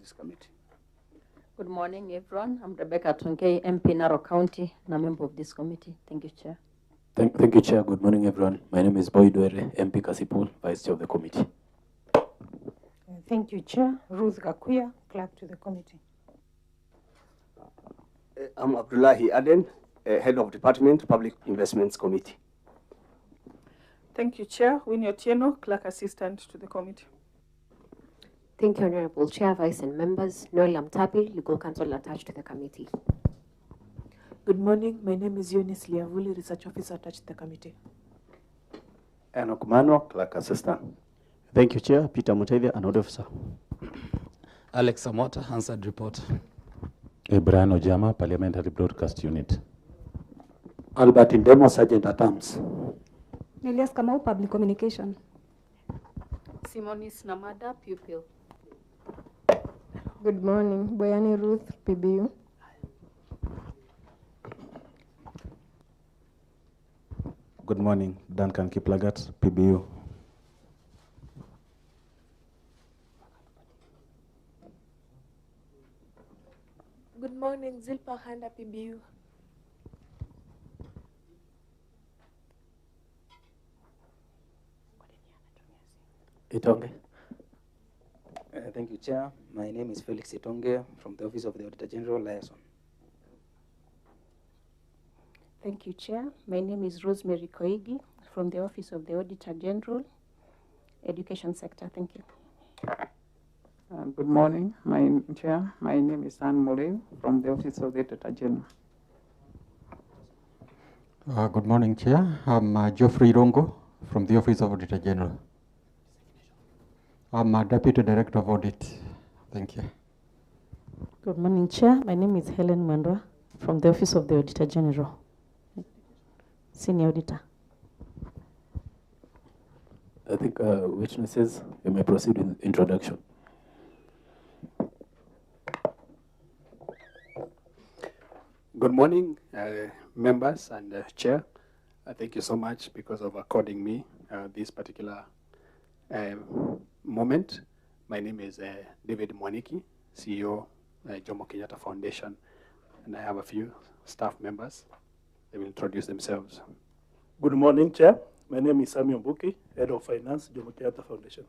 this committee. Good morning, everyone. I'm Rebecca Tonkei, MP Narok County, and a member of this committee. Thank you, Chair. Thank you, Chair. Good morning, everyone. My name is Boyd Were, MP Kasipul, Vice Chair of the committee. Thank you, Chair. Ruth Gakuya, Clerk to the committee. I'm Abdullahi Aden, Head of Department, Public Investments Committee. Thank you, Chair. Winnie Otieno, Clerk Assistant to the committee. Thank you, Honorable Chair, Vice and members. Noel Amtapi, Legal Counsel attached to the committee. Good morning. My name is Eunice Liavuli, Research Officer attached to the committee. Enoch Mano, Clerk Assistant. Thank you, Chair. Peter Mutavia, an Audit Officer. Alex Amota, answered report. Brian Ojama, Parliamentary Broadcast Unit. Albert Indemo, Sergeant at Arms. Elias Kamau, Public Communication. Simonis Namada, Pupil. Good morning. Boyani Ruth, PBU. Good morning. Duncan Kiplagat, PBU. Good morning. Zilpa Handa, PBU. Itonge. Thank you, Chair. My name is Felix Itonge from the Office of the Auditor General, Liaison. Thank you, Chair. My name is Rosemary Koigi from the Office of the Auditor General, Education Sector. Thank you. Good morning, Chair. My name is Anne Molay from the Office of the Auditor General. Good morning, Chair. I'm Geoffrey Rongo from the Office of Auditor General. I'm a Deputy Director of Audit. Thank you. Good morning, Chair. My name is Helen Mandwa from the Office of the Auditor General, Senior Auditor. I think witnesses, you may proceed with introduction. Good morning, members and Chair. Thank you so much because of according me this particular moment. My name is David Mwaniki, CEO, Jomo Kenyatta Foundation, and I have a few staff members. They will introduce themselves. Good morning, Chair. My name is Samuel Mbuki, Head of Finance, Jomo Kenyatta Foundation.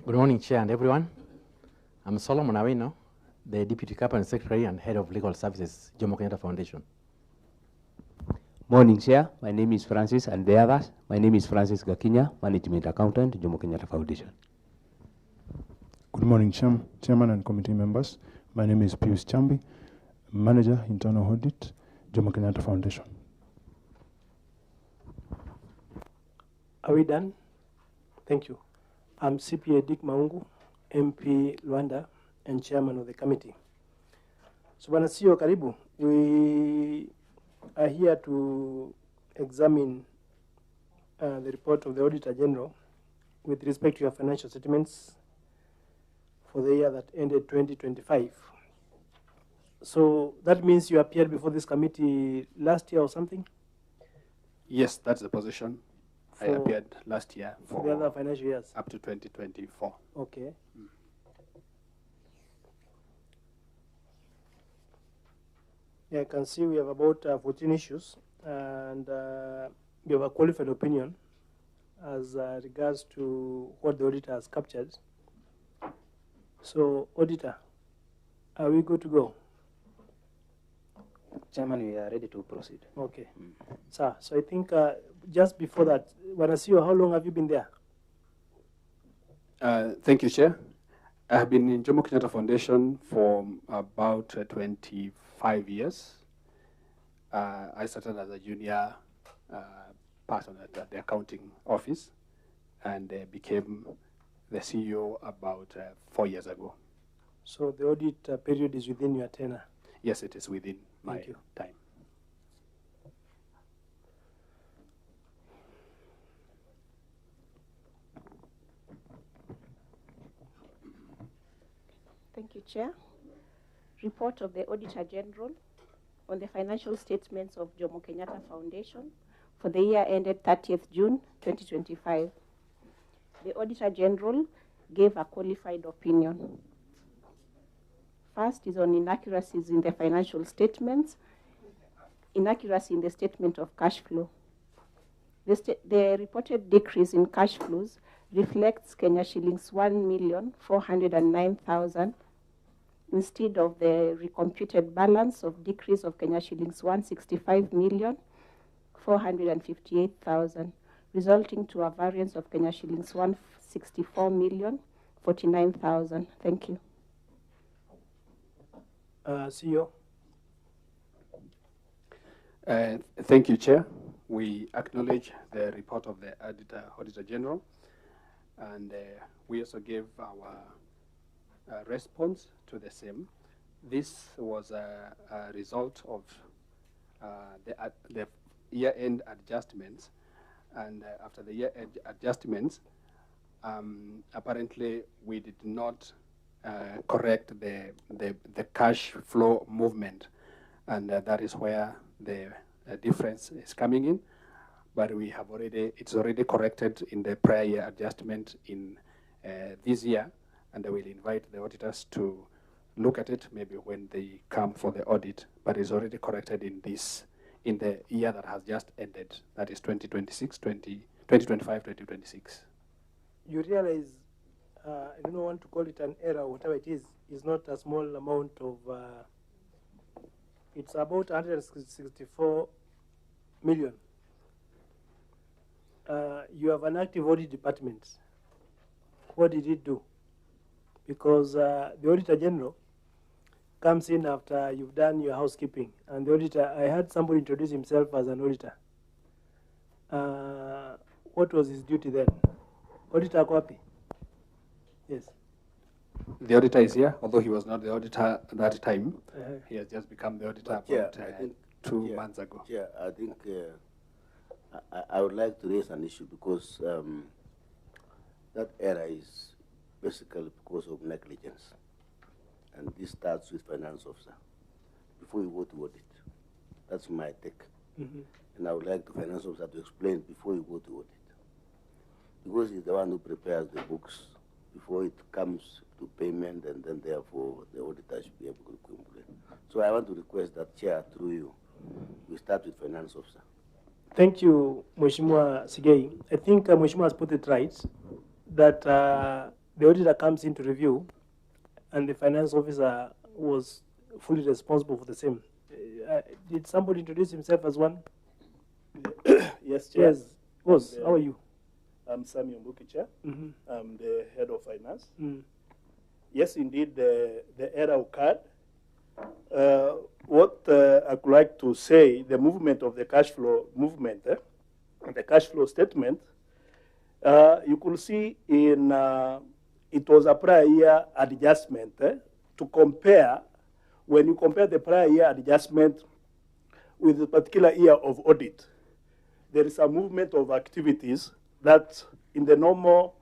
Good morning, Chair and everyone. I'm Solomon Awino, the Deputy Cabinet Secretary and Head of Legal Services, Jomo Kenyatta Foundation. Morning, Chair. My name is Francis, and the others. My name is Francis Gakinya, Management Accountant, Jomo Kenyatta Foundation. Good morning, Chairman and committee members. My name is Pius Chambi, Manager, Internal Audit, Jomo Kenyatta Foundation. Are we done? Thank you. I'm CPA Dick Maungu, MP Luanda, and Chairman of the committee. So, Bwana CEO, karibu. We are here to examine the report of the Auditor General with respect to your financial statements for the year that ended 2025. So that means you appeared before this committee last year or something? Yes, that's the position. I appeared last year for the other financial years? Up to 2024. Okay. Yeah, I can see we have about 14 issues, and we have a qualified opinion as regards to what the auditor has captured. So, Auditor, are we good to go? Chairman, we are ready to proceed. Okay. Sir, so I think just before that, Wanasio, how long have you been there? Thank you, Chair. I have been in Jomo Kenyatta Foundation for about 25 years. I started as a junior person at the accounting office and became the CEO about 4 years ago. So the audit period is within your tenure? Yes, it is within my time. Thank you, Chair. Report of the Auditor General on the financial statements of Jomo Kenyatta Foundation for the year ended 30th June 2025. The Auditor General gave a qualified opinion. First is on inaccuracies in the financial statements, inaccuracy in the statement of cash flow. The reported decrease in cash flows reflects Kenya shillings 1,409,000 instead of the recomputed balance of decrease of Kenya shillings 165,458,000, resulting to a variance of Kenya shillings 164,049,000. Thank you. CEO. Thank you, Chair. We acknowledge the report of the Auditor General, and we also gave our response to the same. This was a result of the year-end adjustments, and after the year-end adjustments, apparently we did not correct the cash flow movement, and that is where the difference is coming in. But we have it's already corrected in the prior year adjustment in this year, and I will invite the auditors to look at it maybe when they come for the audit. But it's already corrected in the year that has just ended, that is 2025-2026. You realize, I don't want to call it an error, whatever it is not a small amount of, it's about 164 million. You have an active audit department. What did it do? Because the Auditor General comes in after you've done your housekeeping. And the auditor, I had somebody introduce himself as an auditor. What was his duty then? Auditor Kwapi? Yes. The auditor is here, although he was not the auditor at that time. He has just become the auditor about 2 months ago. Yeah, I think I would like to raise an issue because that error is basically because of negligence. And this starts with finance officer before you go to audit. That's my take. And I would like the finance officer to explain before you go to audit. Because he's the one who prepares the books before it comes to payment, and then therefore the auditor should be able to complain. So I want to request that, Chair, through you, we start with finance officer. Thank you, Mheshimiwa Sigei. I think Mheshimiwa has put it right, that the auditor comes in to review, and the finance officer was fully responsible for the same. Did somebody introduce himself as one? Yes, Chair. Yes. Boss, how are you? I'm Sami Ombuki, Chair. I'm the head of finance. Yes, indeed, the error occurred. What I would like to say, the movement of the cash flow movement, the cash flow statement, you could see in, it was a prior year adjustment to compare, when you compare the prior year adjustment with the particular year of audit, there is a movement of activities that in the normal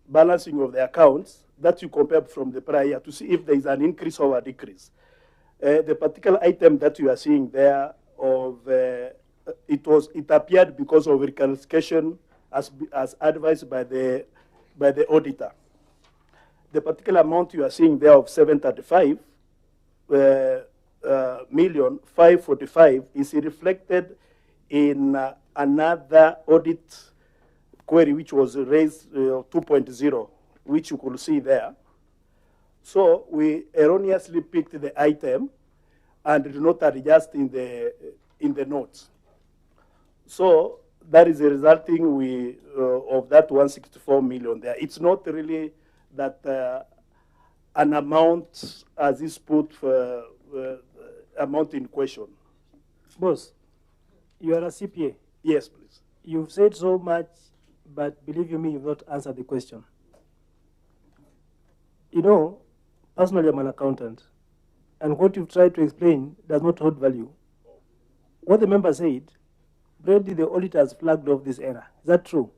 balancing of the accounts that you compare from the prior year to see if there is an increase or a decrease. The particular item that you are seeing there of it appeared because of recalculation as advised by the auditor. The particular amount you are seeing there of 735 million 545 is reflected in another audit query which was raised 2.0, which you could see there. So we erroneously picked the item and did not adjust in the notes. So that is the resulting of that 164 million there. It's not really that an amount as is put amount in question. Boss, you are a CPA. Yes, please. You've said so much, but believe you me, you've not answered the question. You know, personally, I'm an accountant, and what you've tried to explain does not hold value. What the member said, already the auditors flagged off this error. Is that true?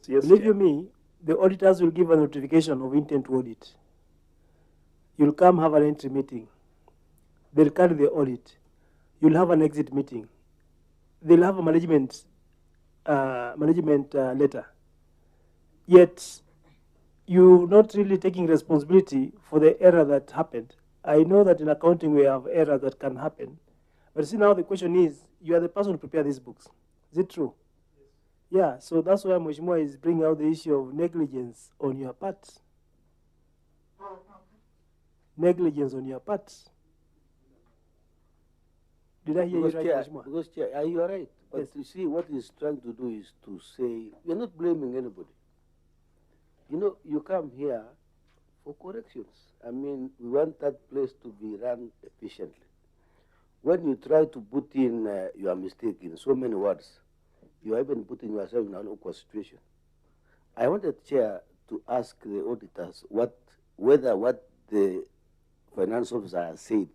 Yes. Believe you me, the auditors will give a notification of intent to audit. You'll come have an entry meeting. They'll carry the audit. You'll have an exit meeting. They'll have a management letter. yet you're not really taking responsibility for the error that happened. I know that in accounting we have errors that can happen, but see now the question is, you are the person who prepared these books. Is it true? Yeah, so that's why Mheshimiwa is bringing out the issue of negligence on your part. Negligence on your part. Did I hear Because you right, Chair, Mheshimiwa? because Chair, you are right. But Yes. you see, what he's trying to do is to say, we're not blaming anybody. You know, you come here for corrections. I mean, we want that place to be run efficiently. When you try to put in your mistake in so many words, you are even putting yourself in an awkward situation. I wanted, Chair, to ask the auditors whether what the finance officer has said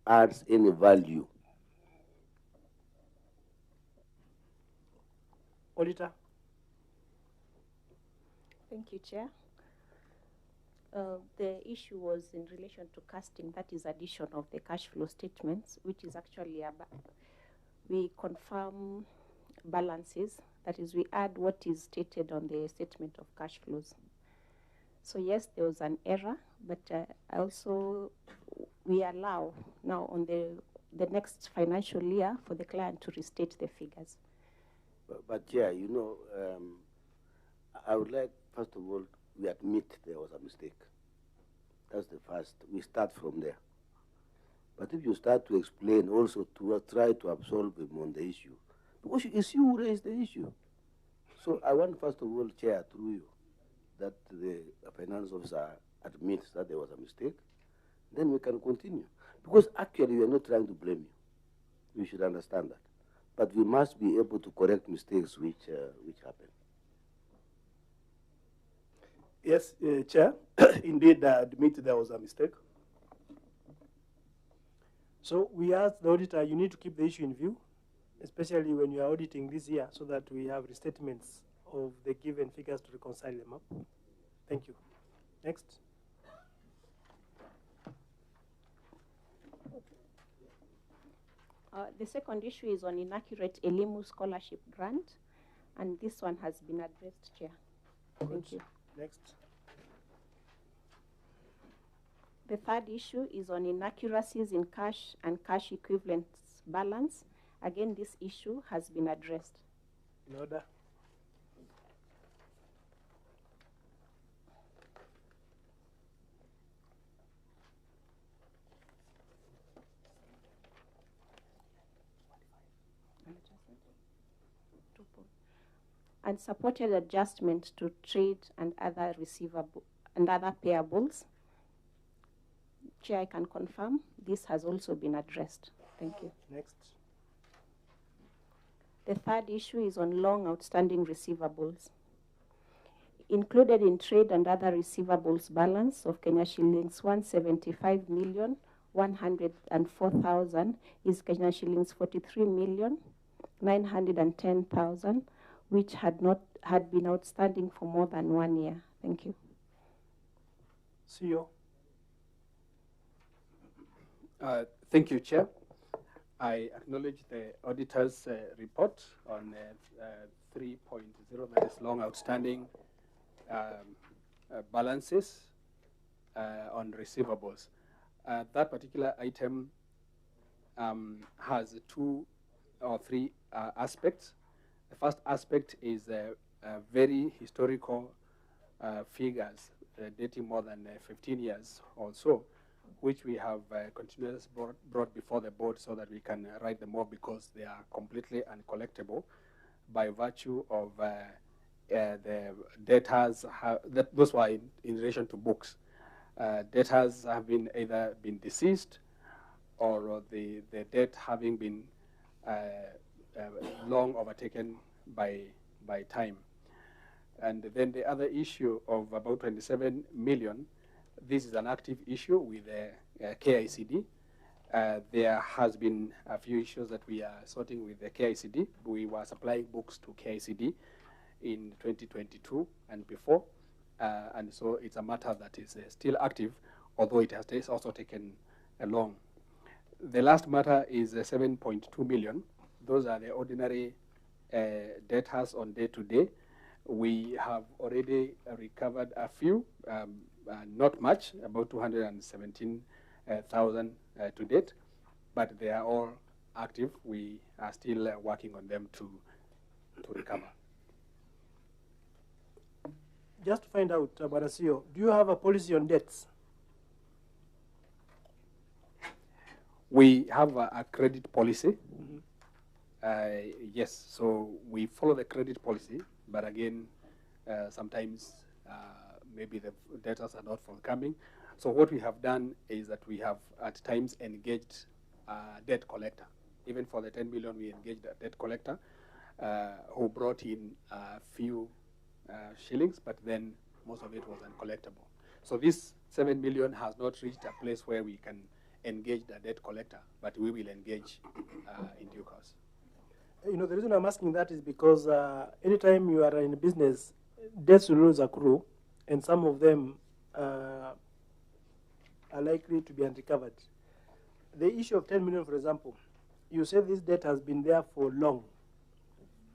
adds any value. Auditor? Thank you, Chair. The issue was in relation to casting, that is addition of the cash flow statements, which is actually we confirm balances, that is we add what is stated on the statement of cash flows. So yes, there was an error, but also we allow now on the next financial year for the client to restate the figures. But Chair, you know, I would like, first of all, we admit there was a mistake. That's the first. We start from there. But if you start to explain also to try to absolve him on the issue, because it's you who raised the issue. So I want, first of all, Chair, through you, that the finance officer admits that there was a mistake. Then we can continue. Because actually we are not trying to blame you. You should understand that. But we must be able to correct mistakes which happen. Yes, Chair. Indeed, I admit there was a mistake. So we asked the auditor, you need to keep the issue in view, especially when you are auditing this year, so that we have restatements of the given figures to reconcile them up. Thank you. Next. The second issue is on inaccurate Elimu scholarship grant, and this one has been addressed, Chair. Thank you. Next. The third issue is on inaccuracies in cash and cash equivalents balance. Again, this issue has been addressed. In order. And supported adjustment to trade and other receivable and other payables. Chair, I can confirm this has also been addressed. Thank you. Next. The third issue is on long outstanding receivables. Included in trade and other receivables balance of Kenya shillings 175,104,000 is Kenya shillings 43,910,000, which had been outstanding for more than 1 year. Thank you. CEO. Thank you, Chair. I acknowledge the auditor's report on 3.0, that is long outstanding balances on receivables. That particular item has 2 or 3 aspects. The first aspect is very historical figures dating more than 15 years or so, which we have continuously brought before the board so that we can write them off because they are completely uncollectible by virtue of the debtors. Those were in relation to books. Debtors have either been deceased or the debt having been long overtaken by time. And then the other issue of about 27 million, this is an active issue with KICD. There has been a few issues that we are sorting with the KICD. We were supplying books to KICD in 2022 and before. And so it's a matter that is still active, although it has also taken long. The last matter is 7.2 million. Those are the ordinary debtors on day-to-day. We have already recovered a few, not much, about 217,000 to date, but they are all active. We are still working on them to recover. Just to find out, Barasio, do you have a policy on debts? We have a credit policy. Yes, so we follow the credit policy, but again, sometimes maybe the debtors are not forthcoming. So what we have done is that we have at times engaged a debt collector. Even for the 10 million, we engaged a debt collector who brought in a few shillings, but then most of it was uncollectible. So this 7 million has not reached a place where we can engage the debt collector, but we will engage in due course. You know, the reason I'm asking that is because anytime you are in a business, debts will always accrue, and some of them are likely to be unrecovered. The issue of 10 million, for example, you say this debt has been there for long.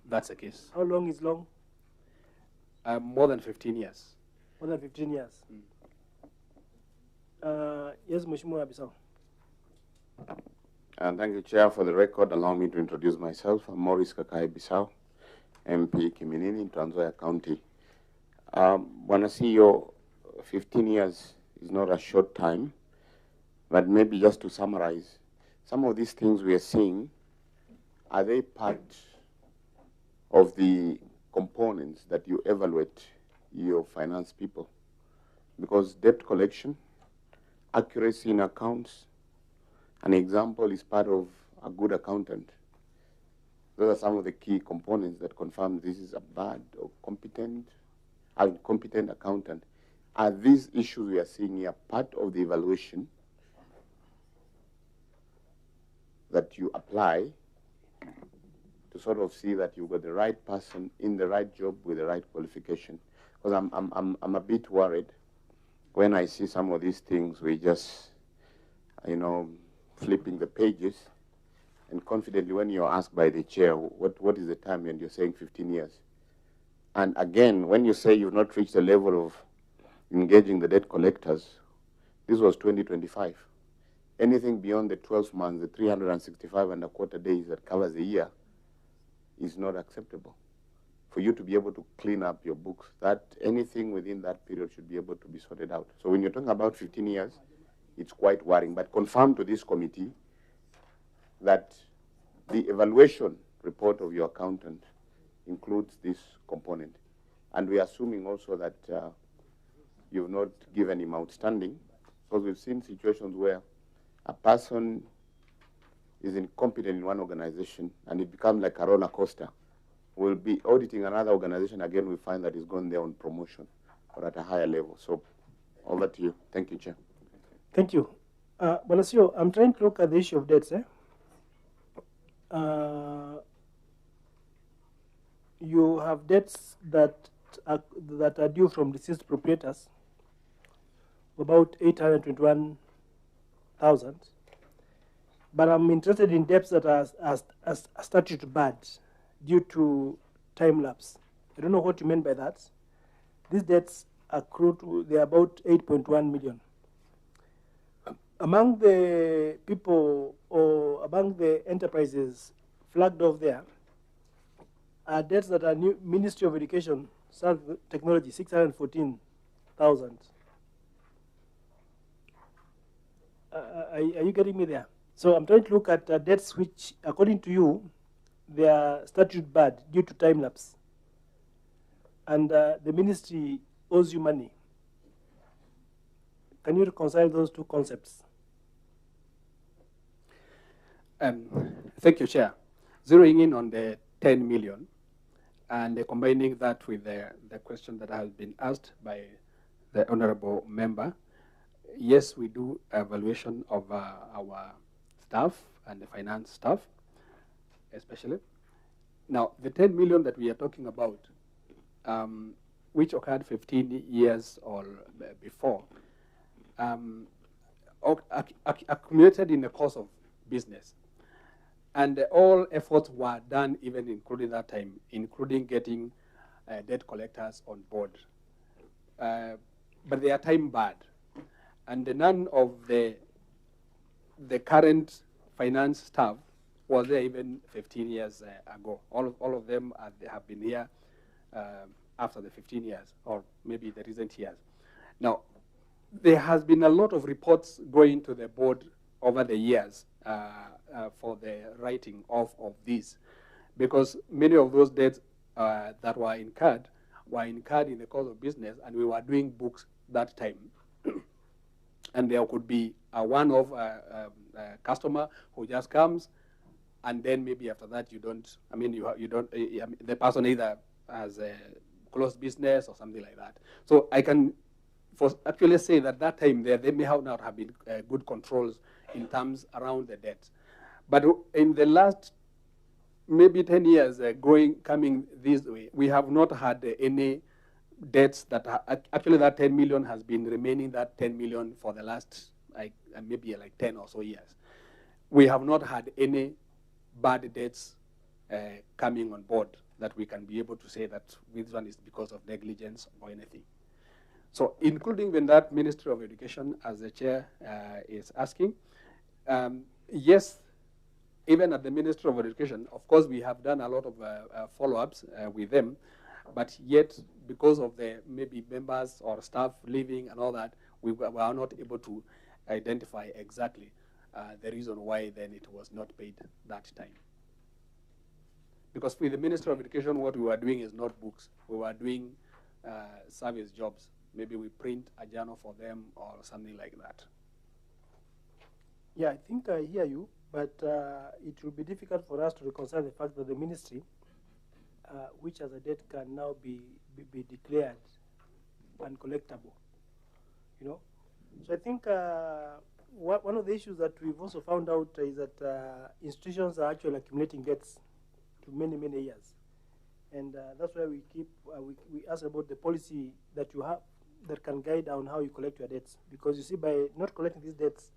That's the case. How long is long? More than 15 years. More than 15 years. Yes, Mheshimiwa Abisau. And thank you, Chair. For the record, allow me to introduce myself. I'm Maurice Kakai Bissau, MP Kiminini, Trans Nzoia County. Bwana CEO, 15 years is not a short time, but maybe just to summarize, some of these things we are seeing, are they part of the components that you evaluate your finance people? Because debt collection, accuracy in accounts, an example is part of a good accountant. Those are some of the key components that confirm this is a bad or incompetent accountant. Are these issues we are seeing here part of the evaluation that you apply to sort of see that you've got the right person in the right job with the right qualification? Because I'm a bit worried when I see some of these things. We just, you know, flipping the pages, and confidently when you're asked by the chair, what is the time, and you're saying 15 years. And again, when you say you've not reached the level of engaging the debt collectors, this was 2025. Anything beyond the 12 months, the 365 and a quarter days that covers a year, is not acceptable. For you to be able to clean up your books, that anything within that period should be able to be sorted out. So when you're talking about 15 years, it's quite worrying. But confirm to this committee that the evaluation report of your accountant includes this component. And we are assuming also that you've not given him outstanding, because we've seen situations where a person is incompetent in one organization and it becomes like a roller coaster. We'll be auditing another organization, again we find that he's gone there on promotion or at a higher level. So over to you. Thank you, Chair. Thank you. Balasio, I'm trying to look at the issue of debts. You have debts that are due from deceased proprietors, about 821,000. But I'm interested in debts that are statute bad due to time lapse. I don't know what you mean by that. These debts accrue to, they're about 8.1 million. Among the people or among the enterprises flagged off there are debts that are new Ministry of Education, Science and Technology, 614,000. Are you getting me there? So I'm trying to look at debts which, according to you, they are statute bad due to time lapse. And the ministry owes you money. Can you reconcile those two concepts? Thank you, Chair. Zeroing in on the 10 million and combining that with the question that has been asked by the honorable member, yes, we do evaluation of our staff and the finance staff, especially. Now, the 10 million that we are talking about, which occurred 15 years or before, accumulated in the course of business. And all efforts were done, even including that time, including getting debt collectors on board. But they are time barred, and none of the current finance staff was there even 15 years ago. All of them have been here after the 15 years, or maybe the recent years. Now, there has been a lot of reports going to the board over the years for the writing off of these, because many of those debts that were incurred in the course of business, and we were doing books that time. And there could be a one-off customer who just comes, and then maybe after that you don't. I mean, you don't. The person either has a closed business or something like that. So I can actually say that that time there may not have been good controls in terms around the debt, but in the last maybe 10 years coming this way, we have not had any debts that actually that 10 million has been remaining that 10 million for the last maybe 10 or so years. We have not had any bad debts coming on board that we can be able to say that this one is because of negligence or anything. So including when that Ministry of Education, as the chair is asking, yes, even at the Ministry of Education, of course, we have done a lot of follow-ups with them, but yet because of the maybe members or staff leaving and all that, we are not able to identify exactly the reason why then it was not paid that time. Because with the Ministry of Education, what we were doing is not books. We were doing service jobs. Maybe we print a journal for them or something like that. Yeah, I think I hear you, but it will be difficult for us to reconcile the fact that the ministry, which as a debt can now be declared uncollectible, you know. So I think one of the issues that we've also found out is that institutions are actually accumulating debts to many, many years. And that's why we keep, we ask about the policy that you have that can guide on how you collect your debts. Because you see, by not collecting these debts,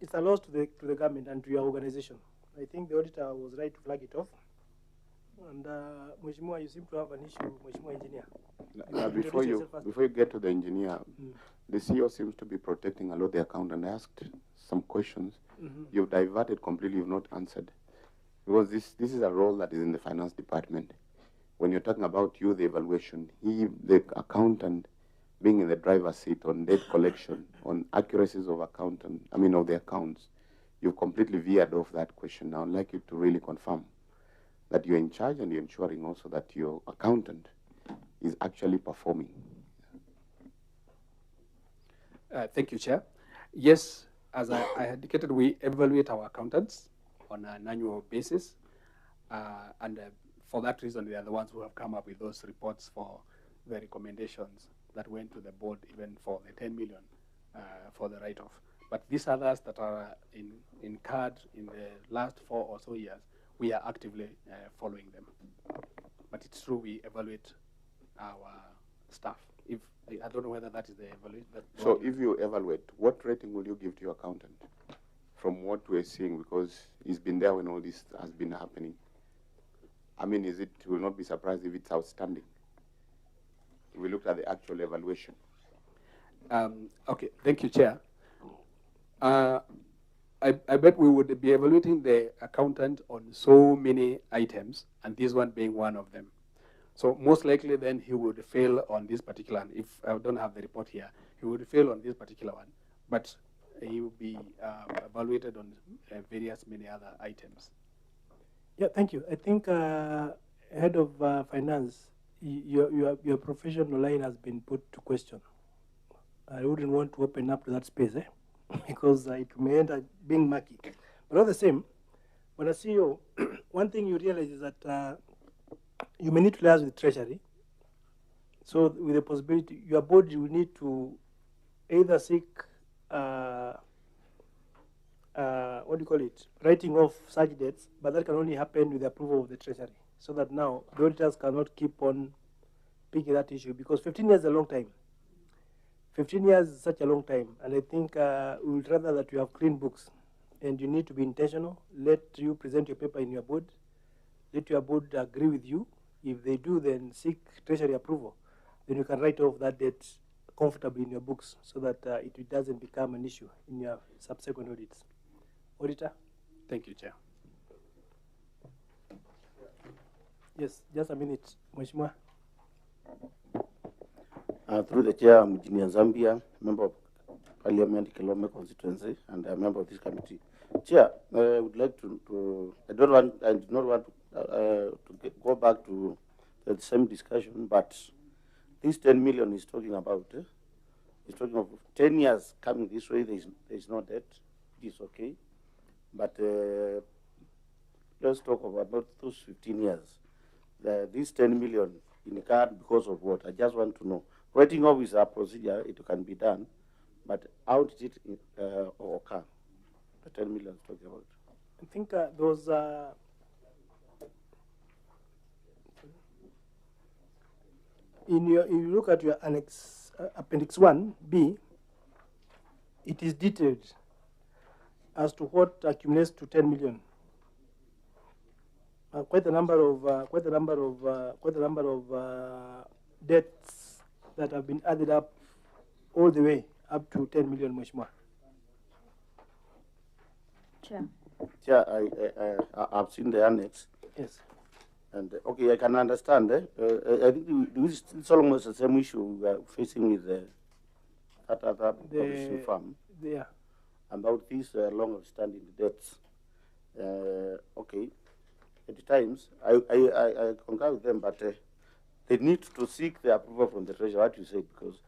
it's a loss to the government and to your organization. I think the auditor was right to flag it off. And Mheshimiwa, you seem to have an issue, Mheshimiwa Engineer. Before you get to the engineer, the CEO seems to be protecting a lot the account, and I asked some questions. You've diverted completely, you've not answered. Because this is a role that is in the finance department. When you're talking about you, the evaluation, the accountant, being in the driver's seat on debt collection, on accuracies of of the accounts, you've completely veered off that question. Now I'd like you to really confirm that you're in charge and you're ensuring also that your accountant is actually performing. Thank you, Chair. Yes, as I indicated, we evaluate our accountants on an annual basis, and for that reason, they are the ones who have come up with those reports for the recommendations that went to the board, even for the 10 million for the write-off. But these others that are incurred in the last 4 or so years, we are actively following them. But it's true, we evaluate our staff. I don't know whether that is the evaluation. So if you evaluate, what rating will you give to your accountant from what we're seeing? Because he's been there when all this has been happening. I mean, you will not be surprised if it's outstanding. We looked at the actual evaluation. Okay, thank you, Chair. I bet we would be evaluating the accountant on so many items, and this one being one of them. So most likely then he would fail on this particular one. If I don't have the report here, he would fail on this particular one, but he will be evaluated on various many other items. Yeah, thank you. I think Head of Finance, your professional line has been put to question. I wouldn't want to open up to that space, because it may end up being murky. But all the same, when a CEO, one thing you realize is that you may need to liaise with Treasury. So with the possibility, your board will need to either seek, writing off such debts, but that can only happen with the approval of the Treasury. So that now the auditors cannot keep on picking that issue, because 15 years is a long time. 15 years is such a long time, and I think we would rather that you have clean books, and you need to be intentional. Let you present your paper in your board. Let your board agree with you. If they do, then seek treasury approval. Then you can write off that debt comfortably in your books so that it doesn't become an issue in your subsequent audits. Auditor? Thank you, Chair. Yes, just a minute, Mheshimiwa. Through the chair, I'm Engineer Zambia, member of Parliament, Kilome constituency, and a member of this committee. Chair, I would like I do not want to go back to the same discussion, but this 10 million is talking about, is talking of 10 years coming this way, there is no debt, it is okay. But let's talk about not those 15 years. This 10 million incurred because of what? I just want to know. Writing off is a procedure, it can be done, but how did it occur? The 10 million is talking about. I think those if you look at your annex appendix 1B, it is detailed as to what accumulates to 10 million. Quite a number of debts that have been added up all the way up to 10 million, Mheshimiwa. Chair. Chair, I've seen the annex. Yes. And okay, I can understand. I think this is almost the same issue we are facing with that other publishing firm. Yeah. About these long-standing debts. Okay, at times I concur with them, but they need to seek the approval from the treasurer. What you said, because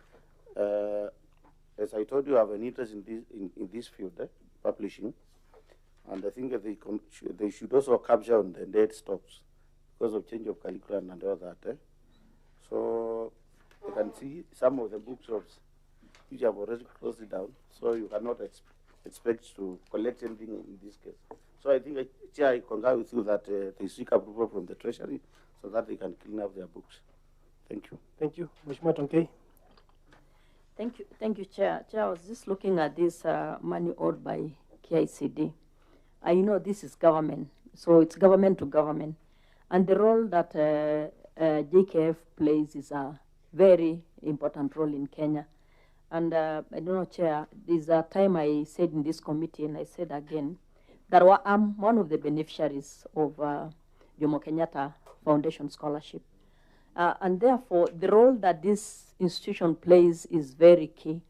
as I told you, I have an interest in this field, publishing, and I think they should also capture on the debt stocks because of change of curriculum and all that. So you can see some of the bookshops which have already closed it down, so you cannot expect to collect anything in this case. So I think, Chair, I concur with you that they seek approval from the Treasury so that they can clean up their books. Thank you. Thank you. Mheshimiwa Tonkei. Thank you, Chair. Chair, I was just looking at this money owed by KICD. I know this is government, so it's government to government. And the role that JKF plays is a very important role in Kenya. And I don't know, Chair, there's a time I said in this committee, and I said again, that I'm one of the beneficiaries of Jomo Kenyatta Foundation Scholarship. And therefore, the role that this institution plays is very key,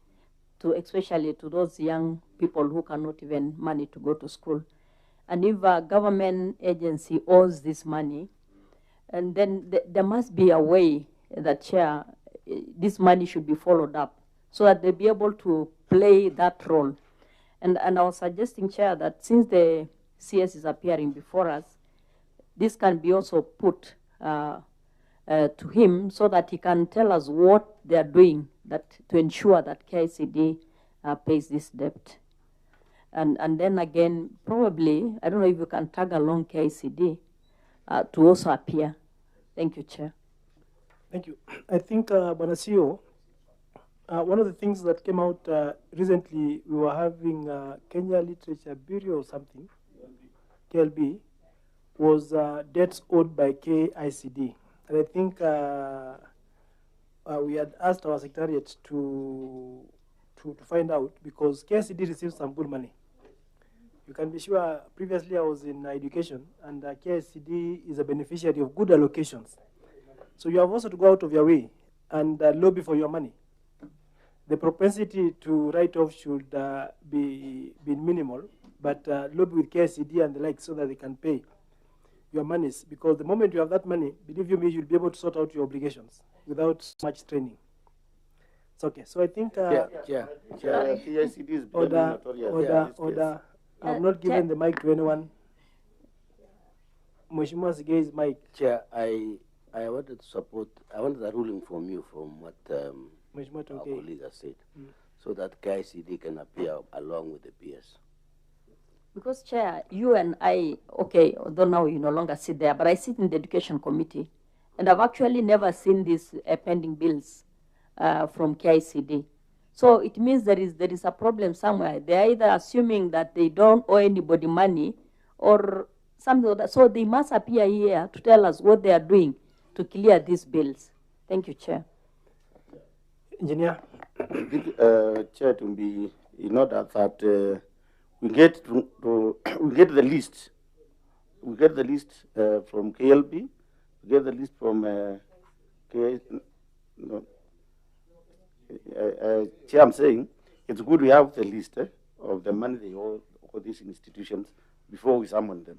especially to those young people who cannot even manage to go to school. And if a government agency owes this money, and then there must be a way that, Chair, this money should be followed up so that they'll be able to play that role. And I was suggesting, Chair, that since the CS is appearing before us, this can be also put to him so that he can tell us what they are doing to ensure that KICD pays this debt. And then again, probably, I don't know if you can tag along KICD to also appear. Thank you, Chair. Thank you. I think, Bwana CEO, one of the things that came out recently, we were having Kenya Literature Bureau or something, KLB, was debts owed by KICD. And I think we had asked our secretariat to find out, because KICD receives some good money. You can be sure, previously I was in education, and KICD is a beneficiary of good allocations. So you have also to go out of your way and lobby for your money. The propensity to write off should be minimal, but lobby with KICD and the like so that they can pay your monies. Because the moment you have that money, believe you me, you'll be able to sort out your obligations without much training. It's okay. So I think KICD is order. I'm not giving the mic to anyone. Mheshimiwa Sige's mic. Chair, I wanted to support, I wanted a ruling from you from what our colleague has said, so that KICD can appear along with the PS. Because, Chair, you and I, okay, although now you no longer sit there, but I sit in the Education Committee, and I've actually never seen these pending bills from KICD. So it means there is a problem somewhere. They're either assuming that they don't owe anybody money or something like that. So they must appear here to tell us what they are doing to clear these bills. Thank you, Chair. Engineer. Chair, to be in order that we get we get the list. We get the list from KLB. We get the list from Chair, I'm saying it's good we have the list of the money they owe all these institutions before we summon them,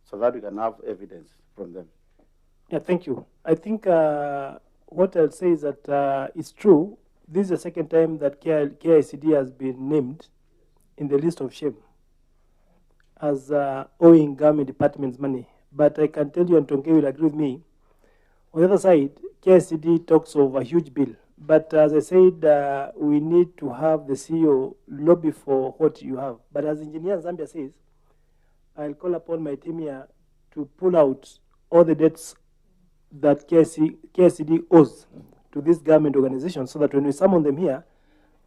so that we can have evidence from them. Yeah, thank you. I think what I'll say is that it's true. This is the second time that KICD has been named in the list of shame as owing government departments money. But I can tell you, and Tonke will agree with me, on the other side, KICD talks of a huge bill. But as I said, we need to have the CEO lobby for what you have. But as Engineer Zambia says, I'll call upon my team here to pull out all the debts that KICD owes to this government organization, so that when we summon them here,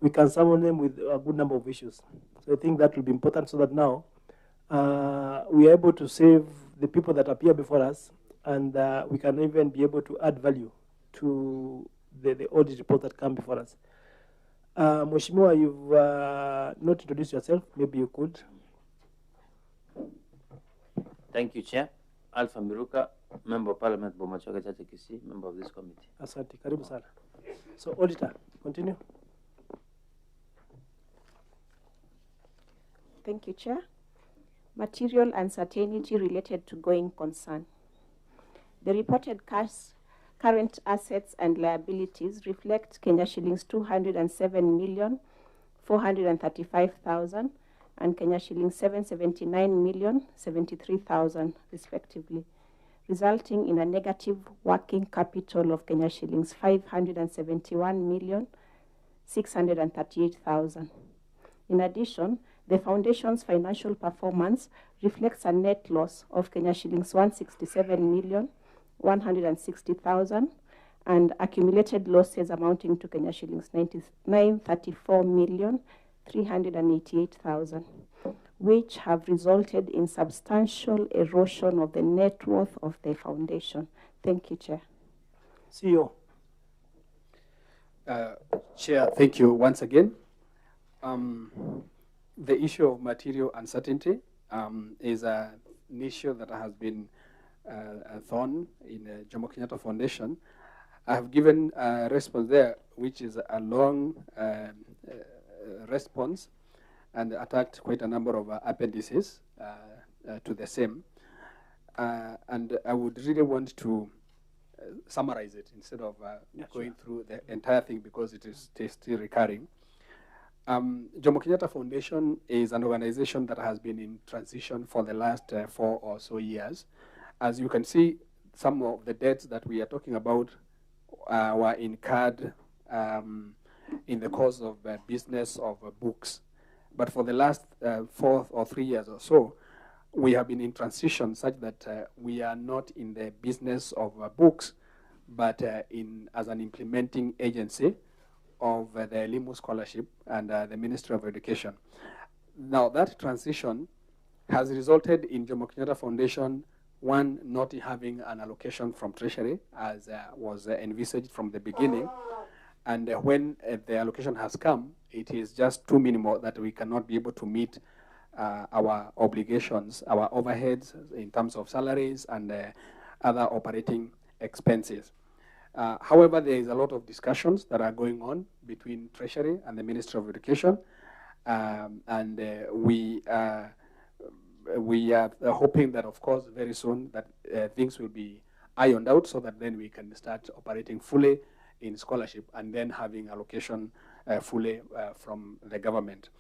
we can summon them with a good number of issues. So I think that will be important, so that now we are able to save the people that appear before us, and we can even be able to add value to the audit report that come before us. Mheshimiwa, you've not introduced yourself. Maybe you could. Thank you, Chair. Alpha Miruka, Member of Parliament, Bomachoka Chache Kisii, member of this committee. Asante, karibu sana. So, Auditor, continue. Thank you, Chair. Material uncertainty related to going concern. The reported current assets and liabilities reflect Kenya shillings 207,435,000 and Kenya shillings 779,073,000 respectively, resulting in a negative working capital of Kenya shillings 571,638,000. In addition, the Foundation's financial performance reflects a net loss of Kenya shillings 167,160,000 and accumulated losses amounting to Kenya shillings 934,388,000, which have resulted in substantial erosion of the net worth of the Foundation. Thank you, Chair. CEO. Chair, thank you once again. The issue of material uncertainty is an issue that has been a thorn in the Jomo Kenyatta Foundation. I have given a response there, which is a long response, and attached quite a number of appendices to the same. And I would really want to summarize it instead of going through the entire thing, because it is still recurring. Jomo Kenyatta Foundation is an organization that has been in transition for the last 4 or so years. As you can see, some of the debts that we are talking about were incurred in the course of business of books. But for the last 4 or 3 years or so, we have been in transition such that we are not in the business of books, but as an implementing agency of the Elimu Scholarship and the Ministry of Education. Now, that transition has resulted in Jomo Kenyatta Foundation, one, not having an allocation from Treasury as was envisaged from the beginning. And when the allocation has come, it is just too minimal that we cannot be able to meet our obligations, our overheads in terms of salaries and other operating expenses. However, there is a lot of discussions that are going on between Treasury and the Ministry of Education, and we are hoping that, of course, very soon that things will be ironed out, so that then we can start operating fully in scholarship and then having allocation fully from the government.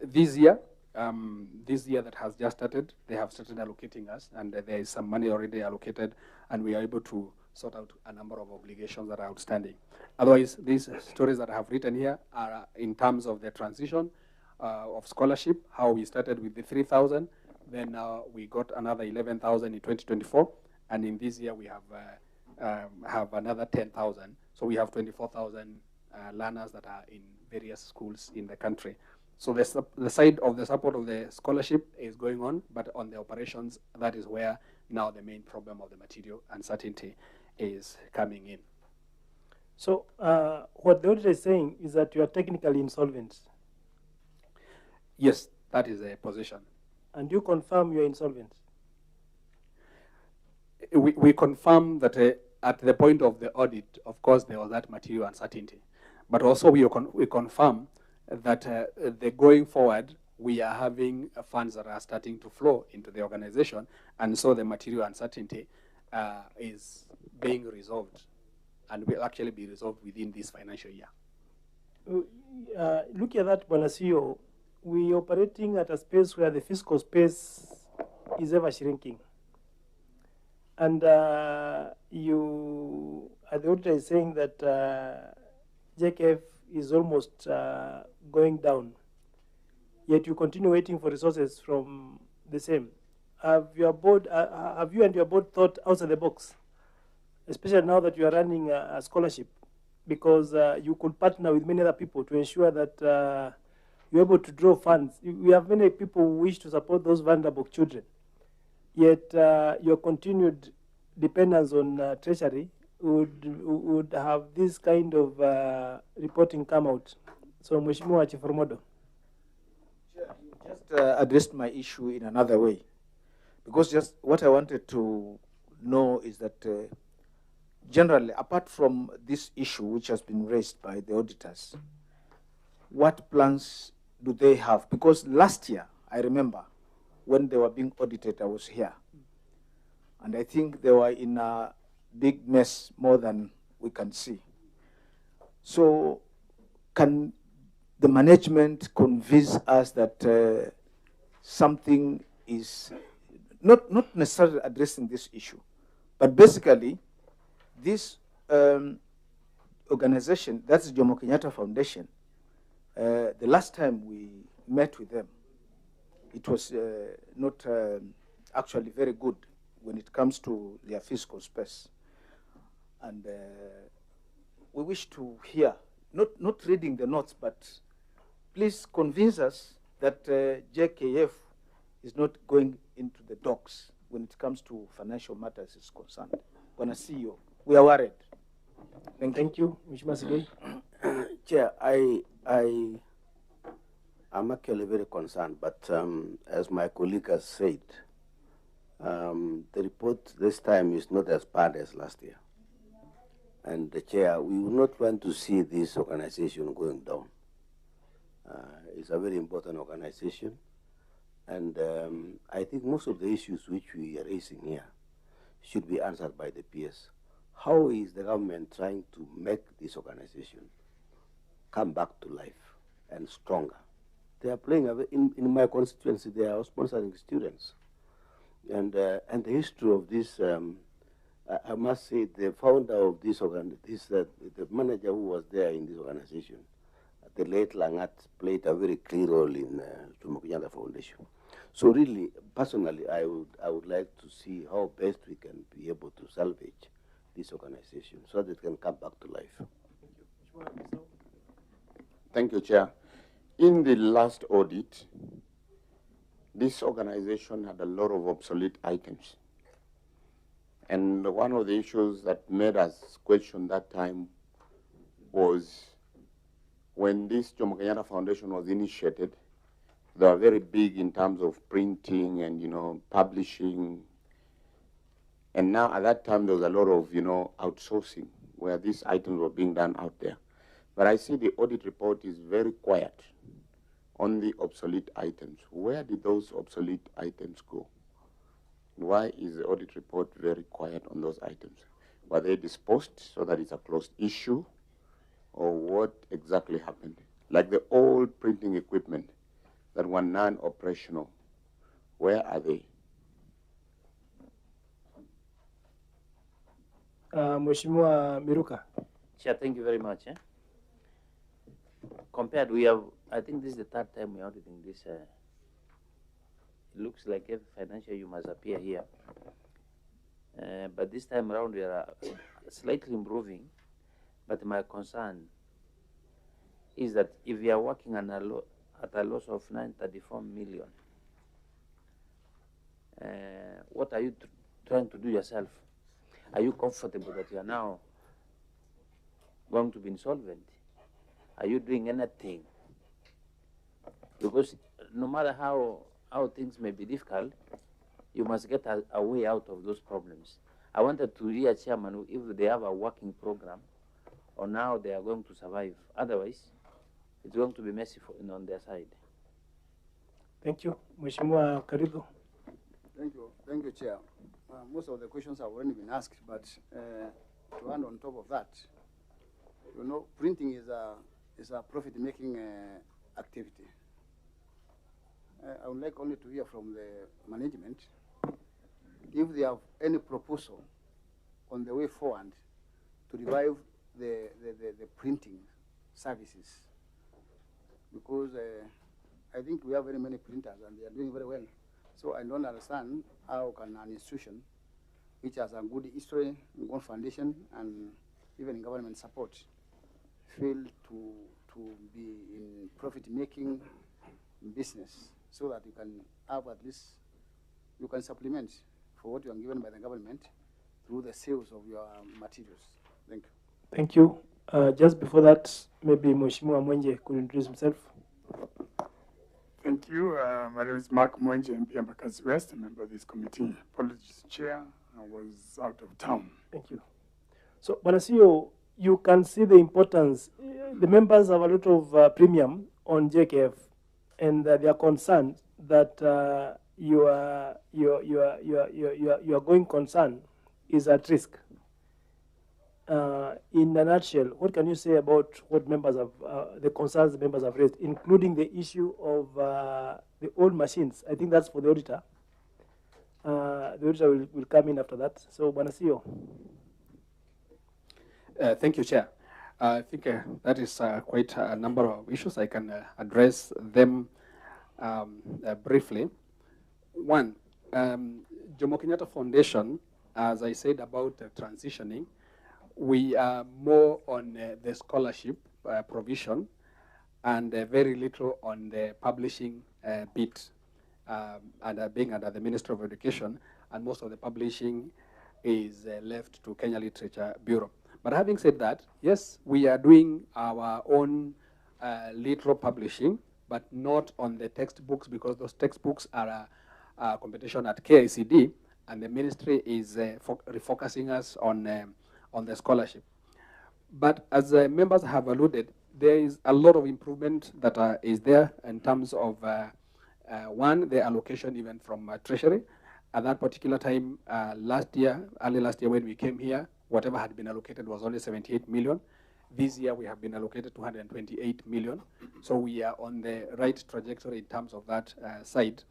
This year that has just started, they have started allocating us, and there is some money already allocated, and we are able to sort out a number of obligations that are outstanding. Otherwise, these stories that I have written here are in terms of the transition of scholarship, how we started with the 3,000, then we got another 11,000 in 2024, and in this year we have another 10,000. So we have 24,000 learners that are in various schools in the country. So the side of the support of the scholarship is going on, but on the operations, that is where now the main problem of the material uncertainty is coming in. So what the auditor is saying is that you are technically insolvent. Yes, that is a position. And you confirm you are insolvent? We confirm that at the point of the audit, of course, there was that material uncertainty. But also we confirm that the going forward, we are having funds that are starting to flow into the organization, and so the material uncertainty is being resolved and will actually be resolved within this financial year. Look at that, Bwana CEO. We are operating at a space where the fiscal space is ever shrinking. And you, the auditor is saying that JKF is almost going down, yet you continue waiting for resources from the same. Have you and your board thought outside the box, especially now that you are running a scholarship, because you could partner with many other people to ensure that you're able to draw funds. We have many people who wish to support those vulnerable children, yet your continued dependence on Treasury would have this kind of reporting come out. So, Mheshimiwa Chiforomodo. Just addressed my issue in another way, because just what I wanted to know is that generally, apart from this issue which has been raised by the auditors, what plans do they have? Because last year, I remember, when they were being audited, I was here. And I think they were in a big mess, more than we can see. So can the management convince us that something is not necessarily addressing this issue, but basically this organization, that's Jomo Kenyatta Foundation, the last time we met with them, it was not actually very good when it comes to their fiscal space. And we wish to hear, not reading the notes, but please convince us that JKF is not going into the docks when it comes to financial matters is concerned. Bwana CEO, we are worried. Thank you. Mheshimiwa Sigei. Chair, I'm actually very concerned, but as my colleague has said, the report this time is not as bad as last year. And the Chair, we would not want to see this organization going down. It's a very important organization, and I think most of the issues which we are raising here should be answered by the PS. How is the government trying to make this organization come back to life and stronger? They are playing, in my constituency, they are sponsoring students. And the history of this, I must say, the founder of this organization, the manager who was there in this organization, the late Langat, played a very clear role in Jomo Kenyatta Foundation. So really, personally, I would like to see how best we can be able to salvage this organization so that it can come back to life. Thank you, Chair. In the last audit, this organization had a lot of obsolete items. And one of the issues that made us question that time was when this Jomo Kenyatta Foundation was initiated, they were very big in terms of printing and, publishing. And now at that time, there was a lot of, outsourcing where these items were being done out there. But I see the audit report is very quiet on the obsolete items. Where did those obsolete items go? Why is the audit report very quiet on those items? Were they disposed so that it's a closed issue? Or what exactly happened? Like the old printing equipment that were non-operational, where are they? Mheshimiwa Miruka. Chair, thank you very much. Compared, I think this is the third time we're auditing this. It looks like every financial you must appear here. But this time around, we are slightly improving. But my concern is that if we are working on at a loss of 934 million, what are you trying to do yourself, are you comfortable that you are now going to be insolvent? Are you doing anything? Because no matter how things may be difficult, you must get a way out of those problems. I wanted to hear, Chairman, if they have a working program on how they are going to survive. Otherwise, it's going to be messy on their side. Thank you. Mheshimiwa Karibu. Thank you, Chair. Most of the questions have already been asked, but to add on top of that, you know, printing is a profit-making activity. I would like only to hear from the management if they have any proposal on the way forward to revive the printing services, because I think we have very many printers and they are doing very well. So I don't understand how can an institution which has a good history, good foundation, and even government support fail to be in profit-making business, so that you can have at least, you can supplement for what you are given by the government through the sales of your materials. Thank you. Thank you. Just before that, maybe Mheshimiwa Mwenje could introduce himself. Thank you. My name is Mark Mwenje, MP Embakasi West, a member of this committee. Apologies, Chair, I was out of town. Thank you. So, Banasio, you can see the importance. The members have a lot of premium on JKF, and they are concerned that your going concern is at risk. In a nutshell, what can you say about what members have, the concerns the members have raised, including the issue of the old machines? I think that's for the auditor. The auditor will come in after that. So, Banasio. Thank you, Chair. I think that is quite a number of issues. I can address them briefly. One, Jomo Kenyatta Foundation, as I said about transitioning, we are more on the scholarship provision and very little on the publishing bit, and being under the Ministry of Education, and most of the publishing is left to Kenya Literature Bureau. But having said that, yes, we are doing our own literal publishing, but not on the textbooks, because those textbooks are a competition at KICD, and the ministry is refocusing us on the scholarship. But as members have alluded, there is a lot of improvement that is there in terms of, one, the allocation even from Treasury. At that particular time, early last year when we came here, whatever had been allocated was only 78 million. This year we have been allocated 228 million. So we are on the right trajectory in terms of that side.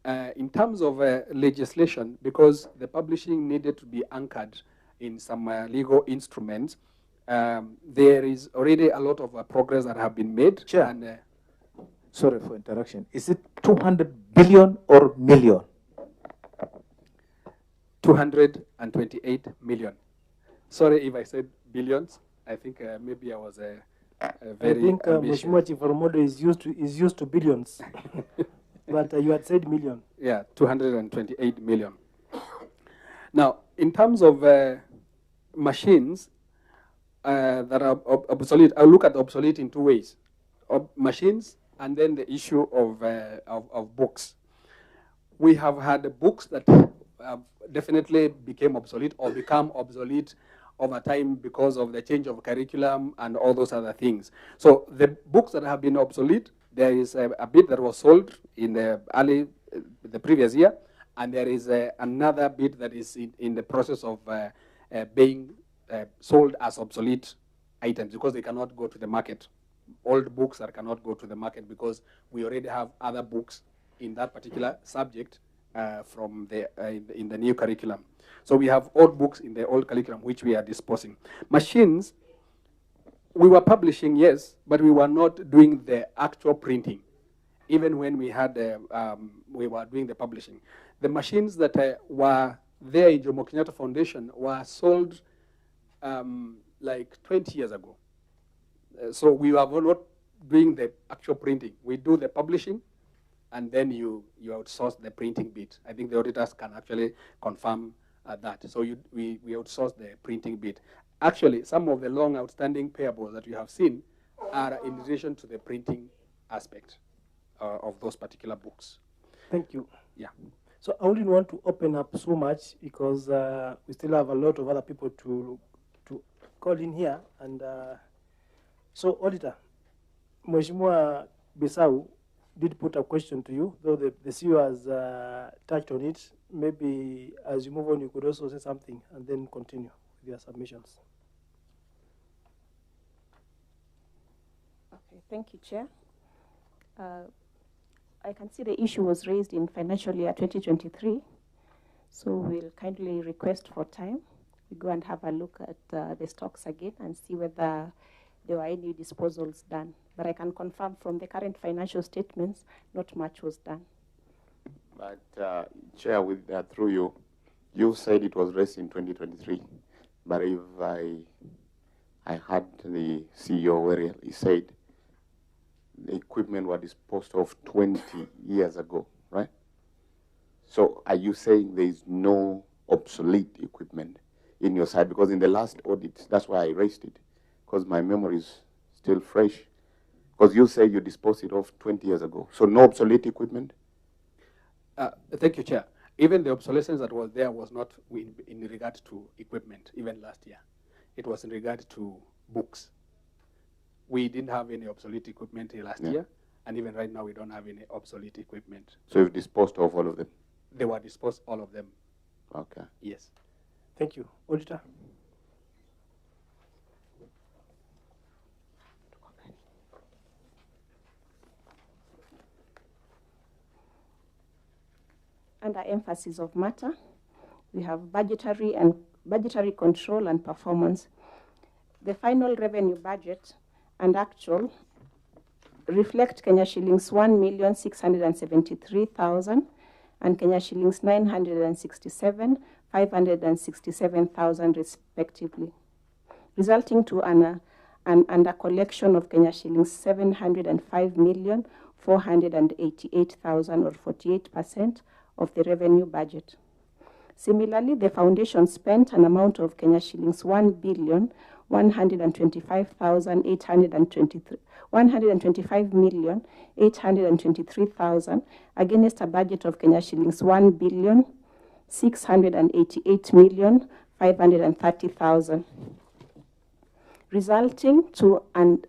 In terms of legislation, because the publishing needed to be anchored in some legal instruments, there is already a lot of progress that have been made. Chair, and, sorry for interruption. Is it 200 billion or million? 228 million. Sorry if I said billions. I think maybe I was very I think Mheshimiwa Chiforomodo is used to billions, but you had said million. Yeah, 228 million. Now, in terms of machines that are obsolete, I'll look at obsolete in two ways: machines, and then the issue of books. We have had books that definitely became obsolete or become obsolete over time because of the change of curriculum and all those other things. So the books that have been obsolete, there is a bit that was sold in the previous year, and there is another bit that is in the process of being sold as obsolete items because they cannot go to the market. Old books that cannot go to the market because we already have other books in that particular subject from in the new curriculum. So we have old books in the old curriculum which we are disposing. Machines, we were publishing, yes, but we were not doing the actual printing. Even when we had we were doing the publishing. The machines that were there in Jomo Kenyatta Foundation were sold like 20 years ago. So we were not doing the actual printing. We do the publishing, and then you outsource the printing bit. I think the auditors can actually confirm that. So we outsourced the printing bit. Actually, some of the long outstanding payables that you have seen are in relation to the printing aspect of those particular books. Thank you. Yeah. So I wouldn't want to open up so much because we still have a lot of other people to call in here. And so, Auditor, Mheshimiwa Bisau did put a question to you, though the CEO has touched on it. Maybe as you move on, you could also say something and then continue with your submissions. Okay, thank you, Chair. I can see the issue was raised in financial year 2023, so we'll kindly request for time. We go and have a look at the stocks again and see whether there were any disposals done. But I can confirm from the current financial statements, not much was done. But Chair, with through you, you said it was raised in 2023. But if I heard the CEO very, he said the equipment was disposed of 20 years ago, right? So are you saying there is no obsolete equipment in your side? Because in the last audit, that's why I raised it, because my memory is still fresh. Because you say you disposed it of 20 years ago. So no obsolete equipment? Thank you, Chair. Even the obsolescence that was there was not in regard to equipment, even last year. It was in regard to books. We didn't have any obsolete equipment last year, and even right now we don't have any obsolete equipment. So you've disposed of all of them? They were disposed, all of them. Okay. Yes. Thank you. Auditor? Under emphasis of matter, we have budgetary control and performance. The final revenue budget and actual reflect Kenya shillings 1,673,000 and Kenya shillings 567,000 respectively, resulting to an under collection of Kenya shillings 705,488,000 or 48% of the revenue budget. Similarly, the foundation spent an amount of Kenya shillings 125,823,000 against a budget of Kenya shillings 1,688,530,000, resulting to an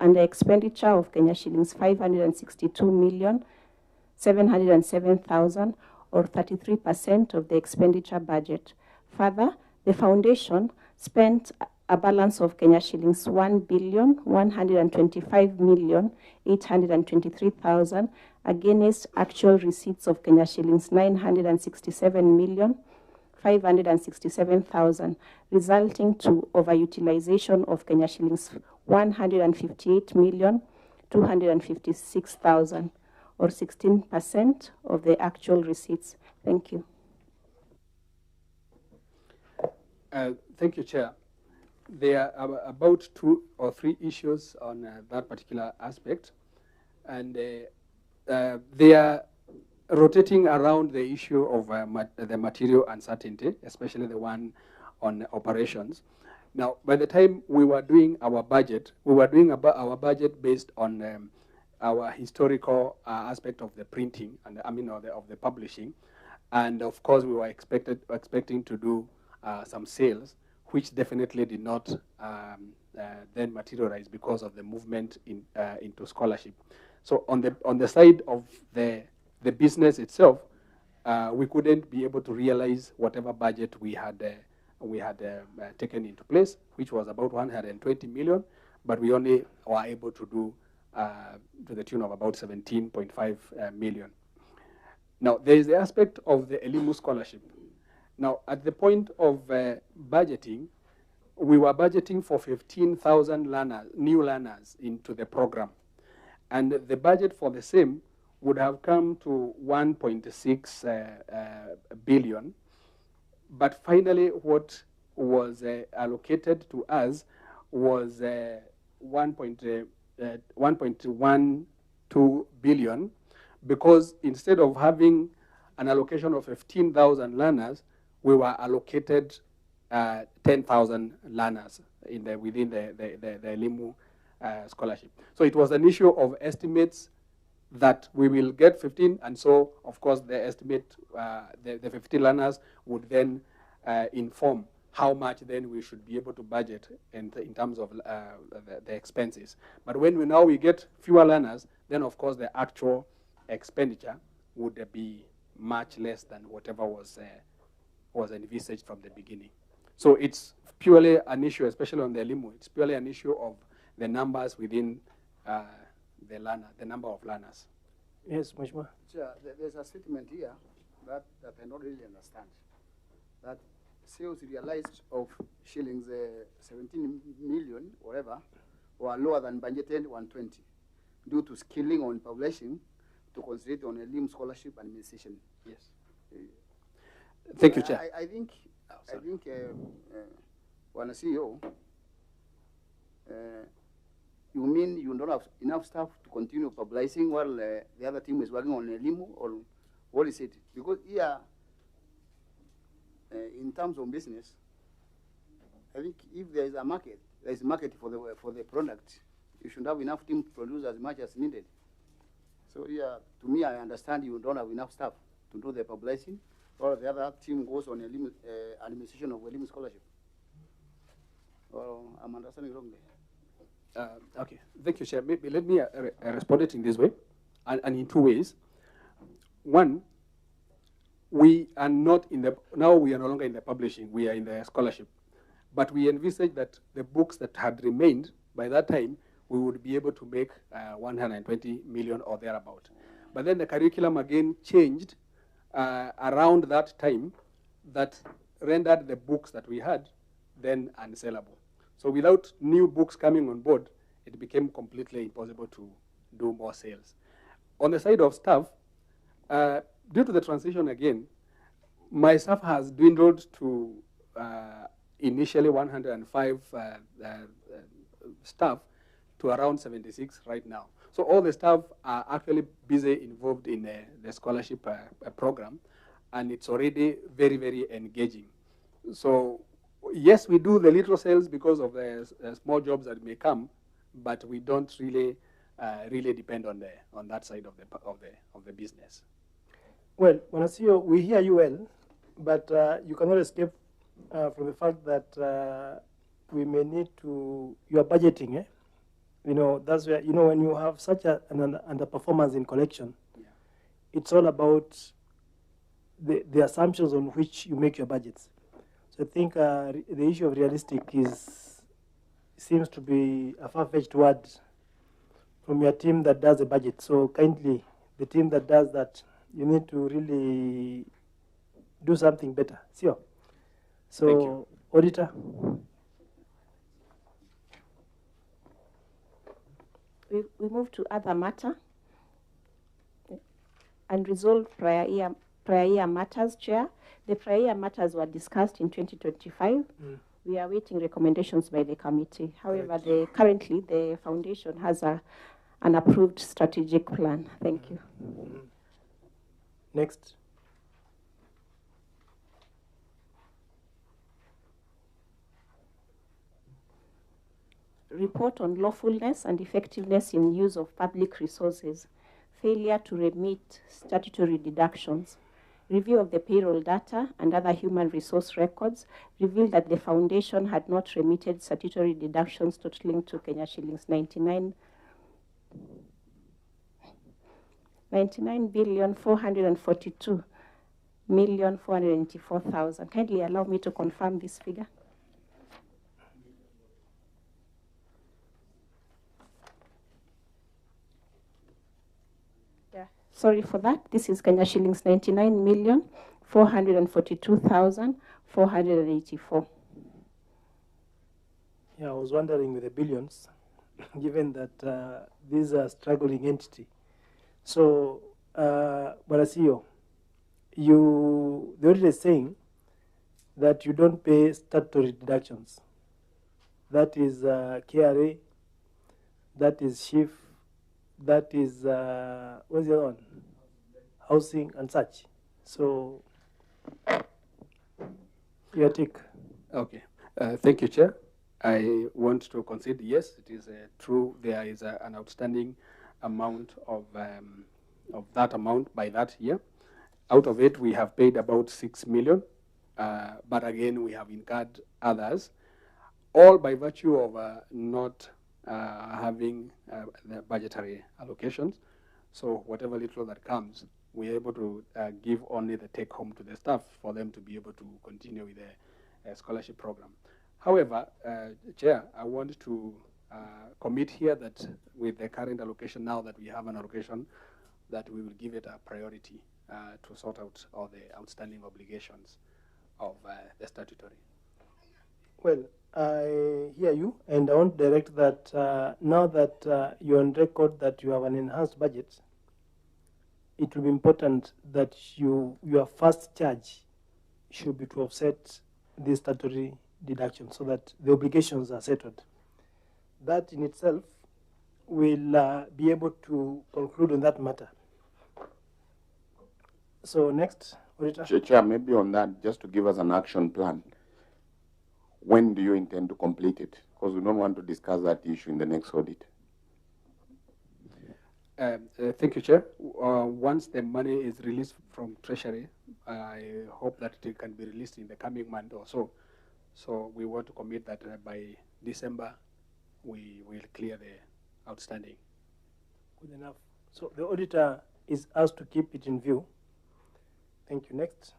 under expenditure of Kenya shillings 562,707,000 or 33% of the expenditure budget. Further, the foundation spent a balance of Kenya shillings 1,125,823,000 against actual receipts of Kenya shillings 967,567,000, resulting to overutilization of Kenya shillings 158,256,000 or 16% of the actual receipts. Thank you. Thank you, Chair. There are about 2 or 3 issues on that particular aspect, and they are rotating around the issue of the material uncertainty, especially the one on operations. Now, by the time we were doing our budget, we were doing our budget based on our historical aspect of the printing and of the publishing, and of course we were expecting to do some sales, which definitely did not then materialize because of the movement into scholarship. So on the side of the business itself, we couldn't be able to realize whatever budget we had taken into place, which was about 120 million, but we only were able to do to the tune of about 17.5 million. Now, there is the aspect of the Elimu scholarship. Now, at the point of budgeting, we were budgeting for 15,000 new learners into the program. And the budget for the same would have come to 1.6 billion. But finally, what was allocated to us was 1.12 billion, because instead of having an allocation of 15,000 learners, we were allocated 10,000 learners within the Elimu scholarship. So it was an issue of estimates that we will get 15, and so, of course, the estimate, the 15 learners would then inform how much then we should be able to budget in terms of the expenses. But when we get fewer learners, then, of course, the actual expenditure would be much less than whatever was envisaged from the beginning. So it's purely an issue, especially on the Elimu, it's purely an issue of the numbers within the number of learners. Yes, Mheshimiwa. There's a statement here that I don't really understand. That sales realized of shillings 17 million, whatever, were lower than budgeted 120 due to skilling on publishing to concentrate on Elimu scholarship administration. Yes. Thank you, Chair. I think Wana CEO, you mean you don't have enough staff to continue publishing while the other team is working on Elimu, or what is it? Because here, in terms of business, I think if there is a market, there is a market for the product. You should have enough team to produce as much as needed. So yeah, to me, I understand you don't have enough staff to do the publishing, or the other team goes on administration of Elimu scholarship. Or I'm understanding wrongly. Okay, thank you, Chair. Maybe let me respond it in this way, and in two ways. One, we are not now we are no longer in the publishing, we are in the scholarship. But we envisage that the books that had remained, by that time, we would be able to make 120 million or thereabout. But then the curriculum again changed around that time, that rendered the books that we had then unsellable. So without new books coming on board, it became completely impossible to do more sales. On the side of staff, due to the transition again, my staff has dwindled to initially 105 staff to around 76 right now. So all the staff are actually busy involved in the scholarship program, and it's already very, very engaging. So yes, we do the little sales because of the small jobs that may come, but we don't really depend on that side of the business. Well, Wanasio, we hear you well, but you cannot escape from the fact that we may need to, you are budgeting, eh? You know, that's where, you know, when you have such an underperformance in collection, yeah, it's all about the assumptions on which you make your budgets. So I think the issue of realistic seems to be a far-fetched word from your team that does the budget. So kindly, the team that does that, you need to really do something better. Sure. So, thank you. Auditor. We move to other matter. Unresolved prior year matters, Chair. The prior year matters were discussed in 2025. We are waiting recommendations by the committee. However, currently the foundation has an approved strategic plan. Thank you. Next. Report on lawfulness and effectiveness in use of public resources. Failure to remit statutory deductions. Review of the payroll data and other human resource records revealed that the foundation had not remitted statutory deductions totaling to Kenya shillings 99,442,484,000. Kindly allow me to confirm this figure. Sorry for that. This is Kenya shillings 99,442,484. Yeah, I was wondering with the billions, given that these are struggling entity. So, Barasio, the auditor is saying that you don't pay statutory deductions. That is KRA, that is SHIF, that is, what's the other one? Housing and such. So, Your take. Okay. Thank you, Chair. I want to concede, yes, it is true there is an outstanding amount of that amount by that year. Out of it, we have paid about 6 million, but again, we have incurred others, all by virtue of not having the budgetary allocations. So whatever little that comes, we're able to give only the take home to the staff for them to be able to continue with the scholarship program. However, Chair, I want to commit here that with the current allocation, now that we have an allocation, that we will give it a priority to sort out all the outstanding obligations of the statutory. Well, I hear you, and I want to direct that now that you're on record that you have an enhanced budget, it will be important that your first charge should be to offset this statutory deduction so that the obligations are settled. That in itself will be able to conclude on that matter. So next, Auditor. Chair, maybe on that, just to give us an action plan. When do you intend to complete it? Because we don't want to discuss that issue in the next audit. Thank you, Chair. Once the money is released from Treasury, I hope that it can be released in the coming month or so. So we want to commit that by December, we will clear the outstanding. Good enough. So the auditor is asked to keep it in view. Thank you. Next.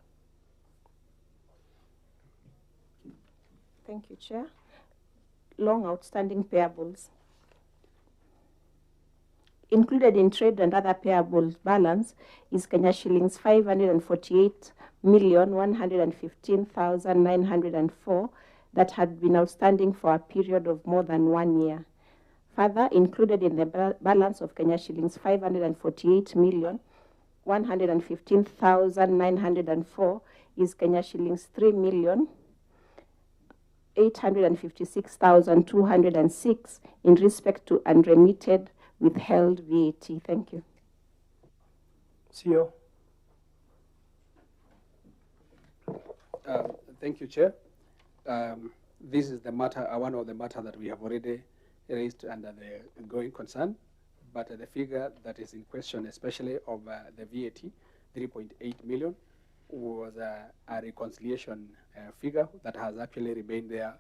Thank you, Chair. Long outstanding payables. Included in trade and other payables balance is Kenya shillings 548,115,904 that had been outstanding for a period of more than 1 year. Further, included in the balance of Kenya shillings 548,115,904 is Kenya shillings 3,856,206 in respect to unremitted withheld VAT. Thank you. CEO. Thank you, Chair. This is the matter, one of the matter that we have already raised under the going concern, but the figure that is in question, especially of the VAT, 3.8 million, was a reconciliation figure that has actually remained there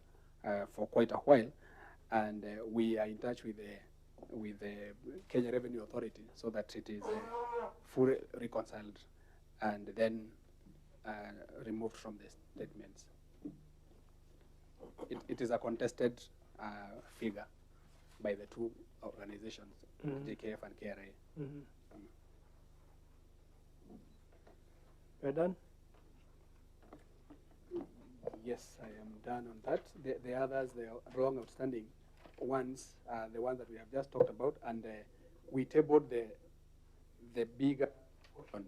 for quite a while, and we are in touch with the Kenya Revenue Authority so that it is fully reconciled and then removed from the statements. It is a contested figure by the two organizations, JKF and KRA. You're done? Yes, I am done on that. The others, the wrong outstanding ones, the ones that we have just talked about, and we tabled the bigger portion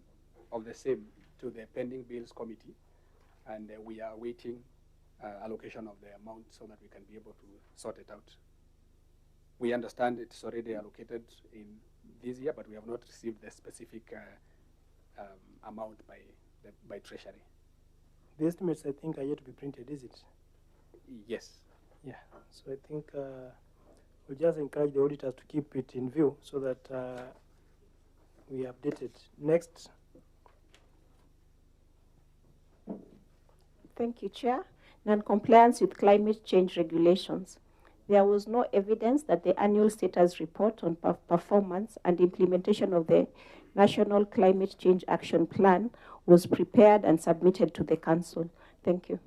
of the same to the pending bills committee, and we are waiting allocation of the amount so that we can be able to sort it out. We understand it's already allocated in this year, but we have not received the specific amount by Treasury. The estimates, I think, are yet to be printed, is it? Yes. Yeah. So I think we'll just encourage the auditors to keep it in view so that we update it. Next. Thank you, Chair. Non-compliance with climate change regulations. There was no evidence that the annual status report on performance and implementation of the National Climate Change Action Plan was prepared and submitted to the Council. Thank you.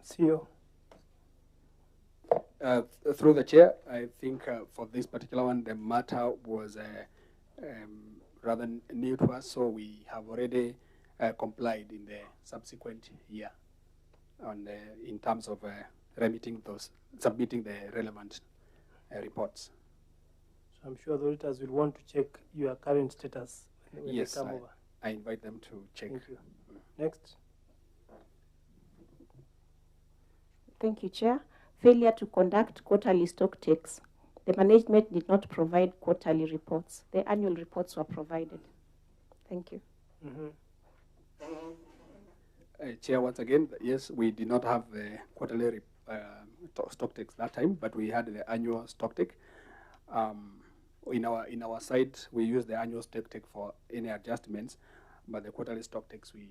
CEO. Through the chair, I think for this particular one, the matter was rather new to us, so we have already complied in the subsequent year on in terms of submitting the relevant reports. So I'm sure the auditors will want to check your current status when yes, they come over. I invite them to check. Thank you. Next. Thank you, Chair. Failure to conduct quarterly stock takes. The management did not provide quarterly reports. The annual reports were provided. Thank you. Chair, once again, yes, we did not have the quarterly stock takes that time, but we had the annual stock take. In our side, we use the annual stock take for any adjustments, but the quarterly stock takes we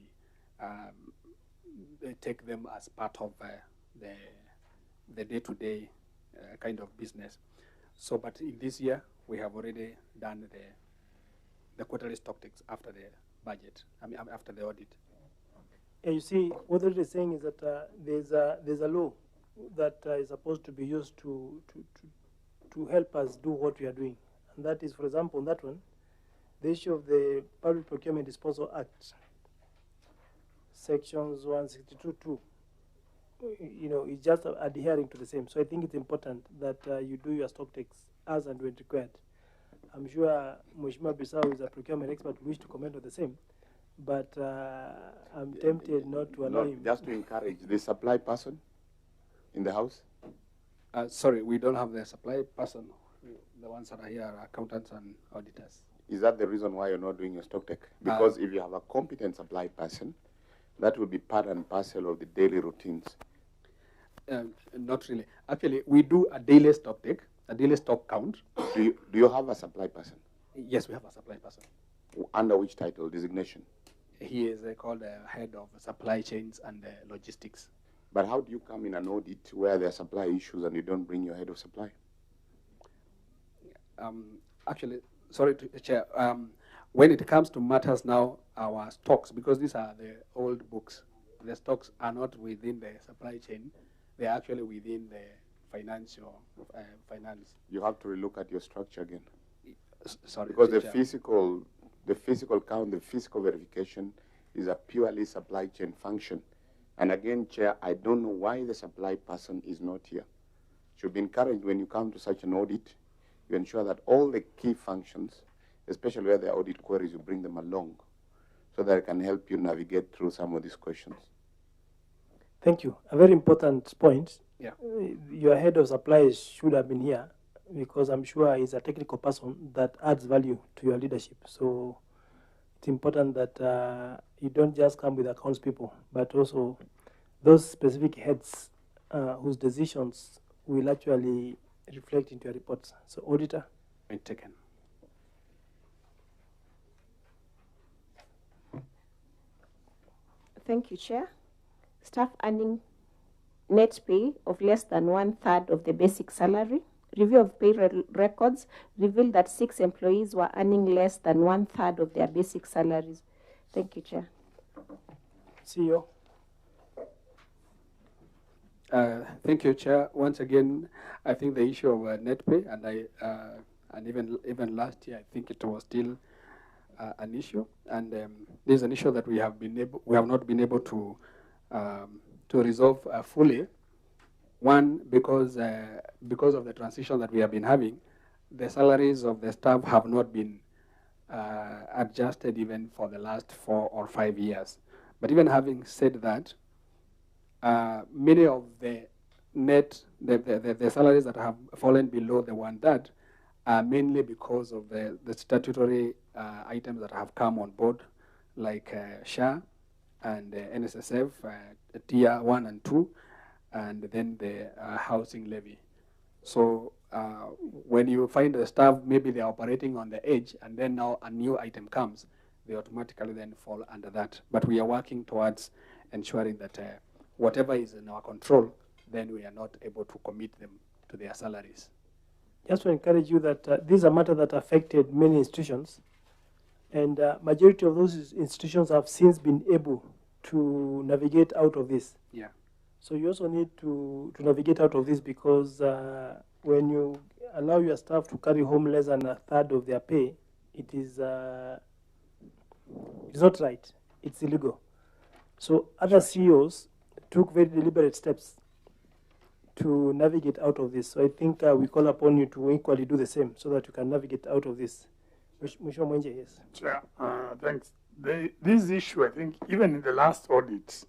they take them as part of the day-to-day kind of business. So, but in this year, we have already done the quarterly stock takes after the budget. I mean, after the audit. Yeah, you see, what it is saying is that there's a law that is supposed to be used to help us do what we are doing, and that is, for example, that one, the issue of the Public Procurement Disposal Act, sections 162(2). You know, it's just adhering to the same. So I think it's important that you do your stock takes as and when required. I'm sure Mheshimiwa Bissau is a procurement expert who wish to comment on the same, but I'm tempted not to allow him. Just to encourage the supply person in the house? Sorry, we don't have the supply person. The ones that are here are accountants and auditors. Is that the reason why you're not doing your stock take? Because if you have a competent supply person, that will be part and parcel of the daily routines. Not really. Actually, we do a daily stock take, a daily stock count. Do you have a supply person? Yes, we have a supply person. Under which title, designation? He is called head of supply chains and logistics. But how do you come in an audit where there are supply issues and you don't bring your head of supply? Actually, sorry, Chair. When it comes to matters now, our stocks, because these are the old books, the stocks are not within the supply chain. They're actually within the financial finance. You have to relook at your structure again. Sorry, because Chair. the physical count, the physical verification is a purely supply chain function. And again, Chair, I don't know why the supply person is not here. Should be encouraged when you come to such an audit, you ensure that all the key functions, especially where there are audit queries, you bring them along so that it can help you navigate through some of these questions. Thank you. A very important point. Yeah. Your head of supplies should have been here because I'm sure he's a technical person that adds value to your leadership. So it's important that you don't just come with accounts people, but also those specific heads whose decisions will actually reflect into your reports. So, Auditor. Point taken. Thank you, Chair. Staff earning net pay of less than 1/3 of the basic salary. Review of pay records revealed that 6 employees were earning less than 1/3 of their basic salaries. Thank you, Chair. CEO. Thank you, Chair. Once again, I think the issue of net pay, and even last year, I think it was still an issue, and this is an issue that we have not been able to resolve fully. One, because of the transition that we have been having, the salaries of the staff have not been adjusted even for the last 4 or 5 years. But even having said that, many of the the salaries that have fallen below the 1/3 are mainly because of the statutory items that have come on board, like SHA and NSSF, Tier 1 and 2, and then the housing levy. So when you find the staff, maybe they're operating on the edge, and then now a new item comes, they automatically then fall under that. But we are working towards ensuring that whatever is in our control, then we are not able to commit them to their salaries. Just to encourage you that this is a matter that affected many institutions, and majority of those institutions have since been able to navigate out of this. Yeah. So you also need to navigate out of this, because when you allow your staff to carry home less than 1/3 of their pay, it is it's not right. It's illegal. So other CEOs took very deliberate steps to navigate out of this. So I think we call upon you to equally do the same so that you can navigate out of this. Mheshimiwa Mwenje, yes. Chair, thanks. This issue, I think, even in the last audit,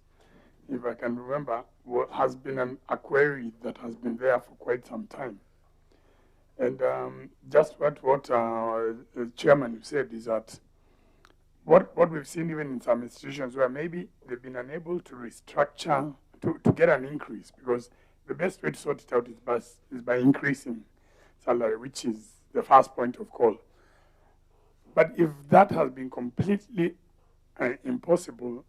if I can remember, has been a query that has been there for quite some time. And just what the chairman said is that what we've seen even in some institutions where maybe they've been unable to restructure to get an increase, because the best way to sort it out is by increasing salary, which is the first point of call. But if that has been completely impossible,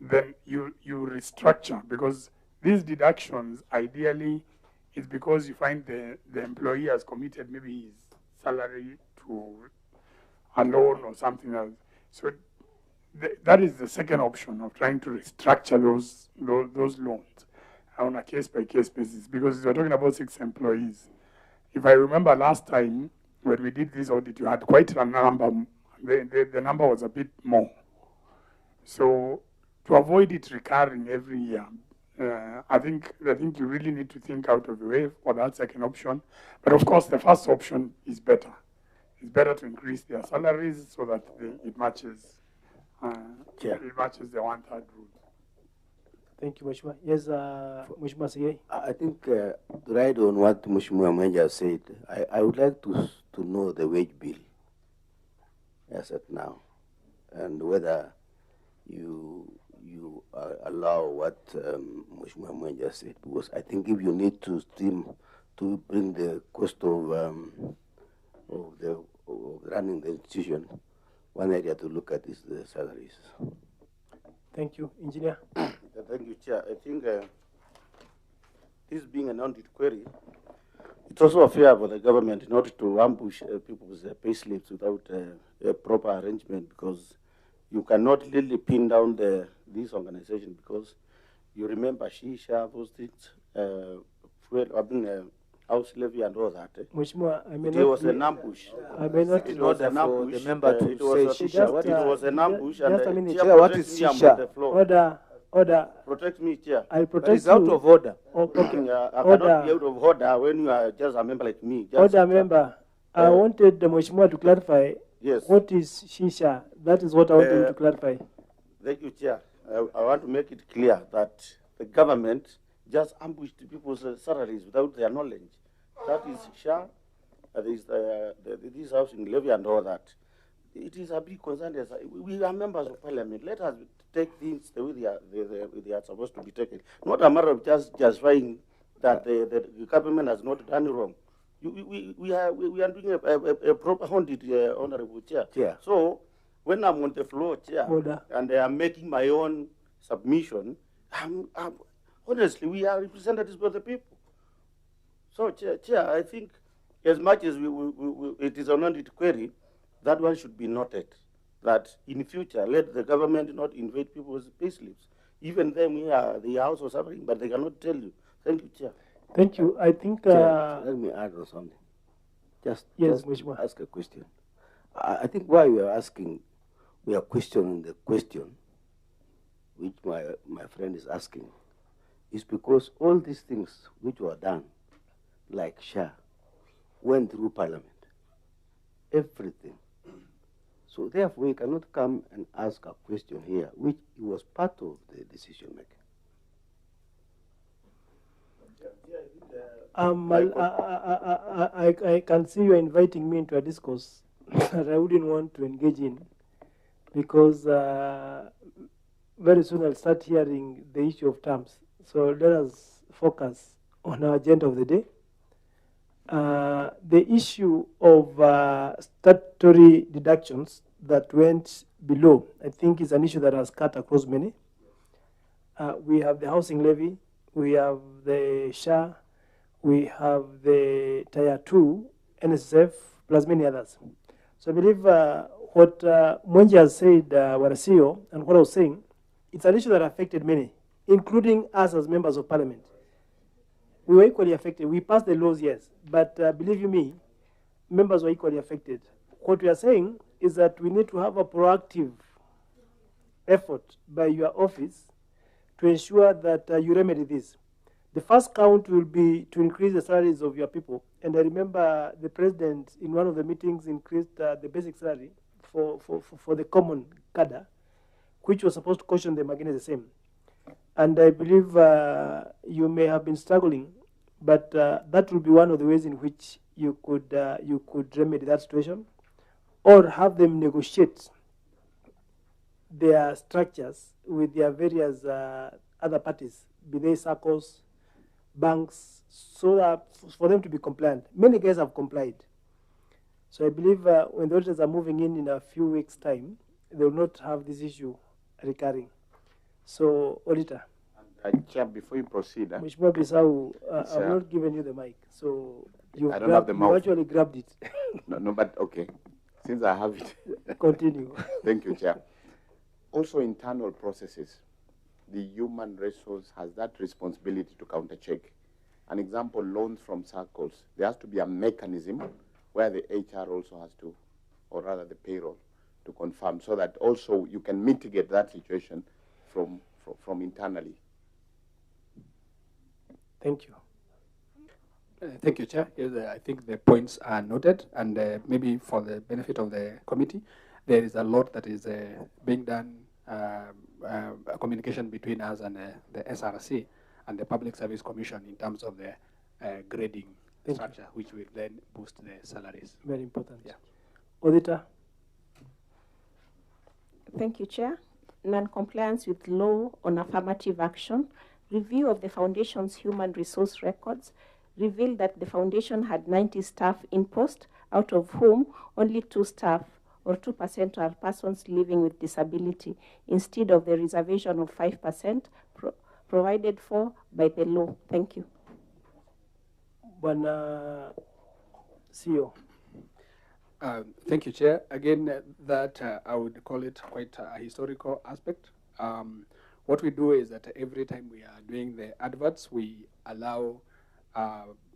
then you restructure, because these deductions ideally is because you find the employee has committed maybe his salary to a loan or something else. So that is the second option of trying to restructure those loans on a case-by-case basis, because we're talking about 6 employees. If I remember last time when we did this audit, you had quite a number. The number was a bit more. So to avoid it recurring every year, I think you really need to think out of the way for that second option. But of course, the first option is better. It's better to increase their salaries so that it matches. It matches the 1/3 rule. Thank you, Mheshimiwa. Yes, Mheshimiwa Sigei. I think to ride on what Mheshimiwa Mwenja said, I would like to know the wage bill as at now, and whether you allow what Mheshimiwa Mwenja said, because I think if you need to bring the cost of running the institution, one area to look at is the salaries. Thank you, Engineer. Thank you, Chair. I think this being an audit query, it's also fair for the government not to ambush people's pay slips without a proper arrangement, because you cannot really pin down this organization, because you remember Shisha, those things, house levy and all that. Mheshimiwa, I may it not was an ambush. I may not. It was an ambush. The member to say Shisha. It was an ambush. Just a minute. Chair, what is Shisha? Order. Protect me, Chair. I'll protect But it's out of order. Okay. I cannot be out of order when you are just a member like me. Order, member. I wanted the Mheshimiwa to clarify. Yes. What is Shisha? That is what I want him to clarify. Thank you, Chair. I want to make it clear that the government just ambushed people's salaries without their knowledge. That is Shisha. There is this housing levy and all that. It is a big concern. We are members of parliament. Let us take things the way they are supposed to be taken. Not a matter of just justifying that the government has not done wrong. We are doing a proper audit, Honorable Chair. Chair. So when I'm on the floor, Chair, Order. and I am making my own submission, honestly, we are representatives of the people. So, Chair, I think as much as it is an audit query, that one should be noted, that in future, let the government not invade people's payslips. Even them, they are also suffering, but they cannot tell you. Thank you, Chair. Thank you. I think... Chair, let me add on something. Just ask a question. I think why we are questioning the question which my friend is asking, is because all these things which were done, like SHA, went through Parliament. Everything. So therefore, we cannot come and ask a question here, which was part of the decision making. I can see you are inviting me into a discourse that I wouldn't want to engage in, because very soon I'll start hearing the issue of terms. So let us focus on our agenda of the day. The issue of statutory deductions that went below, I think, is an issue that has cut across many. We have the housing levy, we have the SHA, we have the Tier 2, NSF, plus many others. So I believe what Mwenji has said, Warasio, and what I was saying, it's an issue that affected many, including us as members of parliament. We were equally affected. We passed the laws, yes, but believe you me, members were equally affected. What we are saying is that we need to have a proactive effort by your office to ensure that you remedy this. The first count will be to increase the salaries of your people. And I remember the president in one of the meetings increased the basic salary for the common cadre, which was supposed to caution them against the same. And I believe you may have been struggling, but that will be one of the ways in which you could remedy that situation, or have them negotiate their structures with their various other parties, be they circles, banks, so that for them to be compliant. Many guys have complied. So I believe when the auditors are moving in a few weeks' time, they will not have this issue recurring. So, Auditor. Chair, before you proceed, Mheshimiwa Bisau, I've not given you the mic, so you actually grabbed it. No, but okay. Since I have it. Continue. Thank you, Chair. Also, internal processes. The human resource has that responsibility to counter-check. An example, loans from circles. There has to be a mechanism where the HR also has to, or rather the payroll, to confirm, so that also you can mitigate that situation from internally. Thank you. Thank you, Chair. Yes, I think the points are noted, and maybe for the benefit of the committee, there is a lot that is being done, communication between us and the SRC and the Public Service Commission in terms of the grading structure, which will then boost the salaries. Very important. Yeah. Auditor. Thank you, Chair. Non-compliance with law on affirmative action. Review of the Foundation's human resource records revealed that the Foundation had 90 staff in post, out of whom only 2 staff or 2% are persons living with disability, instead of the reservation of 5% provided for by the law. Thank you. CEO. Thank you, Chair. Again, that I would call it quite a historical aspect. What we do is that every time we are doing the adverts, we allow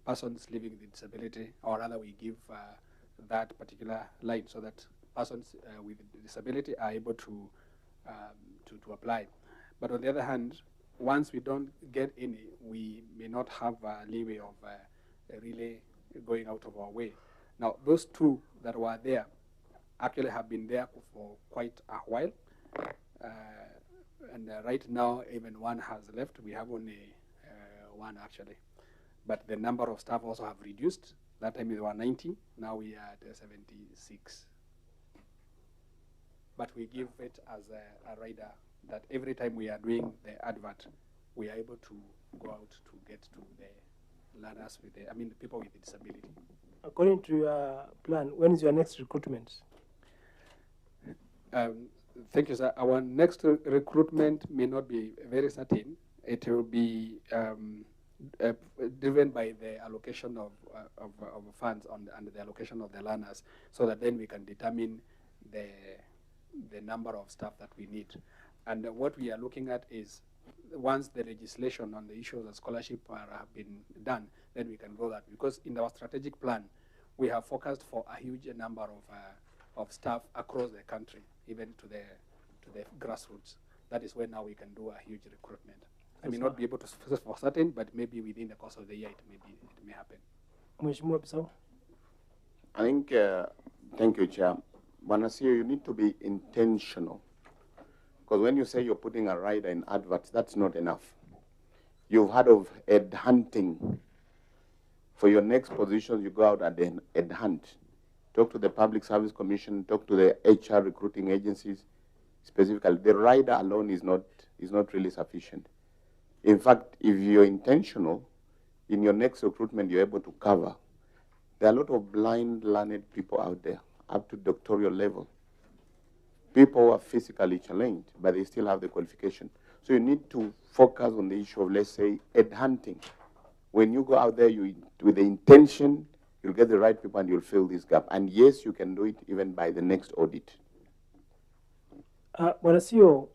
persons living with disability, or rather we give that particular line so that persons with disability are able to apply. But on the other hand, once we don't get any, we may not have a leeway of really going out of our way. Now, those 2 that were there actually have been there for quite a while. And right now, even 1 has left. We have only 1 actually. But the number of staff also have reduced. That time we were 90. Now we are at 76. But we give it as a rider that every time we are doing the advert, we are able to go out to get to the learners with the, people with disability. According to your plan, when is your next recruitment? Thank you, sir. Our next recruitment may not be very certain. It will be driven by the allocation of funds and the allocation of the learners, so that then we can determine the number of staff that we need. And what we are looking at is, once the legislation on the issues of scholarship have been done, then we can go that. Because in our strategic plan, we have focused for a huge number of staff across the country, even to the grassroots. That is where now we can do a huge recruitment. I may not be able to say for certain, but maybe within the course of the year it may happen. Mheshimiwa Bisau. I think, thank you, Chair. Banasio, you need to be intentional. Because when you say you're putting a rider in adverts, that's not enough. You've heard of head hunting. For your next position, you go out and head hunt. Talk to the Public Service Commission, talk to the HR recruiting agencies. Specifically, the rider alone is not really sufficient. In fact, if you're intentional, in your next recruitment, you're able to cover. There are a lot of blind, learned people out there, up to doctoral level. People who are physically challenged, but they still have the qualification. So you need to focus on the issue of, let's say, headhunting. When you go out there with the intention, you'll get the right people and you'll fill this gap. And yes, you can do it even by the next audit. Bwana CEO,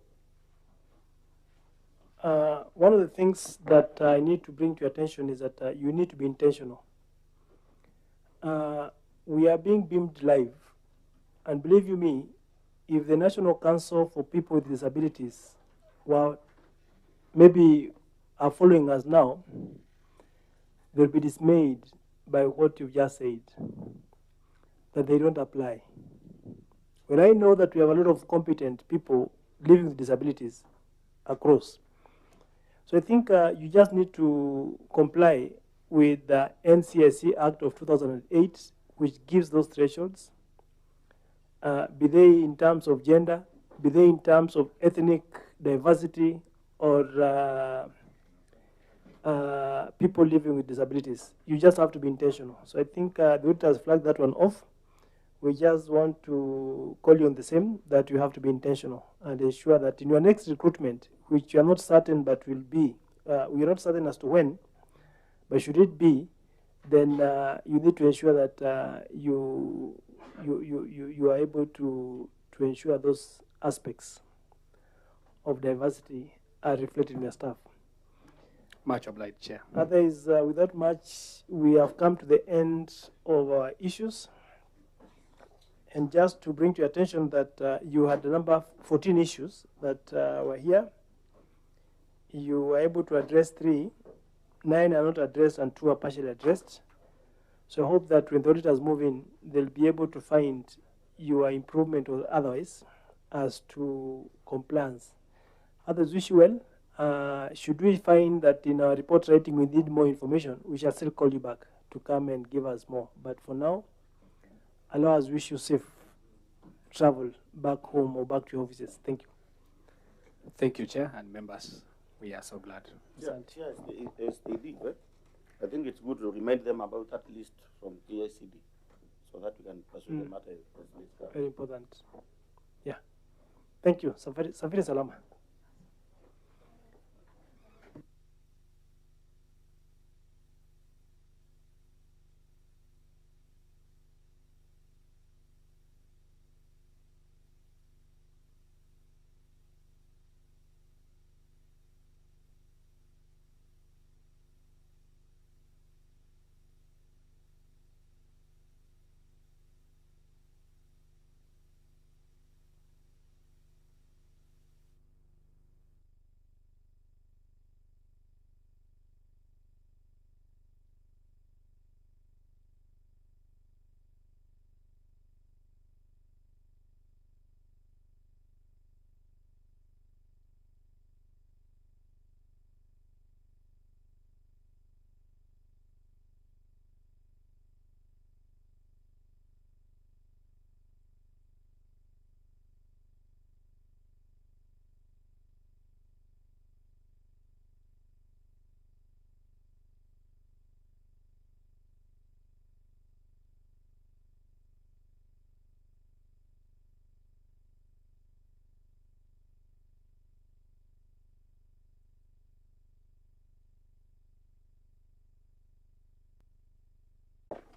one of the things that I need to bring to your attention is that you need to be intentional. We are being beamed live, and believe you me, if the National Council for People with Disabilities maybe are following us now, they'll be dismayed by what you've just said, that they don't apply. When I know that we have a lot of competent people living with disabilities across, so I think you just need to comply with the NCSC Act of 2008, which gives those thresholds, be they in terms of gender, be they in terms of ethnic diversity or people living with disabilities. You just have to be intentional. So I think the auditors flagged that one off. We just want to call you on the same, that you have to be intentional and ensure that in your next recruitment, which you are not certain but will be, we are not certain as to when, but should it be, then you need to ensure that you are able to ensure those aspects of diversity are reflected in your staff. Much obliged, Chair. Otherwise, without much, we have come to the end of our issues. And just to bring to your attention that you had the number 14 issues that were here. You were able to address 3, 9 are not addressed, and 2 are partially addressed. So I hope that when the auditors move in, they'll be able to find your improvement or otherwise as to compliance. Others wish you well. Should we find that in our report writing we need more information, we shall still call you back to come and give us more. But for now, allow us wish you safe travel back home or back to your offices. Thank you. Thank you, Chair and members. We are so glad. Yeah, STD, right? I think it's good to remind them about that list from KICD so that we can pursue the matter. Very important. Yeah. Thank you. Safiri salama.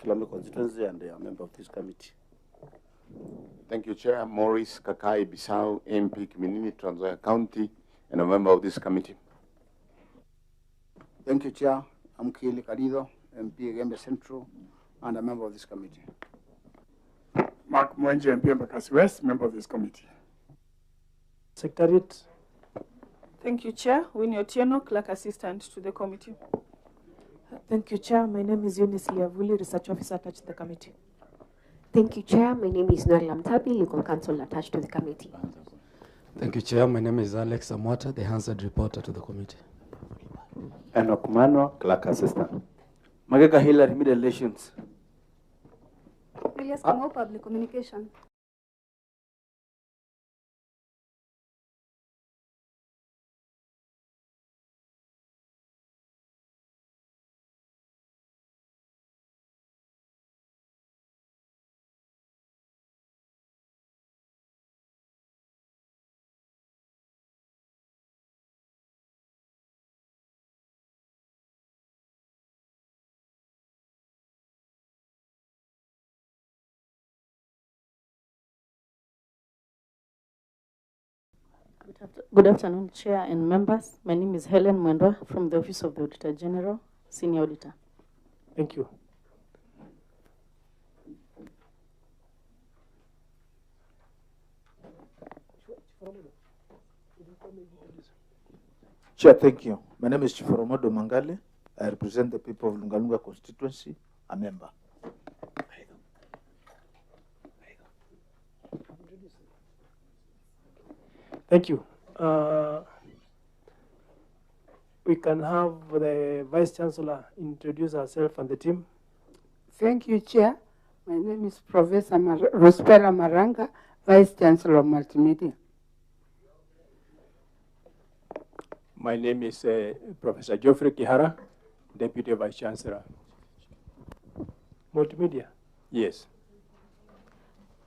Kilome constituency and a member of this committee. Thank you, Chair. Maurice Kakai Bissau, MP, Kiminini, Trans Nzoia County, and a member of this committee. Thank you, Chair. I'm Kili Karido, MP, Gembe Central, and a member of this committee. Mark Mwenje, MP, Embakasi West, member of this committee. Secretariat. Thank you, Chair. Winnie Otieno, Clerk Assistant to the committee. Thank you, Chair. My name is Eunice Liavuli, Research Officer attached to the committee. Thank you, Chair. My name is Noel Lamtabi, Legal Counsel attached to the committee. Thank you, Chair. My name is Alex Amwata, the Hansard reporter to the committee. Enoch Mano, Clerk Assistant. Mageka Hillary, Media Relations. Elias Kamo, Public Communication. Good afternoon, Chair and members. My name is Helen Mwendwa from the Office of the Auditor General, Senior Auditor. Thank you. Chair, thank you. My name is Chiforomodo Mangale. I represent the people of Lungalunga constituency, a member. Thank you. We can have the Vice Chancellor introduce herself and the team. Thank you, Chair. My name is Professor Rospera Maranga, Vice Chancellor of Multimedia. My name is Professor Geoffrey Kihara, Deputy Vice Chancellor. Multimedia? Yes.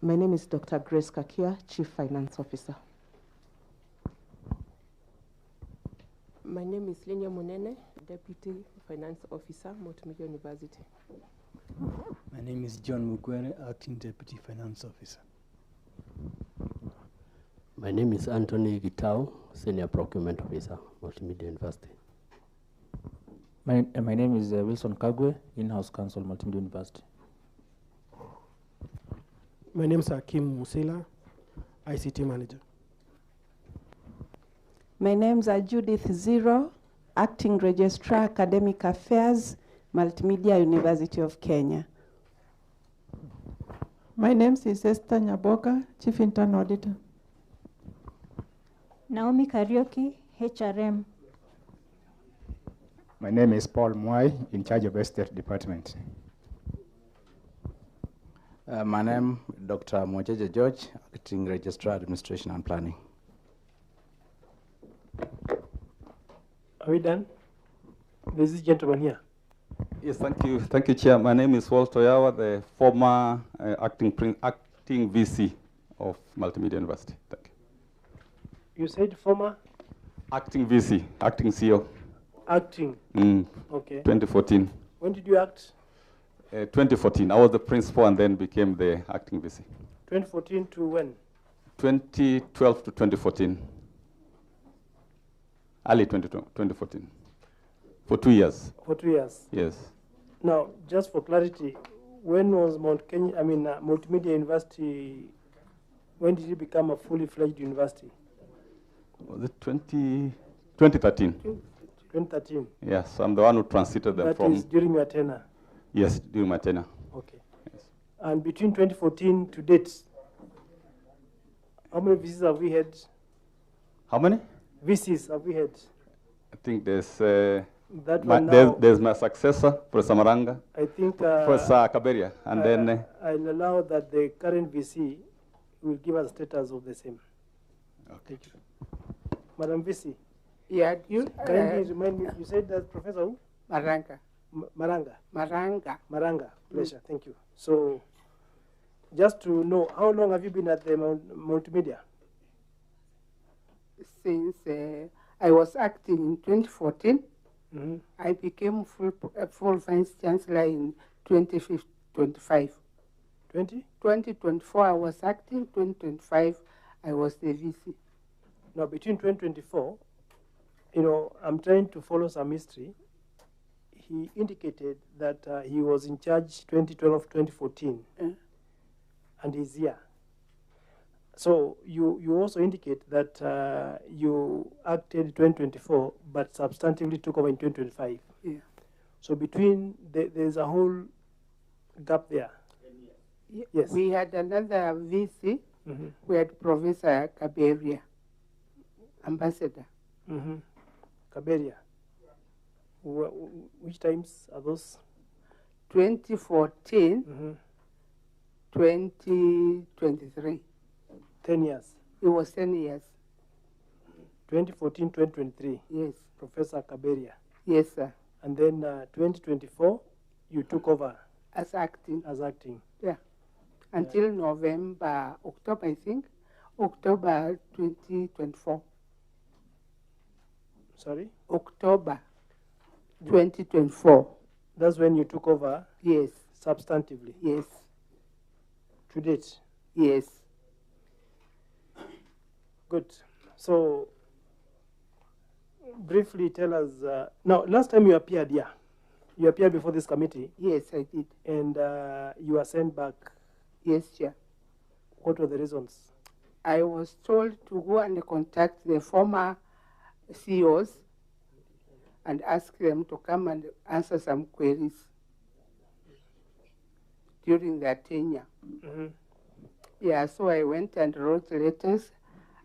My name is Dr. Grace Kakia, Chief Finance Officer. My name is Linya Munene, Deputy Finance Officer, Multimedia University. My name is John Mukwere, Acting Deputy Finance Officer. My name is Anthony Gitao, Senior Procurement Officer, Multimedia University. My name is Wilson Kagwe, In-House Counsel, Multimedia University. My name is Akim Musila, ICT Manager. My names are Judith Zero, Acting Registrar, Academic Affairs, Multimedia University of Kenya. My name is Esther Nyaboka, Chief Intern Auditor. Naomi Karioki, HRM. My name is Paul Mwai, in charge of Estate Department. My name is Dr. Mojeje George, Acting Registrar, Administration and Planning. Are we done? There's this gentleman here. Yes, thank you. Thank you, Chair. My name is Walter Yawa, the former acting VC of Multimedia University. Thank you. You said former? Acting VC, acting CEO. Acting? Okay. 2014. When did you act? 2014. I was the principal and then became the acting VC. 2014 to when? 2012 to 2014. Early 2014. For 2 years. For 2 years? Yes. Now, just for clarity, when was Multimedia University, when did it become a fully fledged university? Was it 2013? 2013. Yes, I'm the one who transited them from. That is during your tenure? Yes, during my tenure. Okay. Yes. And between 2014 to date, how many visits have we had? How many? VCs have we had? I think there's there's my successor, Professor Maranga. I think Professor Kaberia, and then I'll allow that the current VC will give us status of the same. Okay. Thank you. Madam VC. Yeah, you kindly remind me. You said that Professor who? Maranga. Maranga. Maranga. Maranga. Pleasure. Thank you. So, just to know, how long have you been at the Multimedia? Since I was acting in 2014, I became full Vice Chancellor in 2025. 2024 I was acting, 2025 I was the VC. Now between 2024, I'm trying to follow some history. He indicated that he was in charge 2012, 2014, and he's here. So you also indicate that you acted 2024, but substantively took over in 2025. Yeah. So between, there's a whole gap there. Yes. We had another VC. We had Professor Kaberia, Ambassador. Kaberia. Which times are those? 2014, 2023. 10 years. It was 10 years. 2014, 2023. Yes. Professor Kaberia. Yes, sir. And then 2024, you took over. As acting. As acting. Yeah. Until November, October, I think. October 2024. Sorry? October 2024. That's when you took over? Yes. Substantively? Yes. To date? Yes. Good. So, briefly tell us, now, last time you appeared here, you appeared before this committee. Yes, I did. And you were sent back. Yes, Chair. What were the reasons? I was told to go and contact the former CEOs and ask them to come and answer some queries during their tenure. Yeah, so I went and wrote letters.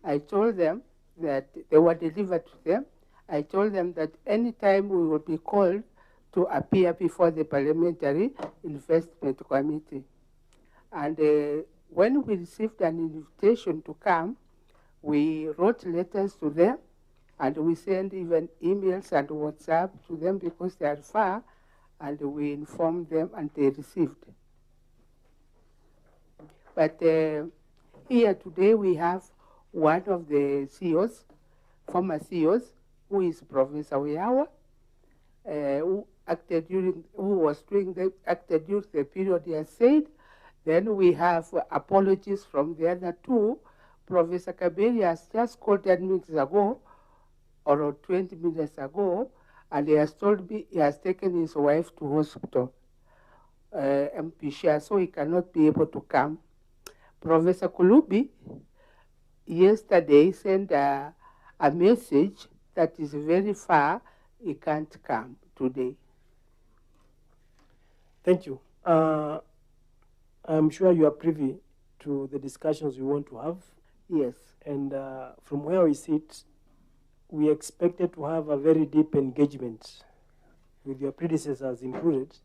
I told them that they were delivered to them. I told them that anytime we will be called to appear before the Parliamentary Investment Committee. And when we received an invitation to come, we wrote letters to them And we send even emails and WhatsApp to them because they are far, and we inform them and they received. But here today we have one of the CEOs, former CEOs, who is Professor Weyawa, who acted during the period he has said. Then we have apologies from the other two. Professor Kabeli has just called 10 minutes ago, or 20 minutes ago, and he has told me he has taken his wife to hospital, MP Share, so he cannot be able to come. Professor Kulubi yesterday sent a message that is very far, he can't come today. Thank you. I'm sure you are privy to the discussions we want to have. Yes. And from where we sit, we expected to have a very deep engagement with your predecessors included,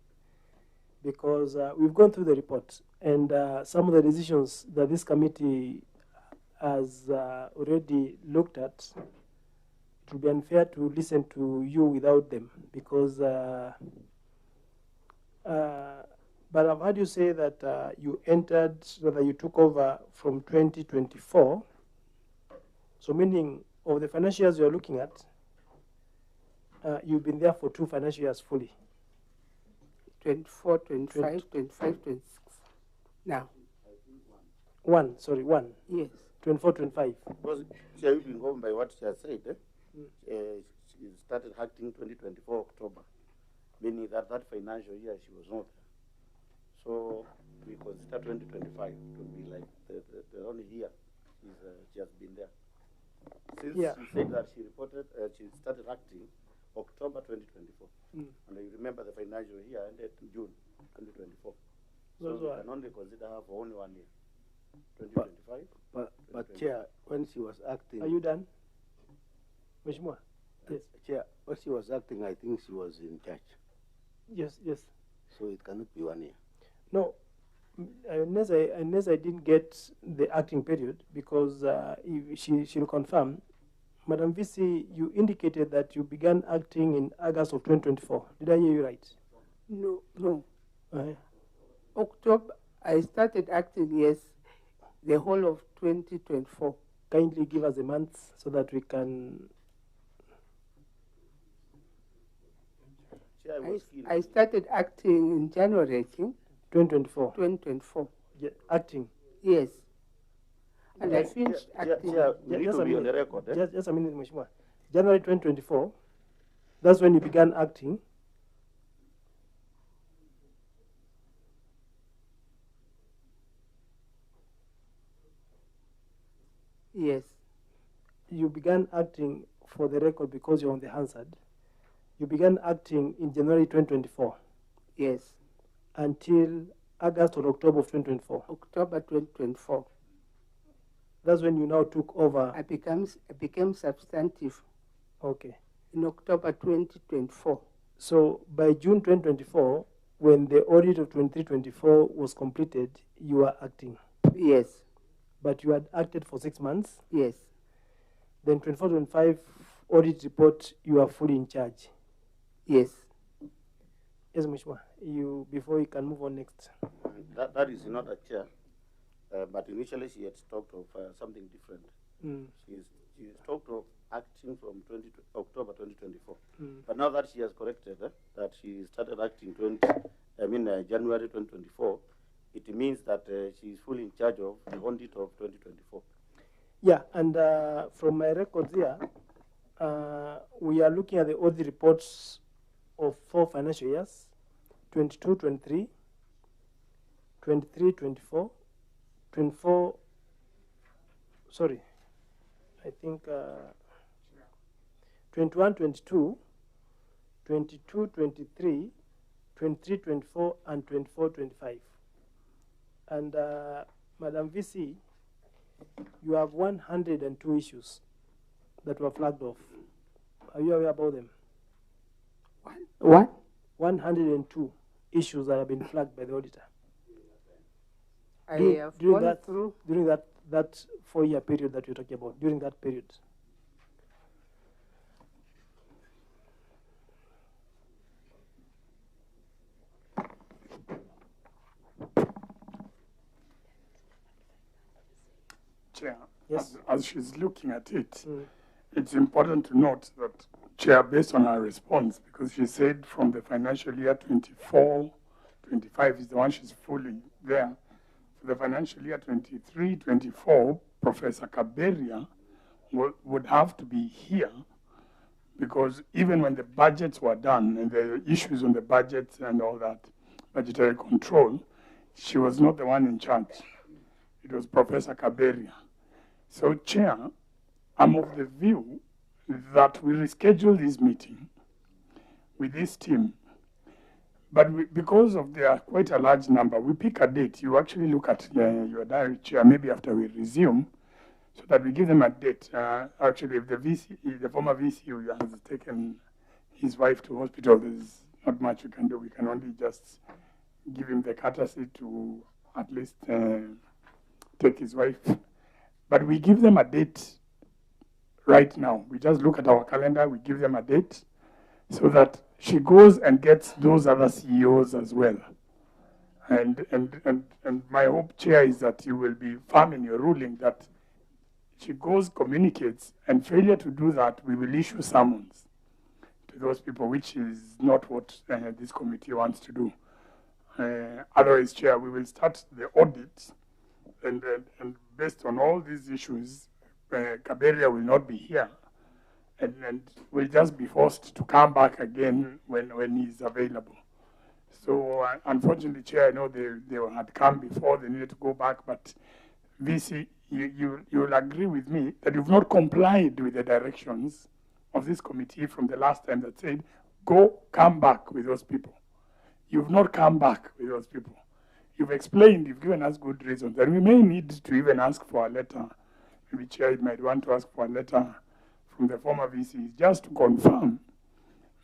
because we've gone through the report, and some of the decisions that this committee has already looked at, it would be unfair to listen to you without them, because but I've heard you say that you entered, whether you took over from 2024, so meaning of the financial years you're looking at, you've been there for 2 financial years fully. 24, 25, 25, 26. Now. One. Yes. 24, 25. Because she has been going by what she has said. She started acting 2024 October, meaning that financial year she was not there. So we consider 2025 to be like the only year she has been there. Since she said that she reported, she started acting October 2024. And you remember the financial year ended in June 2024. So we can only consider her for only 1 year. 2025. But Chair, when she was acting... Are you done? Mheshimiwa? Yes. Chair, when she was acting, I think she was in charge. Yes. So it cannot be 1 year. No, unless I didn't get the acting period, because she'll confirm. Madam VC, you indicated that you began acting in August of 2024. Did I hear you right? No. October, I started acting, yes, the whole of 2024. Kindly give us a month so that we can... I started acting in January, I think. 2024. 2024. Yeah, acting. Yes. And I finished acting. We need to be on the record. Just a minute, Mheshimiwa. January 2024, that's when you began acting. Yes. You began acting, for the record, because you're on the Hansard. You began acting in January 2024. Yes. Until August or October of 2024. October 2024. That's when you now took over. I became substantive. Okay. In October 2024. So by June 2024, when the audit of 23-24 was completed, you were acting. Yes. But you had acted for 6 months. Yes. Then 24-25 audit report, you are fully in charge. Yes. Yes, Mheshimiwa. Before you can move on next. That is not a chair. But initially she had talked of something different. She talked of acting from October 2024. But now that she has corrected that she started acting January 2024, it means that she is fully in charge of the audit of 2024. Yeah, and from my records here, we are looking at the audit reports of 4 financial years, 22-23, 23-24, 24, sorry, I think 21-22, 22-23, 23-24, and 24-25. And Madam VC, you have 102 issues that were flagged off. Are you aware about them? What? 102 issues that have been flagged by the auditor. I have gone through during that 4-year period that you're talking about, during that period. Chair, Yes. as she's looking at it, it's important to note that, Chair, based on her response, because she said from the financial year 24, 25 is the one she's fully there. For the financial year 23, 24, Professor Kaberia would have to be here, because even when the budgets were done and the issues on the budgets and all that, budgetary control, she was not the one in charge. It was Professor Kaberia. So, Chair, I'm of the view that we reschedule this meeting with this team. But because of there quite a large number, we pick a date. You actually look at your diary, Chair, maybe after we resume, so that we give them a date. Actually, if the former VC has taken his wife to hospital, there's not much we can do. We can only just give him the courtesy to at least take his wife. But we give them a date right now. We just look at our calendar, we give them a date, so that she goes and gets those other CEOs as well. And my hope, Chair, is that you will be firm in your ruling that she goes, communicates, and failure to do that, we will issue summons to those people, which is not what this committee wants to do. Otherwise, Chair, we will start the audit, and based on all these issues, Kaberia will not be here, and will just be forced to come back again when he's available. So unfortunately, Chair, I know they had come before, they needed to go back, but VC, you'll agree with me that you've not complied with the directions of this committee from the last time that said, come back with those people. You've not come back with those people. You've explained, you've given us good reasons, and we may need to even ask for a letter. Maybe Chair might want to ask for a letter from the former VC just to confirm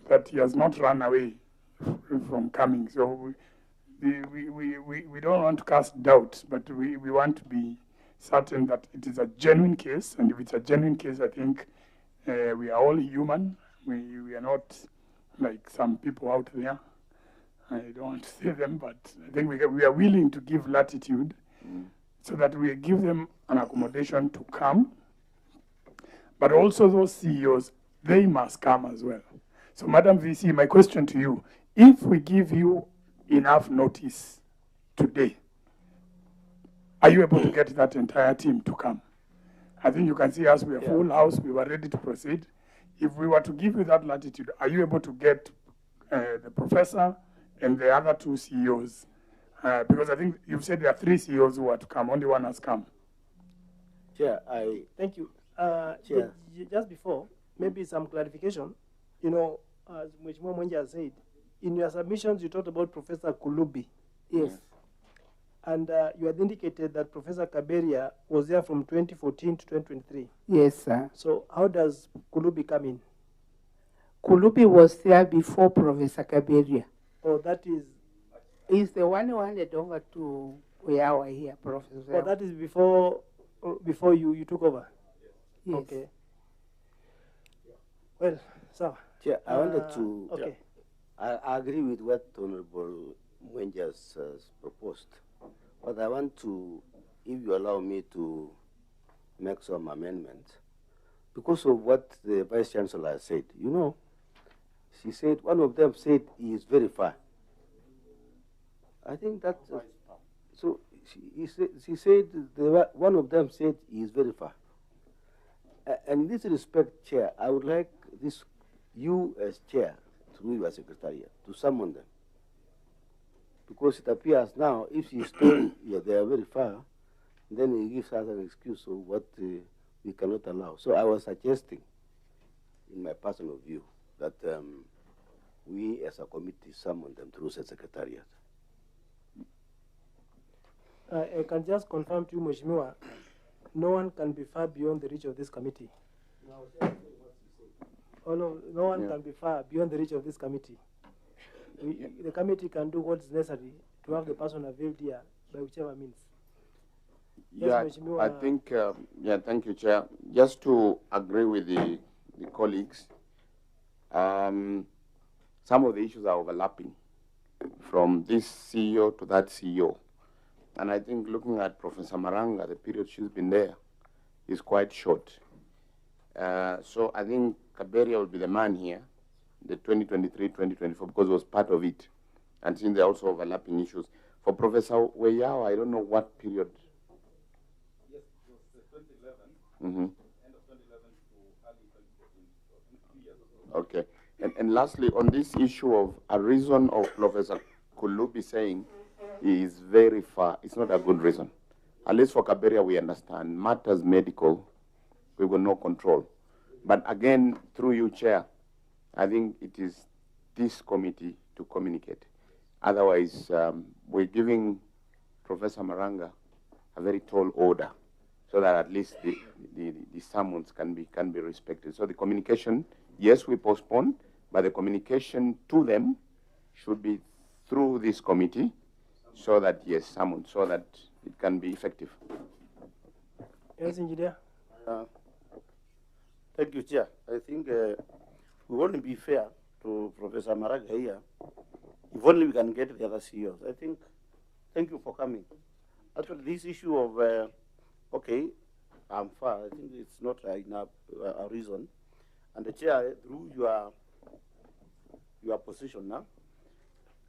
that he has not run away from coming. So we don't want to cast doubt, but we want to be certain that it is a genuine case, and if it's a genuine case, I think we are all human. We are not like some people out there. I don't want to say them, but I think we are willing to give latitude so that we give them an accommodation to come. But also those CEOs, they must come as well. So, Madam VC, my question to you, if we give you enough notice today, are you able to get that entire team to come? I think you can see us, we are full house, we were ready to proceed. If we were to give you that latitude, are you able to get the professor and the other two CEOs? Because I think you've said there are 3 CEOs who are to come, only one has come. Chair, Thank you. Chair. Just before, maybe some clarification. You know, as Mheshimiwa Mwenje has said, in your submissions you talked about Professor Kulubi. Yes. And you had indicated that Professor Kaberia was there from 2014 to 2023. Yes, sir. So how does Kulubi come in? Kulubi was there before Professor Kaberia. Oh, that is... He's the one who handed over to Uyawa here, Professor. Oh, that is before you took over? Yes. Okay. Well, sir. Chair, I wanted to... Okay. I agree with what Honorable Mwenje has proposed. But I want to, if you allow me to make some amendments, because of what the Vice Chancellor said. You know, she said, one of them said he is very far. I think that, so she said, one of them said he is very far. And in this respect, Chair, I would like you as Chair, through your Secretariat, to summon them. Because it appears now, if she's told they are very far, then it gives us an excuse of what we cannot allow. So I was suggesting, in my personal view, that we as a committee summon them through the Secretariat. I can just confirm to you, Mheshimiwa, no one can be far beyond the reach of this committee. Oh, no one can be far beyond the reach of this committee. The committee can do what is necessary to have the person availed here by whichever means. Yes, I think, thank you, Chair. Just to agree with the colleagues, some of the issues are overlapping from this CEO to that CEO. And I think looking at Professor Maranga, the period she's been there, is quite short. So I think Kaberia will be the man here, the 2023-2024, because it was part of it. And since there are also overlapping issues. For Professor Weyao, I don't know what period. Yes, it was 2011, Mm-hmm. end of 2011 to early 2014, so 2 years or so. Okay. And lastly, on this issue of a reason of Professor Kulubi saying he is very far, it's not a good reason. At least for Kaberia, we understand. Matters medical, we will no control. But again, through you, Chair, I think it is this committee to communicate. Otherwise, we're giving Professor Maranga a very tall order so that at least the summons can be respected. So the communication, yes, we postpone, but the communication to them should be through this committee so that, yes, summons, so that it can be effective. Yes, Engineer. Thank you, Chair. I think we want to be fair to Professor Maraga here. If only we can get the other CEOs. I think, thank you for coming. Actually, this issue of, okay, I'm far, I think it's not enough a reason. And the Chair, through your position now,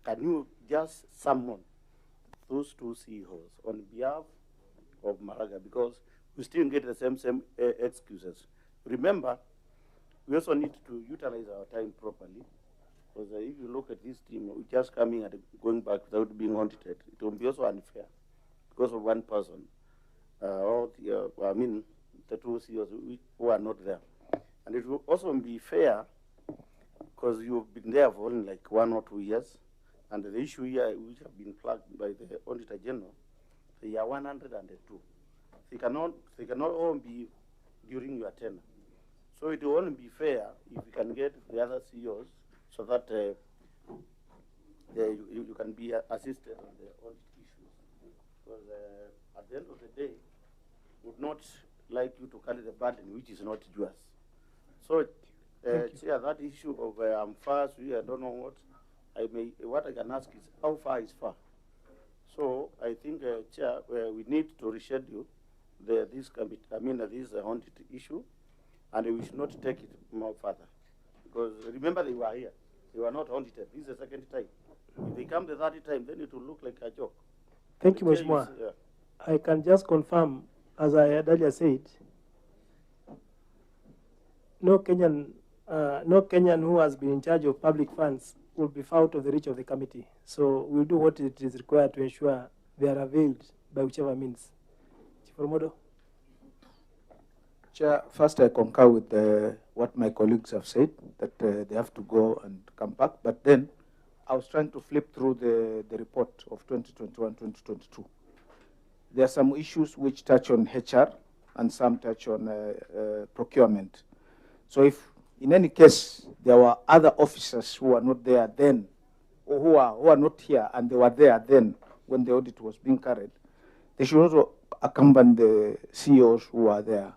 can you just summon those two CEOs on behalf of Maraga, because we still get the same excuses. Remember, we also need to utilize our time properly, because if you look at this team, we're just coming and going back without being audited. It will be also unfair because of one person, I mean, the two CEOs who are not there. And it will also be fair because you've been there for only like 1 or 2 years, and the issue here, which have been flagged by the Auditor General, they are 102. They cannot all be during your tenure. So it will only be fair if you can get the other CEOs so that you can be assisted on the audit issues. Because at the end of the day, we would not like you to carry the burden which is not yours. So, Chair, that issue of I'm fast, I don't know what I can ask is how far is far? So I think, Chair, we need to reschedule this audit issue, and we should not take it more further. Because remember, they were here. They were not audited. This is the second time. If they come the third time, then it will look like a joke. Thank you, Mheshimiwa. I can just confirm, as I had earlier said, no Kenyan who has been in charge of public funds will be out of the reach of the committee. So we'll do what it is required to ensure they are availed by whichever means. Chief Oromodo. Chair, first I concur with what my colleagues have said, that they have to go and come back. But then I was trying to flip through the report of 2021-2022. There are some issues which touch on HR and some touch on procurement. So if in any case there were other officers who are not there then, or who are not here and they were there then when the audit was being carried, they should also accompany the CEOs who are there,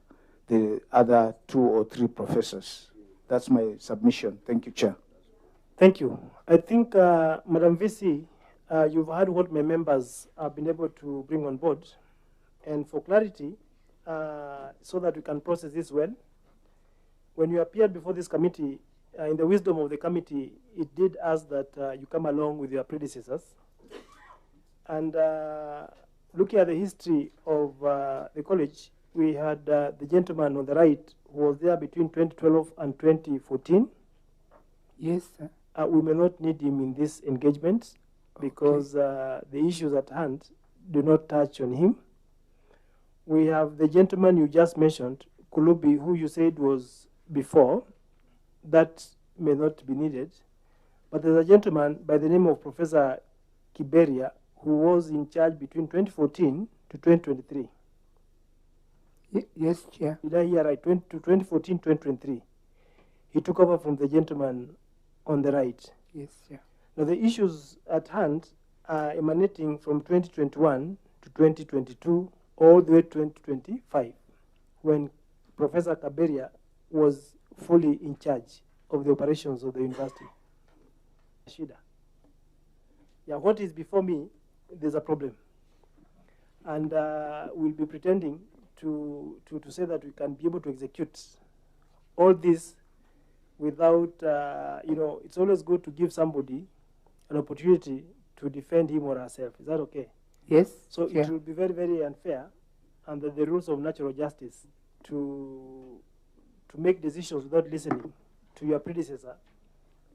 the other 2 or 3 professors. That's my submission. Thank you, Chair. Thank you. I think, Madam VC, you've heard what my members have been able to bring on board. And for clarity, so that we can process this well, when you appeared before this committee, in the wisdom of the committee, it did ask that you come along with your predecessors. And looking at the history of the college, we had the gentleman on the right who was there between 2012 and 2014. Yes, sir. We may not need him in this engagement because the issues at hand do not touch on him. We have the gentleman you just mentioned, Kulubi, who you said was before. That may not be needed. But there's a gentleman by the name of Professor Kiberia who was in charge between 2014 to 2023. Yes, Chair. Did I hear right? To 2014, 2023. He took over from the gentleman on the right. Yes, Chair. Now the issues at hand are emanating from 2021 to 2022 all the way to 2025, when Professor Kaberia was fully in charge of the operations of the university. Shida. Yeah, what is before me, there's a problem. And we'll be pretending to say that we can be able to execute all this without, it's always good to give somebody an opportunity to defend him or herself. Is that okay? Yes. So it will be very, very unfair under the rules of natural justice to make decisions without listening to your predecessor,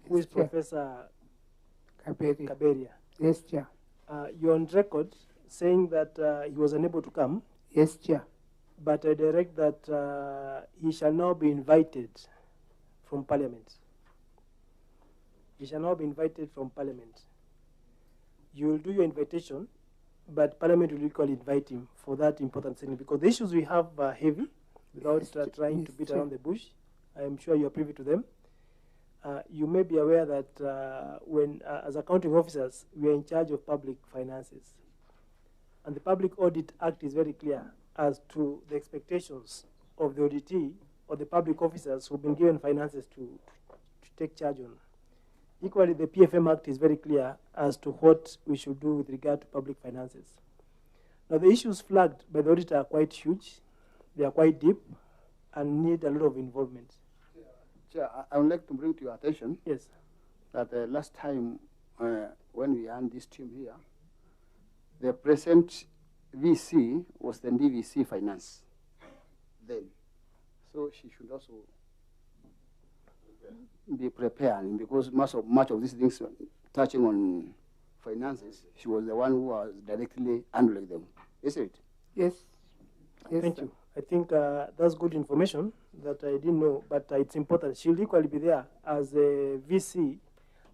who is Chair. Professor Kaberia. Kaberia. Yes, Chair. You're on record saying that he was unable to come. Yes, Chair. But I direct that he shall now be invited from Parliament. He shall now be invited from Parliament. You will do your invitation, but Parliament will equally invite him for that important thing, because the issues we have are heavy, without trying to beat around the bush. I am sure you are privy to them. You may be aware that when, as accounting officers, we are in charge of public finances. And the Public Audit Act is very clear as to the expectations of the auditee or the public officers who've been given finances to take charge on. Equally, the PFM Act is very clear as to what we should do with regard to public finances. Now, the issues flagged by the auditor are quite huge, they are quite deep, and need a lot of involvement. Chair, I would like to bring to your attention that last time when we had this team here, the present VC was the DVC Finance then. So she should also be prepared, because much of these things touching on finances, she was the one who was directly handling them. Is it? Yes. Thank you. I think that's good information that I didn't know, but it's important. She'll equally be there as a VC,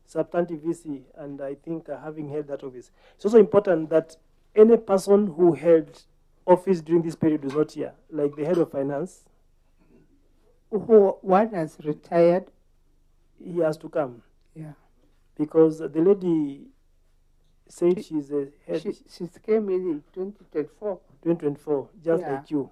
substantive VC, and I think having held that office. It's also important that any person who held office during this period is not here, like the head of finance. One has retired. He has to come. Yeah. Because the lady said she's a head. She came in 2024. 2024, just like you.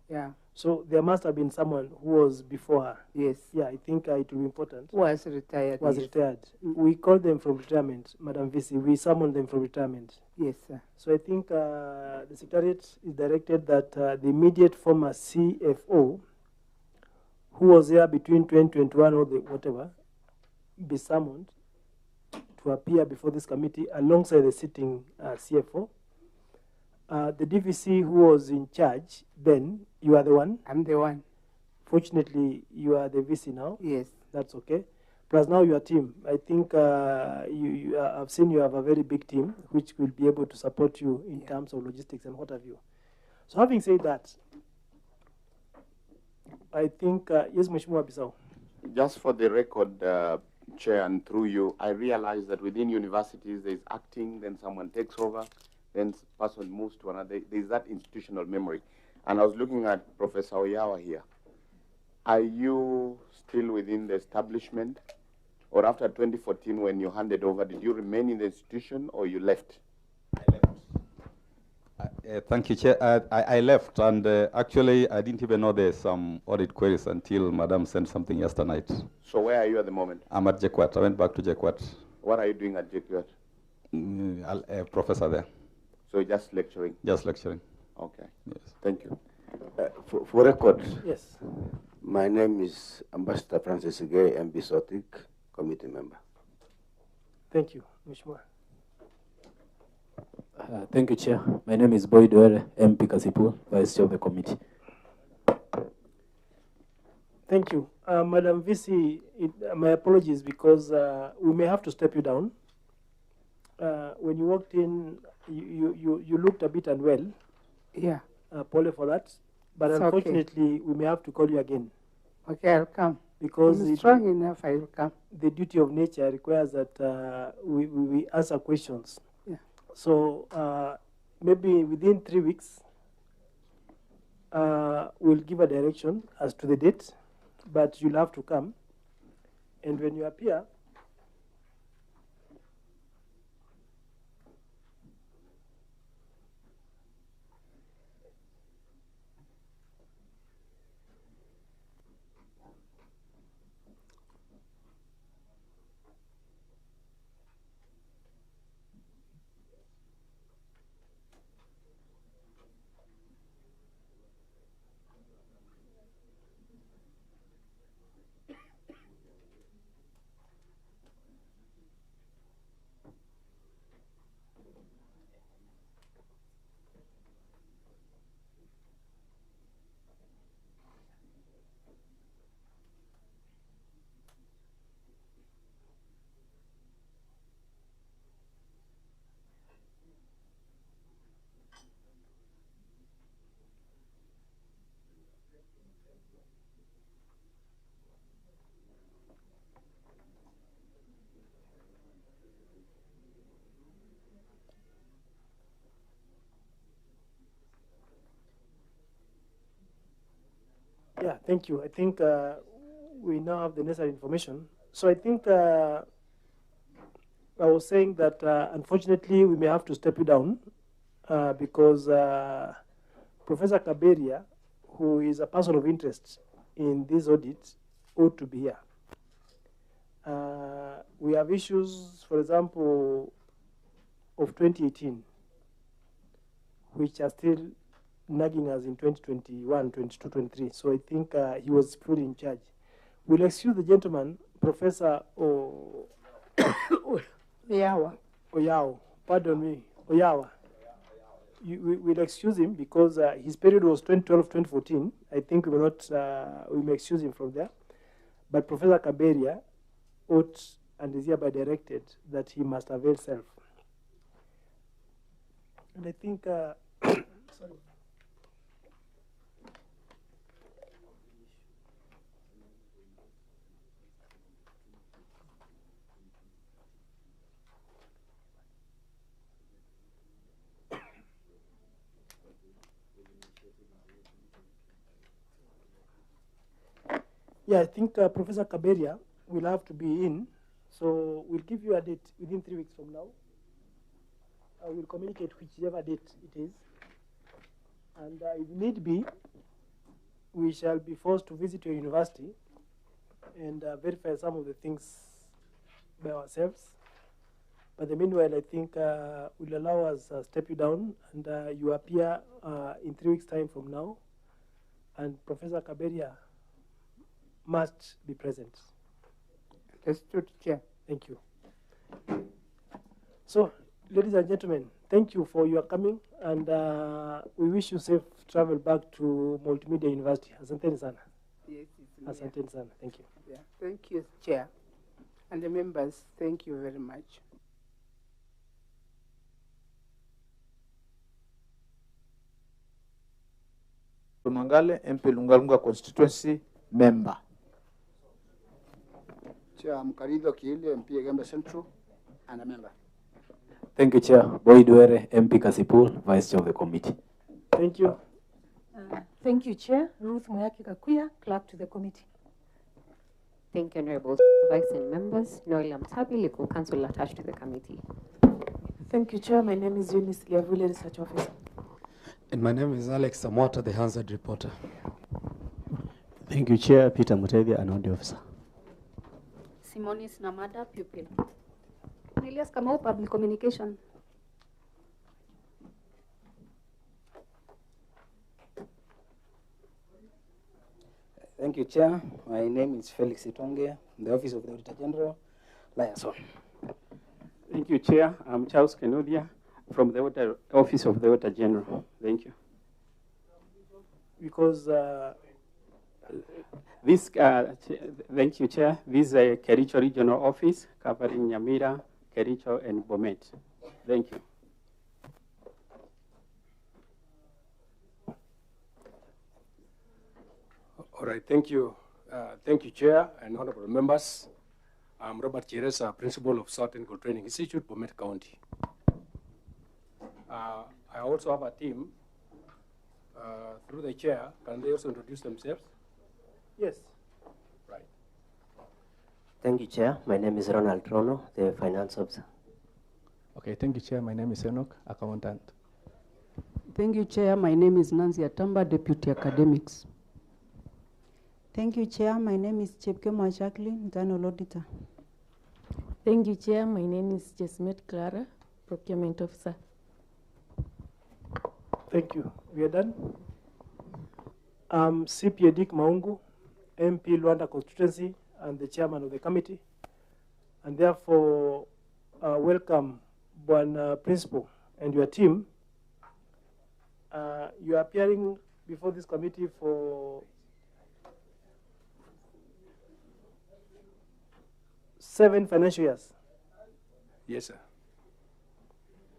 Yeah. So there must have been someone who was before her. Yes. Yeah, I think it will be important. Who was retired. Was retired. We called them from retirement, Madam VC. We summoned them from retirement. Yes, sir. So I think the Secretariat is directed that the immediate former CFO, who was there between 2021 or whatever, be summoned to appear before this committee alongside the sitting CFO. The DVC who was in charge then, you are the one? I'm the one. Fortunately, you are the VC now. Yes. That's okay. Plus now your team. I think I've seen you have a very big team which will be able to support you in terms of logistics and what have you. So having said that, I think, yes, Mheshimiwa Bisau. Just for the record, Chair, and through you, I realize that within universities there is acting, then someone takes over, then person moves to another. There is that institutional memory. And I was looking at Professor Oyawa here. Are you still within the establishment? Or after 2014 when you handed over, did you remain in the institution or you left? Thank you, Chair. I left, and actually I didn't even know there's some audit queries until Madam sent something yesterday night. So where are you at the moment? I'm at JKUAT. I went back to JKUAT. What are you doing at JKUAT? Professor there. So you're just lecturing? Just lecturing. Okay. Yes. Thank you. For record, yes. My name is Ambassador Francis Gay, MB Sotik, committee member. Thank you, Mheshimiwa. Thank you, Chair. My name is Boyd Were, MP Kasipu, Vice Chair of the committee. Thank you. Madam VC, my apologies because we may have to step you down. When you walked in, you looked a bit unwell. Yeah. Apology for that. But It's unfortunately, we may have to call you again. Okay, I'll come. Because I'm strong enough, I will come. The duty of nature requires that we answer questions. Yeah. So maybe within 3 weeks, we'll give a direction as to the date, but you'll have to come. And when you appear, Yeah, thank you. I think we now have the necessary information. So I think I was saying that unfortunately we may have to step you down because Professor Kaberia, who is a person of interest in this audit, ought to be here. We have issues, for example, of 2018, which are still nagging us in 2021, 22, 23. So I think he was fully in charge. We'll excuse the gentleman, Professor Oyao, pardon me, Oyawa. We'll excuse him because his period was 2012, 2014. I think we will not, we may excuse him from there. But Professor Kaberia ought and is hereby directed that he must avail self. And I think, sorry. Yeah, I think Professor Kaberia will have to be in, so we'll give you a date within 3 weeks from now. I will communicate whichever date it is, and if need be, we shall be forced to visit your university and verify some of the things by ourselves. But the meanwhile, I think will allow us step you down, and you appear in 3 weeks' time from now, and Professor Kaberia must be present. Understood, Chair. Thank you. So, ladies and gentlemen, thank you for your coming, and we wish you safe travel back to Multimedia University. Asanteni sana. Yes, Asanteni sana. Thank you. Yeah, thank you, Chair. And the members, thank you very much. Mangale, MP Lungalunga constituency member. Chair, I'm Karido Kiili, MP Egembe Central, and a member. Thank you, Chair. Boyd Were, MP Kasipul, Vice Chair of the committee. Thank you. Thank you, Chair. Ruth Moyaki Kakuya, Clerk to the committee. Thank you, Honorable Vice and members. Noel Amtabi, Legal Counsel attached to the committee. Thank you, Chair. My name is Eunice Liavule, Research Officer. And my name is Alex Samwata, the Hansard reporter. Thank you, Chair. Peter Mutevia, an audio officer. Simonis Namada, pupil. Elias Kamau, Public Communication. Thank you, Chair. My name is Felix Itonge, from the Office of the Auditor General, Liaison. Thank you, Chair. I'm Charles Kenudia from the Office of the Auditor General. Thank you. Because this, thank you, Chair. This is a Kericho Regional Office covering Nyamira, Kericho, and Bomet. Thank you. All right, thank you. Thank you, Chair and honorable members. I'm Robert Chiresa, Principal of South Technical Training Institute, Bomet County. I also have a team through the chair. Can they also introduce themselves? Yes. Right. Thank you, Chair. My name is Ronald Trono, the Finance Officer. Okay, thank you, Chair. My name is Enoch, Accountant. Thank you, Chair. My name is Nancy Atamba, Deputy Academics. Thank you, Chair. My name is Chepkemo Jacqueline, Internal Auditor. Thank you, Chair. My name is Jesmet Clara, Procurement Officer. Thank you. We are done. CPA Dick Maungu, MP Luanda constituency, and the chairman of the committee. And therefore, welcome, Buan Principal and your team. You are appearing before this committee for 7 financial years. Yes, sir.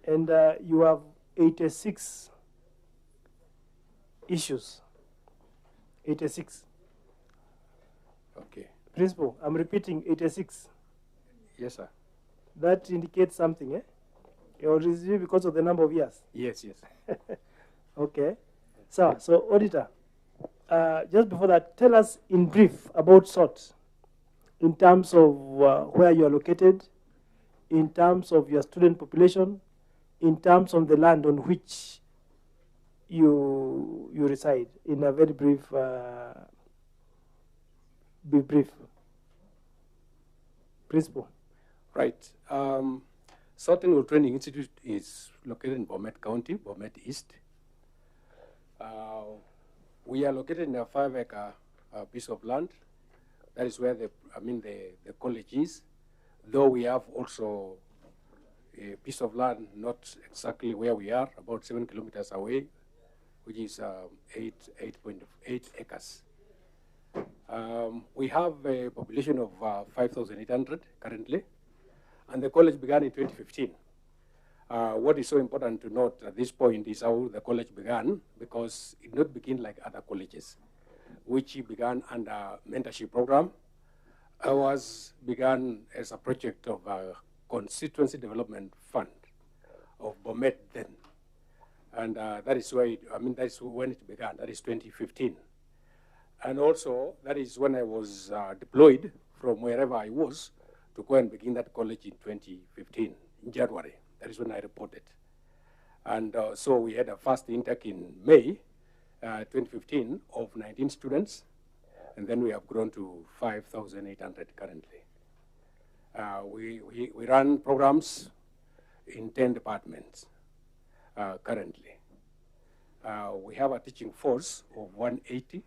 And you have 86 issues. 86. Okay. Principal, I'm repeating 86. Yes, sir. That indicates something, eh? Or is it because of the number of years? Yes, yes. Okay. So, auditor, just before that, tell us in brief about SOT in terms of where you are located, in terms of your student population, in terms of the land on which you reside, in a very brief, be brief. Principal. Right. Certain Training Institute is located in Bomet County, Bomet East. We are located in a 5-acre piece of land. That is where the college is. Though we have also a piece of land not exactly where we are, about 7 kilometers away, which is 8.8 acres. We have a population of 5,800 currently, and the college began in 2015. What is so important to note at this point is how the college began, because it did not begin like other colleges, which began under mentorship program. Ours began as a project of a constituency development fund of Bomet then. And that is why, that's when it began, that is 2015. And also, that is when I was deployed from wherever I was to go and begin that college in 2015, in January. That is when I reported. And so we had a first intake in May 2015 of 19 students, and then we have grown to 5,800 currently. We run programs in 10 departments currently. We have a teaching force of 180,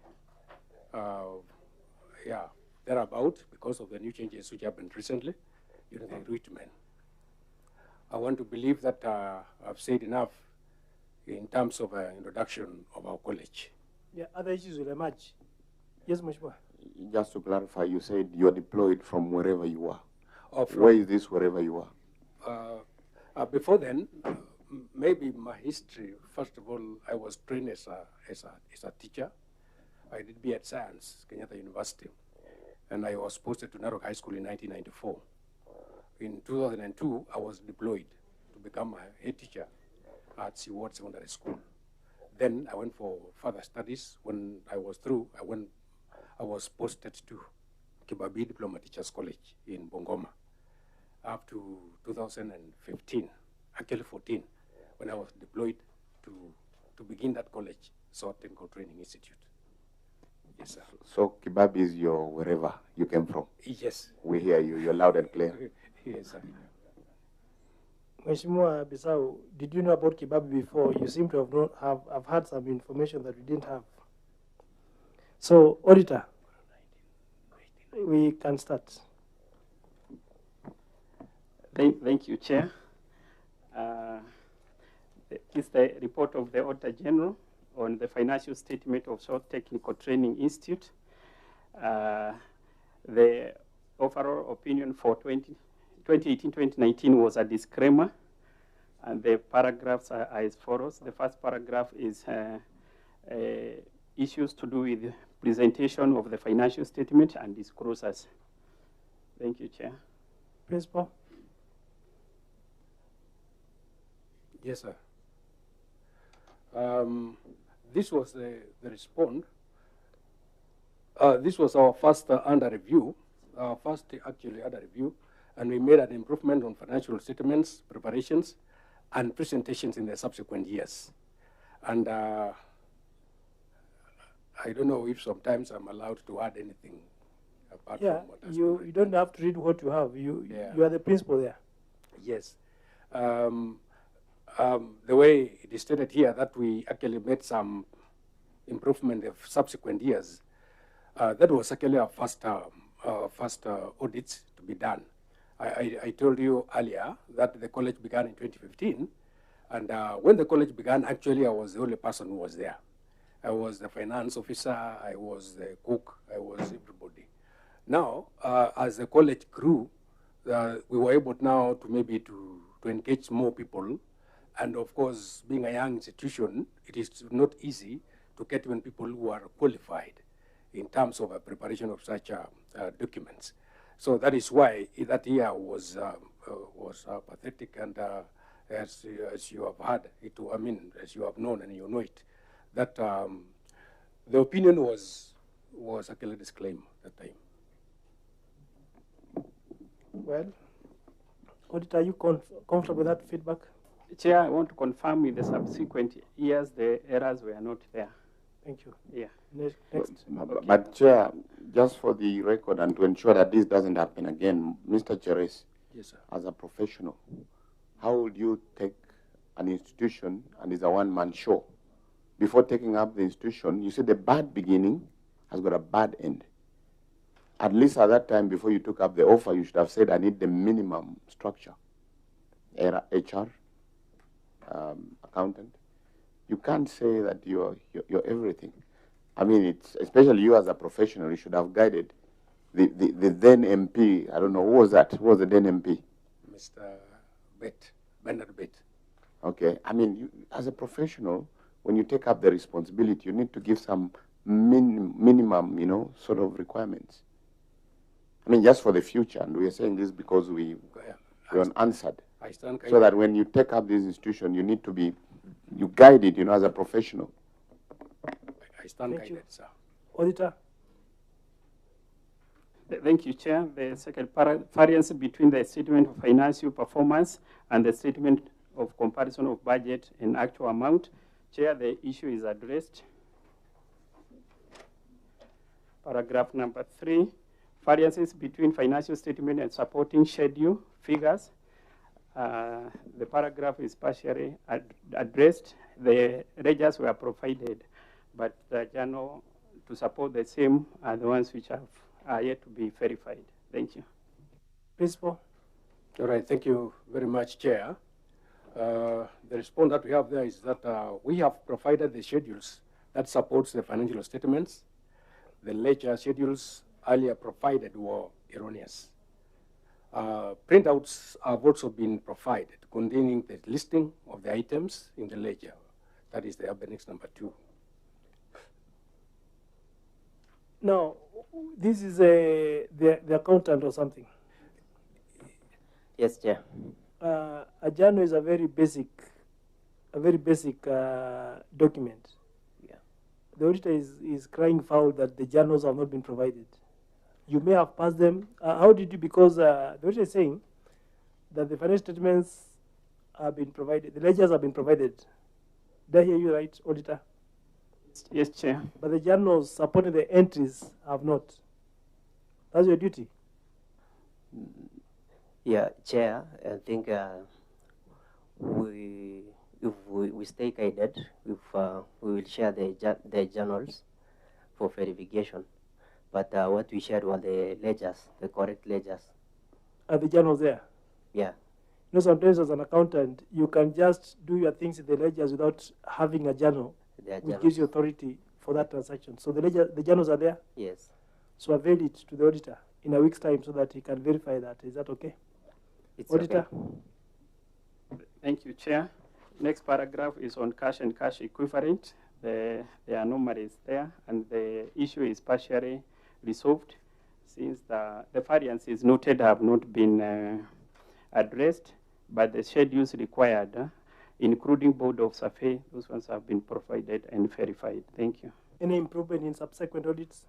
thereabout, because of the new changes which happened recently during the recruitment. I want to believe that I've said enough in terms of introduction of our college. Yeah, other issues will emerge. Yes, Mheshimiwa. Just to clarify, you said you are deployed from wherever you are. Where is this wherever you are? Before then, maybe my history, first of all, I was trained as a teacher. I did B.Ed Science, Kenyatta University, and I was posted to Narok High School in 1994. In 2002, I was deployed to become a head teacher at Seaward Secondary School. Then I went for further studies. When I was through, I was posted to Kibabi Diploma Teachers College in Bungoma up to 2015, actually 14, when I was deployed to begin that college, SOT Technical Training Institute. Yes, sir. So Kibabi is your wherever you came from? Yes. We hear you. You're loud and clear. Yes, sir. Mheshimiwa Bisau, did you know about Kibabi before? You seem to have had some information that we didn't have. So, Auditor, we can start. Thank you, Chair. This is the report of the Auditor General on the financial statement of South Technical Training Institute. The overall opinion for 2018-2019 was a disclaimer, and the paragraphs are as follows. The first paragraph is issues to do with presentation of the financial statement and disclosures. Thank you, Chair. Principal. Yes, sir. This was the response. This was our first under review, and we made an improvement on financial statements, preparations, and presentations in the subsequent years. And I don't know if sometimes I'm allowed to add anything apart from what I you don't have to read what you have. You are the principal there. Yes. The way it is stated here that we actually made some improvement of subsequent years, that was actually our first audits to be done. I told you earlier that the college began in 2015, and when the college began, actually I was the only person who was there. I was the finance officer, I was the cook, I was everybody. Now, as the college grew, we were able now to maybe to engage more people. And of course, being a young institution, it is not easy to get even people who are qualified in terms of a preparation of such documents. So that is why that year was pathetic, and as you have heard, as you have known and you know it, that The opinion was actually disclaimed at that time. Well, Auditor, are you comfortable with that feedback? Chair, I want to confirm in the subsequent years the errors were not there. Thank you. Yeah. Next. But Chair, just for the record and to ensure that this doesn't happen again, Mr. Cheres, yes, sir. As a professional, how would you take an institution and it's a one-man show? Before taking up the institution, you said the bad beginning has got a bad end. At least at that time, before you took up the offer, you should have said, I need the minimum structure. HR, accountant. You can't say that you're everything. I mean, it's especially you as a professional, you should have guided the then MP. I don't know, who was that? Who was the then MP? Mr. Bernard Bett. Okay. I mean, you, as a professional, when you take up the responsibility, you need to give some minimum, sort of requirements. I mean, just for the future, and we are saying this because we're unanswered. I stand So that when you take up this institution, you need to be, you guide it, as a professional. I stand guided, sir. Auditor. Thank you, Chair. The second variance between the statement of financial performance and the statement of comparison of budget and actual amount. Chair, the issue is addressed. Paragraph number 3, variances between financial statement and supporting schedule figures. The paragraph is partially addressed. The ledgers were provided, but the journal to support the same are the ones which are yet to be verified. Thank you. Principal. All right, thank you very much, Chair. The response that we have there is that we have provided the schedules that supports the financial statements. The ledger schedules earlier provided were erroneous. Printouts have also been provided containing the listing of the items in the ledger. That is the appendix number 2. Now, this is the accountant or something. Yes, Chair. A journal is a very basic document. Yeah. The auditor is crying foul that the journals have not been provided. You may have passed them. How did you? Because the auditor is saying that the financial statements have been provided, the ledgers have been provided. Did I hear you right, Auditor? Yes, Chair. But the journals supporting the entries have not. That's your duty. Yeah, Chair, I think if we stay guided, we will share the journals for verification. But what we shared were the ledgers, the correct ledgers. Are the journals there? Yeah. Sometimes as an accountant, you can just do your things in the ledgers without having a journal, which gives you authority for that transaction. So the journals are there? Yes. So avail it to the auditor in a week's time so that he can verify that. Is that okay? It's Auditor? Okay. Thank you, Chair. Next paragraph is on cash and cash equivalent. There are anomalies there, and the issue is partially resolved since the variances noted have not been addressed, but the schedules required, including board of survey, those ones have been provided and verified. Thank you. Any improvement in subsequent audits?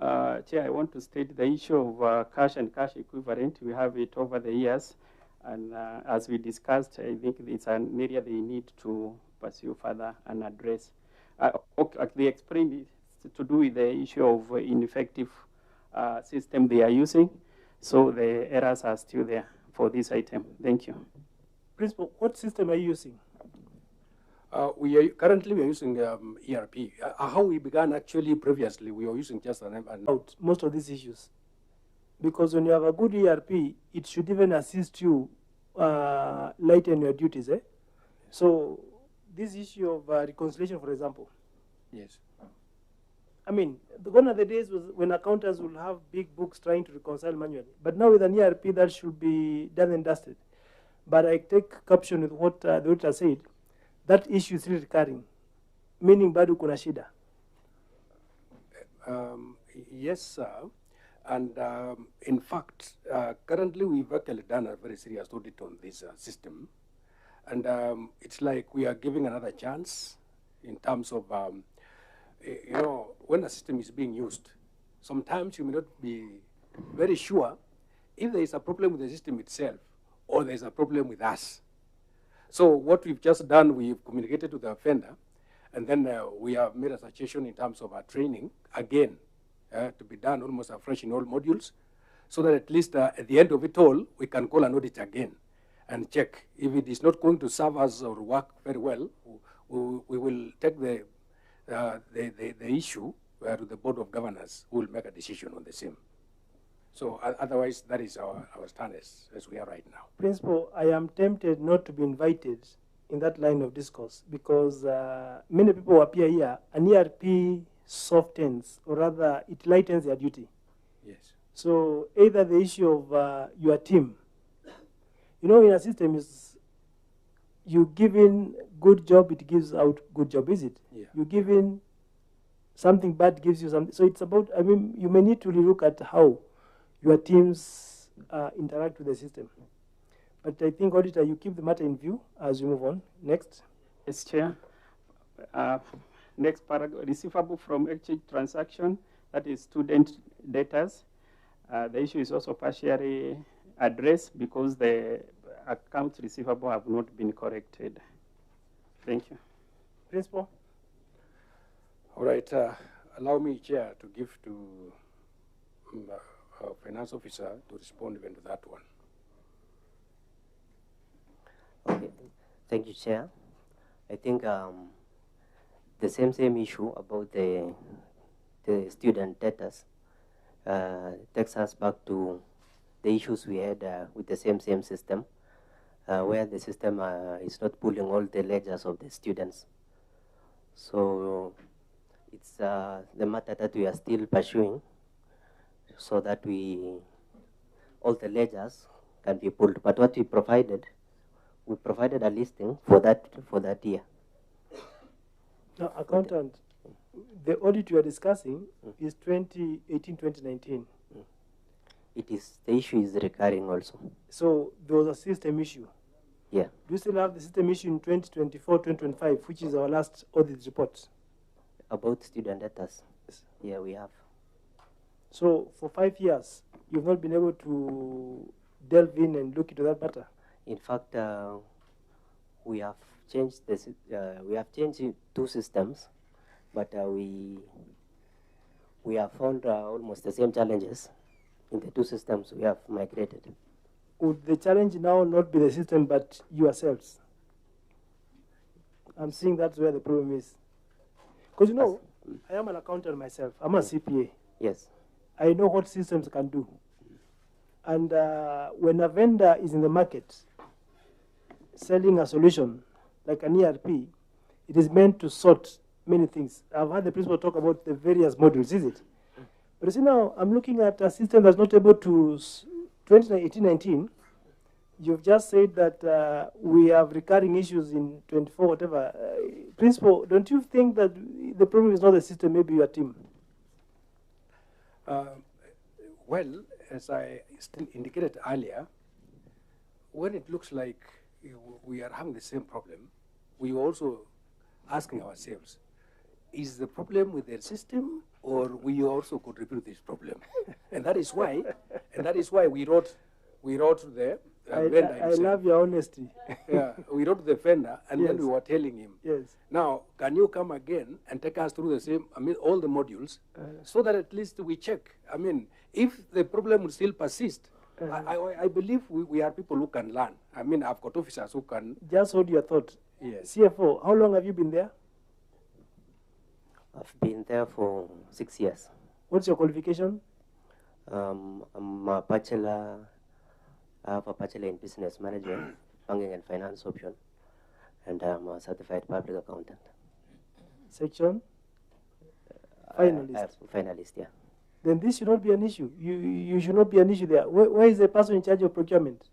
Chair, I want to state the issue of cash and cash equivalent. We have it over the years, and as we discussed, I think it's an area they need to pursue further and address. They explained it to do with the issue of ineffective system they are using, so the errors are still there for this item. Thank you. Principal, what system are you using? Currently we are using ERP. How we began actually previously, we were using just out most of these issues, because when you have a good ERP, it should even assist you lighten your duties. So this issue of reconciliation, for example. Yes. I mean, gone are the days when accountants will have big books trying to reconcile manually. But now with an ERP, that should be done and dusted. But I take caption with what the auditor said. That issue is still recurring, meaning bado kuna shida. Yes, sir. And in fact, currently we've actually done a very serious audit on this system. And it's like we are giving another chance in terms of you know, when a system is being used, sometimes you may not be very sure if there is a problem with the system itself or there is a problem with us. So what we've just done, we've communicated to the offender, and then we have made a suggestion in terms of our training, again, to be done almost afresh in all modules, so that at least at the end of it all, we can call an audit again and check. If it is not going to serve us or work very well, we will take the issue to the Board of Governors, who will make a decision on the same. So otherwise, that is our stand as we are right now. Principal, I am tempted not to be invited in that line of discourse because many people appear here, and ERP softens, or rather it lightens their duty. Yes. So either the issue of your team, you know, in a system is you give in good job, it gives out good job, is it? Yeah. You give in something bad, gives you something. So it's about, I mean, you may need to look at how your teams interact with the system. But I think, Auditor, you keep the matter in view as you move on. Next. Yes, Chair. Next paragraph, receivable from exchange transaction, that is student debtors. The issue is also partially addressed because the accounts receivable have not been corrected. Thank you. Principal. All right. Allow me, Chair, to give to our finance officer to respond even to that one. Okay. Thank you, Chair. I think the same issue about the student debtors takes us back to the issues we had with the same system, where the system is not pulling all the ledgers of the students. So it's the matter that we are still pursuing, so that all the ledgers can be pulled. But what we provided a listing for that year. Now, Accountant, the audit you are discussing is 2018-2019. It is, the issue is recurring also. So there was a system issue. Yeah. Do you still have the system issue in 2024-2025, which is our last audit report? About student debtors? Yeah, we have. So for 5 years, you've not been able to delve in and look into that matter? In fact, we have changed two systems, but we have found almost the same challenges in the two systems we have migrated. Would the challenge now not be the system but yourselves? I'm seeing that's where the problem is. Because, you know, I am an accountant myself. I'm a CPA. Yes. I know what systems can do. And when a vendor is in the market selling a solution like an ERP, it is meant to sort many things. I've had the principal talk about the various modules, is it? But you see now, I'm looking at a system that's not able to, 2018-19, you've just said that we have recurring issues in 24, whatever. Principal, don't you think that the problem is not the system, maybe your team? Well, as I still indicated earlier, when it looks like we are having the same problem, we are also asking ourselves, is the problem with the system, or we also contribute to this problem? And that is why we wrote to the vendor. I love your honesty. Yeah, we wrote to the vendor, and Yes. then we were telling him, Yes. now, can you come again and take us through the same, all the modules, so that at least we check. I mean, if the problem will still persist, I believe we are people who can learn. I mean, I've got officers who can. Just hold your thought. Yes. CFO, how long have you been there? I've been there for 6 years. What's your qualification? I'm a bachelor. I have a bachelor in business management, banking and finance option, and I'm a certified public accountant. Section? Finalist. Finalist, yeah. Then this should not be an issue. You should not be an issue there. Where is the person in charge of procurement?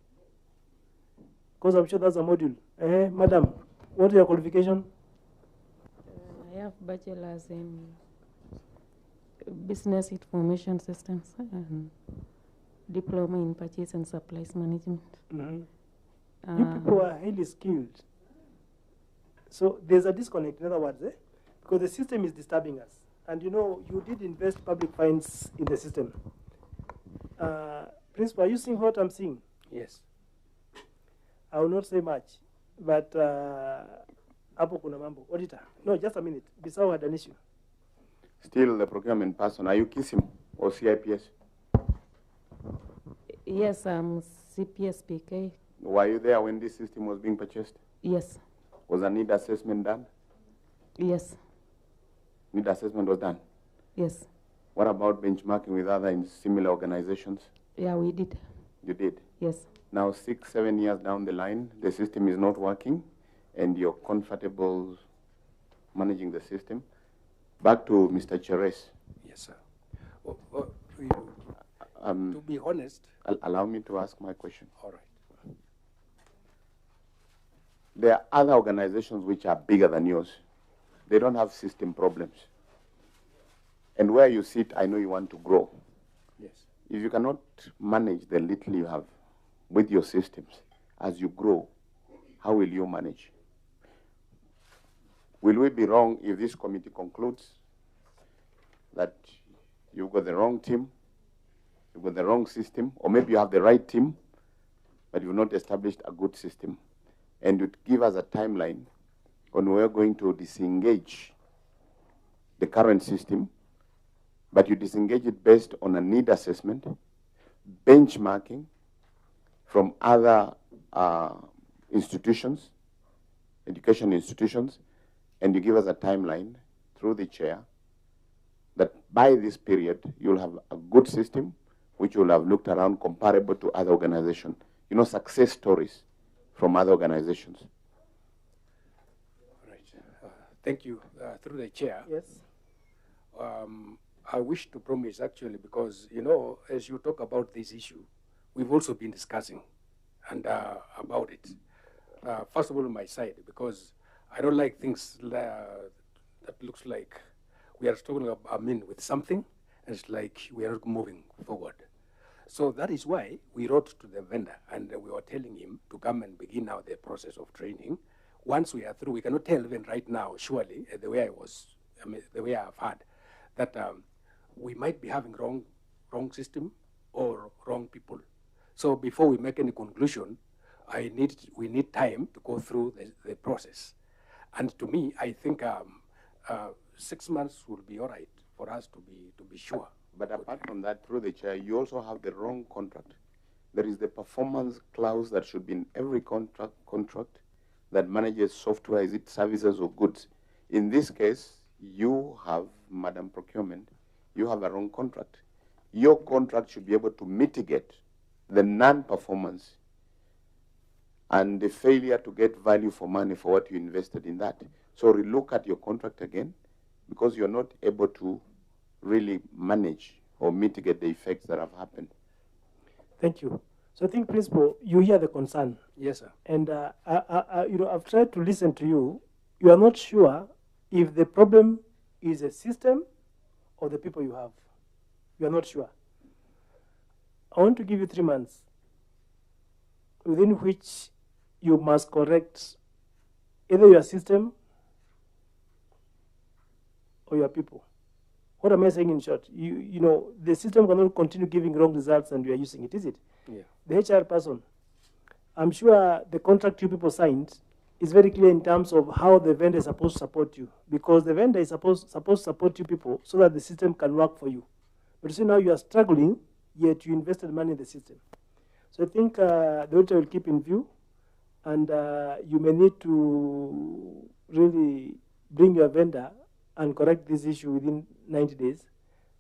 Because I'm sure that's a module. Madam, what is your qualification? I have bachelor's in business information systems and diploma in purchase and supplies management. You people are highly skilled. So there's a disconnect, in other words. because the system is disturbing us. And you know, you did invest public funds in the system. Principal, are you seeing what I'm seeing? Yes. I will not say much, but hapo kuna mambo. Auditor, no, just a minute. Bissau had an issue. Still the procurement person, are you KISM or CIPS? Yes, I'm CPS PK. Were you there when this system was being purchased? Yes. Was a need assessment done? Yes. Need assessment was done? Yes. What about benchmarking with other similar organizations? Yeah, we did. You did? Yes. Now 6, 7 years down the line, the system is not working and you're comfortable managing the system. Back to Mr. Cheres. Yes, sir. To be honest. Allow me to ask my question. All right. There are other organizations which are bigger than yours. They don't have system problems. And where you sit, I know you want to grow. Yes. If you cannot manage the little you have with your systems, as you grow, how will you manage? Will we be wrong if this committee concludes that you've got the wrong team, you've got the wrong system, or maybe you have the right team, but you've not established a good system, and you'd give us a timeline on where we're going to disengage the current system, but you disengage it based on a need assessment, benchmarking from other institutions, education institutions, and you give us a timeline through the chair that by this period, you'll have a good system which you'll have looked around comparable to other organizations. You know, success stories from other organizations. All right. Thank you. Through the chair. Yes. I wish to promise actually because, you know, as you talk about this issue, we've also been discussing and about it. First of all, on my side, because I don't like things that looks like we are talking about, with something, and it's like we are not moving forward. So that is why we wrote to the vendor, and we were telling him to come and begin now the process of training. Once we are through, we cannot tell even right now, surely, the way the way I've heard, that we might be having wrong system or wrong people. So before we make any conclusion, we need time to go through the process. And to me, I think 6 months will be all right for us to be sure. But apart from that, through the chair, you also have the wrong contract. There is the performance clause that should be in every contract that manages software, is it services or goods. In this case, you have, Madam Procurement, you have a wrong contract. Your contract should be able to mitigate the non-performance and the failure to get value for money for what you invested in that. So relook at your contract again, because you're not able to really manage or mitigate the effects that have happened. Thank you. So I think, Principal, you hear the concern. Yes, sir. And you know, I've tried to listen to you. You are not sure if the problem is a system or the people you have. You are not sure. I want to give you 3 months within which you must correct either your system or your people. What am I saying in short? You know, the system cannot continue giving wrong results and you are using it, is it? Yeah. The HR person, I'm sure the contract you people signed is very clear in terms of how the vendor is supposed to support you, because the vendor is supposed to support you people so that the system can work for you. But you see now you are struggling, yet you invested money in the system. So I think the auditor will keep in view, and you may need to really bring your vendor and correct this issue within 90 days,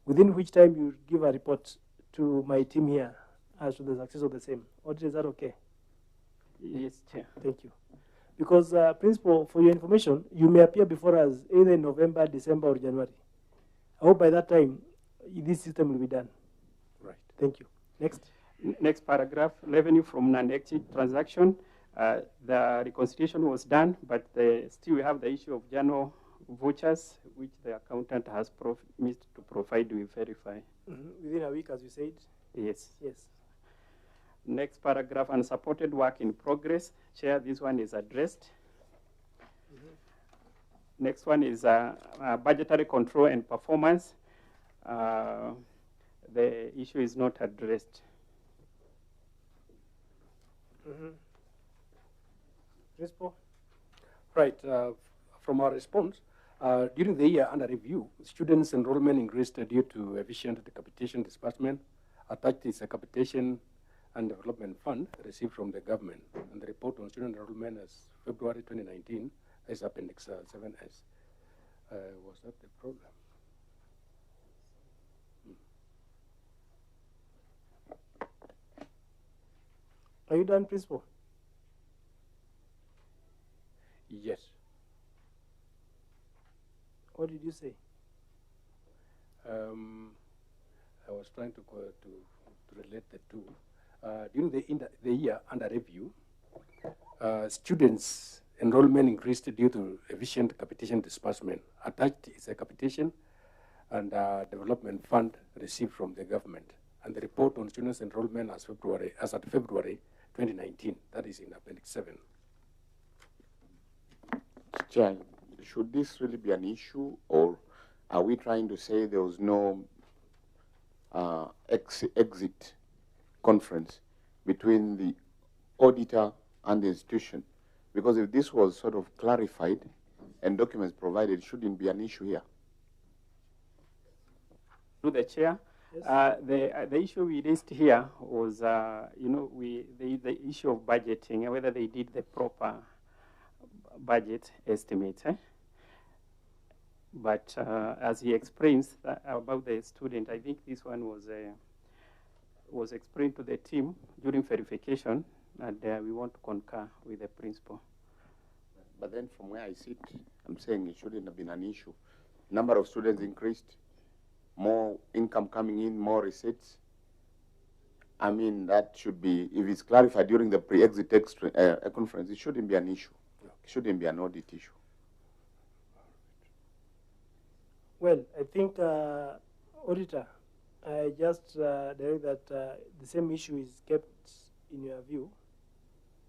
within which time you give a report to my team here as to the success of the same. Auditor, is that okay? Yes, Chair. Thank you. Because, Principal, for your information, you may appear before us either in November, December, or January. I hope by that time, this system will be done. Right. Thank you. Next. Next paragraph, revenue from non-exit transaction. The reconciliation was done, but still we have the issue of journal vouchers, which the accountant has promised to provide, we verify. Within a week, as you said? Yes. Yes. Next paragraph, unsupported work in progress. Chair, this one is addressed. Next one is budgetary control and performance. The issue is not addressed. Principal? Right. From our response, during the year under review, students' enrollment increased due to efficient capitation disbursement. Attached is a capitation and development fund received from the government. And the report on student enrollment as February 2019 is Appendix 7S. Was that the problem? Are you done, Principal? Yes. What did you say? I was trying to relate the two. During the year under review, students' enrollment increased due to efficient capitation disbursement. Attached is a capitation and development fund received from the government. And the report on students' enrollment as at February 2019, that is in Appendix 7. Chair, should this really be an issue, or are we trying to say there was no exit conference between the auditor and the institution? Because if this was sort of clarified and documents provided, it shouldn't be an issue here. Through the chair, the issue we raised here was, the issue of budgeting, whether they did the proper budget estimate. But as he explains about the student, I think this one was explained to the team during verification, and we want to concur with the principal. But then from where I sit, I'm saying it shouldn't have been an issue. Number of students increased, more income coming in, more receipts. I mean, that should be, if it's clarified during the pre-exit conference, it shouldn't be an issue. It shouldn't be an audit issue. Well, I think, Auditor, I just direct that the same issue is kept in your view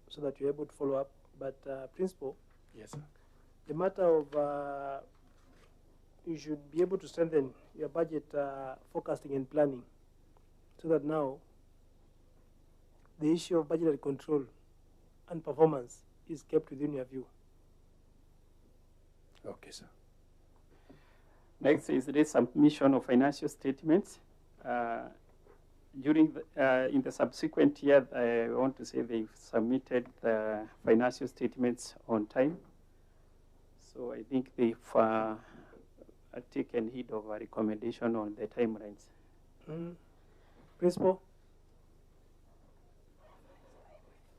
so that you're able to follow up. But, Principal? Yes, sir. The matter of you should be able to strengthen your budget forecasting and planning so that now the issue of budgetary control and performance is kept within your view. Okay, sir. Next is the submission of financial statements. During in the subsequent year, I want to say they've submitted the financial statements on time. So I think they've taken heed of a recommendation on the timelines. Principal?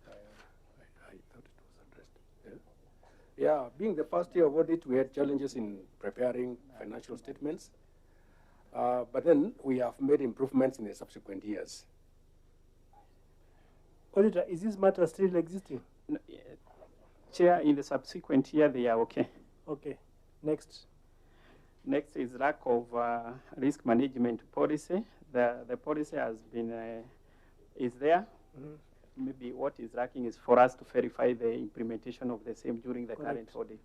I thought it was addressed. Yeah, being the first year of audit, we had challenges in preparing financial statements. But then we have made improvements in the subsequent years. Auditor, is this matter still existing? No, Chair, in the subsequent year, they are okay. Okay. Next. Next is lack of risk management policy. The policy has been, is there. Maybe what is lacking is for us to verify the implementation of the same during the current audit.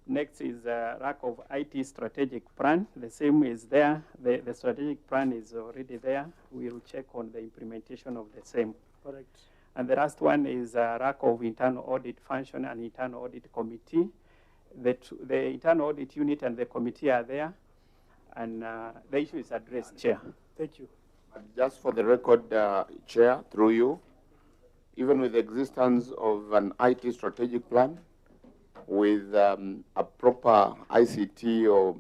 Next is lack of IT strategic plan. The same is there. The strategic plan is already there. We will check on the implementation of the same. Correct. And the last one is lack of internal audit function and internal audit committee. The internal audit unit and the committee are there, and the issue is addressed, Chair. Thank you. But just for the record, Chair, through you, even with the existence of an IT strategic plan, with a proper ICT or,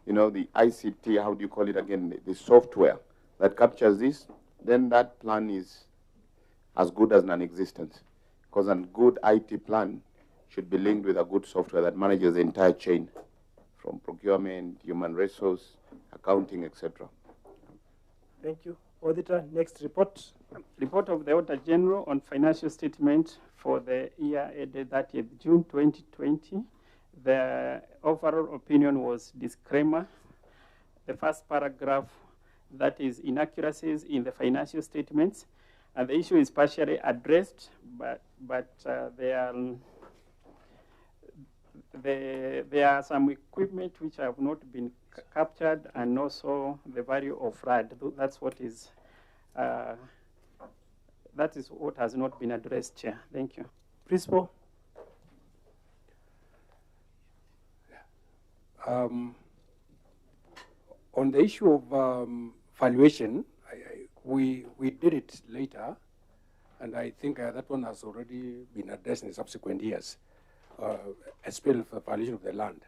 the ICT, how do you call it again, the software that captures this, then that plan is as good as non-existent. Because a good IT plan should be linked with a good software that manages the entire chain, from procurement, human resource, accounting, etc. Thank you. Auditor, next report. Report of the Auditor General on financial statement for the year ended 30th June 2020. The overall opinion was disclaimer. The first paragraph, that is inaccuracies in the financial statements, and the issue is partially addressed, but the there are some equipment which have not been captured, and also the value of flood. That's what is that is what has not been addressed, Chair. Thank you. Principal. On the issue of valuation, we did it later, and I think that one has already been addressed in subsequent years, especially for valuation of the land.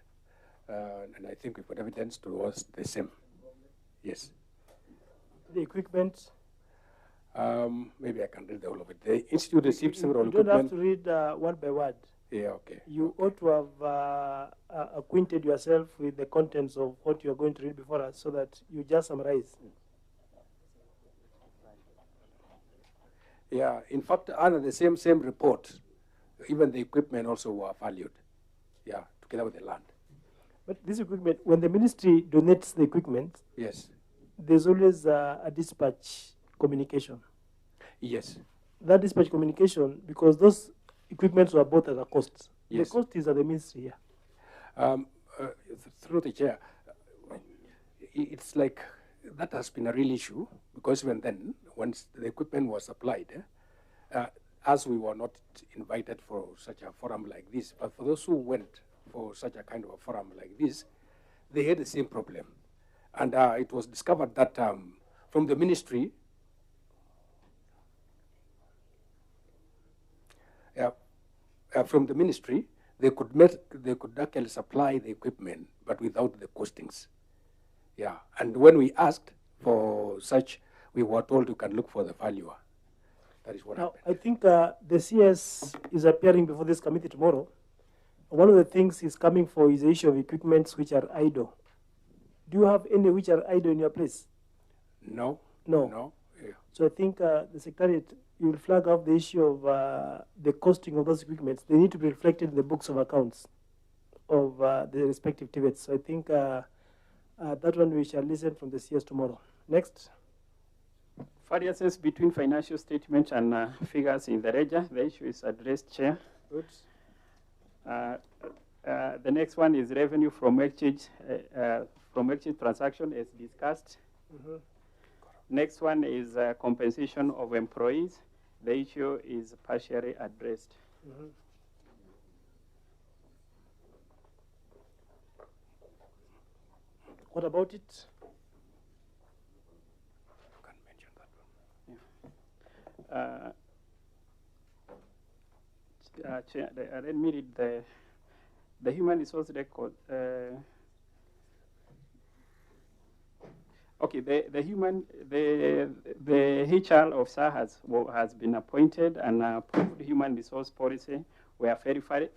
And I think we've got evidence towards the same. Yes. The equipment? Maybe I can read the whole of it. The Institute received several You don't equipment. have to read word by word. Yeah, okay. You ought to have acquainted yourself with the contents of what you are going to read before us, so that you just summarize. Yeah, in fact, under the same report, even the equipment also were valued. Yeah, together with the land. But this equipment, when the ministry donates the equipment, yes, there's always a dispatch communication. Yes. That dispatch communication, because those equipments were bought at a cost. Yes. The cost is at the ministry here. Through the chair, it's like that has been a real issue, because even then, once the equipment was supplied, as we were not invited for such a forum like this, but for those who went for such a kind of a forum like this, they had the same problem. And it was discovered that from the ministry, they could actually supply the equipment, but without the costings. Yeah, and when we asked for such, we were told you can look for the valuer. That is what happened. I think the CS is appearing before this committee tomorrow. One of the things he's coming for is the issue of equipments which are idle. Do you have any which are idle in your place? No. No. No. Yeah. So I think the Secretariat, you will flag up the issue of the costing of those equipments. They need to be reflected in the books of accounts of the respective TVETs. So I think that one we shall listen from the CS tomorrow. Next. Variances between financial statements and figures in the ledger. The issue is addressed, Chair. Good. The next one is revenue from exchange transaction, as discussed. Next one is compensation of employees. The issue is partially addressed. What about it? Chair, let me read the human resource record. Okay, the HR officer has been appointed, and approved human resource policy were verified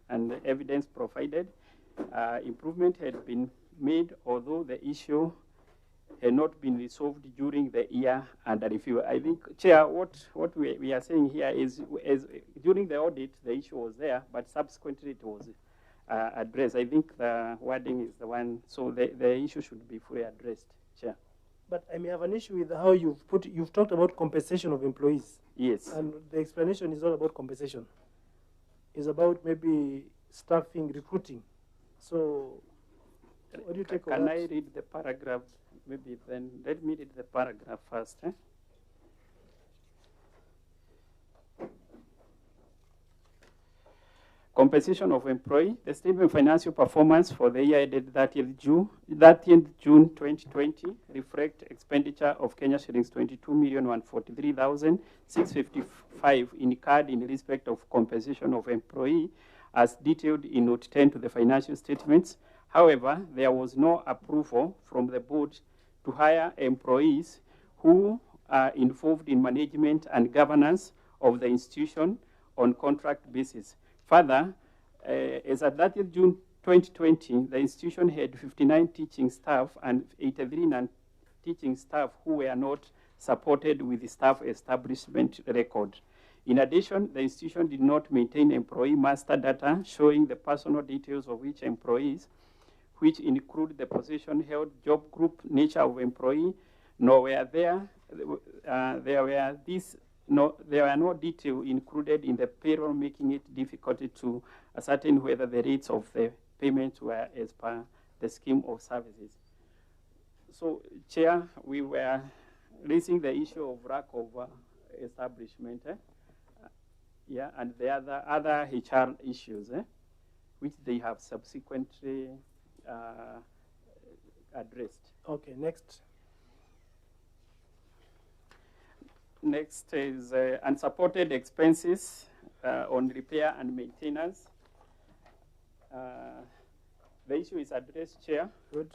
and evidence provided. Improvement had been made, although the issue had not been resolved during the year under review. I think, Chair, what we are saying here is during the audit, the issue was there, but subsequently it was addressed. I think the wording is the one, so the issue should be fully addressed, Chair. But I may have an issue with how you've talked about compensation of employees. Yes. And the explanation is not about compensation. It's about maybe staffing, recruiting. So what do you take Can on I that? read the paragraph? Maybe then let me read the paragraph first. Compensation of employee. The statement of financial performance for the year ended 30th June 2020 reflect expenditure of Kenya shillings 22,143,655 incurred in respect of compensation of employee as detailed in note 10 to the financial statements. However, there was no approval from the board to hire employees who are involved in management and governance of the institution on contract basis. Further, as at 30th June 2020, the institution had 59 teaching staff and 83 non-teaching staff who were not supported with the staff establishment record. In addition, the institution did not maintain employee master data showing the personal details of each employees, which include the position held, job group, nature of employee, nor were there were no detail included in the payroll, making it difficult to ascertain whether the rates of the payment were as per the scheme of services. So, Chair, we were raising the issue of lack of establishment, yeah, and the other HR issues, which they have subsequently addressed. Okay, next. Next is unsupported expenses on repair and maintenance. The issue is addressed, Chair. Good.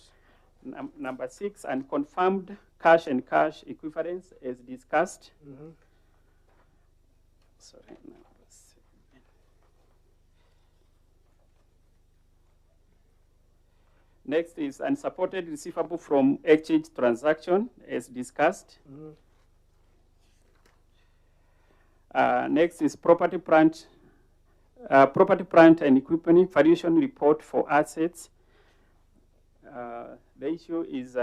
Number 6, unconfirmed cash and cash equivalents as discussed. Sorry, number 7. Next is unsupported receivable from exchange transaction as discussed. Next is property, plant and equipment valuation report for assets. The issue is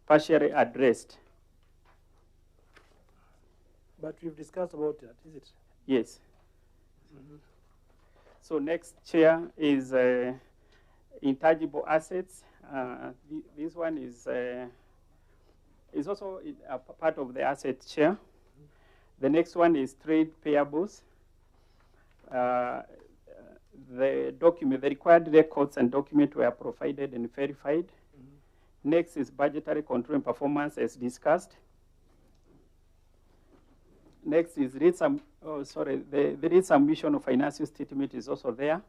partially addressed. But we've discussed about that, is it? Yes. So next, Chair, is intangible assets. This one is also a part of the asset, Chair. The next one is trade payables. The required records and documents were provided and verified. Next is budgetary control and performance as discussed. Next is the submission of financial statement is also there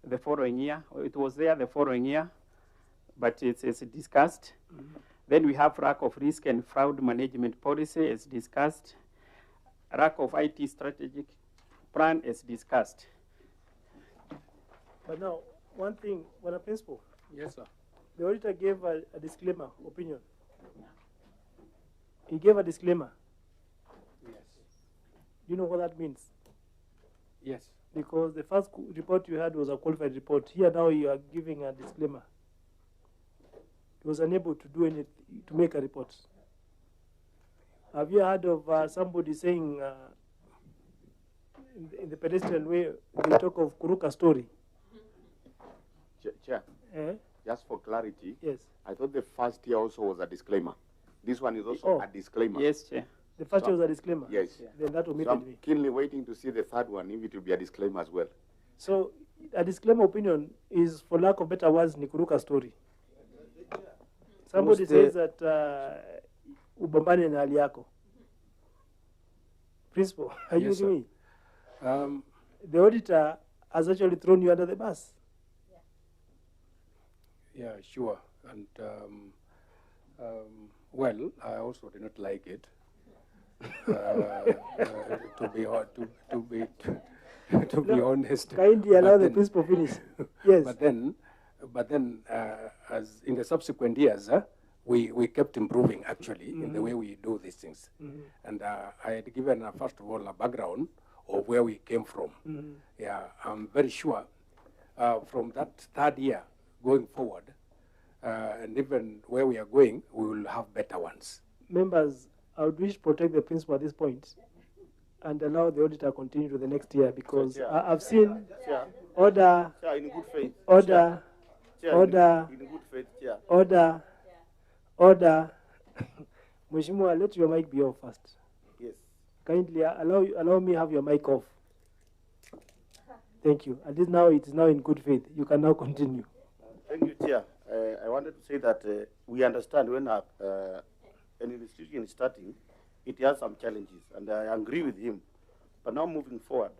the following year. It was there the following year, but it's discussed. Then we have lack of risk and fraud management policy as discussed. Lack of IT strategic plan as discussed. But now, one thing, Madam Principal. Yes, sir. The auditor gave a disclaimer opinion. He gave a disclaimer. Yes. You know what that means? Yes. Because the first report you had was a qualified report. Here now you are giving a disclaimer. He was unable to do anything, to make a report. Have you heard of somebody saying in the pedestrian way, they talk of Kuruka story? Chair, Eh? just for clarity, Yes. I thought the first year also was a disclaimer. This one is also a disclaimer. Yes, Chair. The first year was a disclaimer? Yes. Then that So omitted I'm me. keenly waiting to see the third one, if it will be a disclaimer as well. So a disclaimer opinion is, for lack of better words, ni Kuruka story. Somebody says that ubambane na hali yako. Principal, are you Yes, with me? sir. The auditor has actually thrown you under the bus. Yeah, sure. And well, I also did not like it. To be honest. Kindly allow the principal finish. Yes. But then, as in the subsequent years, we kept improving actually in the way we do these things. And I had given first of all a background of where we came from. Yeah, I'm very sure from that third year going forward, and even where we are going, we will have better ones. Members, I would wish to protect the principal at this point and allow the auditor continue to the next year, because I've seen order, in good faith. order, order, in good faith, Chair. order, order. Mheshimiwa, let your mic be off first. Yes. Kindly allow me have your mic off. Thank you. At least now it is now in good faith. You can now continue. Thank you, Chair. I wanted to say that we understand when an institution is starting, it has some challenges, and I agree with him. But now moving forward,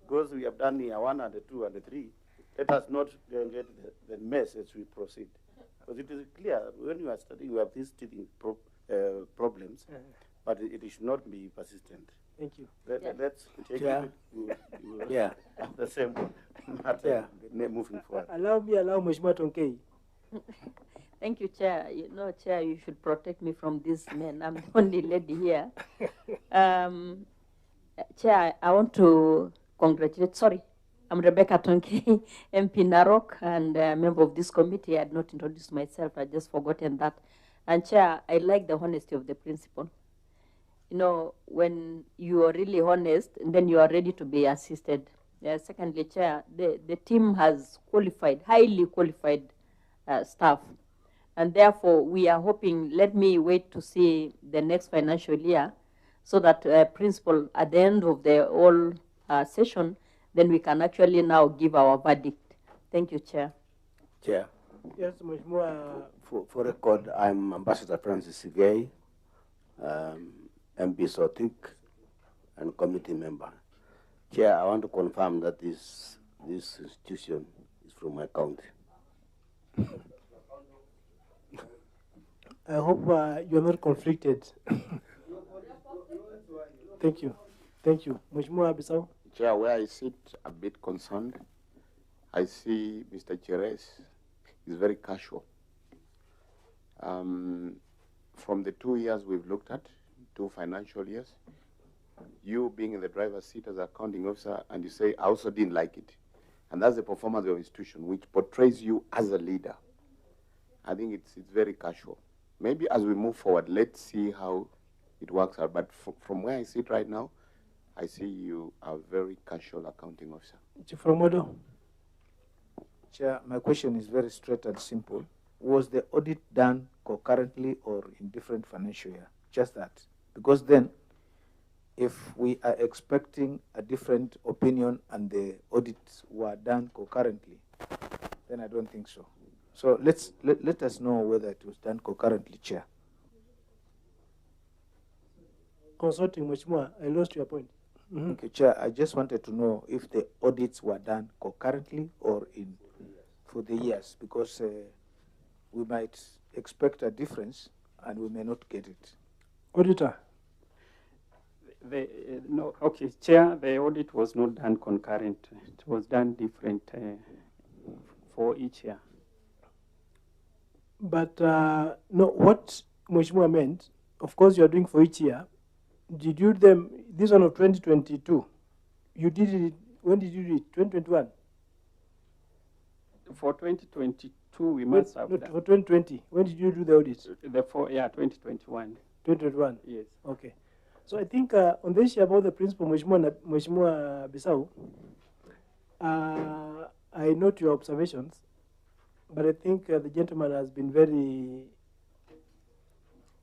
because we have done year 1 and the 2 and the 3, let us not get the mess as we proceed. Because it is clear when you are studying, you have these teething problems, but it should not be persistent. Thank you. Let's take Yeah. yeah. The same matter moving forward. Allow Mheshimiwa Tonkei. Thank you, Chair. You know, Chair, you should protect me from this man. I'm the only lady here. Chair, I want to congratulate, sorry, I'm Rebecca Tonkei, MP Narok, and a member of this committee. I had not introduced myself, I just forgotten that. And Chair, I like the honesty of the principal. You know, when you are really honest, and then you are ready to be assisted. Secondly, Chair, the team has qualified, highly qualified staff. And therefore, we are hoping, let me wait to see the next financial year so that principal, at the end of the whole session, then we can actually now give our verdict. Thank you, Chair. Chair. Yes, much more. For record, I'm Ambassador Francis Gay, MP Sotik, and committee member. Chair, I want to confirm that this institution is from my county. I hope you're not conflicted. Thank you. Thank you. Mheshimiwa Bisau. Chair, where I sit a bit concerned, I see Mr. Cheres is very casual. From the 2 years we've looked at, 2 financial years, you being in the driver's seat as accounting officer, and you say, I also didn't like it. And that's the performance of your institution, which portrays you as a leader. I think it's very casual. Maybe as we move forward, let's see how it works out. But from where I sit right now, I see you are a very casual accounting officer. Chief Romodo. Chair, my question is very straight and simple. Was the audit done concurrently or in different financial year? Just that. Because then, if we are expecting a different opinion and the audits were done concurrently, then I don't think so. So let us know whether it was done concurrently, Chair. Consulting Mheshimiwa, I lost your point. Okay, Chair, I just wanted to know if the audits were done concurrently or for the years, because we might expect a difference and we may not get it. Auditor. No, okay, Chair, the audit was not done concurrent. It was done different for each year. But no, what Mheshimiwa meant, of course you are doing for each year. Did you do them, this one of 2022, you did it, when did you do it? 2021? For 2022, we must have for 2020, when did you do the audit? 2021. 2021? Yes. Okay. So I think on the issue about the principal, Mheshimiwa Bisau, I note your observations, but I think the gentleman has been very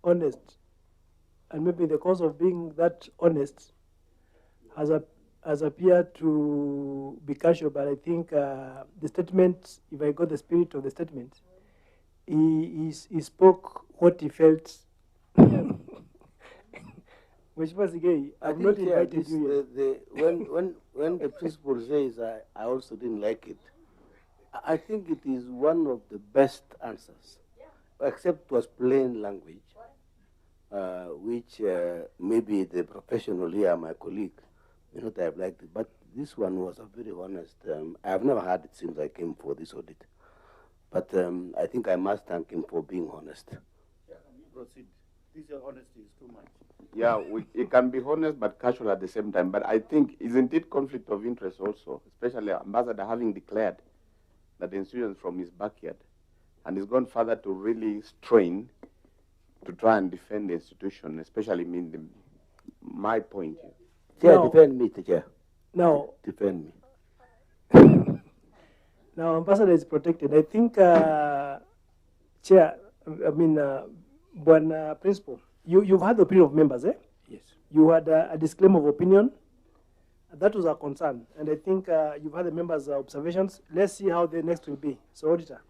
honest, and maybe in the course of being that honest has appeared to be casual, but I think the statement, if I got the spirit of the statement, he spoke what he felt. Mheshimiwa Sigei, I've not invited you yet. When the principal says, I also didn't like it, I think it is one of the best answers, except it was plain language, which maybe the professional here, my colleague, may not have liked it. But this one was a very honest. I have never had it since I came for this audit. But I think I must thank him for being honest. Yeah, proceed. This honesty is too much. Yeah, it can be honest but casual at the same time. But I think, isn't it conflict of interest also, especially Ambassador having declared that the institution is from his backyard, and he's gone further to really strain to try and defend the institution, especially my point here. Chair, defend me, Chair. No. Defend me. Now, Ambassador is protected. I think, Chair, Bwana Principal, you've had the opinion of members, eh? Yes. You had a disclaimer of opinion. That was a concern. And I think you've had the members' observations. Let's see how the next will be. So, Auditor.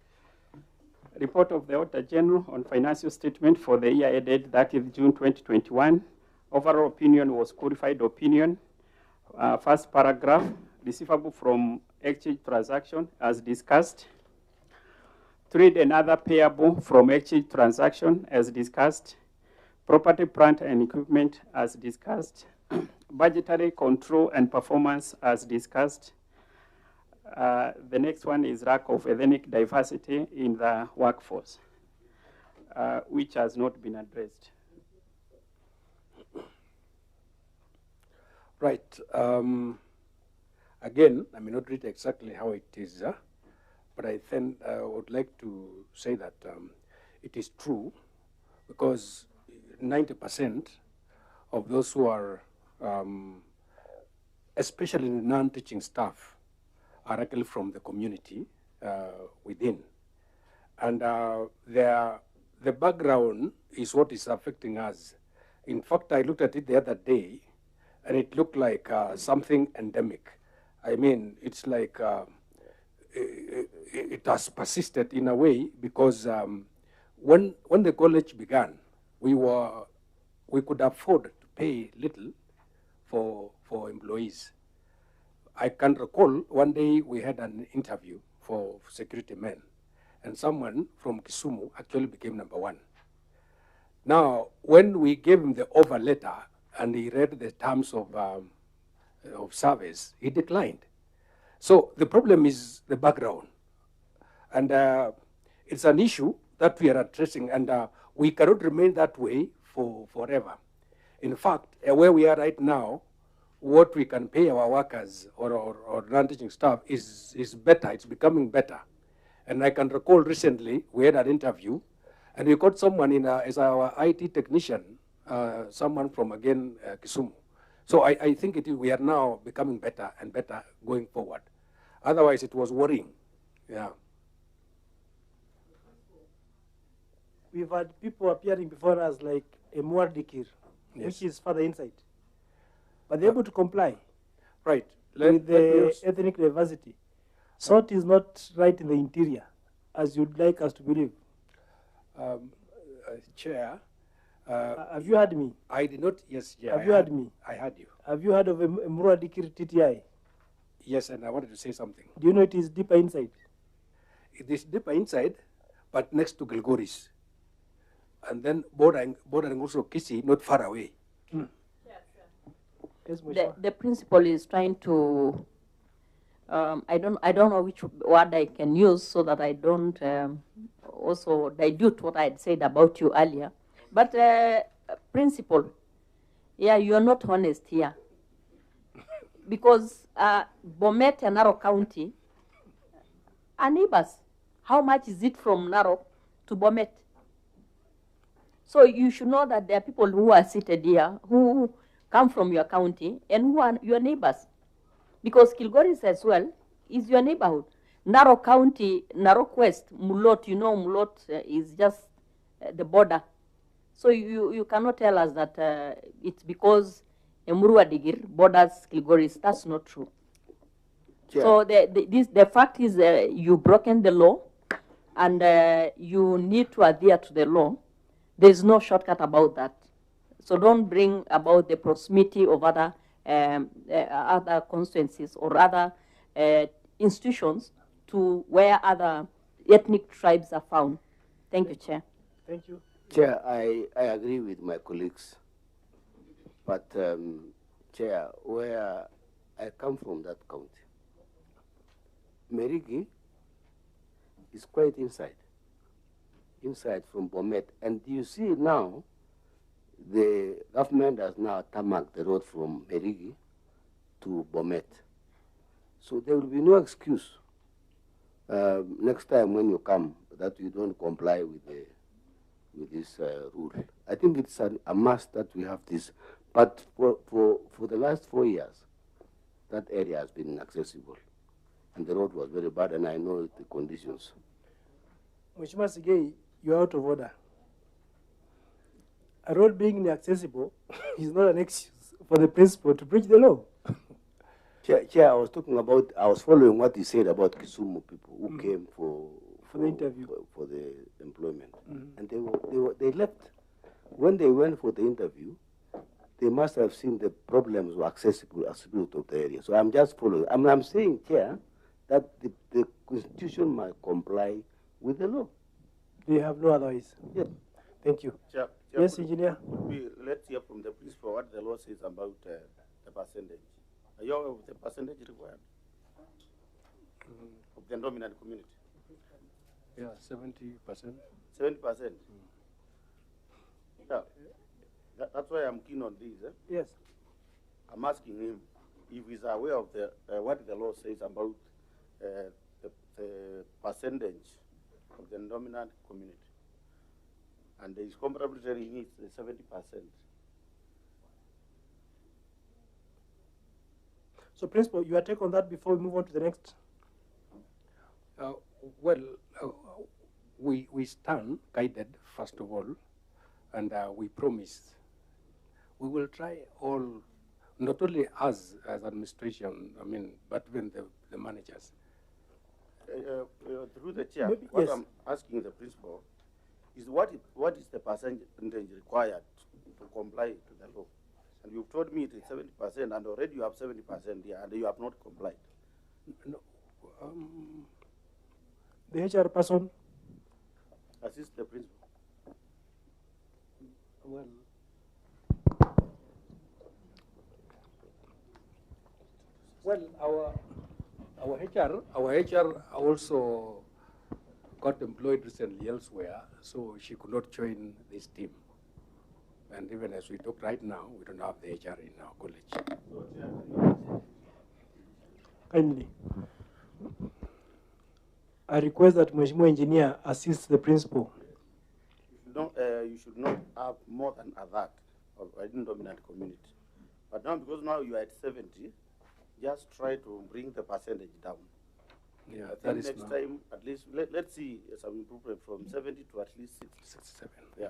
Report of the Auditor General on financial statement for the year ended 30th June 2021. Overall opinion was qualified opinion. First paragraph, receivable from exchange transaction as discussed. Trade and other payable from exchange transaction as discussed. Property, plant and equipment as discussed. Budgetary control and performance as discussed. The next one is lack of ethnic diversity in the workforce, which has not been addressed. Right. Again, I may not read exactly how it is, but I think I would like to say that it is true, because 90% of those who are especially the non-teaching staff, are actually from the community within. And the background is what is affecting us. In fact, I looked at it the other day, and it looked like something endemic. I mean, it's like it has persisted in a way because when the college began, we could afford to pay little for employees. I can recall one day we had an interview for security men, and someone from Kisumu actually became #1. Now, when we gave him the offer letter and he read the terms of service, he declined. So the problem is the background. And it's an issue that we are addressing, and we cannot remain that way forever. In fact, where we are right now, what we can pay our workers or non-teaching staff is better. It's becoming better. And I can recall recently we had an interview, and we got someone in as our IT technician, someone from, again, Kisumu. So I think we are now becoming better and better going forward. Otherwise, it was worrying. Yeah. We've had people appearing before us like Emwar Dikir, Yes. which is further inside. But they're able to comply right. with the ethnic diversity. So it is not right in the interior, as you'd like us to believe. Chair. Have you heard me? I did not, yes. Yeah, Have you heard me? I heard you. Have you heard of Emrua Dikir TTI? Yes, and I wanted to say something. Do you know it is deeper inside? It is deeper inside, but next to Gilgoris. And then bordering also Kisi, not far away. The principal is trying to, I don't know which word I can use so that I don't also dilute what I had said about you earlier. But principal, yeah, you are not honest here. Because Bomet and Narok County are neighbors. How much is it from Narok to Bomet? So you should know that there are people who are seated here who come from your county and who are your neighbors. Because Kilgoris as well is your neighborhood. Narok County, Narok West, Mulot, you know Mulot is just the border. So you cannot tell us that it's because Emurua Digir borders Kilgoris. That's not true. Chair. So the fact is you've broken the law and you need to adhere to the law. There's no shortcut about that. So don't bring about the proximity of other constituencies or other institutions to where other ethnic tribes are found. Thank you, Chair. Thank you. Chair, I agree with my colleagues. But, Chair, where I come from, that county, Merigi is quite inside from Bomet. And you see now, the government has now tarmacked the road from Merigi to Bomet. So there will be no excuse next time when you come that you don't comply with this rule. I think it's a must that we have this. But for the last 4 years, that area has been inaccessible. And the road was very bad, and I know the conditions. Mheshimiwa Sigei, you're out of order. A road being inaccessible is not an excuse for the principal to breach the law. Chair, I was following what he said about Kisumu people who came for the interview, for the employment. And they left. When they went for the interview, they must have seen the problems were accessibility of the area. So I'm just following. I'm saying, Chair, that the Constitution must comply with the law. They have no otherwise. Yeah. Thank you. Chair, Yes, Engineer. Let's hear from the principal what the law says about the percentage. Are you aware of the percentage required of the dominant community? Yeah, 70%. 70%. Yeah. That's why I'm keen on this. Yes. I'm asking him if he's aware of the what the law says about the percentage of the dominant community. And he's comparably telling me it's 70%. So, Principal, your take on that before we move on to the next. Well, we stand guided, first of all, and we promise we will try all, not only us as administration, I mean, but even the managers. Through the chair, Maybe, what yes. I'm asking the principal is what is the percentage required to comply to the law? And you've told me it is 70%, and already you have 70% here, and you have not complied. No, the HR person. Assist the principal. Well, our HR also got employed recently elsewhere, so she could not join this team. And even as we talk right now, we don't have the HR in our college. Kindly. I request that Mheshimiwa Engineer assists the principal. You should not have more than that of a dominant community. But now, because now you are at 70, just try to bring the percentage down. Yeah, I that think is next now. time, at least, let's see some improvement from 70 to at least 67. Yeah.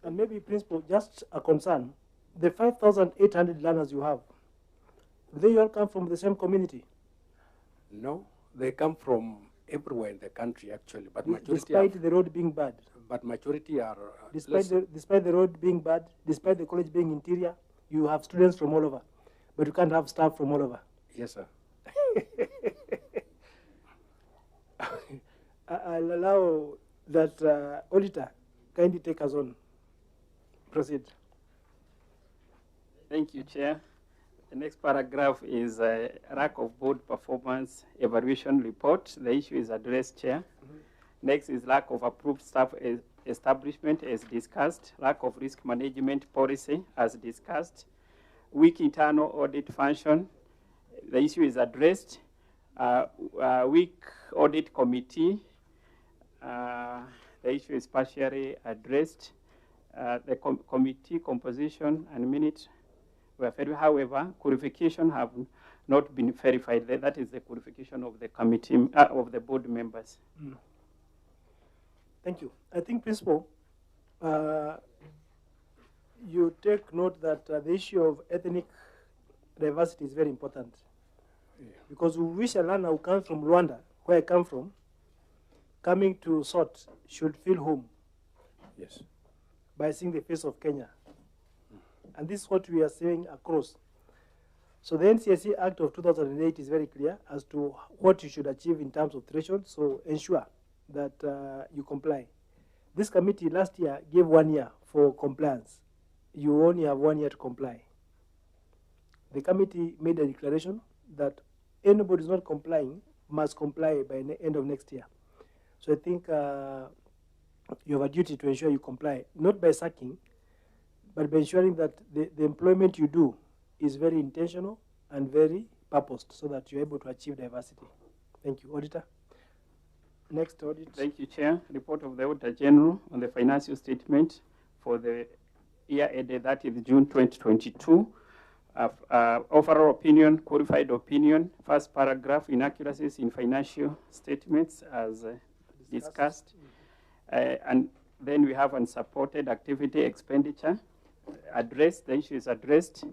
And maybe, Principal, just a concern. The 5,800 learners you have, do they all come from the same community? No, they come from everywhere in the country, actually. But majority Despite the road being bad? But majority are... despite the road being bad, despite the college being interior, you have students from all over. But you can't have staff from all over. Yes, sir. I'll allow that auditor kindly take us on. Proceed. Thank you, Chair. The next paragraph is lack of board performance evaluation report. The issue is addressed, Chair. Next is lack of approved staff establishment as discussed. Lack of risk management policy as discussed. Weak internal audit function. The issue is addressed. Weak audit committee. The issue is partially addressed. The committee composition and minutes were verified. However, qualification have not been verified. That is the qualification of the committee, of the board members. Thank you. I think, Principal, you take note that the issue of ethnic diversity is very important. Yeah. Because we wish a learner who comes from Rwanda, where I come from, coming to SOT should feel home. Yes. By seeing the face of Kenya. And this is what we are saying across. So the NCSE Act of 2008 is very clear as to what you should achieve in terms of threshold, so ensure that you comply. This committee last year gave 1 year for compliance. You only have 1 year to comply. The committee made a declaration that anybody who is not complying must comply by the end of next year. So I think you have a duty to ensure you comply, not by sacking, but by ensuring that the employment you do is very intentional and very purposed so that you're able to achieve diversity. Thank you. Auditor. Next audit. Thank you, Chair. Report of the Auditor General on the financial statement for the year ended, that is June 2022. Overall opinion, qualified opinion, first paragraph, inaccuracies in financial statements as discussed. And then we have unsupported activity expenditure addressed, the issue is addressed.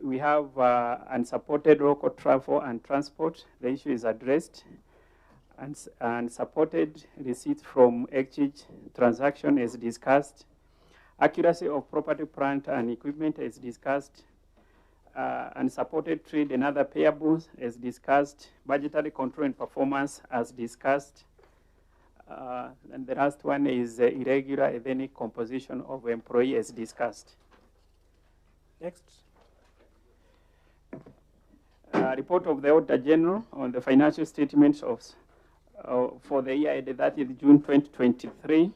We have unsupported local travel and transport, the issue is addressed. And supported receipts from exchange transaction is discussed. Accuracy of property, plant, and equipment is discussed. Unsupported trade and other payables is discussed. Budgetary control and performance as discussed. And the last one is irregular ethnic composition of employee as discussed. Next. Report of the Auditor General on the financial statements of for the year ended, that is June 2023.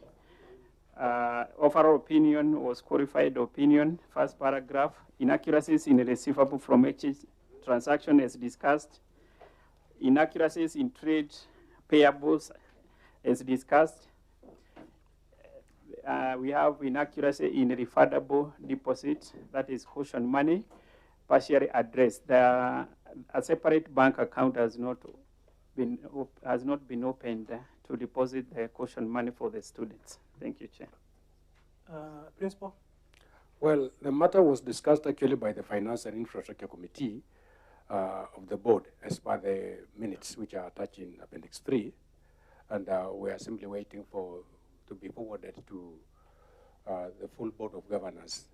Overall opinion was qualified opinion. First paragraph, inaccuracies in receivable from exchange transaction as discussed. Inaccuracies in trade payables as discussed. We have inaccuracy in refundable deposit, that is caution money. partially addressed. A separate bank account has not been opened to deposit the caution money for the students. Thank you, Chair. Principal? Well, the matter was discussed actually by the Finance and Infrastructure Committee of the board as per the minutes which are attached in Appendix 3. And we are simply waiting to be forwarded to the full Board of Governors.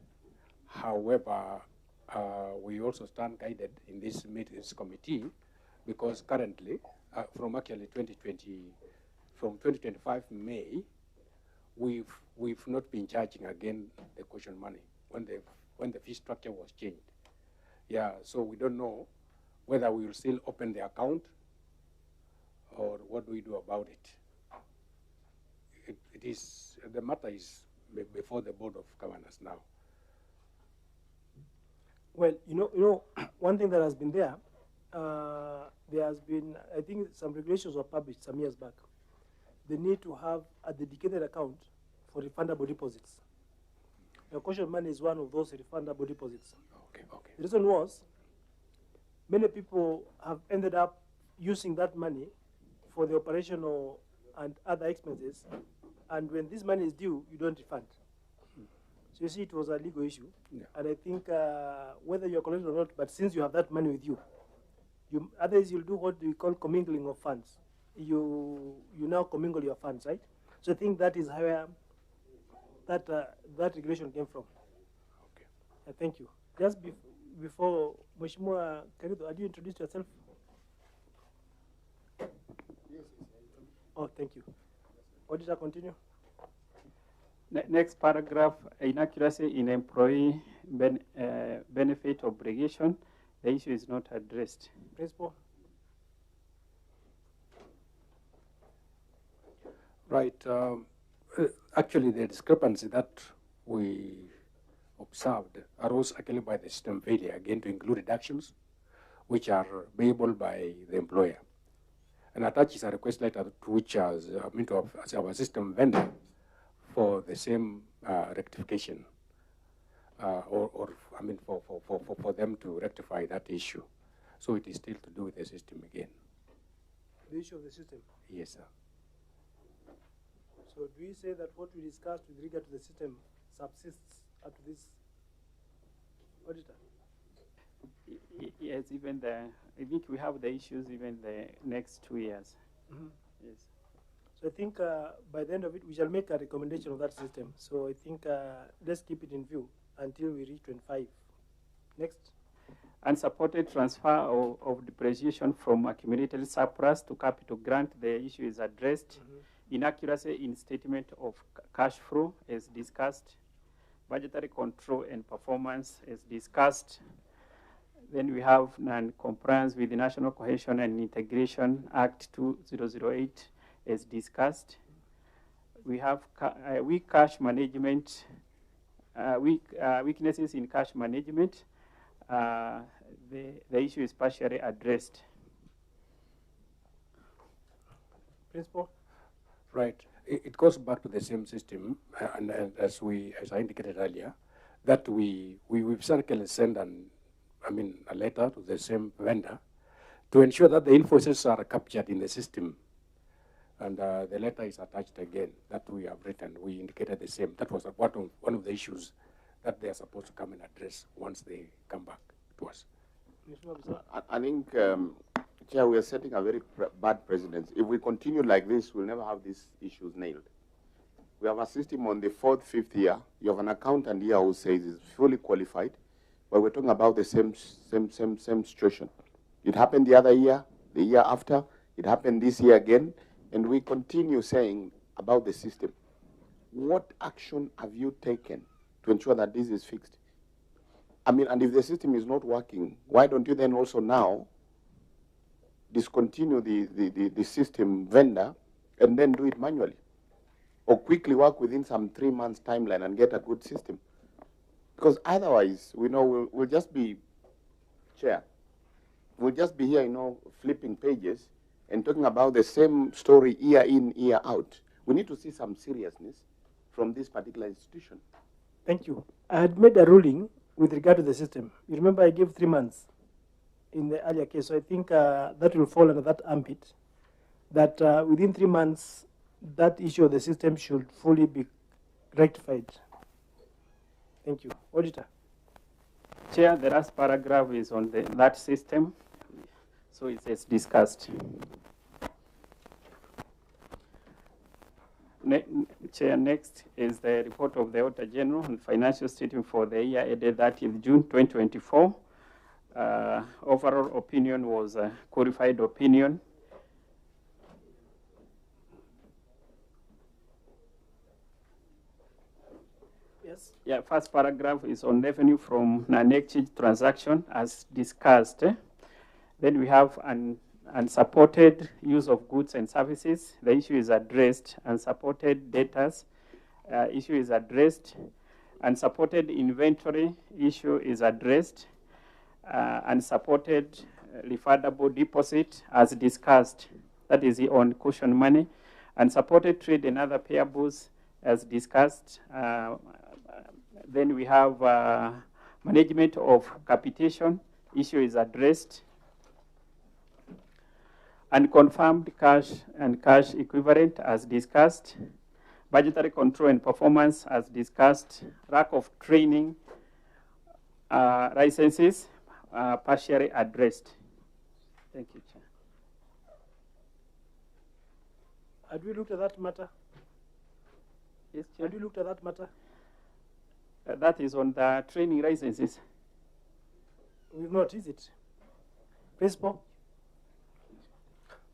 However, we also stand guided in this meetings committee because currently, from 2025 May, we've not been charging again the caution money when the fee structure was changed. Yeah, so we don't know whether we will still open the account or what do we do about it. The matter is before the Board of Governors now. Well, you know, one thing that has been there has been, I think some regulations were published some years back. The need to have a dedicated account for refundable deposits. The caution money is one of those refundable deposits. Okay. The reason was, many people have ended up using that money for the operational and other expenses, and when this money is due, you don't refund. So you see, it was a legal issue, and I think whether you're collecting or not, but since you have that money with you, otherwise you'll do what we call commingling of funds. You now commingle your funds, right? So I think that is where that regulation came from. Okay. Thank you. Just before Mheshimiwa Karido, had you introduced yourself? Yes. Oh, thank you. Auditor, continue. Next paragraph, inaccuracy in employee benefit obligation. The issue is not addressed. Principal. Right. Actually, the discrepancy that we observed arose actually by the system failure, again, to include deductions which are payable by the employer. And attached is a request letter to which as our system vendor for the same rectification, for them to rectify that issue. So it is still to do with the system again. The issue of the system? Yes, sir. So do we say that what we discussed with regard to the system subsists up to this? Auditor? Yes, even I think we have the issues even the next 2 years. Mm-hmm. Yes. So I think by the end of it, we shall make a recommendation of that system. So I think let's keep it in view until we reach 25. Next. Unsupported transfer of depreciation from accumulated surplus to capital grant, the issue is addressed. Mm-hmm. Inaccuracy in statement of cash flow is discussed. Budgetary control and performance is discussed. Then we have non-compliance with the National Cohesion and Integration Act 2008 is discussed. We have weak cash management, weaknesses in cash management. The issue is partially addressed. Principal? Right. It goes back to the same system, and as I indicated earlier, that we've certainly sent a letter to the same vendor to ensure that the invoices are captured in the system. And the letter is attached again that we have written. We indicated the same. That was one of the issues that they are supposed to come and address once they come back to us. I think, Chair, we are setting a very bad precedent. If we continue like this, we'll never have these issues nailed. We have a system on the 4th, 5th year. You have an accountant here who says he's fully qualified, but we're talking about the same situation. It happened the other year, the year after, it happened this year again, and we continue saying about the system. What action have you taken to ensure that this is fixed? And if the system is not working, why don't you then also now discontinue the system vendor and then do it manually? Or quickly work within some 3 months timeline and get a good system? Because otherwise, we know we'll just be, Chair, we'll just be here, flipping pages and talking about the same story year in, year out. We need to see some seriousness from this particular institution. Thank you. I had made a ruling with regard to the system. You remember I gave 3 months in the earlier case, so I think that will fall under that ambit, that within 3 months, that issue of the system should fully be rectified. Thank you. Auditor. Chair, the last paragraph is on that system, so it is discussed. Chair, next is the report of the Auditor General on financial statement for the year ended 30th June 2024. Overall opinion was a qualified opinion. Yes. Yeah, first paragraph is on revenue from non-exchange transaction as discussed. Then we have unsupported use of goods and services. The issue is addressed. Unsupported debtors issue is addressed. Unsupported inventory issue is addressed. Unsupported refundable deposit as discussed. That is on cushion money. Unsupported trade and other payables as discussed. Then we have management of capitation issue is addressed. Unconfirmed cash and cash equivalent as discussed. Budgetary control and performance as discussed. Lack of training licenses partially addressed. Thank you, Chair. Had we looked at that matter? Yes, Chair. Had we looked at that matter? That is on the training licenses. We've not, is it? Principal?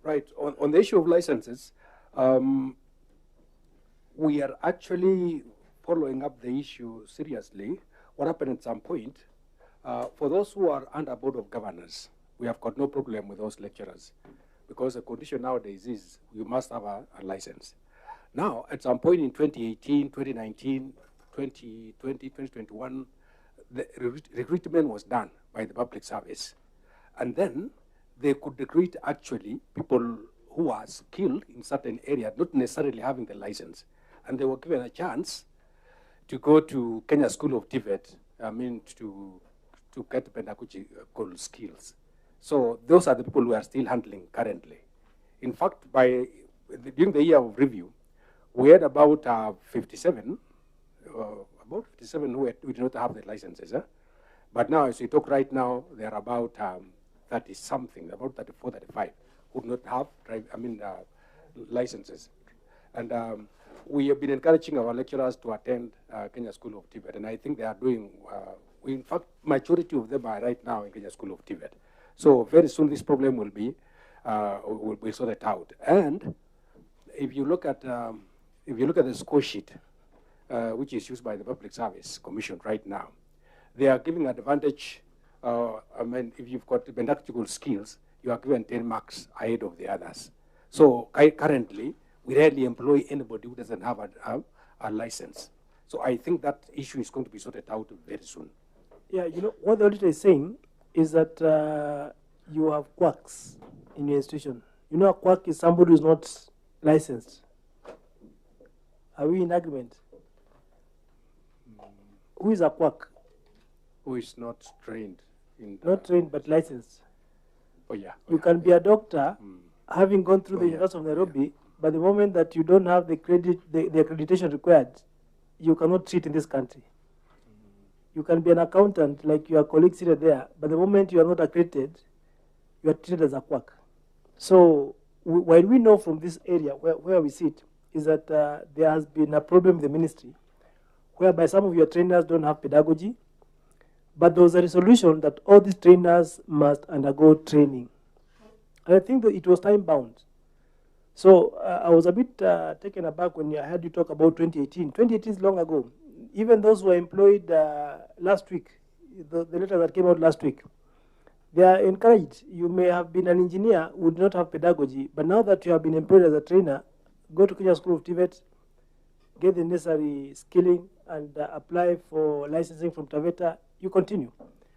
Right. On the issue of licenses, we are actually following up the issue seriously. What happened at some point, for those who are under Board of Governors, we have got no problem with those lecturers because the condition nowadays is you must have a license. Now, at some point in 2018, 2019, 2020, 2021, the recruitment was done by the public service. And then they could recruit actually people who are skilled in certain areas, not necessarily having the license. And they were given a chance to go to Kenya School of TVET, to get pedagogical skills. So those are the people we are still handling currently. In fact, during the year of review, we had about 57 who did not have the licenses. But now, as we talk right now, there are about 30-something, about 34, 35, who do not have licenses. And we have been encouraging our lecturers to attend Kenya School of TVET, and I think they are doing, in fact, majority of them are right now in Kenya School of TVET. So very soon this problem will be sorted out. And if you look at the score sheet, which is used by the Public Service Commission right now, they are giving advantage. If you've got pedagogical skills, you are given 10 marks ahead of the others. So currently, we rarely employ anybody who doesn't have a license. So I think that issue is going to be sorted out very soon. Yeah, you know, what the auditor is saying is that you have quacks in your institution. You know, a quack is somebody who is not licensed. Are we in agreement? Who is a quack? Who is not trained in not trained but licensed. Oh yeah. You can be a doctor having gone through the University of Nairobi, but the moment that you don't have the accreditation required, you cannot treat in this country. You can be an accountant like your colleague seated there, but the moment you are not accredited, you are treated as a quack. So while we know from this area where we sit is that there has been a problem with the ministry whereby some of your trainers don't have pedagogy, but there was a resolution that all these trainers must undergo training. And I think that it was time bound. So I was a bit taken aback when I heard you talk about 2018. 2018 is long ago. Even those who were employed last week, the letter that came out last week, they are encouraged. You may have been an engineer who would not have pedagogy, but now that you have been employed as a trainer, go to Kenya School of TVET, get the necessary skilling, and apply for licensing from TVETA, you continue.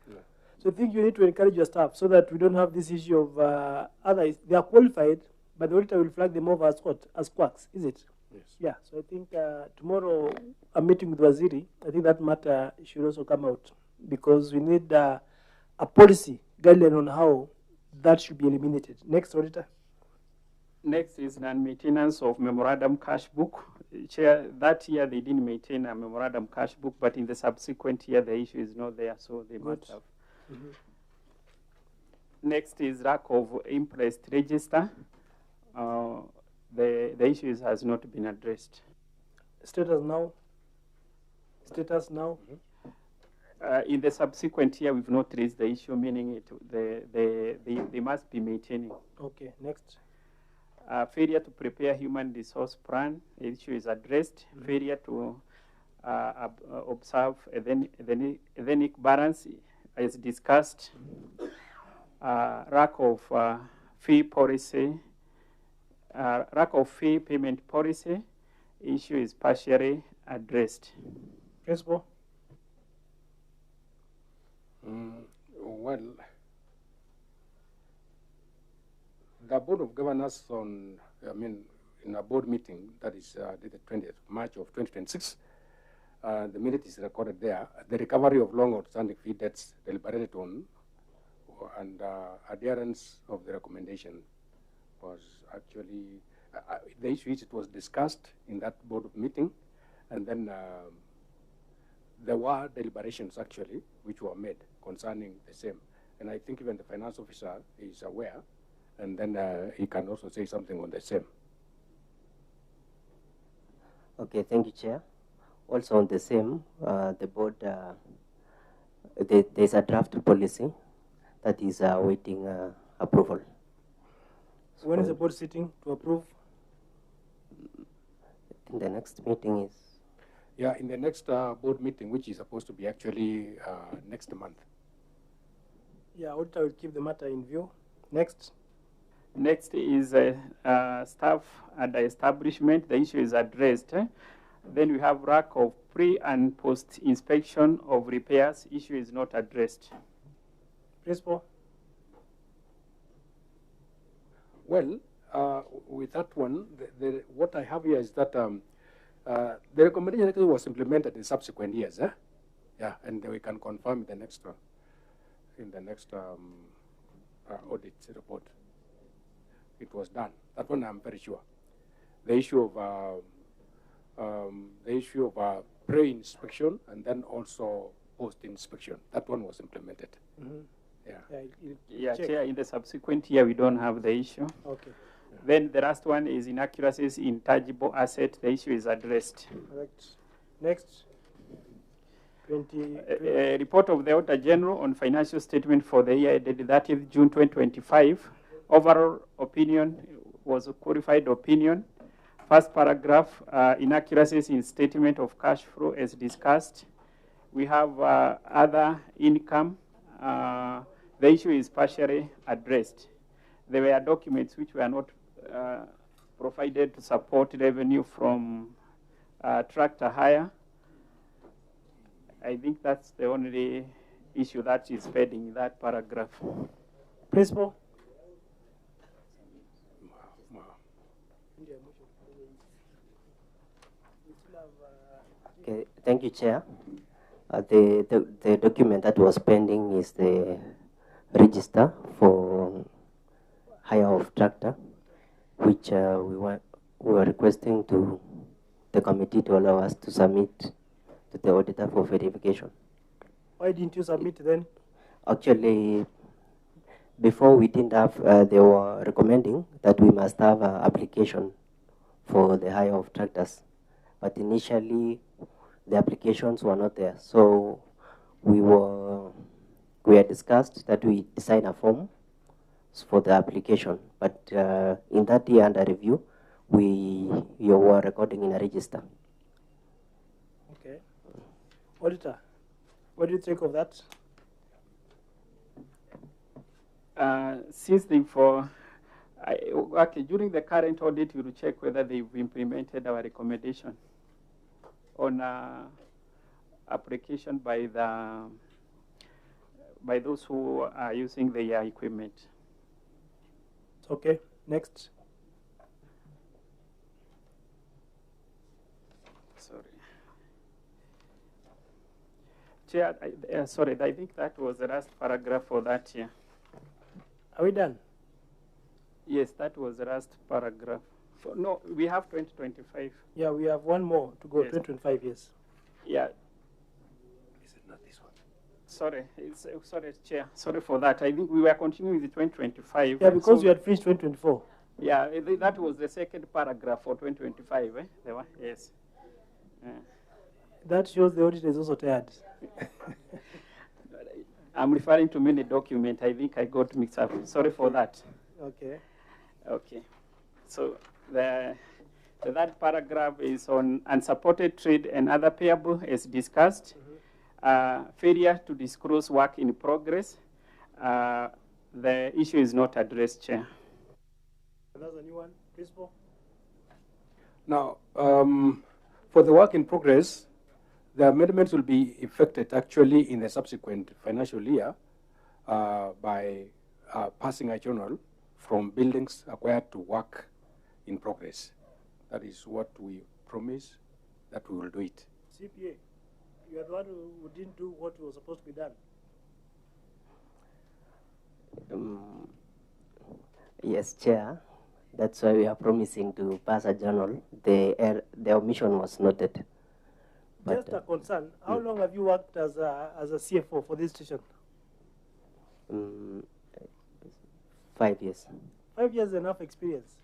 Yeah. So I think you need to encourage your staff so that we don't have this issue of others. They are qualified, but the auditor will flag them over as what? As quacks, is it? Yes. Yeah, so I think tomorrow I'm meeting with Waziri. I think that matter should also come out. because we need a policy guideline on how that should be eliminated. Next, Auditor. Next is non-maintenance of memorandum cash book. Chair, that year they didn't maintain a memorandum cash book, but in the subsequent year the issue is not there, so they must have. Next is lack of imprest register. The issue has not been addressed. Status now. Status now. In the subsequent year, we've not raised the issue, meaning they must be maintaining. Okay, next. Failure to prepare human resource plan, the issue is addressed. Failure to observe ethnic balance is discussed. Lack of fee policy, lack of fee payment policy, issue is partially addressed. Principal. Well, the Board of Governors in a board meeting that is the 20th of March of 2026, the minute is recorded there. The recovery of long outstanding fee debts deliberated on and adherence of the recommendation was actually, the issue is it was discussed in that board meeting, and then there were deliberations actually which were made concerning the same. And I think even the finance officer is aware, and then he can also say something on the same. Okay, thank you, Chair. Also on the same, the board, there's a draft policy that is awaiting approval. So when is the board sitting to approve? I think the next meeting is... Yeah, in the next board meeting, which is supposed to be actually next month. Yeah, Auditor will keep the matter in view. Next. Next is staff and establishment. The issue is addressed. Then we have lack of pre and post inspection of repairs. Issue is not addressed. Principal. Well, with that one, what I have here is that the recommendation actually was implemented in subsequent years. Yeah, and we can confirm in the next audit report. It was done. That one I'm very sure. The issue of pre-inspection and then also post-inspection. That one was implemented. Yeah, Chair, in the subsequent year, we don't have the issue. Okay. Then the last one is inaccuracies in tangible asset. The issue is addressed. Correct. Next. Report of the Auditor General on financial statement for the year ended 30th June 2025. Overall opinion was a qualified opinion. First paragraph, inaccuracies in statement of cash flow as discussed. We have other income. The issue is partially addressed. There were documents which were not provided to support revenue from tractor hire. I think that's the only issue that is pending in that paragraph. Principal. Okay, thank you, Chair. The document that was pending is the register for hire of tractor, which we were requesting to the committee to allow us to submit to the auditor for verification. Why didn't you submit then? Actually, before we didn't have, they were recommending that we must have an application for the hire of tractors. But initially, the applications were not there. So we had discussed that we design a form for the application. But in that year under review, you were recording in a register. Okay. Auditor, what do you think of that? Since during the current audit, we will check whether they've implemented our recommendation on application by those who are using their equipment. Okay, next. Sorry. Chair, sorry, I think that was the last paragraph for that year. Are we done? Yes, that was the last paragraph. No, we have 2025. Yeah, we have one more to go, Yes. 2025 years. Yeah. Is it not this one? Sorry, sorry, Chair. Sorry for that. I think we were continuing with 2025. Yeah, because we had finished 2024. Yeah, that was the second paragraph for 2025. There were, yes. That shows the auditor is also tired. I'm referring to many document. I think I got mixed up. Sorry for that. Okay. Okay. So the third paragraph is on unsupported trade and other payable as discussed. Failure to disclose work in progress. The issue is not addressed, Chair. That's a new one. Principal? Now, for the work in progress, the amendments will be effected actually in the subsequent financial year by passing a journal from buildings acquired to work in progress. That is what we promise that we will do it. CPA, you are the one who didn't do what was supposed to be done. Yes, Chair. That's why we are promising to pass a journal. The omission was noted. Just a concern, how long have you worked as a CFO for this station? 5 years. 5 years is enough experience.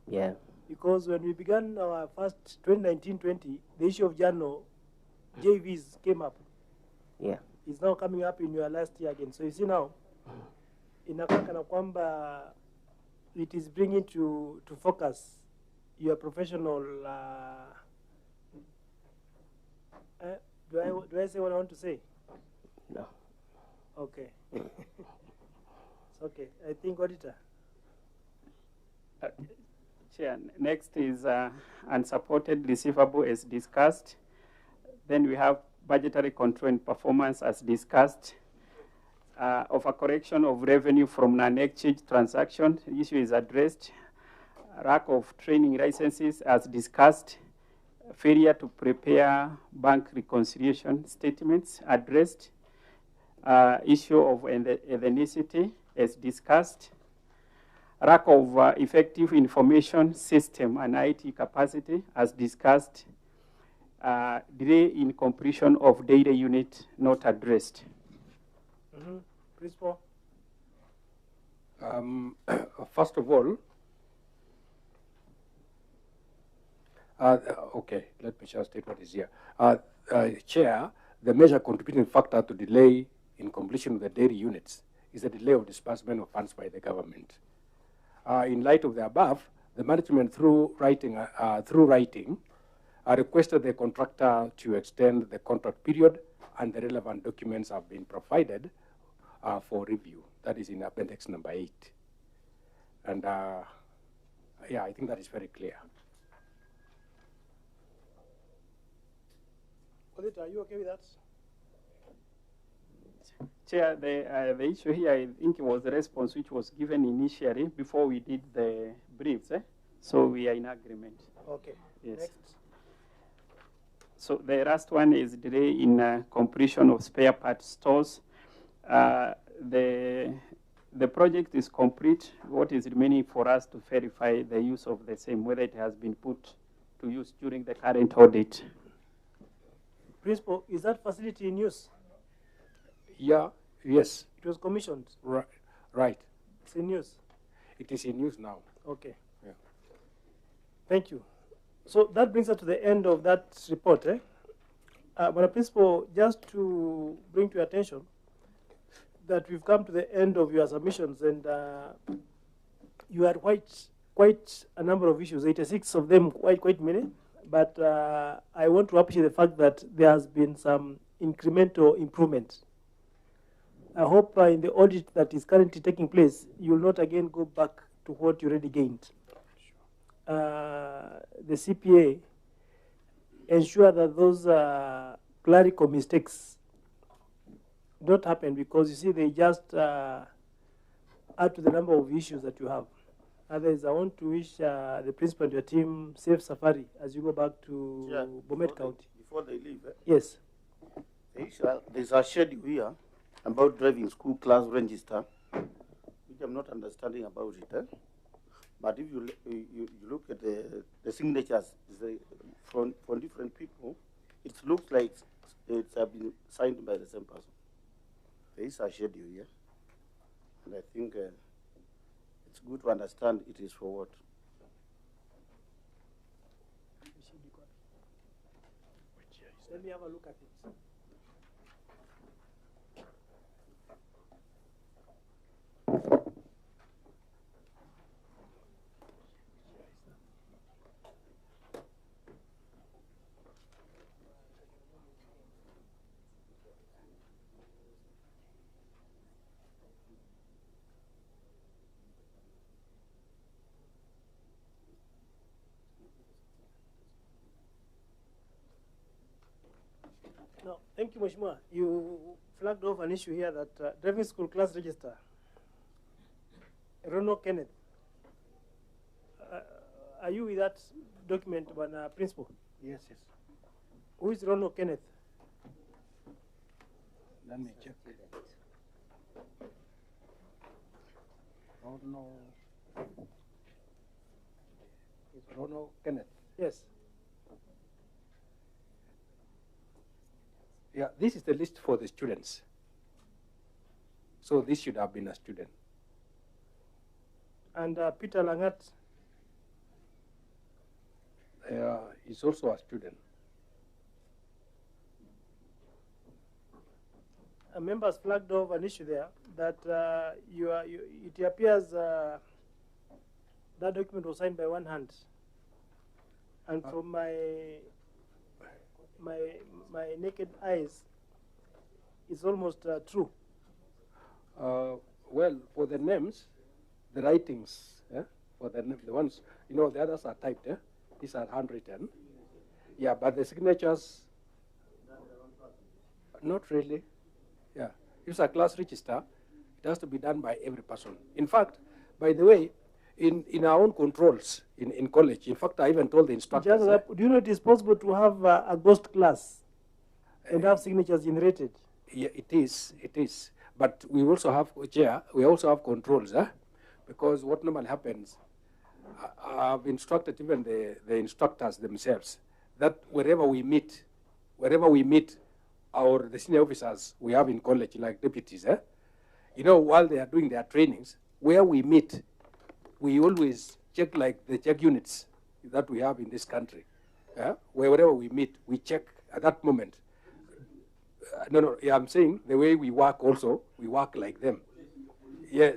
Yeah. Because when we began our first 2019-20, the issue of journal JVs came up. Yeah. It's now coming up in your last year again. So you see now, inakaa kana kwamba it is bringing to focus your professional. Do I say what I want to say? No. Okay. It's okay. I think Auditor. Chair, next is unsupported receivable as discussed. Then we have budgetary control and performance as discussed. Of a correction of revenue from non-exchange transaction, the issue is addressed. Lack of training licenses as discussed. Failure to prepare bank reconciliation statements addressed. Issue of ethnicity as discussed. Lack of effective information system and IT capacity as discussed. Delay in completion of data unit not addressed. Principal? First of all, okay, let me just state what is here. Chair, the major contributing factor to delay in completion of the dairy units is the delay of disbursement of funds by the government. In light of the above, the management through writing requested the contractor to extend the contract period, and the relevant documents have been provided for review. That is in appendix number 8. And yeah, I think that is very clear. Auditor, are you okay with that? Chair, the issue here, I think it was the response which was given initially before we did the briefs. So we are in agreement. Okay. Yes. Next. So the last one is delay in completion of spare part stores. The project is complete. What is remaining for us to verify the use of the same, whether it has been put to use during the current audit. Principal, is that facility in use? Yeah, yes. It was commissioned? Right. Right. It's in use? It is in use now. Okay. Yeah. Thank you. So that brings us to the end of that report. But Principal, just to bring to your attention that we've come to the end of your submissions, and you had quite a number of issues, 86 of them, quite many. But I want to appreciate the fact that there has been some incremental improvement. I hope in the audit that is currently taking place, you will not again go back to what you already gained. The CPA ensure that those clerical mistakes don't happen, because you see they just add to the number of issues that you have. Otherwise, I want to wish the principal and your team safe safari as you go back to Bomet County. Before they leave. Yes. There's a schedule here about driving school class register, which I'm not understanding about it. But if you look at the signatures from different people, it looks like it's been signed by the same person. There is a schedule here, and I think it's good to understand it is for what. Let me have a look at it. No, thank you, Mheshimiwa. You flagged off an issue here that driving school class register. Rono Kenneth. Are you with that document, Principal? Yes, yes. Who is Rono Kenneth? Let me check. Rono. It's Rono Kenneth. Yes. Yeah, this is the list for the students. So this should have been a student. And Peter Langat. He's also a student. Members flagged off an issue there that it appears that document was signed by one hand. And from my naked eyes, it's almost true. Well, for the names, the writings, for the ones, the others are typed, these are handwritten. Yeah, but the signatures, not really. Yeah, if it's a class register, it has to be done by every person. In fact, by the way, in our own controls in college, in fact, I even told the instructors. Do you know it is possible to have a ghost class and have signatures generated? Yeah, it is. But we also have, we also have controls, because what normally happens, I've instructed even the instructors themselves that wherever we meet the senior officers we have in college, like deputies, while they are doing their trainings, where we meet, we always check like the check units that we have in this country. Wherever we meet, we check at that moment. I'm saying the way we work also, we work like them. Yeah,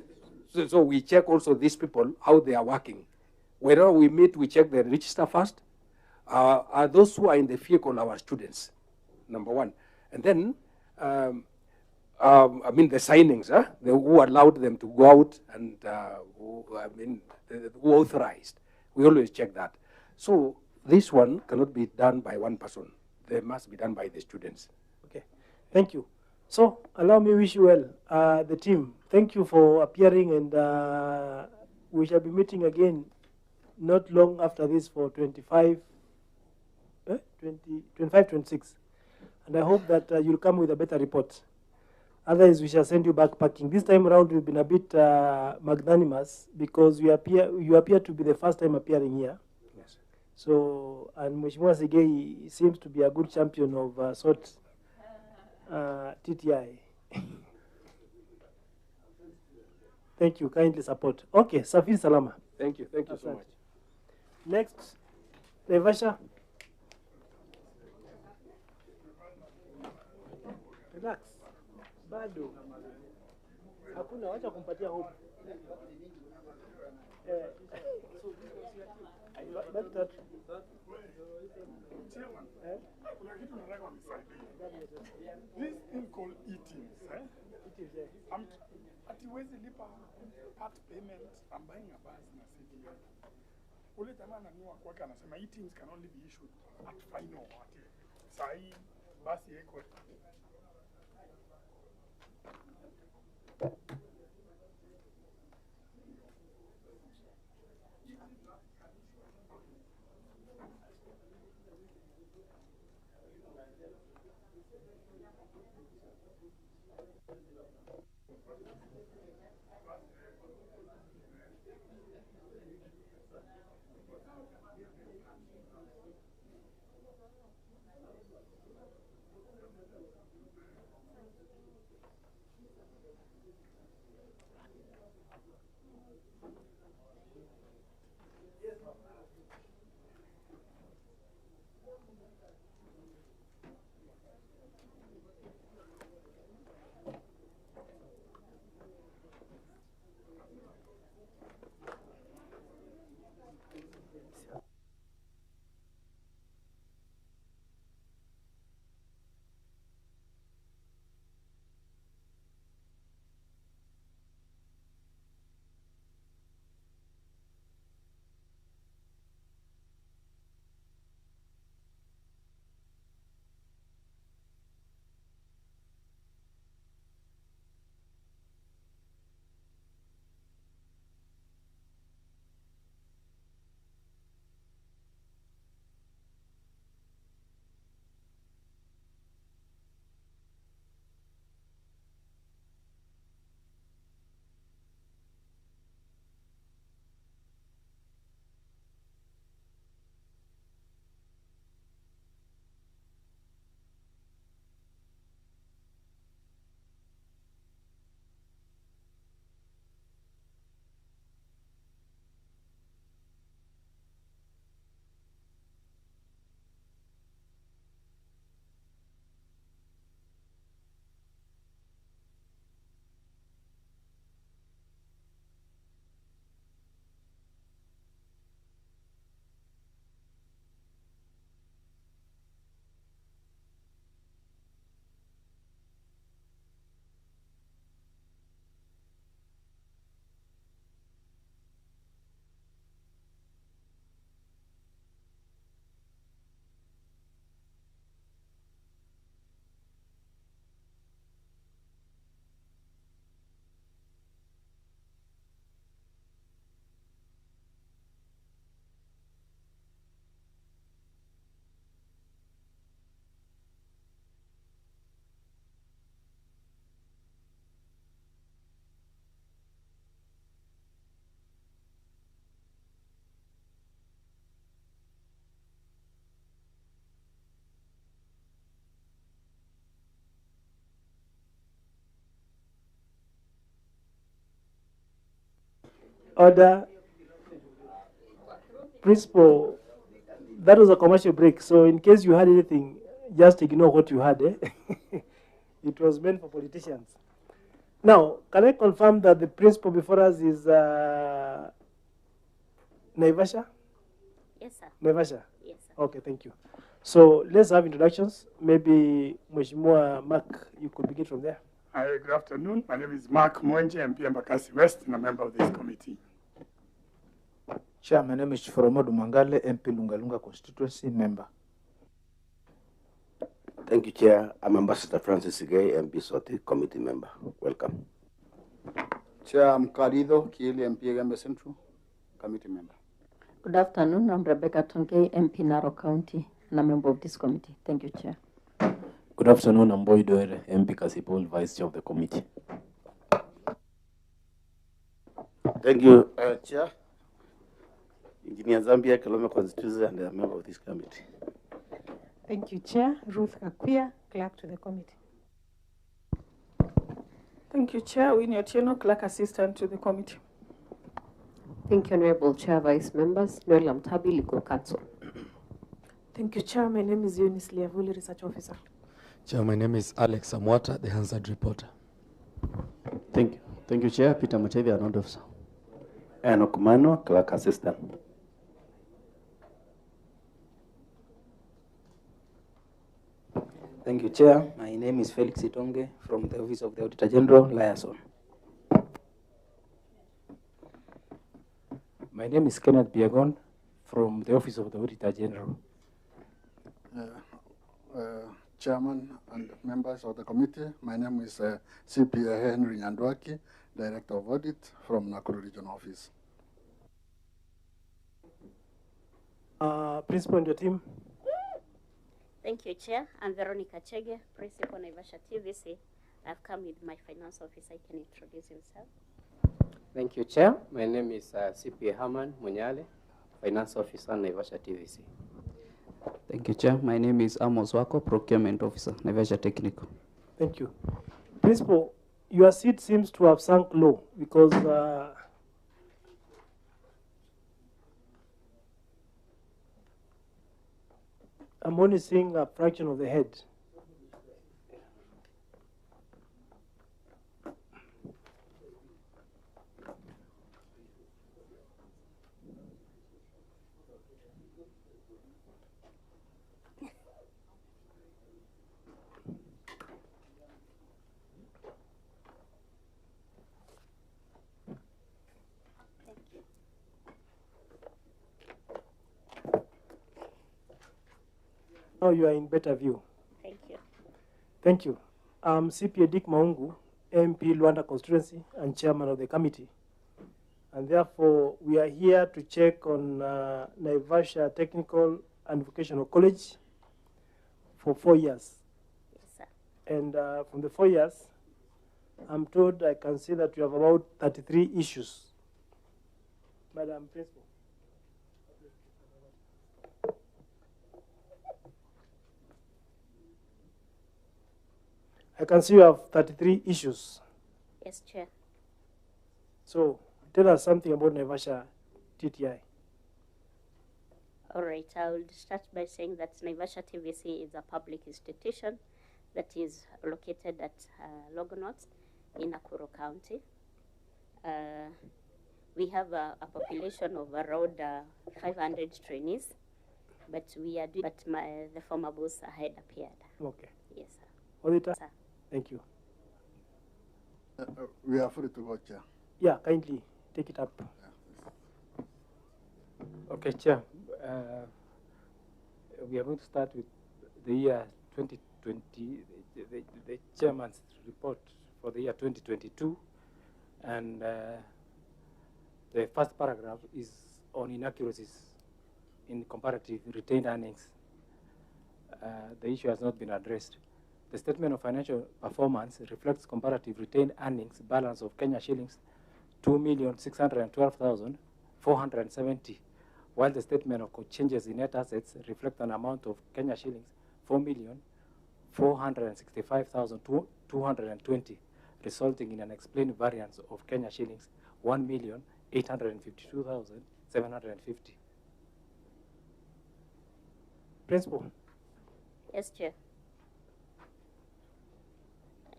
so we check also these people, how they are working. Wherever we meet, we check the register first. Are those who are in the vehicle our students? Number one. And then, the signings, who allowed them to go out and who authorized. We always check that. So this one cannot be done by one person. They must be done by the students. Okay, thank you. So allow me wish you well, the team. Thank you for appearing, and we shall be meeting again not long after this for 25, 26. And I hope that you'll come with a better report. Otherwise, we shall send you back packing. This time around, we've been a bit magnanimous because you appear to be the first time appearing here. Yes. So, and Mheshimiwa Segei seems to be a good champion of TTI. Thank you, kindly support. Okay, Safir Salama. Thank you so much. Next, Revasha. Relax. Bado. Hakuna, wacha kumpatia hope. This thing called eating, hatiwezi lipa part payment, I'm buying a bus na CDM. Ule jamaa ananiwa kwake anasema eatings can only be issued at final. Sahi basi eko. Order. Principal, that was a commercial break, so in case you had anything, just ignore what you had. It was meant for politicians. Now, can I confirm that the principal before us is Naivasha? Yes, sir. Naivasha? Yes, sir. Okay, thank you. So let's have introductions. Maybe Mheshimiwa Mark, you could begin from there. Hi, good afternoon. My name is Mark Mwenje, MP Embakasi West, and a member of this committee. Chair, my name is Foromodu Mangale, MP Lungalunga constituency member. Thank you, Chair. I'm Ambassador Francis Sigay, MP Soti, committee member. Welcome. Chair, I'm Karido Kieli, MP Gembe Central, committee member. Good afternoon. I'm Rebecca Tonkei, MP Narok County, and a member of this committee. Thank you, Chair. Good afternoon. I'm Boy Doere, MP Kasipul, Vice Chair of the committee. Thank you, Chair. Engineer Zambia, Kalome constituency, and a member of this committee. Thank you, Chair. Ruth Kakuya, clerk to the committee. Thank you, Chair. Winnie Otieno, clerk assistant to the committee. Thank you, Honorable Chair, Vice Members. Noel Amtabi, Legal Counsel. Thank you, Chair. My name is Eunice Liavuli, Research Officer. Chair, my name is Alex Amwata, the Hansard reporter. Thank you. Thank you, Chair. Peter Mutevi, Anod Officer. Enoch Mano, clerk assistant. Thank you, Chair. My name is Felix Itonge from the Office of the Auditor General, Liaison. My name is Kenneth Biagon from the Office of the Auditor General. Chairman and members of the committee, my name is CPA Henry Nyandwaki, Director of Audit from Nakuru Regional Office. Principal and your team. Thank you, Chair. I'm Veronica Chege, Principal Naivasha TVC. I've come with my finance officer. He can introduce himself. Thank you, Chair. My name is CPA Herman Munyale, Finance Officer, Naivasha TVC. Thank you, Chair. My name is Amos Wako, Procurement Officer, Naivasha Technical. Thank you. Principal, your seat seems to have sunk low because I'm only seeing a fraction of the head. Now you are in better view. Thank you. Thank you. I'm CPA Dick Maungu, MP Luanda constituency and chairman of the committee. And therefore, we are here to check on Naivasha Technical and Vocational College for 4 years. Yes, sir. And from the 4 years, I'm told I can see that you have about 33 issues. Madam Principal. I can see you have 33 issues. Yes, Chair. So tell us something about Naivasha TTI. All right, I will start by saying that Naivasha TVC is a public institution that is located at Logonot in Nakuru County. We have a population of around 500 trainees, but the former boss had appeared. Okay. Yes, sir. Auditor? Sir. Thank you. We are free to go, Chair. Yeah, kindly take it up. Okay, Chair. We are going to start with the year 2020, the chairman's report for the year 2022. And the first paragraph is on inaccuracies in comparative retained earnings. The issue has not been addressed. The statement of financial performance reflects comparative retained earnings balance of Kenya shillings 2,612,470, while the statement of changes in net assets reflect an amount of Kenya shillings 4,465,220, resulting in an explained variance of Kenya shillings 1,852,750. Principal. Yes, Chair.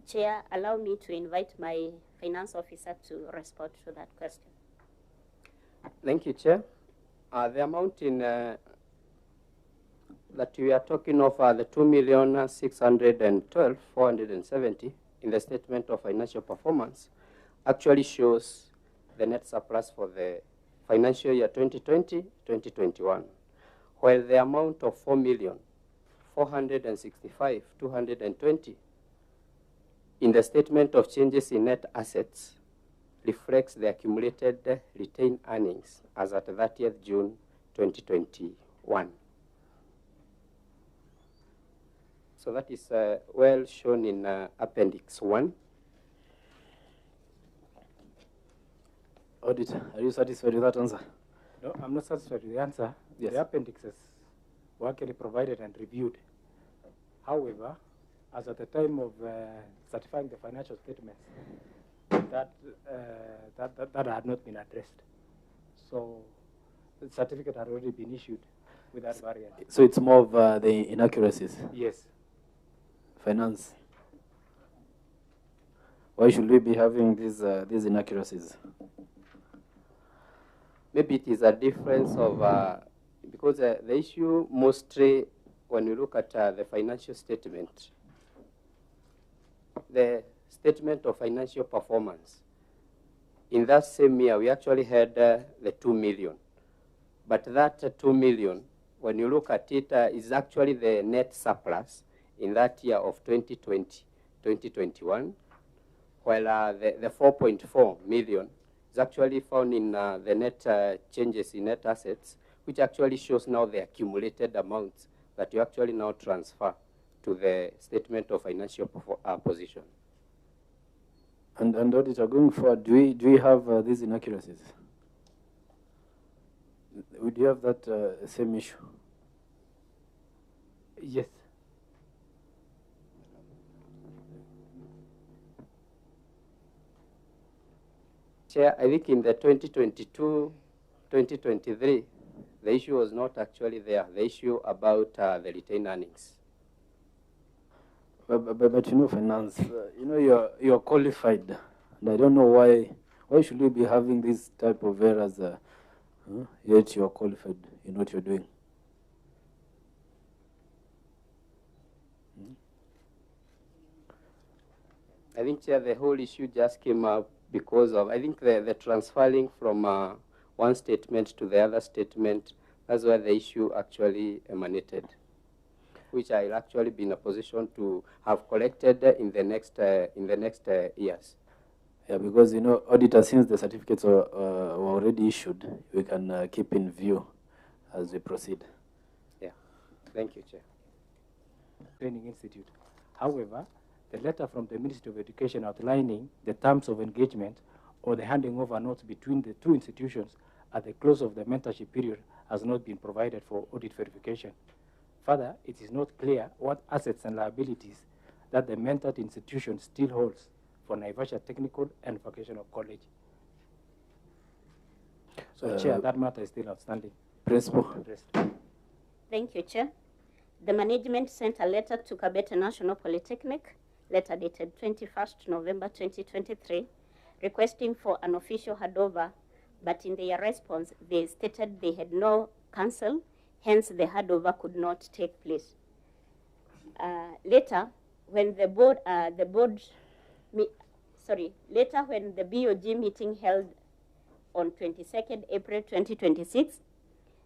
Chair, allow me to invite my finance officer to respond to that question. Thank you, Chair. The amount in that we are talking of the 2,612,470 in the statement of financial performance actually shows the net surplus for the financial year 2020-2021, while the amount of 4,465,220 in the statement of changes in net assets reflects the accumulated retained earnings as at 30th June 2021. So that is well shown in Appendix 1. Auditor, are you satisfied with that answer? No, I'm not satisfied with the answer. Yes. The appendixes were actually provided and reviewed. However, as at the time of certifying the financial statements, that had not been addressed. So the certificate had already been issued with that variant. So it's more of the inaccuracies? Yes. Finance. Why should we be having these inaccuracies? Maybe it is a difference of, because the issue mostly, when you look at the financial statement, the statement of financial performance, in that same year, we actually had the 2 million. But that 2 million, when you look at it, is actually the net surplus in that year of 2020-2021, while the 4.4 million is actually found in the net changes in net assets, which actually shows now the accumulated amounts that you actually now transfer to the statement of financial position. And Auditor, going forward, do we have these inaccuracies? Would you have that same issue? Yes. Chair, I think in the 2022-2023, the issue was not actually there. The issue about the retained earnings. But you know, finance, you know, you're qualified, and I don't know why should we be having this type of errors, yet you're qualified in what you're doing. I think, Chair, the whole issue just came up because of, I think, the transferring from one statement to the other statement. That's where the issue actually emanated, which I'll actually be in a position to have collected in the next years. Yeah, because, you know, Auditor, since the certificates were already issued, we can keep in view as we proceed. Yeah. Thank you, Chair. Training Institute. However, the letter from the Ministry of Education outlining the terms of engagement or the handing over notes between the two institutions at the close of the mentorship period has not been provided for audit verification. Further, it is not clear what assets and liabilities that the mentored institution still holds for Naivasha Technical and Vocational College. So, Chair, that matter is still outstanding. Principal. Thank you, Chair. The management sent a letter to Kabete National Polytechnic, letter dated 21st November 2023, requesting for an official handover, but in their response, they stated they had no counsel, hence the handover could not take place. Later, when the BOG meeting held on 22nd April 2026,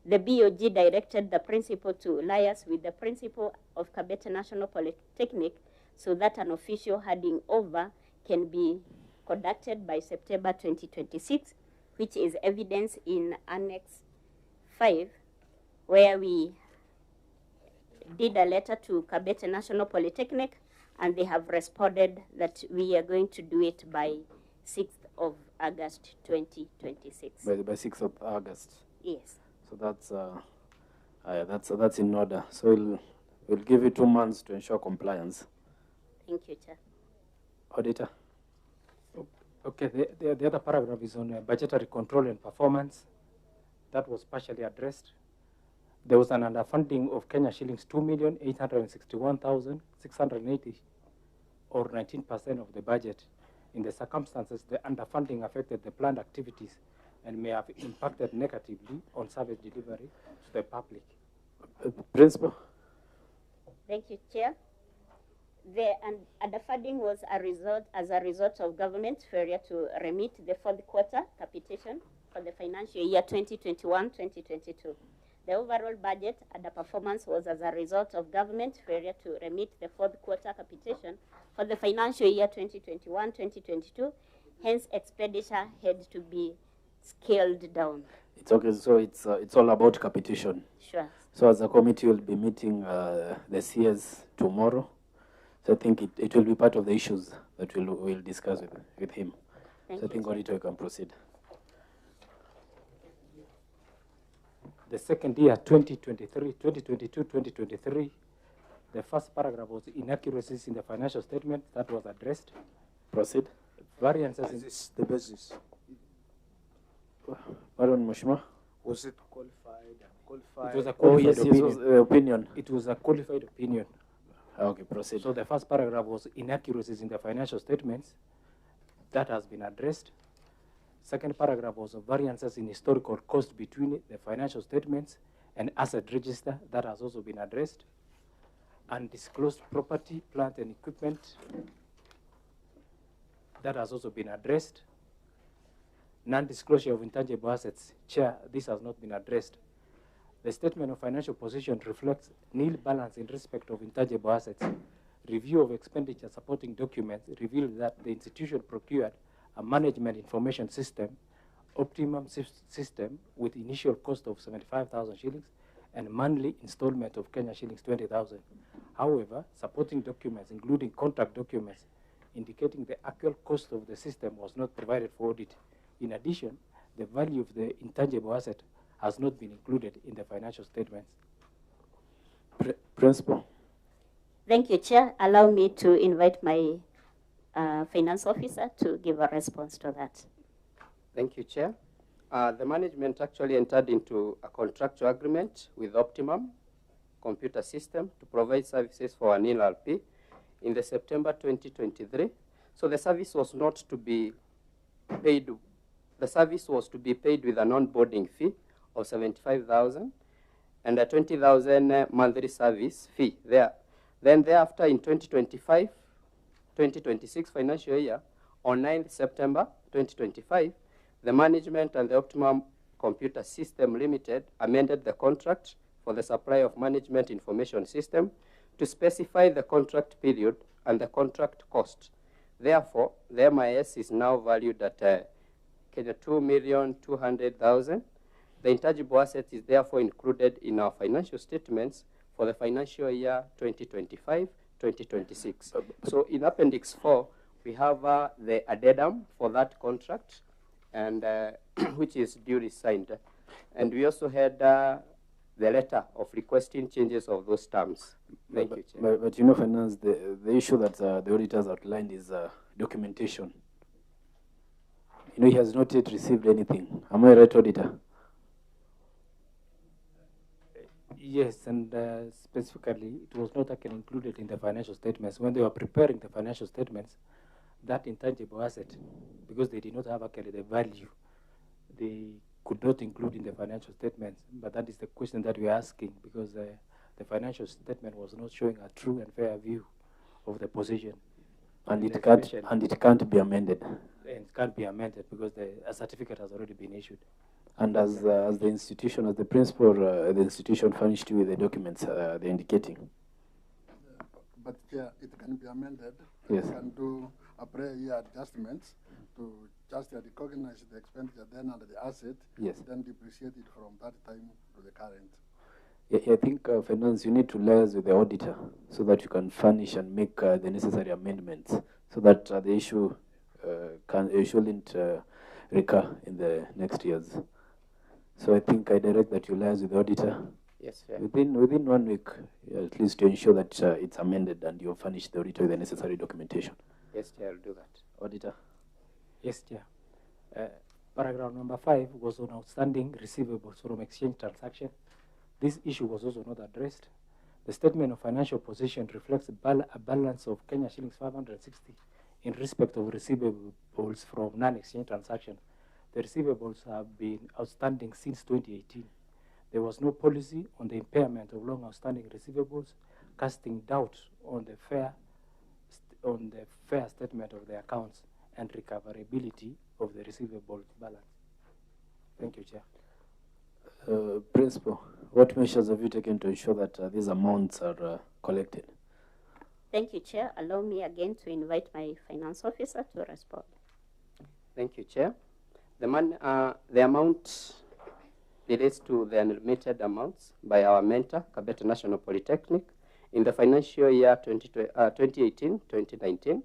the BOG directed the principal to liaise with the principal of Kabete National Polytechnic so that an official handing over can be conducted by September 2026, which is evidence in Annex 5, where we did a letter to Kabete National Polytechnic, and they have responded that we are going to do it by 6th of August 2026. By 6th of August? Yes. So that's in order. So we'll give you 2 months to ensure compliance. Thank you, Chair. Auditor. Okay, the other paragraph is on budgetary control and performance. That was partially addressed. There was an underfunding of Kenya shillings 2,861,680, or 19% of the budget. In the circumstances, the underfunding affected the planned activities and may have impacted negatively on service delivery to the public. Principal. Thank you, Chair. The underfunding was as a result of government's failure to remit the fourth quarter capitation for the financial year 2021-2022. The overall budget underperformance was as a result of government's failure to remit the fourth quarter capitation for the financial year 2021-2022. Hence, expenditure had to be scaled down. It's okay. So it's all about capitation. Sure. So as a committee, we'll be meeting the CS tomorrow. So I think it will be part of the issues that we'll discuss with him. Thank so I think you, Auditor can proceed. The second year, 2022-2023, the first paragraph was inaccuracies in the financial statement. That was addressed. Proceed. Variances in the basis. Madam Mushma. Was it qualified? It was a qualified opinion. Yes, it was opinion. It was a qualified opinion. Okay, proceed. So the first paragraph was inaccuracies in the financial statements. That has been addressed. Second paragraph was variances in historical cost between the financial statements and asset register. That has also been addressed. Undisclosed property, plant and equipment. That has also been addressed. Non-disclosure of intangible assets. Chair, this has not been addressed. The statement of financial position reflects nil balance in respect of intangible assets. Review of expenditure supporting documents revealed that the institution procured a management information system, optimum system, with initial cost of 75,000 shillings and monthly installment of Kenya shillings 20,000. However, supporting documents, including contract documents, indicating the actual cost of the system was not provided for audit. In addition, the value of the intangible asset has not been included in the financial statements. Principal. Thank you, Chair. Allow me to invite my finance officer to give a response to that. Thank you, Chair. The management actually entered into a contractual agreement with Optimum Computer System to provide services for an LLP in the September 2023. So the service was not to be paid. The service was to be paid with an onboarding fee of 75,000 and a 20,000 monthly service fee there. Then thereafter in 2025-2026 financial year, on 9th September 2025, the management and the Optimum Computer System Limited amended the contract for the supply of management information system to specify the contract period and the contract cost. Therefore, the MIS is now valued at Kenya 2,200,000. The intangible asset is therefore included in our financial statements for the financial year 2025-2026. So in Appendix 4, we have the addendum for that contract, and which is duly signed. And we also had the letter of requesting changes of those terms. Thank you, Chair. But you know, Finance, the issue that the auditors outlined is documentation. You know, he has not yet received anything. Am I right, Auditor? Yes, and specifically, it was not actually included in the financial statements. When they were preparing the financial statements, that intangible asset, because they did not have actually the value, they could not include in the financial statements. But that is the question that we are asking, because the financial statement was not showing a true and fair view of the position. And it can't be amended. And it can't be amended because a certificate has already been issued. And as the institution, as the principal, the institution furnished you with the documents they're indicating. But Chair, it can be amended. Yes. You can do a pre-year adjustments to just recognize the expenditure then under the asset, Yes. then depreciate it from that time to the current. Yeah, I think, Finance, you need to liaise with the auditor so that you can furnish and make the necessary amendments so that the issue shouldn't recur in the next years. So I think I direct that you liaise with the auditor. Yes, sir. Within 1 week, at least to ensure that it's amended and you furnish the auditor with the necessary documentation. Yes, Chair, I'll do that. Auditor. Yes, Chair. Paragraph number 5 was on outstanding receivables from exchange transaction. This issue was also not addressed. The statement of financial position reflects a balance of Kenya shillings 560 in respect of receivables from non-exchange transactions. The receivables have been outstanding since 2018. There was no policy on the impairment of long outstanding receivables, casting doubt on the fair statement of the accounts and recoverability of the receivable balance. Thank you, Chair. Principal, what measures have you taken to ensure that these amounts are collected? Thank you, Chair. Allow me again to invite my finance officer to respond. Thank you, Chair. The amount relates to the unremitted amounts by our mentor, Kabete National Polytechnic, in the financial year 2018-2019,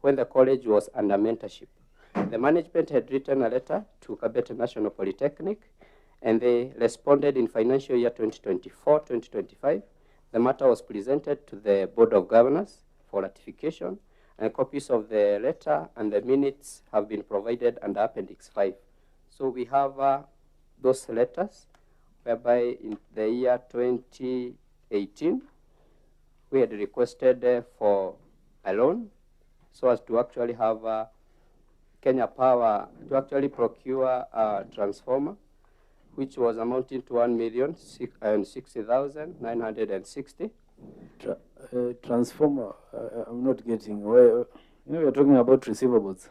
when the college was under mentorship. The management had written a letter to Kabete National Polytechnic, and they responded in financial year 2024-2025. The matter was presented to the Board of Governors for ratification, and copies of the letter and the minutes have been provided under Appendix 5. So we have those letters, whereby in the year 2018, we had requested for a loan so as to actually have Kenya Power to actually procure a transformer, which was amounting to 1,060,960. Transformer, I'm not getting where, you're talking about receivables.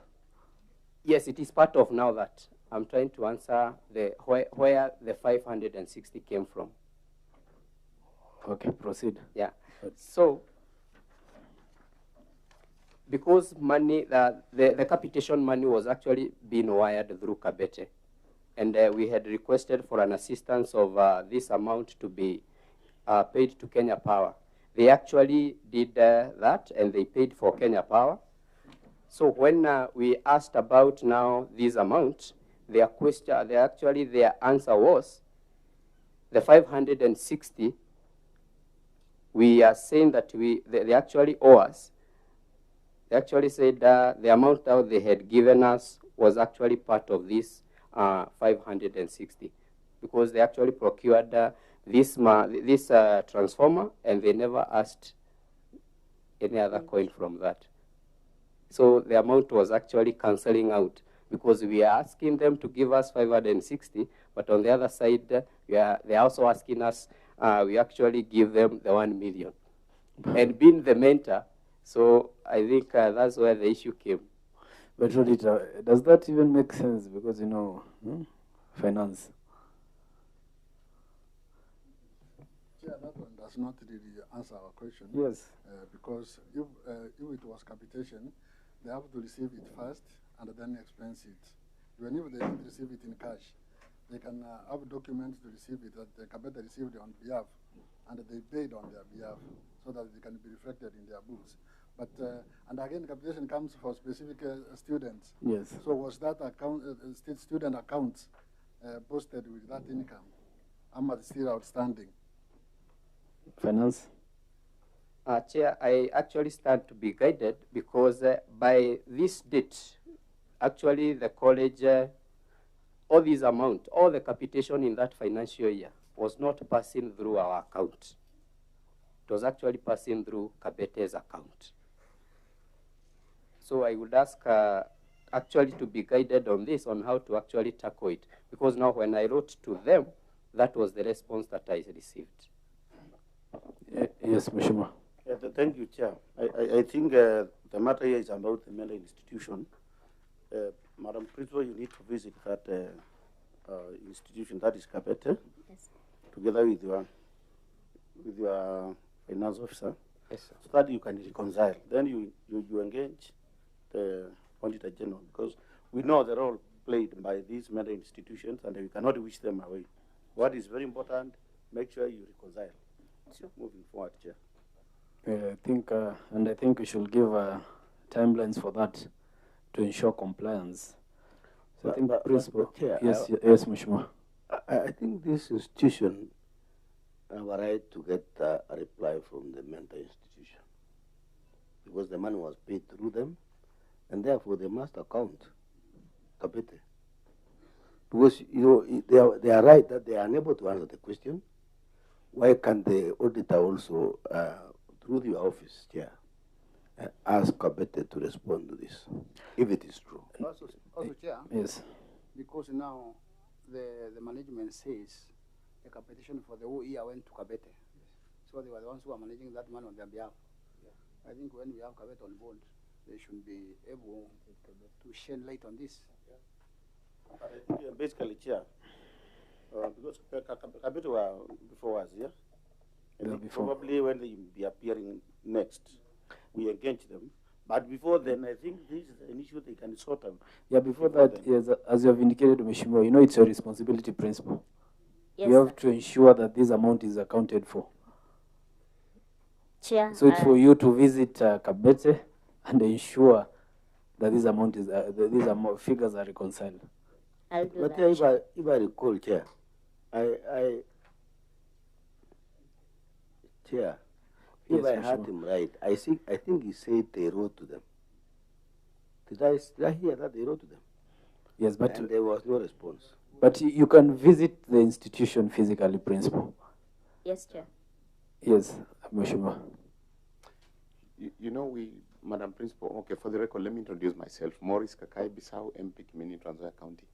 Yes, it is part of now that I'm trying to answer where the 560 came from. Okay, proceed. Yeah. So, because money, the capitation money was actually being wired through Kabete, and we had requested for an assistance of this amount to be paid to Kenya Power. They actually did that, and they paid for Kenya Power. So when we asked about now this amount, their answer was the 560. We are saying that they actually owe us. They actually said the amount that they had given us was actually part of this 560, because they actually procured this transformer, and they never asked any other coin from that. So the amount was actually cancelling out, because we are asking them to give us 560, but on the other side, they're also asking us, we actually give them the 1 million. And being the mentor, so I think that's where the issue came. But Auditor, does that even make sense? Because, you know, finance. Yeah, that one does not really answer our question. Yes. Because if it was capitation, they have to receive it first and then expense it. Even if they don't receive it in cash, they can have documents to receive it that the Kabete received on behalf, and they paid on their behalf, so that it can be reflected in their books. But and again, capitation comes for specific students. Yes. So was that account, state student accounts posted with that income? Am I still outstanding? Finance. Chair, I actually stand to be guided, because by this date, actually the college, all this amount, all the capitation in that financial year was not passing through our account. It was actually passing through Kabete's account. So I would ask actually to be guided on this, on how to actually tackle it, because now when I wrote to them, that was the response that I received. Yes, Mheshimiwa. Thank you, Chair. I think the matter here is about the mental institution. Madam Principal, you need to visit that institution, that is Kabete, Yes. together with your finance officer, yes, sir, so that you can reconcile. Then you engage the Auditor General, because we know the role played by these mental institutions, and we cannot wish them away. What is very important, make sure you reconcile. Sure. Moving forward, Chair. I think, and I think we should give timelines for that to ensure compliance. So I think, Principal, Chair, yes, yes, Mheshimiwa. I think this institution have a right to get a reply from the mental institution, because the money was paid through them, and therefore they must account Kabete. Because, you know, they are right that they are unable to answer the question. Why can't the auditor also, through the office, Chair, ask Kabete to respond to this, if it is true? Also, Chair, yes, because now the management says the competition for the whole year went to Kabete. So they were the ones who are managing that money on their behalf. Yeah. I think when we have Kabete on board, they should be able to shed light on this. I think basically, Chair, because Kabete were before us, yeah? Probably when they will be appearing next, we engage them. But before then, I think this is an issue they can sort out. Yeah, before that, yes, as you have indicated, Mheshimiwa, you know it's your responsibility, Principal. Yes, you have to ensure that this amount is accounted for. Chair. So it's for you to visit Kabete and ensure that this amount is these figures are reconciled. I'll do But that. if I recall, Chair, Chair, if Yes, I heard him right, I think he said they wrote to them. Did I hear that they wrote to them? Yes, but and there was no response. But you can visit the institution physically, Principal. Yes, Chair. Yes, Mheshimiwa. You know, Madam Principal, okay, for the record, let me introduce myself. Maurice Kakai Bissau, MP Kimini, Trans Nzoia County.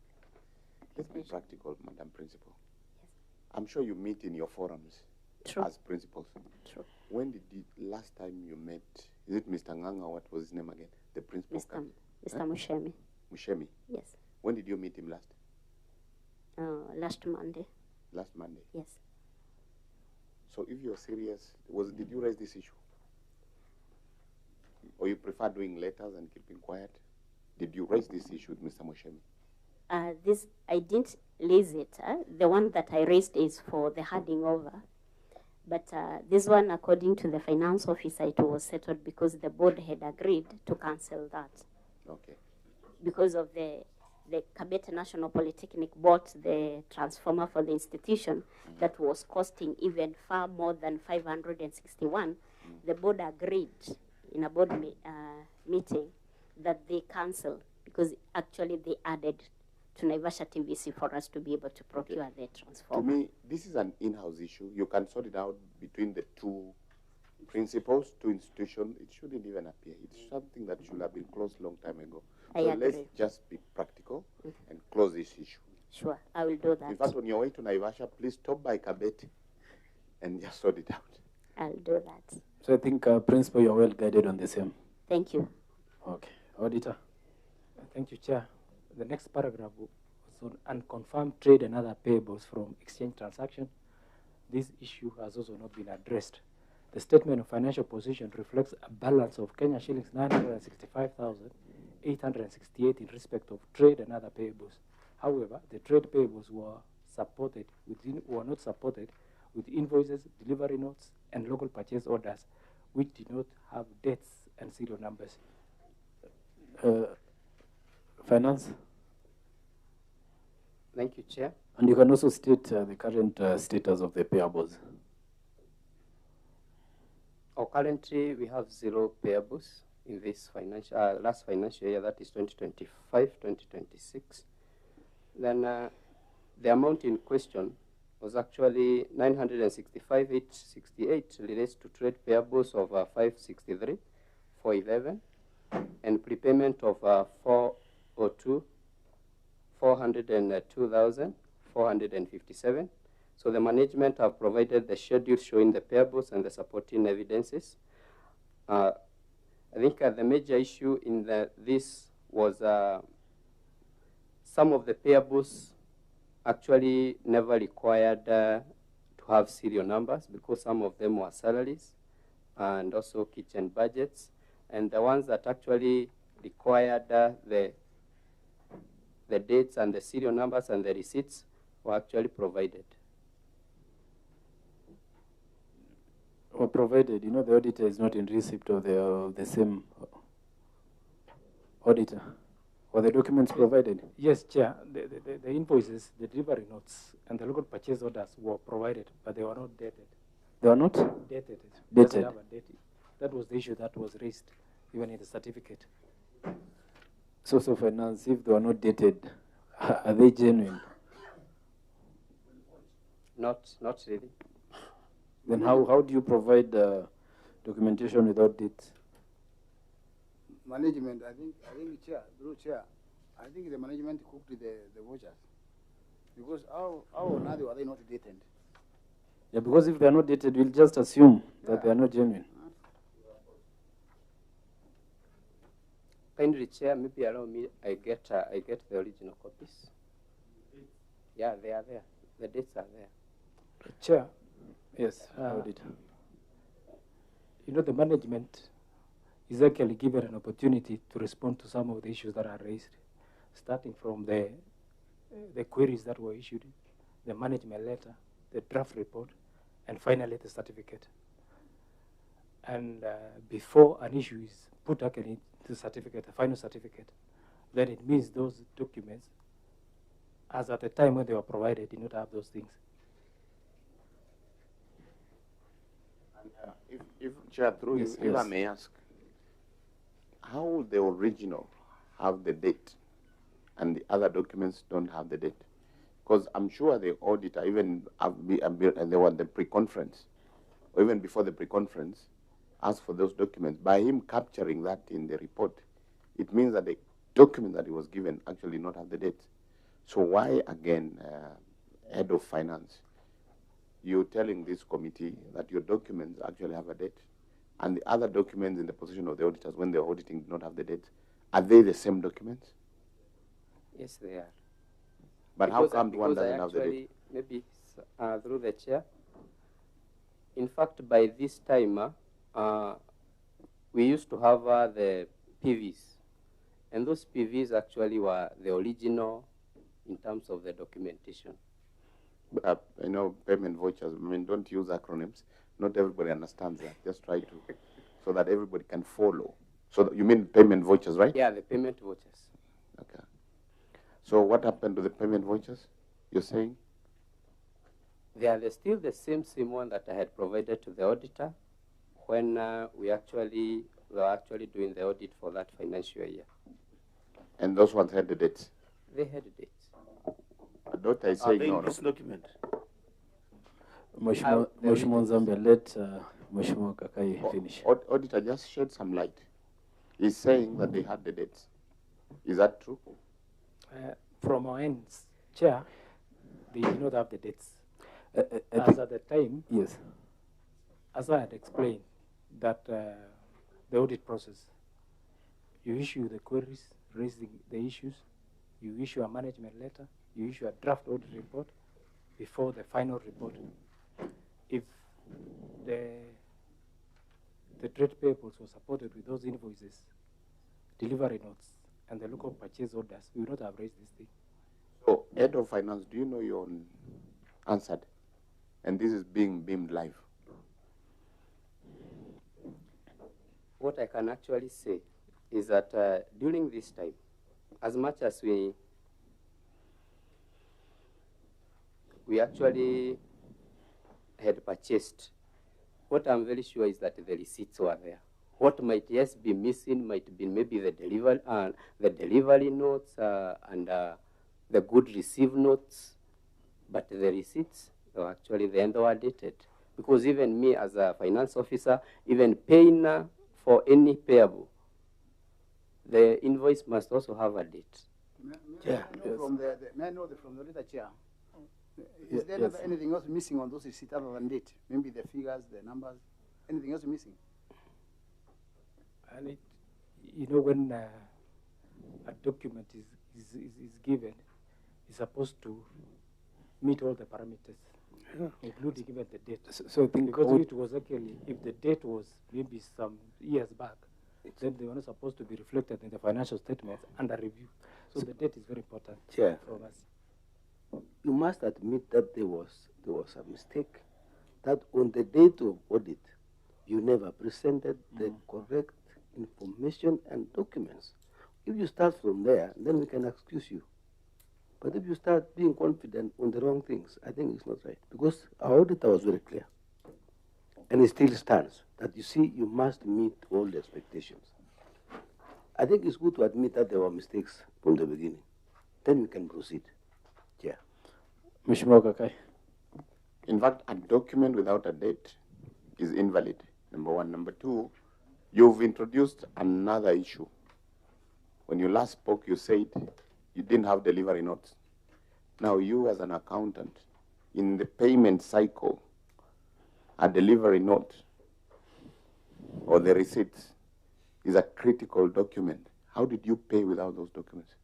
Let's be practical, Madam Principal. Yes. I'm sure you meet in your forums. True. As principals. True. When did last time you met, is it Mr. Nganga, what was his name again? The principal? Mr. Mushemi. Mushemi? Yes. When did you meet him last? Last Monday. Last Monday? Yes. So if you're serious, did you raise this issue? Or you prefer doing letters and keeping quiet? Did you raise this issue with Mr. Mushemi? this, I didn't raise it. The one that I raised is for the handing over. But this one, according to the finance officer, it was settled because the board had agreed to cancel that. Okay. Because of the Kabete National Polytechnic bought the transformer for the institution that was costing even far more than 561. The board agreed in a board meeting that they cancel because actually they added to Naivasha TVC for us to be able to procure the transformer. To me, this is an in-house issue. You can sort it out between the two principals, two institutions. It shouldn't even appear. It's something that should have been closed long time ago. I So agree. let's just be practical and close this issue. Sure, I will do that. In fact, on your way to Naivasha, please stop by Kabete and just sort it out. I'll do that. So I think, Principal, you're well guided on the same. Thank you. Okay. Auditor. Thank you, Chair. The next paragraph was on unconfirmed trade and other payables from exchange transaction. This issue has also not been addressed. The statement of financial position reflects a balance of Kenya shillings 965,868 in respect of trade and other payables. However, the trade payables were not supported with invoices, delivery notes, and local purchase orders, which did not have dates and serial numbers. Finance. Thank you, Chair. And you can also state the current status of the payables. Currently, we have 0 payables in this last financial year, that is 2025-2026. Then the amount in question was actually 965,868 relates to trade payables of 563,411 and prepayment of 402,457. So the management have provided the schedule showing the payables and the supporting evidences. I think the major issue in this was some of the payables actually never required to have serial numbers because some of them were salaries and also kitchen budgets. And the ones that actually required the dates and the serial numbers and the receipts were actually provided. Were provided, you know, the auditor is not in receipt of the same auditor. Were the documents provided? Yes, Chair. The invoices, the delivery notes, and the local purchase orders were provided, but they were not dated. They were not? Dated. Dated. That was the issue that was raised, even in the certificate. Source of finance, if they were not dated, are they genuine? Not really. Then how do you provide documentation without dates? Management, I think Chair, through Chair, I think the management cooked the vouchers. Because how on earth were they not dated? Yeah, because if they are not dated, we'll just assume that they are not genuine. Kindly, Chair, maybe allow me, I get the original copies. Yeah, they are there. The dates are there. Chair. Yes, auditor. You know, the management is actually given an opportunity to respond to some of the issues that are raised, starting from the queries that were issued, the management letter, the draft report, and finally the certificate. And before an issue is put actually into the certificate, the final certificate, then it means those documents, as at the time when they were provided, did not have those things. If Chair, through you, if I may ask, how will the original have the date and the other documents don't have the date? Because I'm sure the auditor, even there was the pre-conference, or even before the pre-conference, asked for those documents. By him capturing that in the report, it means that the document that he was given actually not have the date. So why, again, head of finance, you're telling this committee that your documents actually have a date, and the other documents in the possession of the auditors when they're auditing do not have the date? Are they the same documents? Yes, they are. But because how come one doesn't have the actually, date? maybe through the Chair. In fact, by this time, we used to have the PVs. And those PVs actually were the original in terms of the documentation. You know, payment vouchers, I mean, don't use acronyms. Not everybody understands that. Just try to, so that everybody can follow. So you mean payment vouchers, right? Yeah, the payment vouchers. Okay. So what happened to the payment vouchers, you're saying? They are still the same one that I had provided to the auditor when we were actually doing the audit for that financial year. And those ones had the dates? They had the dates. The daughter is Are saying they no, in this document? Mheshimiwa Nzambe, let Mheshimiwa Kakai finish. Auditor, just shed some light. He's saying that they had the dates. Is that true? From our ends, Chair, they do not have the dates. As at the time, yes, as I had explained, that the audit process, you issue the queries, raise the issues, you issue a management letter, you issue a draft audit report before the final report. If the trade payables were supported with those invoices, delivery notes, and the local purchase orders, we would not have raised this thing. So, Head of Finance, do you know you're answered? And this is being beamed live. What I can actually say is that during this time, as much as we actually had purchased, what I'm very sure is that the receipts were there. What might be missing might be maybe the delivery notes and the good receive notes, but the receipts were actually there and they were dated. Because even me as a finance officer, even paying for any payable, the invoice must also have a date. May I know from the auditor chair? Is there anything else missing on those receipts other than date? Maybe the figures, the numbers, anything else missing? And you know, when a document is given, it's supposed to meet all the parameters, including even the date. So I think because if it was actually, if the date was maybe some years back, then they were not supposed to be reflected in the financial statements under review. So the date is very important from us. You must admit that there was a mistake, that on the date of audit, you never presented the correct information and documents. If you start from there, then we can excuse you. But if you start being confident on the wrong things, I think it's not right. Because our auditor was very clear. And it still stands that you see, you must meet all the expectations. I think it's good to admit that there were mistakes from the beginning. Then we can proceed. Yeah. Mheshimiwa Kakai. In fact, a document without a date is invalid, number one. Number two, you've introduced another issue. When you last spoke, you said you didn't have delivery notes. Now, you as an accountant, in the payment cycle, a delivery note or the receipts is a critical document. How did you pay without those documents?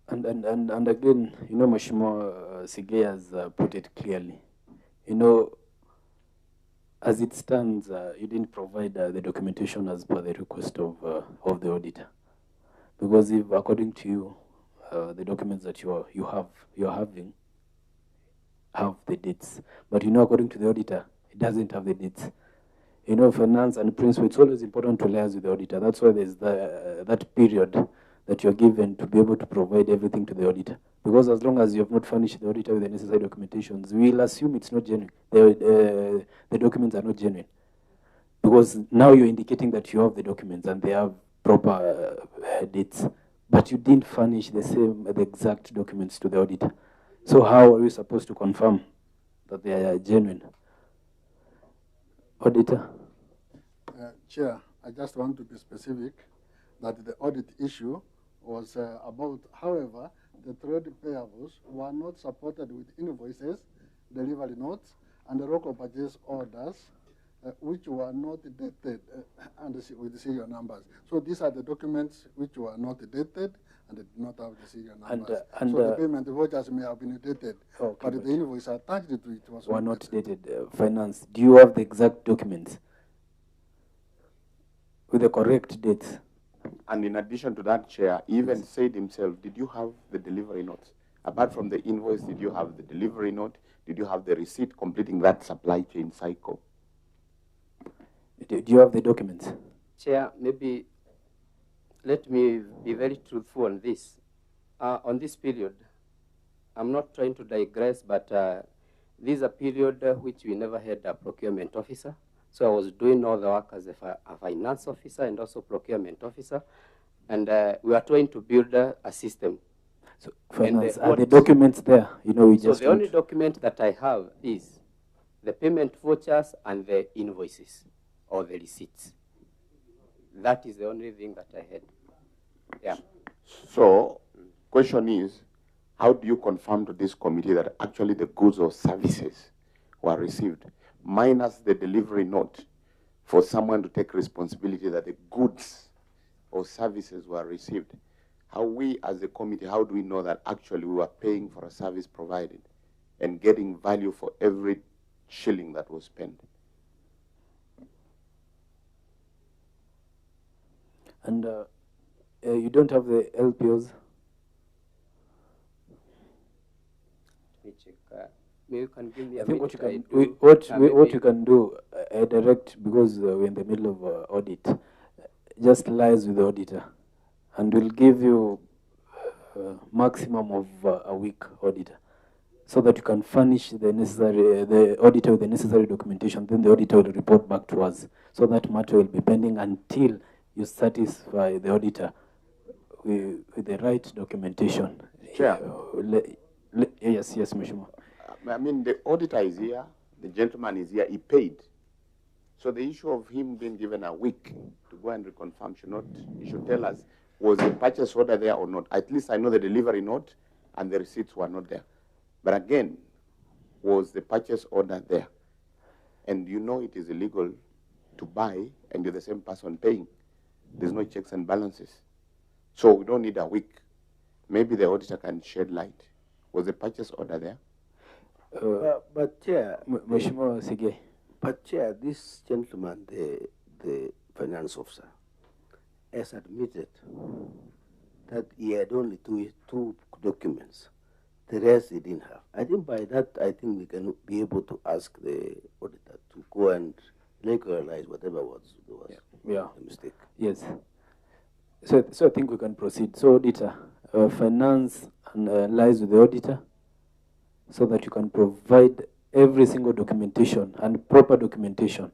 And again, you know, Mheshimiwa Sige has put it clearly. You know, as it stands, you didn't provide the documentation as per the request of the auditor, because if, according to you, the documents that you're having have the dates, but you know, according to the auditor, it doesn't have the dates. You know, finance and principle, it's always important to liaise with the auditor. That's why there's that period that you're given to be able to provide everything to the auditor. Because as long as you have not furnished the auditor with the necessary documentations, we'll assume it's not genuine. The documents are not genuine. Because now you're indicating that you have the documents and they have proper dates, but you didn't furnish the exact documents to the auditor. So how are we supposed to confirm that they are genuine? Auditor? Chair, I just want to be specific that the audit issue was about, however, the trade payables were not supported with invoices, delivery notes, and the local purchase orders, which were not dated and with the serial numbers. So these are the documents which were not dated and did not have the serial numbers. So the payment vouchers may have been dated, okay, but the invoice attached to it was were not dated. Finance, do you have the exact documents? with the correct dates. And in addition to that, Chair, he even said himself, did you have the delivery notes? Apart from the invoice, did you have the delivery note? Did you have the receipt completing that supply chain cycle? Do you have the documents? Chair, maybe let me be very truthful on this. On this period, I'm not trying to digress, but this is a period which we never had a procurement officer. So I was doing all the work as a finance officer and also procurement officer. And we are trying to build a system. So finance, are the documents there? You know, we so just the only document that I have is the payment vouchers and the invoices or the receipts. That is the only thing that I had. Yeah. So, question is, how do you confirm to this committee that actually the goods or services were received, minus the delivery note for someone to take responsibility that the goods or services were received? How we as a committee, how do we know that actually we were paying for a service provided and getting value for every shilling that was spent? And you don't have the LPOs? Let me check. Maybe you can give me I a think minute. what you can do, direct, because we're in the middle of audit, just liaise with the auditor, and we'll give you maximum of a week, auditor, so that you can furnish the necessary, the auditor with the necessary documentation. Then the auditor will report back to us. So that matter will be pending until you satisfy the auditor with the right documentation. Chair. Yes, Mheshimiwa. I mean, the auditor is here, the gentleman is here, he paid. So the issue of him being given a week to go and reconfirm should not, he should tell us, was the purchase order there or not? At least I know the delivery note and the receipts were not there. But again, was the purchase order there? And you know it is illegal to buy and you're the same person paying. There's no checks and balances. So we don't need a week. Maybe the auditor can shed light. Was the purchase order there? But Chair, Mheshimiwa Sige. But Chair, this gentleman, the finance officer, has admitted that he had only two documents. The rest he didn't have. I think by that, I think we can be able to ask the auditor to go and legalize whatever was Yeah. a mistake. Yes. So I think we can proceed. So auditor, finance and lies with the auditor, so that you can provide every single documentation and proper documentation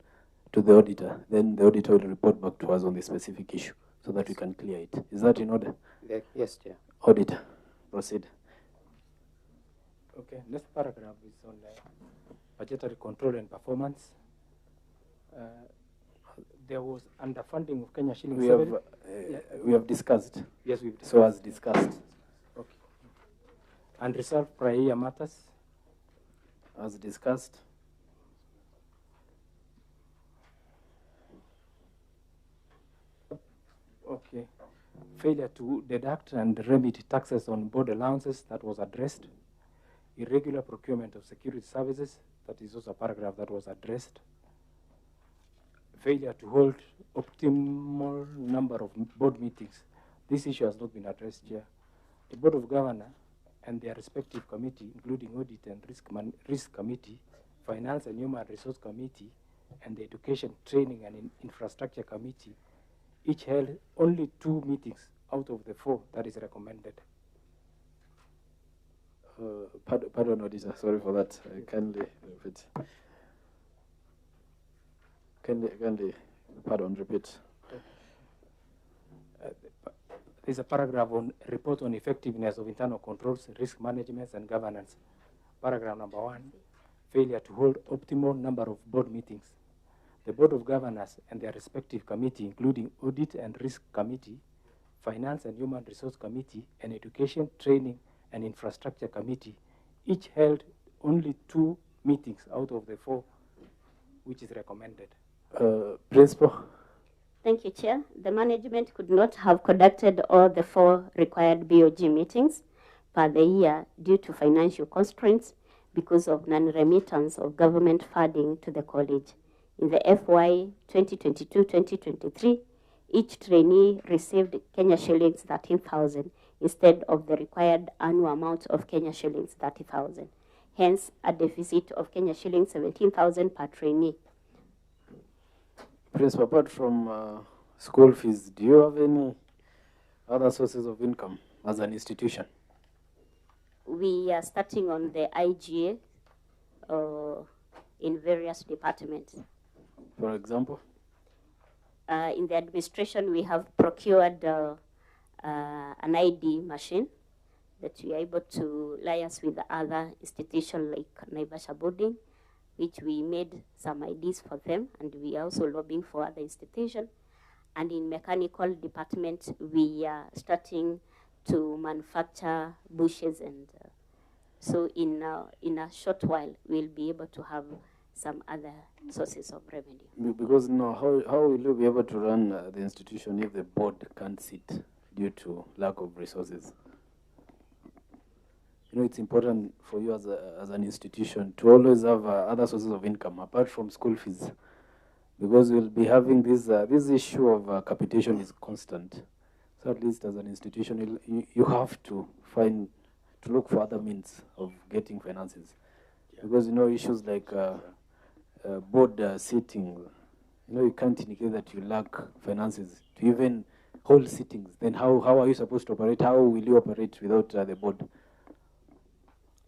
to the auditor. Then the auditor will report back to us on the specific issue so that we can clear it. Is that in order? Yes, Chair. Auditor, proceed. Okay, next paragraph is on budgetary control and performance. There was underfunding of Kenya shilling. We have discussed. Yes, we've discussed. So as discussed. Okay. And resolve prior year matters. As discussed. Okay. Failure to deduct and remit taxes on board allowances, that was addressed. Irregular procurement of security services, that is also a paragraph that was addressed. Failure to hold optimal number of board meetings. This issue has not been addressed here. The Board of Governors and their respective committee, including Audit and Risk Committee, Finance and Human Resource Committee, and the Education, Training and Infrastructure Committee, each held only 2 meetings out of the 4 that is recommended. Pardon, auditor, sorry for that. Kindly repeat. Kindly, pardon, repeat. There's a paragraph on report on effectiveness of internal controls, risk management and governance. Paragraph number 1, failure to hold optimal number of board meetings. The Board of Governors and their respective committee, including Audit and Risk Committee, Finance and Human Resource Committee, and Education, Training and Infrastructure Committee, each held only 2 meetings out of the 4 which is recommended. Principal. Thank you, Chair. The management could not have conducted all the 4 required BOG meetings per the year due to financial constraints because of non-remittance of government funding to the college. In the FY 2022-2023, Each trainee received Kenya shillings 13,000 instead of the required annual amount of Kenya shillings 30,000. Hence, a deficit of Kenya shillings 17,000 per trainee. Principal, apart from school fees, do you have any other sources of income as an institution? We are starting on the IGA in various departments. For example? In the administration, we have procured an ID machine that we are able to liaise with other institutions like Naivasha Boarding, which we made some IDs for them, and we are also lobbying for other institutions. And in mechanical department, we are starting to manufacture bushes, and so in a short while, we'll be able to have some other sources of revenue. Because no, how will you be able to run the institution if the board can't sit due to lack of resources? You know, it's important for you as an institution to always have other sources of income apart from school fees, because we'll be having this issue of capitation is constant. So at least as an institution, you have to look for other means of getting finances, because you know issues like board sitting, you know, you can't indicate that you lack finances to even hold sittings. Then how are you supposed to operate? How will you operate without the board?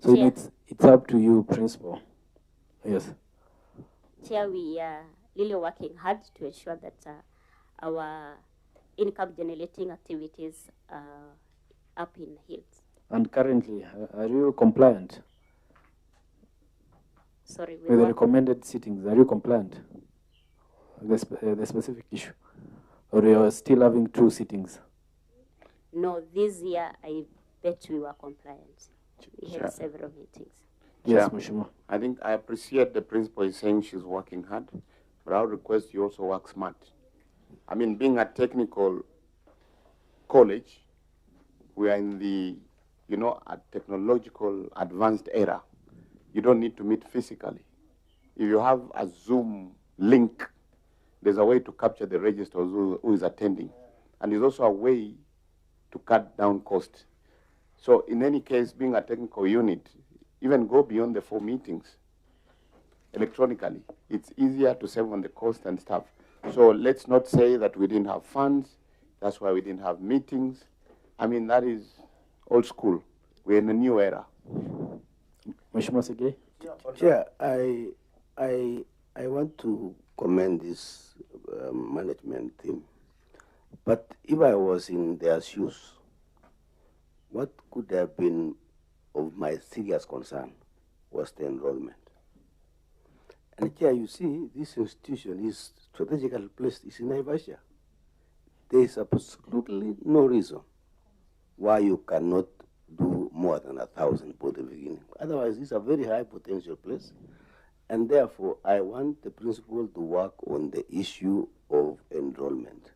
So Chair. it's up to you, Principal. Yes. Chair, we are really working hard to ensure that our income generating activities are up in hills. And currently, are you compliant? Sorry, with the recommended sittings? Are you compliant? The specific issue, or you are still having 2 sittings? No, this year I bet we were compliant. We Sure. had several meetings. Yes, Chair, Mheshimiwa. I think I appreciate the principal is saying she's working hard, but I would request you also work smart. I mean, being a technical college, we are in the, you know, a technological advanced era. You don't need to meet physically. If you have a Zoom link, there's a way to capture the register of who is attending. And there's also a way to cut down cost. So in any case, being a technical unit, even go beyond the 4 meetings electronically. It's easier to save on the cost and stuff. So let's not say that we didn't have funds, that's why we didn't have meetings. I mean, that is old school. We're in a new era. Mheshimiwa Sige? Chair, I want to commend this management team. But if I was in their shoes, what could have been of my serious concern was the enrollment. And Chair, you see, this institution is strategically placed. It's in Naivasha. There is absolutely no reason why you cannot do more than 1,000 for the beginning. Otherwise, it's a very high potential place. And therefore, I want the principal to work on the issue of enrollment.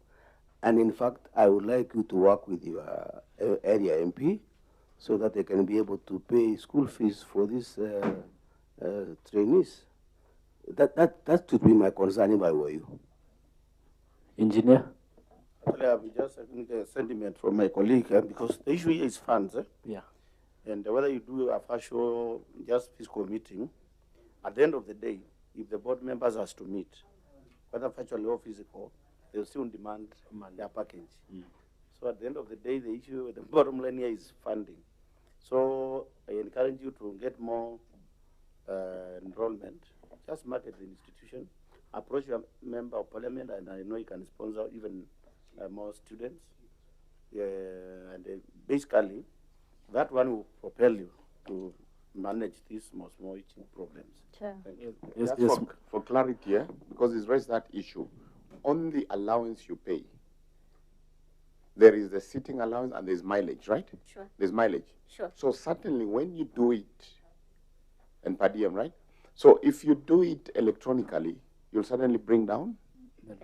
And in fact, I would like you to work with your area MP so that they can be able to pay school fees for these trainees. That should be my concern if I were you. Engineer? Actually, I've just a sentiment from my colleague because the issue here is funds. Yeah. And whether you do a partial, just fiscal meeting, at the end of the day, if the board members has to meet, whether virtually or physical, they'll still demand their package. So at the end of the day, the issue, the bottom line here is funding. So I encourage you to get more enrollment. Just market the institution, approach your member of parliament, and I know you can sponsor even more students. And basically, that one will propel you to manage these more small itching problems. Sure. Thank you. Just for clarity, because it's raised that issue, on the allowance you pay, there is the sitting allowance and there's mileage, right? Sure. There's mileage. Sure. So certainly when you do it, and per diem, right? So if you do it electronically, you'll suddenly bring down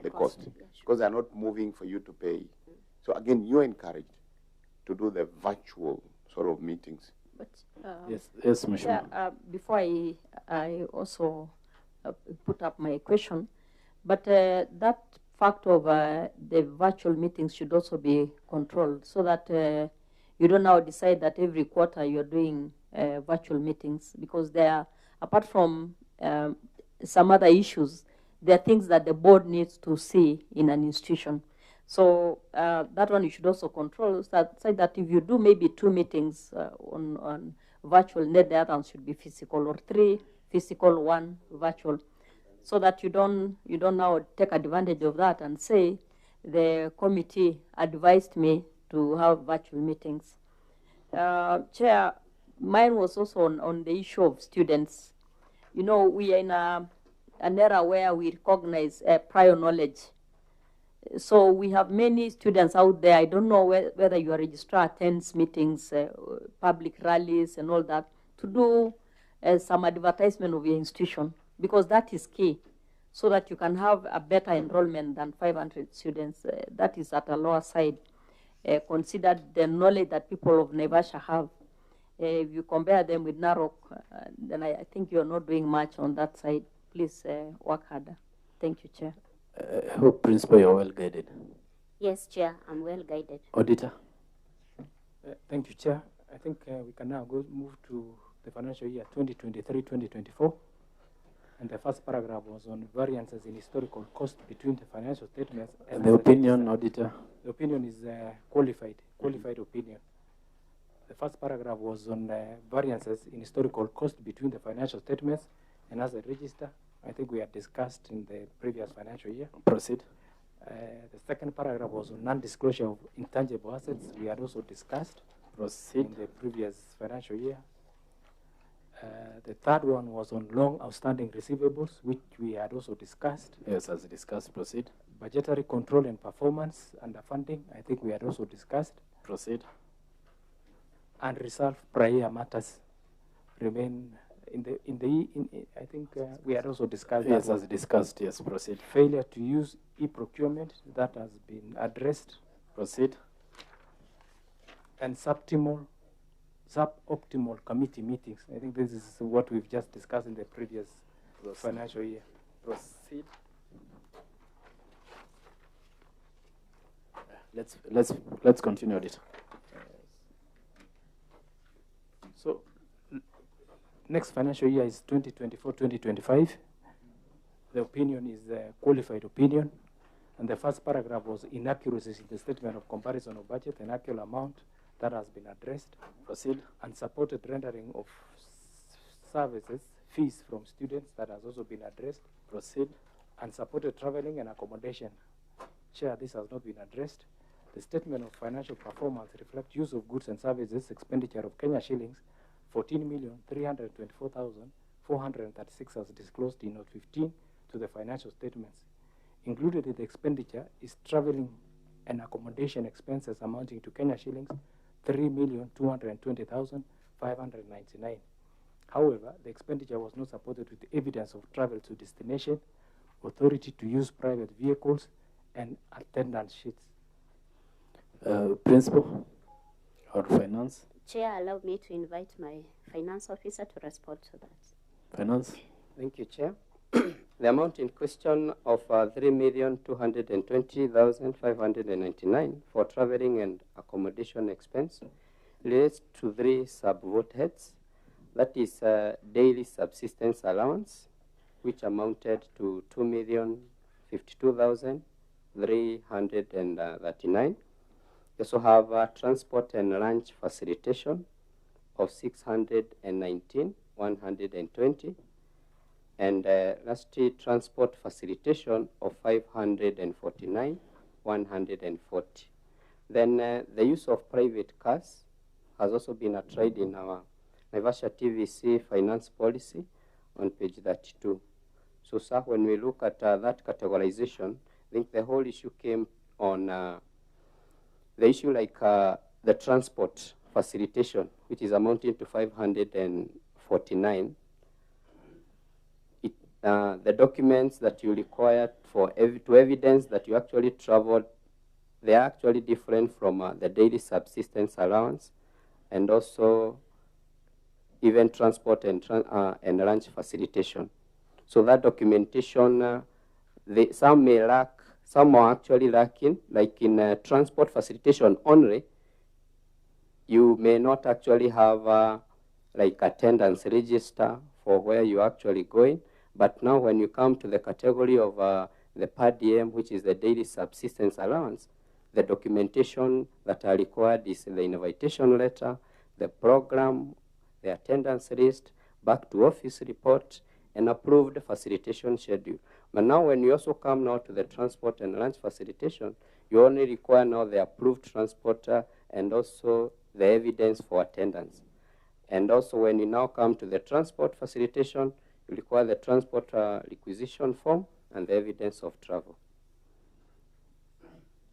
the cost because they're not moving for you to pay. So again, you're encouraged to do the virtual sort of meetings. But yes, Mheshimiwa. yeah, before I also put up my question, but that fact of the virtual meetings should also be controlled so that you don't now decide that every quarter you're doing virtual meetings, because there are, apart from some other issues, there are things that the board needs to see in an institution. So that one you should also control, so that if you do maybe 2 meetings on virtual, then the other one should be physical, or 3 physical, 1 virtual, so that you don't now take advantage of that and say the committee advised me to have virtual meetings. Chair, mine was also on the issue of students. You know, we are in an era where we recognize prior knowledge. So we have many students out there. I don't know whether your registrar attends meetings, public rallies and all that, to do some advertisement of your institution, because that is key, so that you can have a better enrollment than 500 students. That is at a lower side. Consider the knowledge that people of Naivasha have. If you compare them with Narok, then I think you're not doing much on that side. Please work harder. Thank you, Chair. I hope, Principal, you're well guided. Yes, Chair, I'm well guided. Auditor. Thank you, Chair. I think we can now move to the financial year 2023-2024. And the first paragraph was on variances in historical cost between the financial statements and the opinion, Auditor. The opinion is qualified opinion. The first paragraph was on variances in historical cost between the financial statements and as a register. I think we had discussed in the previous financial year. Proceed. The second paragraph was on non-disclosure of intangible assets. We had also discussed. Proceed. In the previous financial year. The third one was on long outstanding receivables, which we had also discussed. Yes, as discussed. Proceed. Budgetary control and performance under funding, I think we had also discussed. Proceed. And resolve prior matters remain I think we had also discussed. Yes, as discussed. Yes, proceed. Failure to use e-procurement, that has been addressed. Proceed. And suboptimal committee meetings. I think this is what we've just discussed in the previous financial year. Proceed. Let's continue with it. So next financial year is 2024-2025. The opinion is a qualified opinion, and the first paragraph was inaccuracies in the statement of comparison of budget and actual amount. That has been addressed. Proceed. Unsupported rendering of services, fees from students, that has also been addressed. Proceed. Unsupported traveling and accommodation. Chair, this has not been addressed. The statement of financial performance reflects use of goods and services expenditure of Kenya shillings 14,324,436 as disclosed in Note 15 to the financial statements. Included in the expenditure is traveling and accommodation expenses amounting to Kenya shillings 3,220,599. However, the expenditure was not supported with evidence of travel to destination, authority to use private vehicles, and attendance sheets. Principal or Finance? Chair, allow me to invite my finance officer to respond to that. Finance. Thank you, Chair. The amount in question of 3,220,599 for traveling and accommodation expense relates to 3 sub-vote heads. That is daily subsistence allowance, which amounted to 2,052,339. We also have transport and lunch facilitation of 619,120. And lastly, transport facilitation of 549,140. Then the use of private cars has also been tried in our Naivasha TVC finance policy on page 32. So, sir, when we look at that categorization, I think the whole issue came on the issue like the transport facilitation, which is amounting to 549. The documents that you require to evidence that you actually traveled, they are actually different from the daily subsistence allowance, and also even transport and lunch facilitation. So that documentation, some may lack some are actually lacking, like in transport facilitation only, you may not actually have like attendance register for where you're actually going. But now when you come to the category of the per diem, which is the daily subsistence allowance, the documentation that are required is the invitation letter, the program, the attendance list, back to office report, and approved facilitation schedule. But now when you also come now to the transport and lunch facilitation, you only require now the approved transporter and also the evidence for attendance. And also when you now come to the transport facilitation, you require the transport requisition form and the evidence of travel.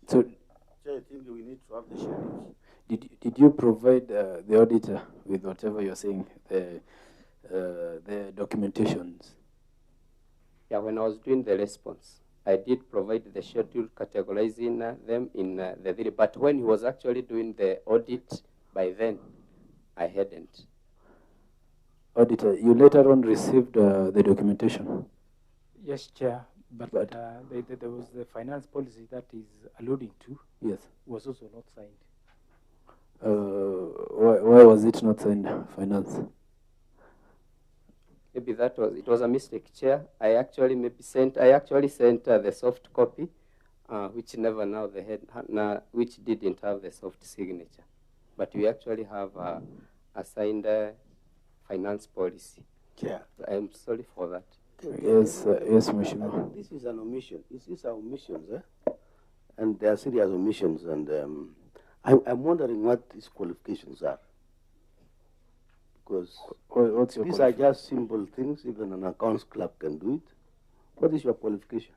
So, I think we need to have the schedules. Did you provide the auditor with whatever you're saying, the documentations? Yeah, when I was doing the response, I did provide the schedule categorizing them in the three. But when he was actually doing the audit, by then, I hadn't. Auditor, you later on received the documentation? Yes, Chair, but there was the finance policy that is alluding to. Yes. Was also not signed. Why was it not signed, finance? Maybe it was a mistake, Chair. I actually sent the soft copy, which never now which didn't have the soft signature. But we actually have a signed finance policy. Chair. I'm sorry for that. Yes, yes, Mheshimiwa. This is an omission. These are omissions, and they are serious omissions. And I'm wondering what these qualifications are. Because these are just simple things. Even an accounts clerk can do it. What is your qualification?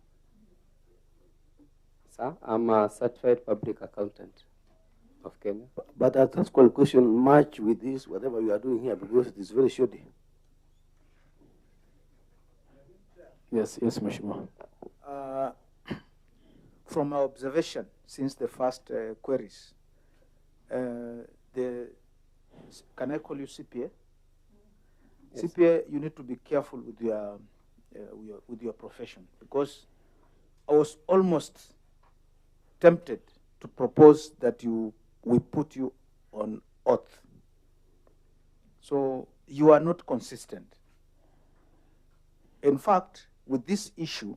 Sir, I'm a certified public accountant of Kenya. But does this qualification match with this, whatever you are doing here? Because it is very shoddy. Yes, yes, Mheshimiwa. From my observation, since the first queries, can I call you CPA? Yes. CPA, you need to be careful with your profession, because I was almost tempted to propose that we put you on oath. So you are not consistent. In fact, with this issue,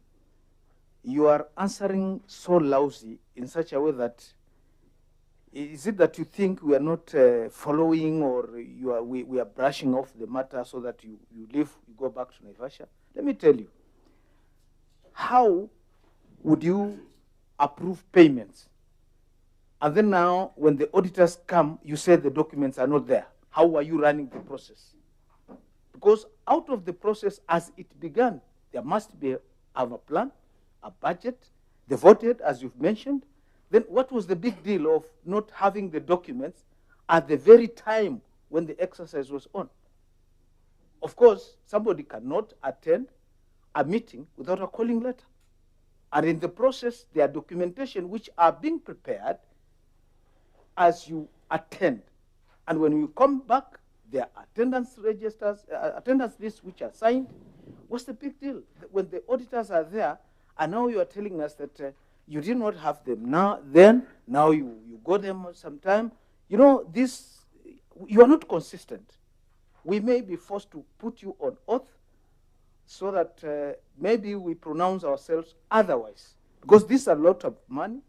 you are answering so lousy in such a way that, is it that you think we are not following, or we are brushing off the matter so that you leave, you go back to Naivasha? Let me tell you, how would you approve payments? And then now, when the auditors come, you say the documents are not there. How are you running the process? Because out of the process as it began, there must have a plan, a budget, they voted, as you've mentioned. Then what was the big deal of not having the documents at the very time when the exercise was on? Of course, somebody cannot attend a meeting without a calling letter. And in the process, there are documentation which are being prepared as you attend. And when you come back, there are attendance registers, attendance lists which are signed. What's the big deal? When the auditors are there, and now you are telling us that you did not have them now you got them sometime. You know, you are not consistent. We may be forced to put you on oath so that maybe we pronounce ourselves otherwise. Because this is a lot of money,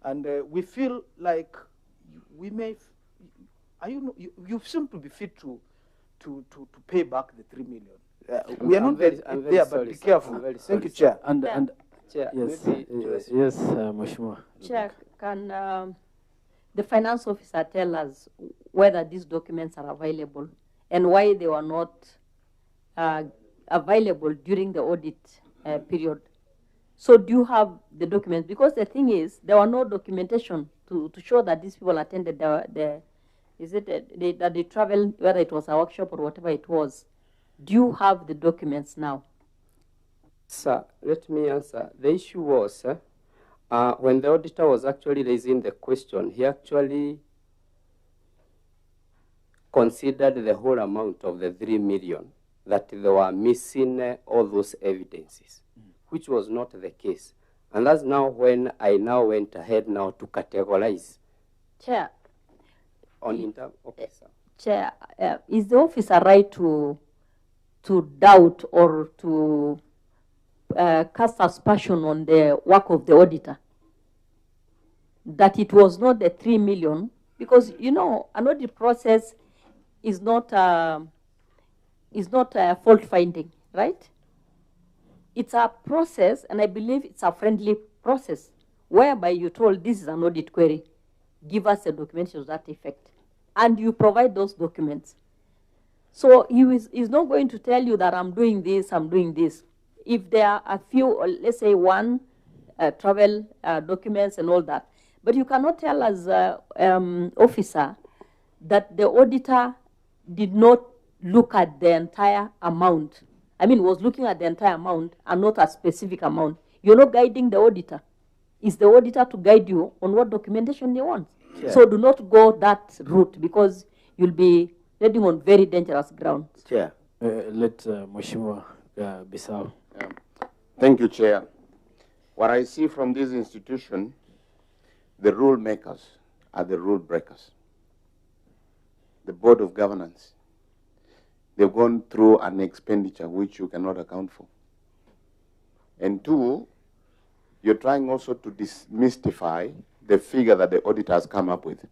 and we feel like we may, you seem to be fit to pay back the 3 million. We are not there, but be careful. Thank you, Chair. Chair, yes, yes, Mheshimiwa. Chair, can the finance officer tell us whether these documents are available and why they were not available during the audit period? So do you have the documents? Because the thing is, there were no documentation to show that these people attended that they traveled, whether it was a workshop or whatever it was. Do you have the documents now? Sir, let me answer. The issue was, when the auditor was actually raising the question, he actually considered the whole amount of the 3 million, that they were missing all those evidences, which was not the case. And that's now when I now went ahead now to categorize. Chair. On inter, okay, sir. Chair, is the officer right to doubt or to cast aspersion on the work of the auditor? That it was not the 3 million, because you know an audit process is not fault finding, right? It's a process, and I believe it's a friendly process, whereby you told this is an audit query, give us a documentation to that effect, and you provide those documents. So he's not going to tell you that I'm doing this, I'm doing this. If there are a few, or let's say one, travel documents and all that, but you cannot tell as officer that the auditor did not look at the entire amount. I mean, was looking at the entire amount and not a specific amount. You're not guiding the auditor. It's the auditor to guide you on what documentation they want. Yeah. So do not go that route, because you'll be heading on very dangerous ground. Chair. Let Mheshimiwa Bisau. Thank you, Chair. What I see from this institution, the rule makers are the rule breakers. The Board of Governance, they've gone through an expenditure which you cannot account for. And two, you're trying also to demystify the figure that the auditor has come up with.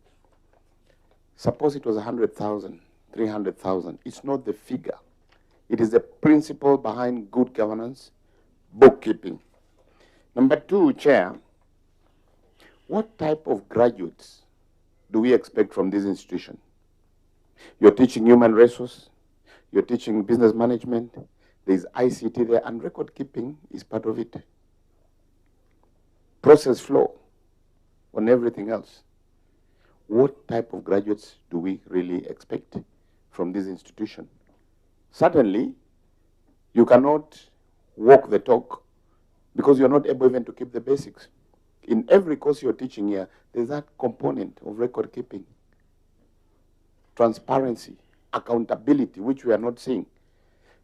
Suppose it was 100,000, 300,000. It's not the figure. It is the principle behind good governance, bookkeeping. Number two, Chair, what type of graduates do we expect from this institution? You're teaching human resource, you're teaching business management, there's ICT there, and record keeping is part of it. Process flow on everything else. What type of graduates do we really expect from this institution? Certainly, you cannot walk the talk because you're not able even to keep the basics. In every course you're teaching here, there's that component of record keeping, transparency, accountability, which we are not seeing.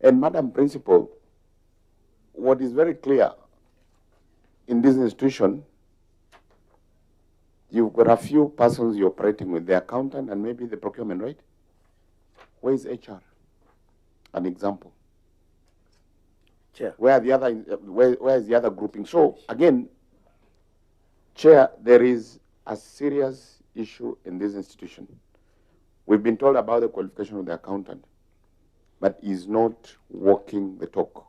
And Madam Principal, what is very clear in this institution, you've got a few persons you're operating with, the accountant and maybe the procurement, right? Where is HR? An example. Chair. Where are the other? Where is the other grouping? So again, Chair, there is a serious issue in this institution. We've been told about the qualification of the accountant, but he's not walking the talk.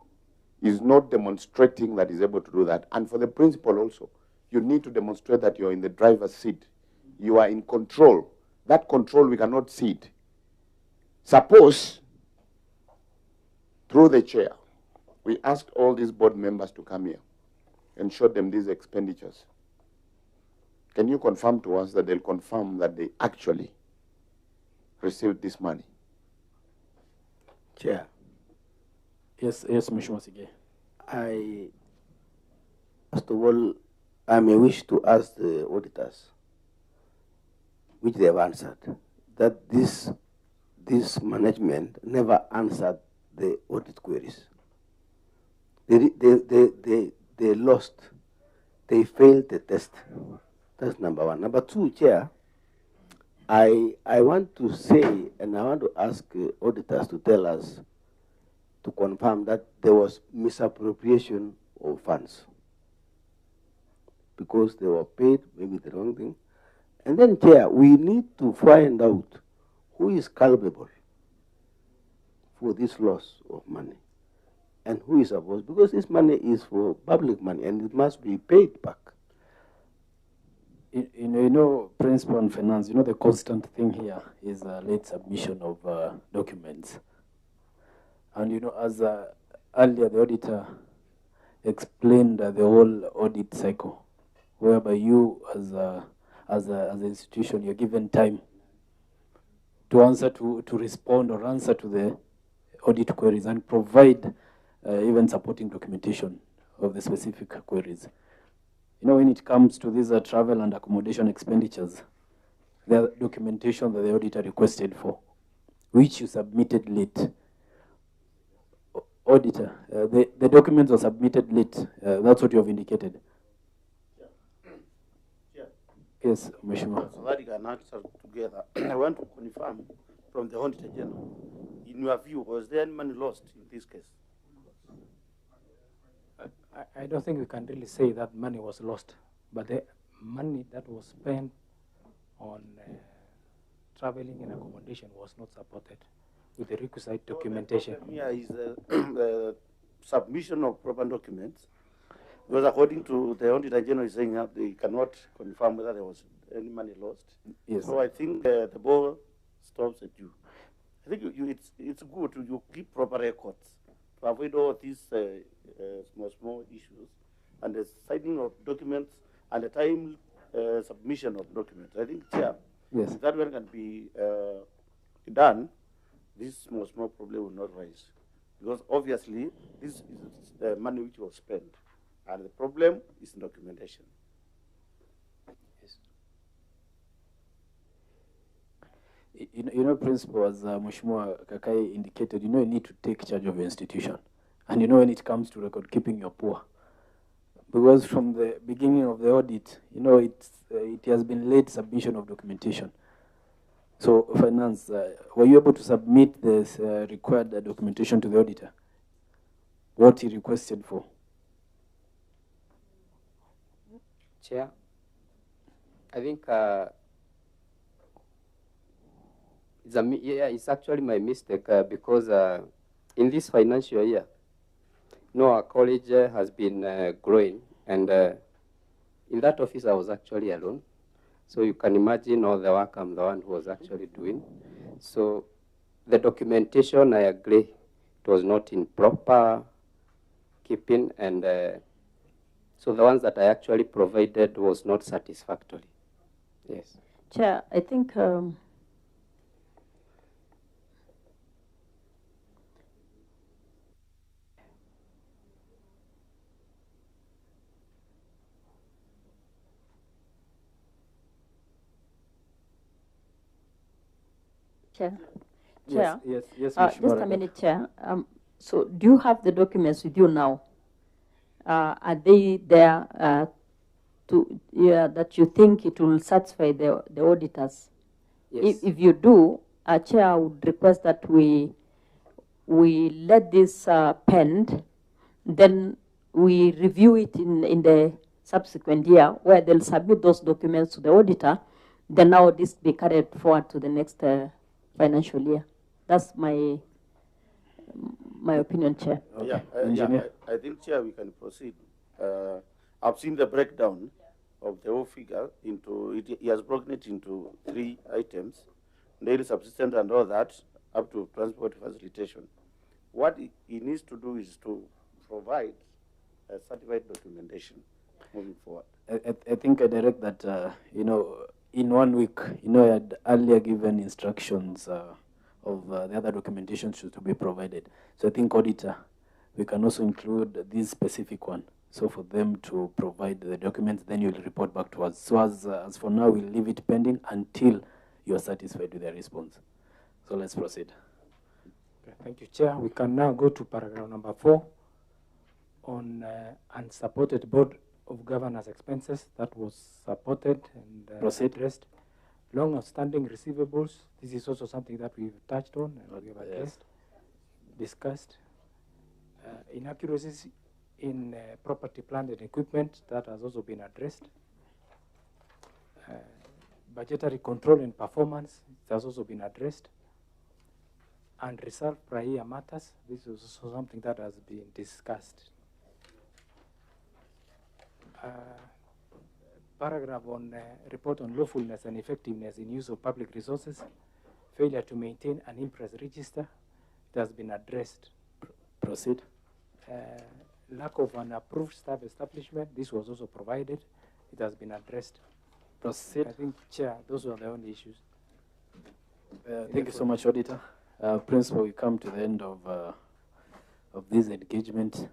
He's not demonstrating that he's able to do that. And for the principal also, you need to demonstrate that you're in the driver's seat. You are in control. That control, we cannot see it. Suppose, through the chair, we asked all these board members to come here and show them these expenditures. Can you confirm to us that they'll confirm that they actually received this money? Chair. Yes, Mheshimiwa Sige. First of all, I may wish to ask the auditors, which they have answered, that this management never answered the audit queries. They lost. They failed the test. That's number one. Number two, Chair, I want to say, and I want to ask auditors to tell us, to confirm that there was misappropriation of funds, because they were paid maybe the wrong thing. And then, Chair, we need to find out who is culpable for this loss of money and who is supposed, because this money is for public money and it must be paid back. You know, Principal on Finance, you know, the constant thing here is late submission of documents. And, you know, as earlier the auditor explained the whole audit cycle, whereby you as an institution, you're given time to answer to respond or answer to the audit queries and provide even supporting documentation of the specific queries. You know, when it comes to these travel and accommodation expenditures, the documentation that the auditor requested for, which you submitted late. Auditor, the documents were submitted late. That's what you have indicated. Yes, Mheshimiwa. So that you can answer together. I want to confirm from the Auditor General, in your view, was there any money lost in this case? I don't think we can really say that money was lost, but the money that was spent on traveling and accommodation was not supported with the requisite documentation. Here is the submission of proper documents, because according to the Auditor General is saying that they cannot confirm whether there was any money lost. Yes. So I think the ball stops at you. I think it's good you keep proper records to avoid all these small issues and the signing of documents and the time submission of documents. I think, Chair, yes, if that one can be done, this small problem will not rise. Because obviously, this is the money which was spent, and the problem is documentation. You know, Principal, as Mheshimiwa Kakai indicated, you need to take charge of your institution. And when it comes to record keeping, you're poor. Because from the beginning of the audit, it has been late submission of documentation. So, Finance, were you able to submit this required documentation to the auditor? What he requested for? Chair, I think it's actually my mistake because in this financial year, our college has been growing, and in that office I was actually alone. So you can imagine all the work I'm the one who was actually doing. So the documentation, I agree, it was not in proper keeping, and so the ones that I actually provided was not satisfactory. Yes. Chair, I think Chair. Yes, just a minute, Chair. So do you have the documents with you now? Are they there that you think it will satisfy the auditors? Yes. If you do, Chair, I would request that we let this pend, then we review it in the subsequent year where they'll submit those documents to the auditor. Then now this be carried forward to the next financial year. That's my opinion, Chair. I think, Chair, we can proceed. I've seen the breakdown of the whole figure into he has broken it into 3 items: daily subsistence and all that, up to transport facilitation. What he needs to do is to provide a certified documentation moving forward. I think I direct that in 1 week, I had earlier given instructions of the other documentation to be provided. So I think, Auditor, we can also include this specific one. So for them to provide the documents, then you'll report back to us. So as for now, we'll leave it pending until you are satisfied with the response. So let's proceed. Okay, thank you, Chair. We can now go to paragraph number 4 on unsupported Board of Governors expenses. That was supported and addressed. Long outstanding receivables. This is also something that we've touched on and we've addressed, discussed. Inaccuracies in property, plant and equipment, that has also been addressed. Budgetary control and performance, it has also been addressed. And reserve prior year matters, this is also something that has been discussed. Paragraph on report on lawfulness and effectiveness in use of public resources, failure to maintain an impress register, it has been addressed. Proceed. Lack of an approved staff establishment, this was also provided, it has been addressed. Proceed. I think, Chair, those were the only issues. Thank you so much, Auditor. Principal, we come to the end of this engagement.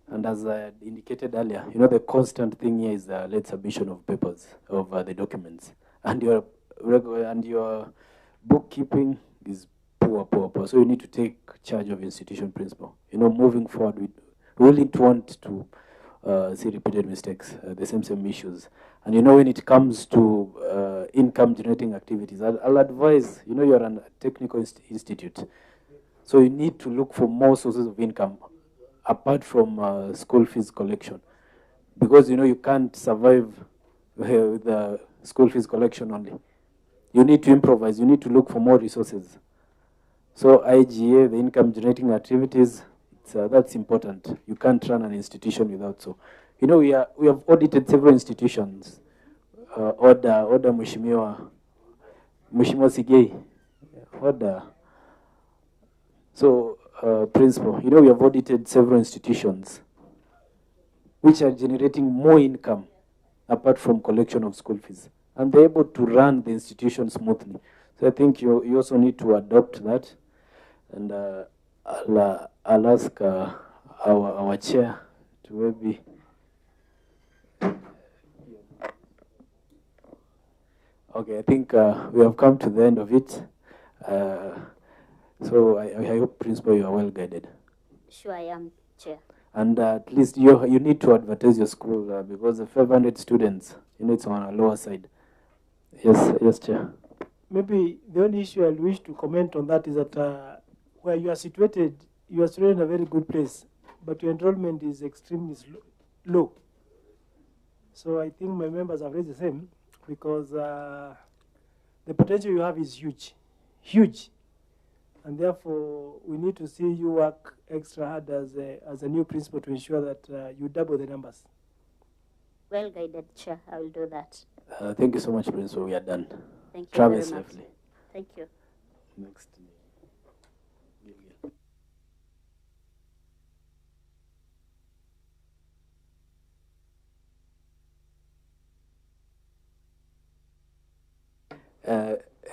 And as I indicated earlier, the constant thing here is the late submission of papers, of the documents. And your bookkeeping is poor. So you need to take charge of institution, Principal. Moving forward, we really don't want to see repeated mistakes, the same issues. And when it comes to income generating activities, I'll advise, you're a technical institute. So you need to look for more sources of income apart from school fees collection. Because, you can't survive with the school fees collection only. You need to improvise. You need to look for more resources. So IGA, the income generating activities, that's important. You can't run an institution without so. We have audited several institutions. Order Mheshimiwa Sigei. Order. So, Principal, we have audited several institutions which are generating more income apart from collection of school fees. And they're able to run the institution smoothly. So I think you also need to adopt that. And I'll ask our chair to maybe. Okay, I think we have come to the end of it. So I hope, Principal, you are well guided. Sure, I am, Chair. And at least you need to advertise your school because the 500 students, it's on a lower side. Yes, Chair. Maybe the only issue I wish to comment on that is that where you are situated in a very good place, but your enrollment is extremely low. So I think my members have raised the same because the potential you have is huge. And therefore, we need to see you work extra hard as a new principal to ensure that you double the numbers. Well guided, Chair. I will do that. Thank you so much, Principal. We are done. Thank you Travel very much. safely. Thank you. Next.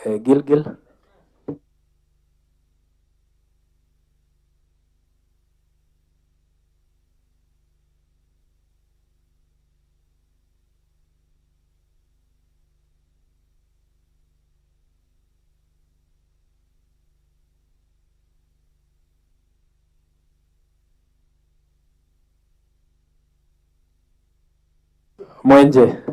Gilgil. Mwenje.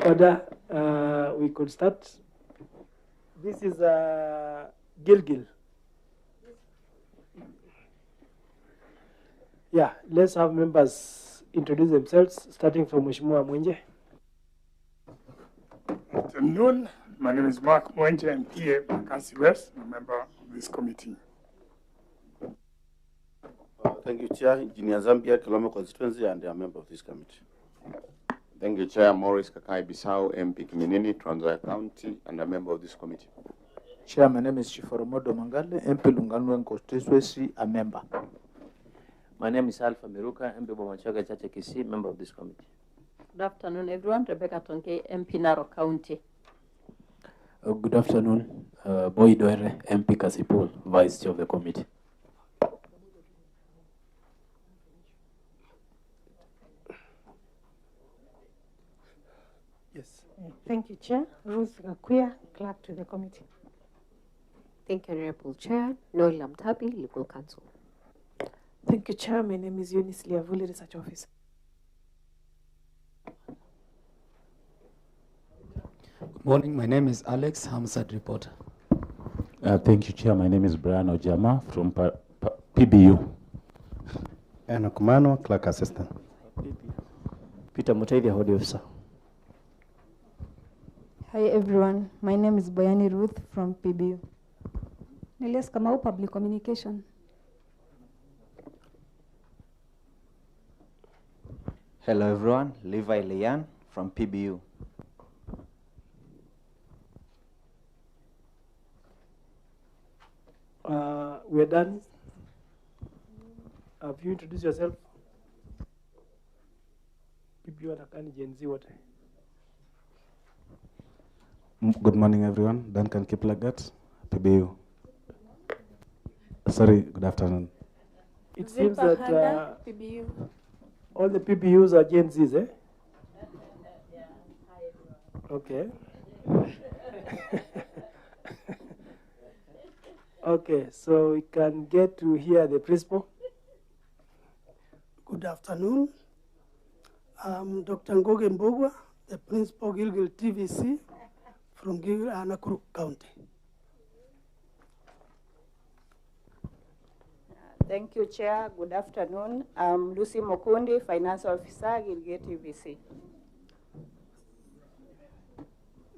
Order, we could start. This is Gilgil. Yeah, let's have members introduce themselves, starting from Mheshimiwa Mwenje. Good afternoon. My name is Mark Mwenje, MPA, Bakasi West, a member of this committee. Thank you, Chair. Engineer Zambia, Kilome constituency, and a member of this committee. Thank you, Chair. Maurice Kakai Bissau, MP Kiminini, Trans Nzoia County, and a member of this committee. Chair, my name is Chiforomodo Mangale, MP Lunganwe constituency, a member. My name is Alpha Miruka, MP Bomachaga Chache Kisii, member of this committee. Good afternoon, everyone. Rebecca Tonke, MP Narok County. Good afternoon. Boy Doere, MP Kasipul, Vice Chair of the committee. Yes. Thank you, Chair. Ruth Gakuya, Clerk to the committee. Thank you, Honorable Chair. Noel Amtabi, Legal Counsel. Thank you, Chair. My name is Eunice Liavuli, Research Officer. Good morning. My name is Alex, Hamsat reporter. Thank you, Chair. My name is Brian Ojama from PBU. Enoch Mano, Clerk Assistant. Peter Mutaidia, Audio Officer. Hi everyone, my name is Boyani Ruth from PBU. Nelias Kamau, Public Communication. Hello everyone, Levi Leyan from PBU. We're done. Have you introduced yourself? PBU Anakani Gen Z what? Good morning, everyone. Duncan Kiplagat, PBU. Sorry, good afternoon. It seems that all the PBUs are Gen Zs, eh? Okay. Okay, so we can get to hear the principal. Good afternoon. I'm Dr. Ngoge Mbogwa, the principal Gilgil TVC from Gilgil, Nakuru County. Thank you, Chair. Good afternoon. I'm Lucy Mokundi, Finance Officer, Gilgil TVC.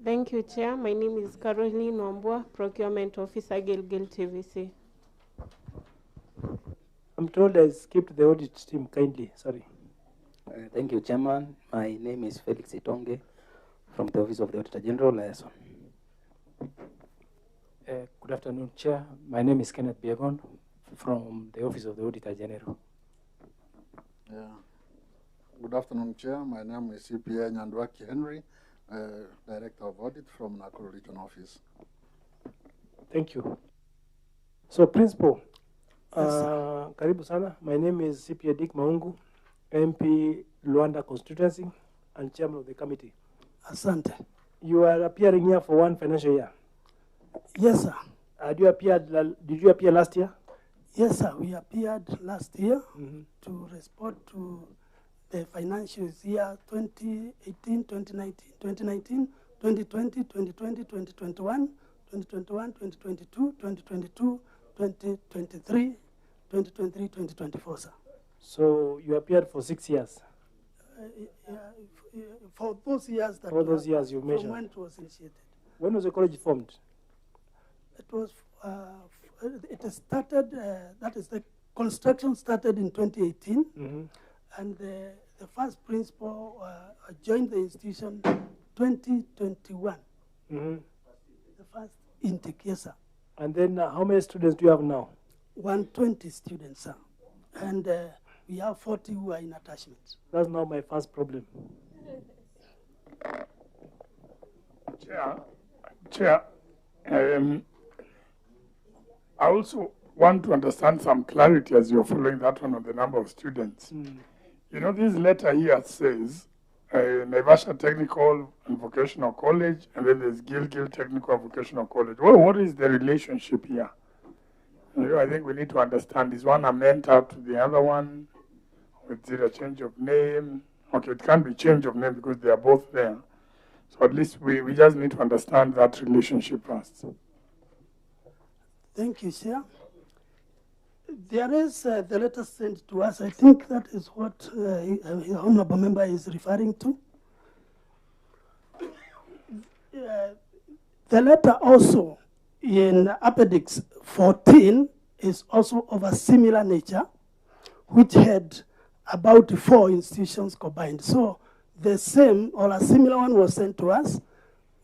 Thank you, Chair. My name is Caroline Wambua, Procurement Officer, Gilgil TVC. I'm told I skipped the audit team, kindly. Sorry. Thank you, Chairman. My name is Felix Itonge from the Office of the Auditor General, Liaison. Good afternoon, Chair. My name is Kenneth Biegon from the Office of the Auditor General. Yeah. Good afternoon, Chair. My name is CPA Nyandwaki Henry, Director of Audit from Nakuru Region Office. Thank you. So, Principal, Yes, karibu sana. My name is CPA Dick Maungu, MP Luanda Constituency and Chairman of the committee. Asante. You are appearing here for one financial year. Yes, sir. Did you appear last year? Yes, sir. We appeared last year to respond to the financial year 2018, 2019, 2019, 2020, 2020, 2021, 2021, 2022, 2022, 2023, 2023, 2024, sir. So you appeared for 6 years? For those years that for those years you mentioned. From when it was initiated. When was the college formed? It was, it started, that is the construction started in 2018, and the first principal joined the institution 2021. The first intake, yes, sir. And then how many students do you have now? 120 students, sir. And we have 40 who are in attachments. That's not my first problem. Chair, I also want to understand some clarity as you're following that one on the number of students. You know, this letter here says Naivasha Technical and Vocational College, and then there's Gilgil Technical and Vocational College. Well, what is the relationship here? You know, I think we need to understand, is one a mentor to the other one? Or is it a change of name? Okay, it can't be change of name because they are both there. So at least we just need to understand that relationship first. Thank you, Chair. There is the letter sent to us. I think that is what the honorable member is referring to. The letter also in Appendix 14 is also of a similar nature, which had about 4 institutions combined. So the same or a similar one was sent to us.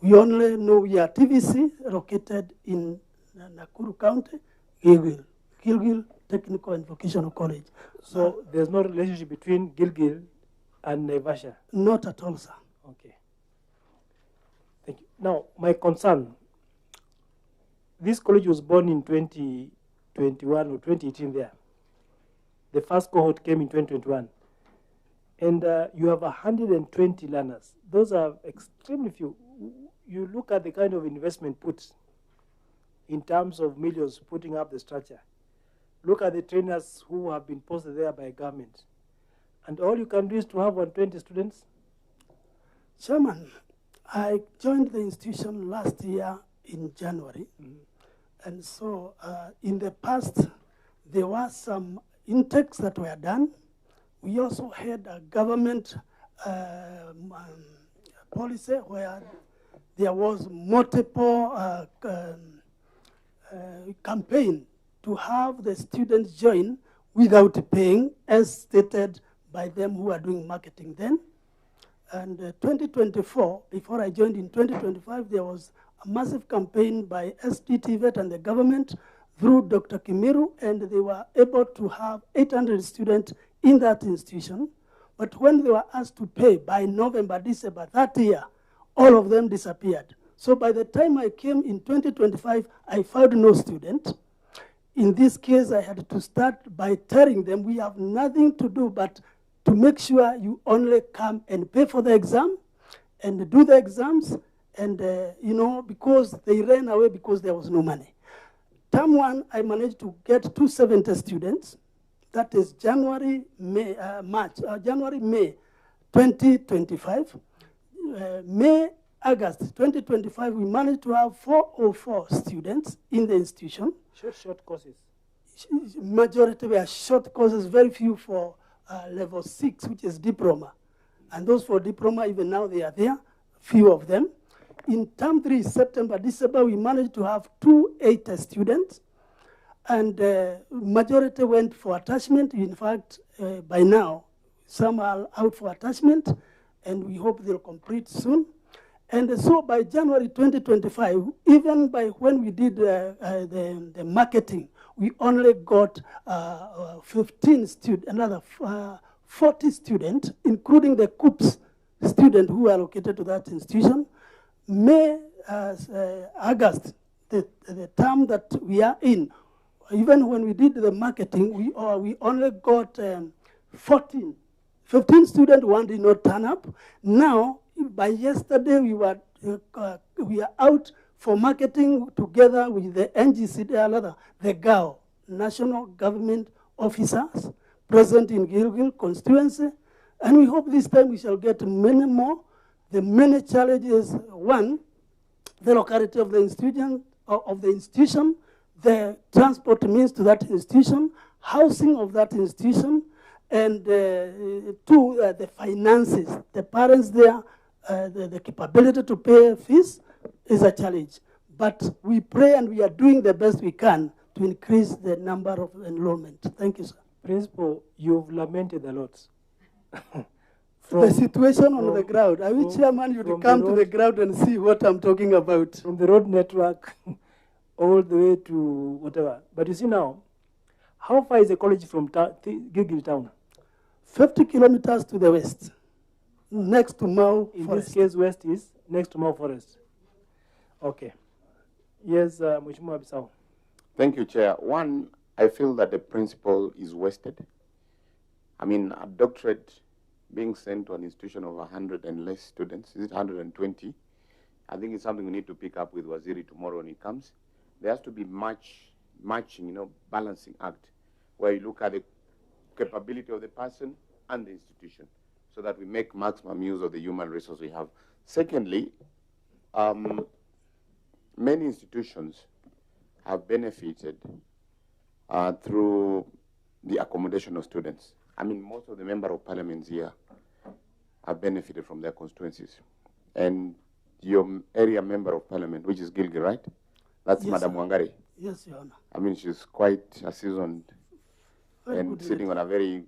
We only know we are TVC located in Nakuru County, Gilgil Technical and Vocational College. So there's no relationship between Gilgil and Naivasha? Not at all, sir. Okay. Thank you. Now, my concern, this college was born in 2021 or 2018 there. The first cohort came in 2021. And you have 120 learners. Those are extremely few. You look at the kind of investment put in terms of millions putting up the structure. Look at the trainers who have been posted there by government. And all you can do is to have 120 students? Chairman, I joined the institution last year in January. And so in the past, there were some intakes that were done. We also had a government policy where there was multiple campaign to have the students join without paying, as stated by them who are doing marketing then. And 2024, before I joined in 2025, there was a massive campaign by SDTVET and the government through Dr. Kimiru, and they were able to have 800 students in that institution. But when they were asked to pay by November, December that year, all of them disappeared. So by the time I came in 2025, I found no student. In this case, I had to start by telling them we have nothing to do but to make sure you only come and pay for the exam and do the exams, and you know, because they ran away because there was no money. Term one, I managed to get 270 students. That is January, May 2025. May, August 2025, we managed to have 404 students in the institution. Short courses. Majority were short courses, very few for level 6, which is diploma. And those for diploma, even now they are there, few of them. In term 3, September, December, we managed to have 280 students. And majority went for attachment. In fact, by now, some are out for attachment, and we hope they'll complete soon. And so by January 2025, even by when we did the marketing, we only got 15 students, another 40 students, including the COOPS students who are located to that institution. May, August, the term that we are in, even when we did the marketing, we only got 15 students, one did not turn up. Now, by yesterday, we are out for marketing together with the NGC, the GAO, National Government Officers, present in Gilgil constituency. And we hope this time we shall get many more. The many challenges: one, the locality of the institution, the transport means to that institution, housing of that institution, and two, the finances. The parents there, the capability to pay fees is a challenge. But we pray and we are doing the best we can to increase the number of enrollment. Thank you, sir. Principal, you've lamented a lot. The situation on the ground. I wish Chairman you'd come to the ground and see what I'm talking about. From the road network all the way to whatever. But you see now, how far is the college from Gilgil town? 50 kilometers to the west, next to Mau Forest. In this case, west is next to Mau Forest. Okay. Yes, Mheshimiwa Bisau. Thank you, Chair. One, I feel that the principal is wasted. I mean, a doctorate being sent to an institution of 100 and less students, is it 120? I think it's something we need to pick up with Waziri tomorrow when he comes. There has to be matching, balancing act, where you look at the capability of the person and the institution, so that we make maximum use of the human resource we have. Secondly, many institutions have benefited through the accommodation of students. I mean, most of the member of parliaments here have benefited from their constituencies. And your area member of parliament, which is Gilgil, right? That's yes, Madam Wangari. Yes, Your Honor. I mean, she's quite a seasoned very and sitting on a very,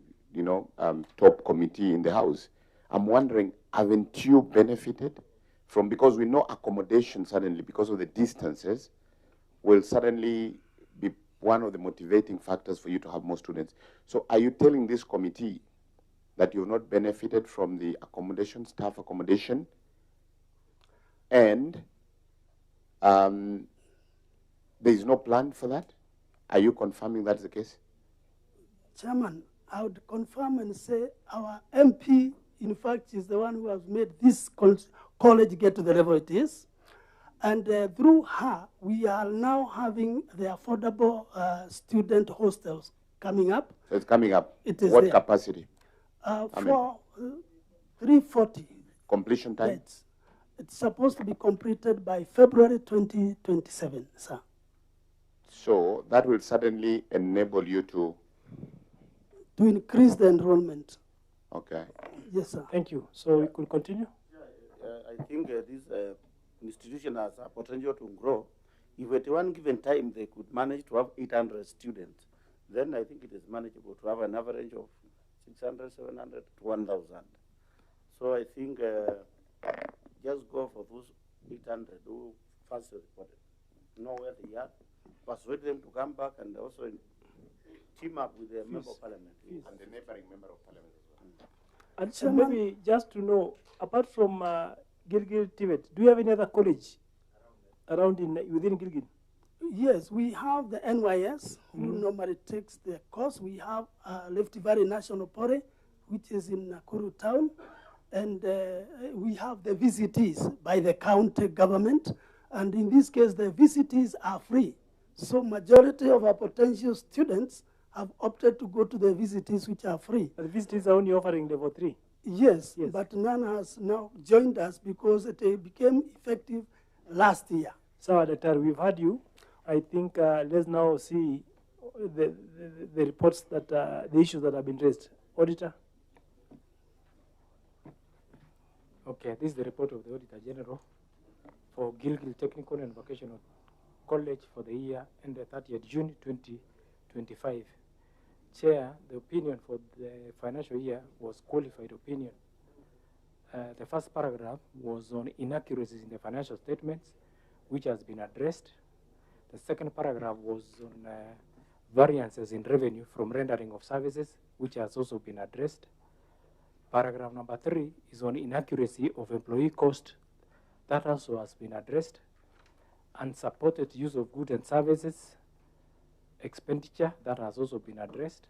top committee in the House. I'm wondering, haven't you benefited from, because we know accommodation suddenly, because of the distances, will suddenly be one of the motivating factors for you to have more students. So are you telling this committee that you've not benefited from the accommodation, staff accommodation, and there is no plan for that? Are you confirming that's the case? Chairman, I would confirm and say our MP, in fact, is the one who has made this college get to the level it is. And through her, we are now having the affordable student hostels coming up. So it's coming up. It is what there. Capacity? For 340. Completion time? Beds. It's supposed to be completed by February 2027, sir. So that will certainly enable you to increase the enrollment. Okay. Yes, sir. Thank you. So we could continue? I think this institution has a potential to grow. If at one given time they could manage to have 800 students, then I think it is manageable to have an average of 600, 700 to 1,000. So I think just go for those 800 who first reported, know where they are, persuade them to come back, and also team up with the member of parliament and the neighboring member of parliament as well. And maybe just to know, apart from Gilgil Tibet, do you have any other college around within Gilgil? Yes, we have the NYS, who normally takes the course. We have Left Valley National Pore, which is in Nakuru town. And we have the VCTs by the county government. And in this case, the VCTs are free. So majority of our potential students have opted to go to the VCTs, which are free. The VCTs are only offering level 3? Yes, but none has now joined us because it became effective last year. So, Auditor, we've heard you. I think let's now see the reports that, the issues that have been raised. Auditor? Okay, this is the report of the Auditor General for Gilgil Technical and Vocational College for the year ended 30th June 2025. Chair, the opinion for the financial year was qualified opinion. The first paragraph was on inaccuracies in the financial statements, which has been addressed. The second paragraph was on variances in revenue from rendering of services, which has also been addressed. Paragraph number 3 is on inaccuracy of employee cost. That also has been addressed. Unsupported use of goods and services expenditure, that has also been addressed.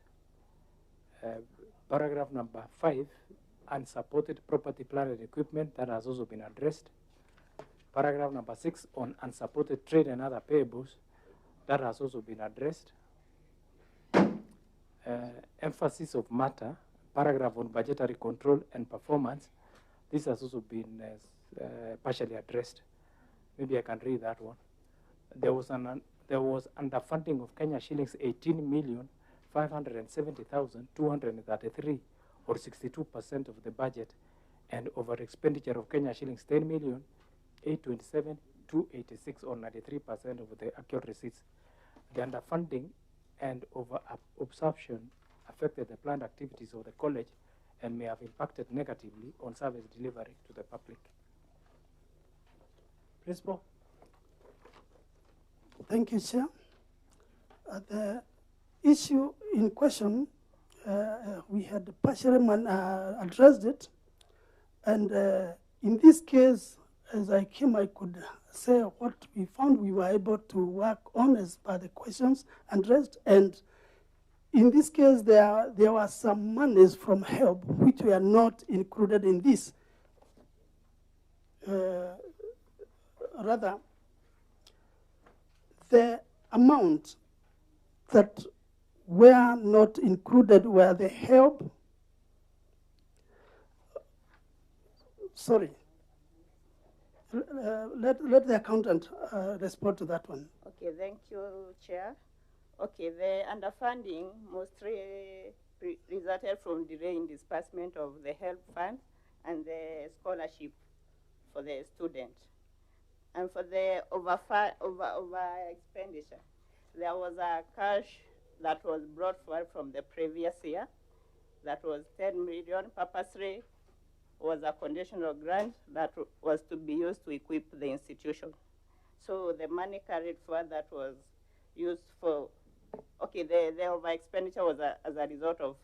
Paragraph number 5, unsupported property, plant and equipment, that has also been addressed. Paragraph number 6 on unsupported trade and other payables, that has also been addressed. Emphasis of matter, paragraph on budgetary control and performance, this has also been partially addressed. Maybe I can read that one. There was underfunding of Kenya shillings 18,570,233, or 62% of the budget, and over expenditure of Kenya shillings 10,827,286, or 93% of the actual receipts. The underfunding and over absorption affected the planned activities of the college and may have impacted negatively on service delivery to the public. Principal. Thank you, Chair. The issue in question, we had partially addressed it. And in this case, as I came, I could say what we found we were able to work on as per the questions addressed. And in this case, there were some monies from HELP which were not included in this. Rather, the amount that were not included were the HELP. Sorry. Let the accountant respond to that one. Okay, thank you, Chair. Okay, the underfunding mostly resulted from delay in disbursement of the HELP fund and the scholarship for the student. And for the over expenditure, there was a cash that was brought forward from the previous year that was 10 million. Purposely was a conditional grant that was to be used to equip the institution. So the money carried forward that was used for, okay, the over expenditure was as a result of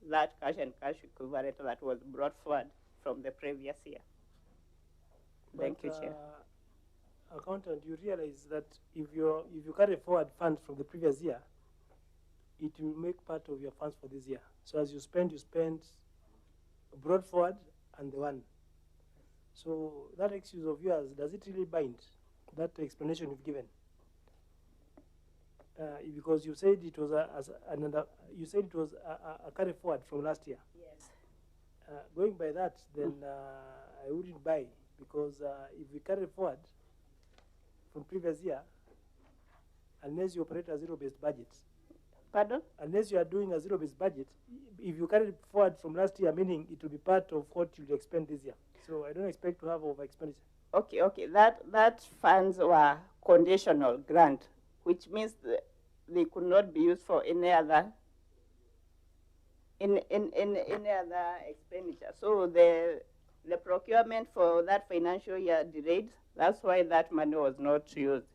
that cash and cash equivalent that was brought forward from the previous year. Thank you, Chair. Accountant, you realize that if you carry forward funds from the previous year, it will make part of your funds for this year. So as you spend brought forward and the one. So that excuse of yours, does it really bind that explanation you've given? Because you said it was a carry forward from last year. Yes. Going by that, then I wouldn't buy because if we carry forward from previous year, unless you operate a zero-based budget. Pardon? Unless you are doing a zero-based budget, if you carry it forward from last year, meaning it will be part of what you expend this year. So I don't expect to have over expenditure. Okay, okay. That funds were conditional grant, which means they could not be used for any other any other expenditure. So the procurement for that financial year delayed. That's why that money was not used.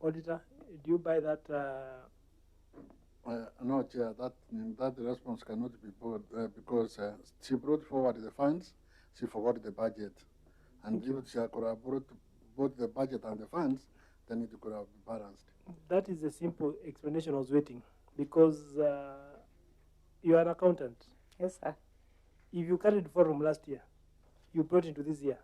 Auditor, do you buy that? No, Chair, that response cannot be put because she brought forward the funds, she forgot the budget. And if she could have brought both the budget and the funds, then it could have been balanced. That is a simple explanation I was waiting, because you are an accountant. Yes, sir. If you carried forward from last year, you brought into this year,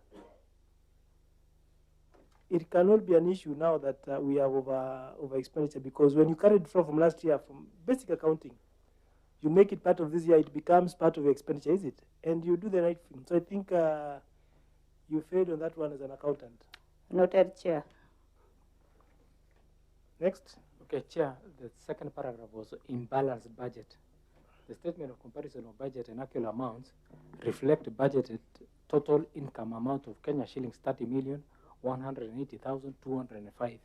it cannot be an issue now that we have over expenditure, because when you carried forward from last year from basic accounting, you make it part of this year, it becomes part of your expenditure, is it? And you do the right thing. So I think you failed on that one as an accountant. Noted, Chair. Next. Okay, Chair, the second paragraph was imbalanced budget. The statement of comparison of budget and actual amounts reflect budgeted total income amount of Kenya shillings 30,180,205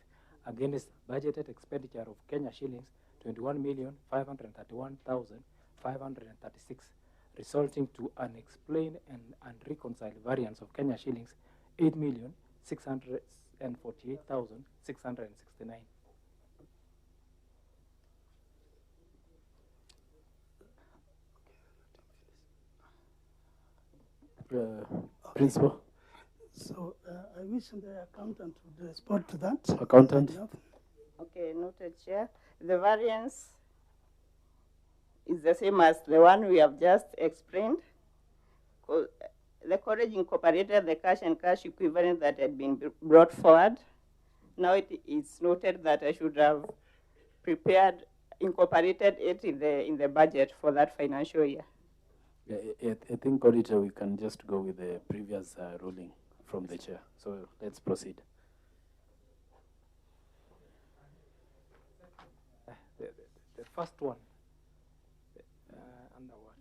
against budgeted expenditure of Kenya shillings 21,531,536, resulting to unexplained and unreconciled variance of Kenya shillings 8,648,669. Principal. So I wish the accountant would respond to that. Accountant. Okay, noted, Chair. The variance is the same as the one we have just explained. The college incorporated the cash and cash equivalent that had been brought forward. Now it is noted that I should have incorporated it in the budget for that financial year. Yeah, I think, Auditor, we can just go with the previous ruling from the chair. So let's proceed. The first one, under what?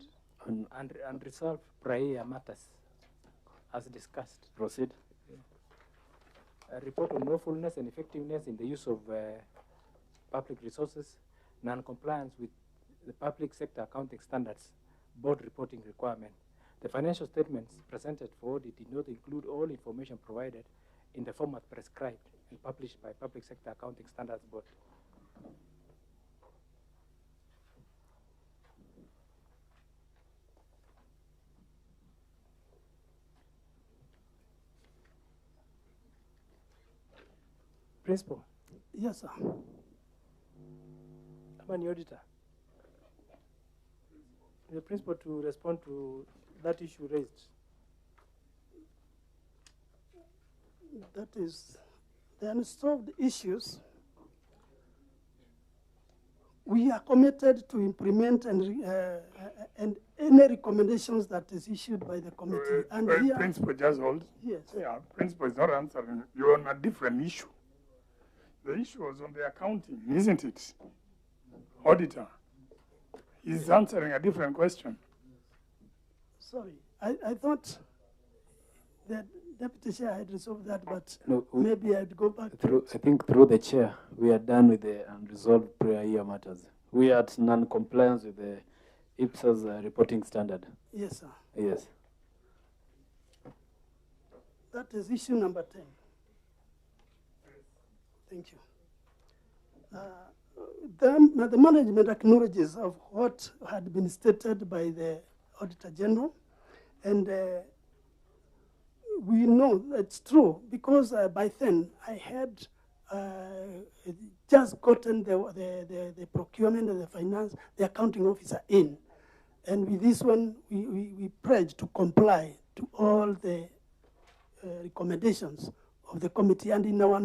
Unresolved prior matters, as discussed. Proceed. A report on lawfulness and effectiveness in the use of public resources, non-compliance with the public sector accounting standards, board reporting requirement. The financial statements presented for audit did not include all information provided in the format prescribed and published by Public Sector Accounting Standards Board. Principal. Yes, sir. I'm an auditor. The principal to respond to that issue raised. That is the unsolved issues. We are committed to implement and any recommendations that is issued by the committee. And here, Principal, just hold. Yes. Yeah, Principal is not answering. You're on a different issue. The issue was on the accounting, isn't it? Auditor. He's answering a different question. Sorry, I thought that Deputy Chair had resolved that, but No, maybe I'd go back through, I think through the chair, we are done with the unresolved prior year matters. We are at non-compliance with the IPSA's reporting standard. Yes, sir. Yes. That is issue number 10. Thank you. The management acknowledges of what had been stated by the Auditor General, and we know that's true because by then I had just gotten the procurement and the finance, the accounting officer in, and with this one we pledged to comply to all the recommendations of the committee, and in our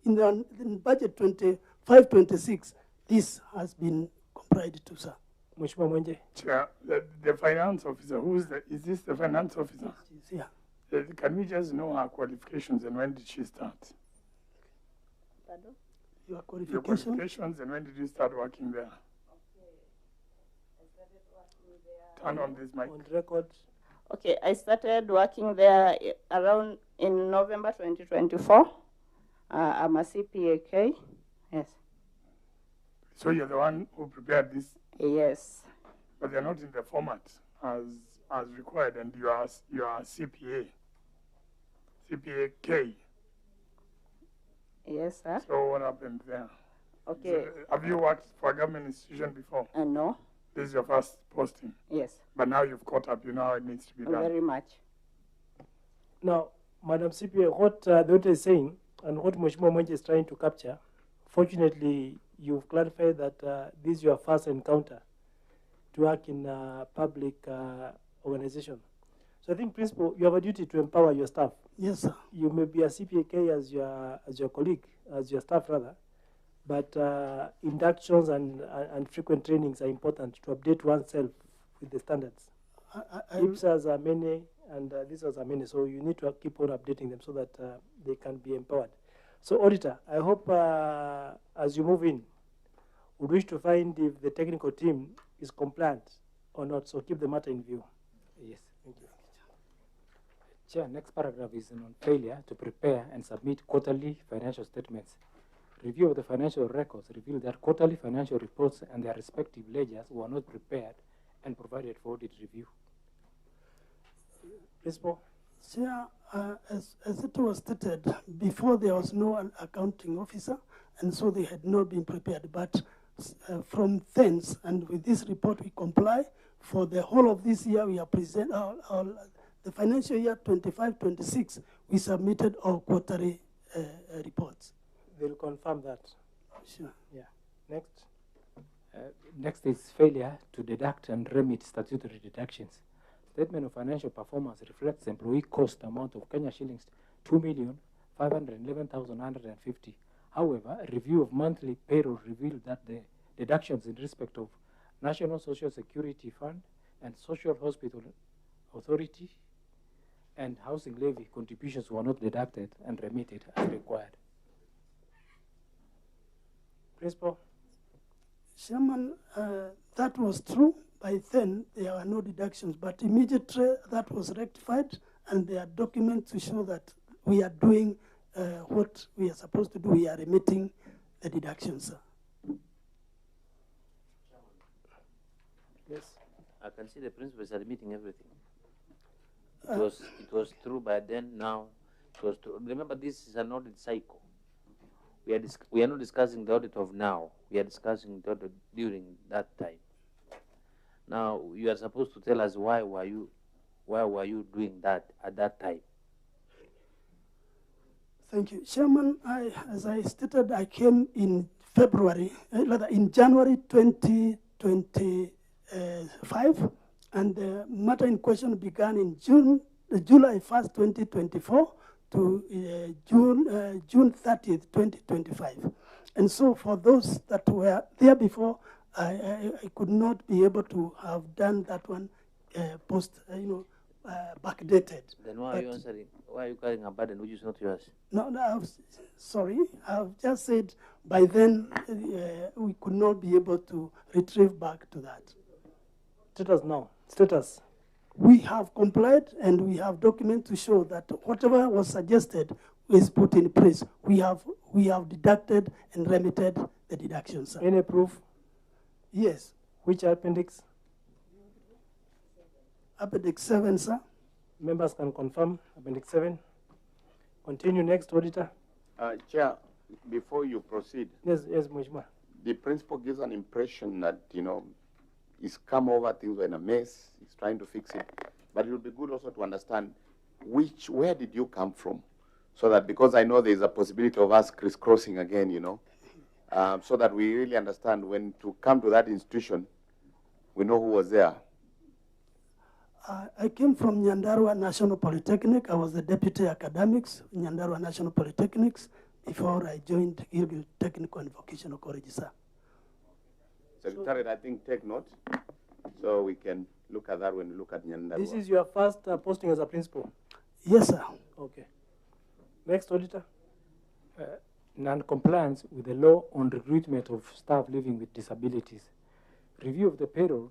in budget 25-26, this has been complied to, sir. Chair, the finance officer, is this the finance officer? Yeah. Can we just know her qualifications and when did she start? Pardon? Your Your qualification? qualifications and when did you start working there? Turn on this mic. On record. Okay, I started working there around in November 2024. I'm a CPAK. Yes. So you're the one who prepared this? Yes. But they're not in the format as required, and you are CPA. CPAK. Yes, sir. So what happened there? Okay. So, have you worked for a government institution before? No. This is your first posting? Yes. But now you've caught up, you know how it needs to be done. Very much. Now, Madam CPA, what the auditor is saying and what Mheshimiwa Mwenje is trying to capture, fortunately, you've clarified that this is your first encounter to work in a public organization. So I think, Principal, you have a duty to empower your staff. Yes, sir. You may be a CPAK as your colleague, as your staff rather, but inductions and frequent trainings are important to update oneself with the standards. IPSAs are many, and these are many, so you need to keep on updating them so that they can be empowered. So, Auditor, I hope as you move in, we wish to find if the technical team is compliant or not, so keep the matter in view. Yes, thank you. Chair, next paragraph is on failure to prepare and submit quarterly financial statements. Review of the financial records revealed that quarterly financial reports and their respective ledgers were not prepared and provided for audit review. Principal? Chair, as it was stated, before there was no accounting officer, and so they had not been prepared. But from thence, and with this report, we comply. For the whole of this year, we are present, the financial year 25-26, we submitted our quarterly reports. They'll confirm that. Sure. Yeah. Next. Next is failure to deduct and remit statutory deductions. Statement of financial performance reflects employee cost amount of Kenya shillings 2,511,150. However, a review of monthly payroll revealed that the deductions in respect of National Social Security Fund and Social Hospital Authority and Housing Levy contributions were not deducted and remitted as required. Principal? Chairman, that was true. By then, there were no deductions, but immediately that was rectified, and there are documents to show that we are doing what we are supposed to do. We are remitting the deductions, sir. Yes. I can see the principal is admitting everything. It was true by then. Now it was true. Remember, this is an audit cycle. We are not discussing the audit of now. We are discussing the audit during that time. Now you are supposed to tell us why were you doing that at that time. Thank you, Chairman. As I stated, I came in February, rather in January 2025, and the matter in question began in July 1st, 2024 to June 30th, 2025. And so for those that were there before, I could not be able to have done that one backdated. Then why are you answering? Why are you carrying a burden which is not yours? No, sorry. I've just said by then we could not be able to retrieve back to that. Status now. Status. We have complied and we have documents to show that whatever was suggested is put in place. We have deducted and remitted the deductions, sir. Any proof? Yes. Which appendix? Appendix 7, sir. Members can confirm Appendix 7. Continue next, Auditor. Chair, before you proceed. Yes, Mheshimiwa. The principal gives an impression that, he's come over, things were in a mess, he's trying to fix it. But it would be good also to understand where did you come from? So that, because I know there's a possibility of us crisscrossing again, so that we really understand when to come to that institution, we know who was there. I came from Nyandarua National Polytechnic. I was the deputy academics in Nyandarua National Polytechnics before I joined Gilgil Technical and Vocational College, sir. Secretary, I think take note, so we can look at that when we look at Nyandarua. This is your first posting as a principal? Yes, sir. Okay. Next, auditor. Non-compliance with the law on recruitment of staff living with disabilities. Review of the payroll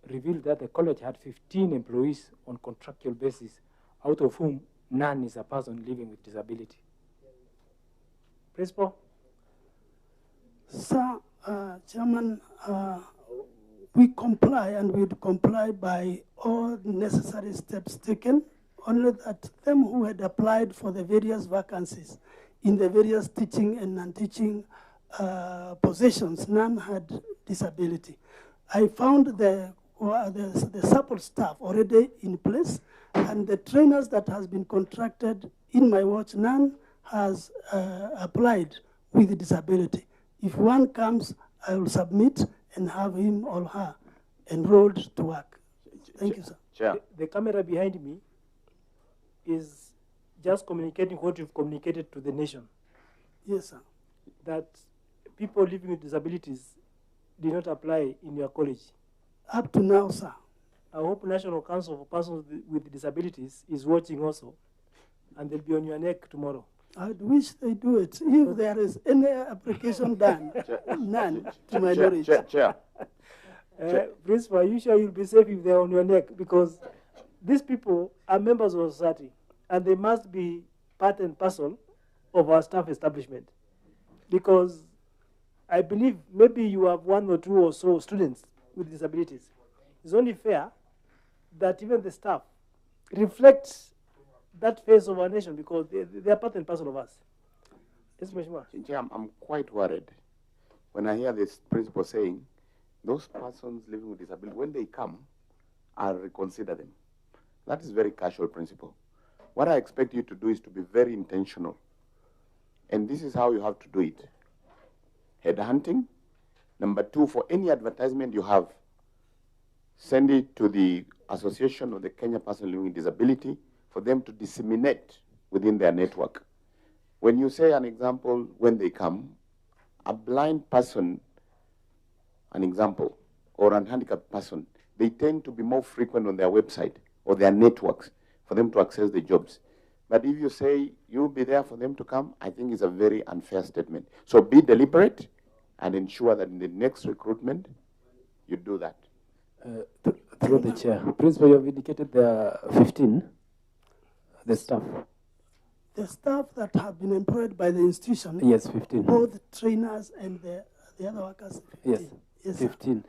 revealed that the college had 15 employees on contractual basis, out of whom none is a person living with disability. Principal? Sir, Chairman, we comply and we comply by all necessary steps taken, only that them who had applied for the various vacancies in the various teaching and non-teaching positions, none had disability. I found the support staff already in place, and the trainers that has been contracted in my watch, none has applied with disability. If one comes, I will submit and have him or her enrolled to work. Thank you, sir. Chair. The camera behind me is just communicating what you've communicated to the nation. Yes, sir. That people living with disabilities did not apply in your college. Up to now, sir. I hope National Council for Persons with Disabilities is watching also, and they'll be on your neck tomorrow. I wish they do it. If there is any application done, none to my knowledge. Chair. Principal, are you sure you'll be safe if they're on your neck? Because these people are members of society, and they must be part and parcel of our staff establishment. Because I believe maybe you have one or two or so students with disabilities. It's only fair that even the staff reflect that face of our nation, because they are part and parcel of us. Yes, Mheshimiwa. I'm quite worried when I hear this principal saying those persons living with disability, when they come, I'll reconsider them. That is very casual principle. What I expect you to do is to be very intentional. And this is how you have to do it. Headhunting. Number two, for any advertisement you have, send it to the Association of the Kenya Person Living with Disability for them to disseminate within their network. When you say an example, when they come, a blind person, an example, or a handicapped person, they tend to be more frequent on their website or their networks for them to access the jobs. But if you say you'll be there for them to come, I think it's a very unfair statement. So be deliberate and ensure that in the next recruitment, you do that. Through the chair. Principal, you have indicated there are 15, the staff. The staff that have been employed by the institution. Yes, 15. Both trainers and the other workers. 15. Yes, 15.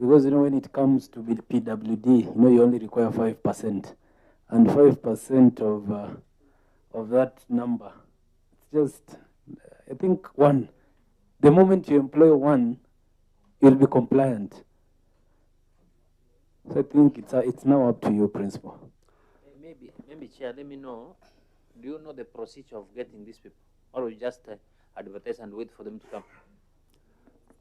Because, when it comes to PWD, you only require 5%. And 5% of that number, it's just, I think, one. The moment you employ one, you'll be compliant. So I think it's now up to you, Principal. Maybe, Chair, let me know. Do you know the procedure of getting these people? Or we just advertise and wait for them to come?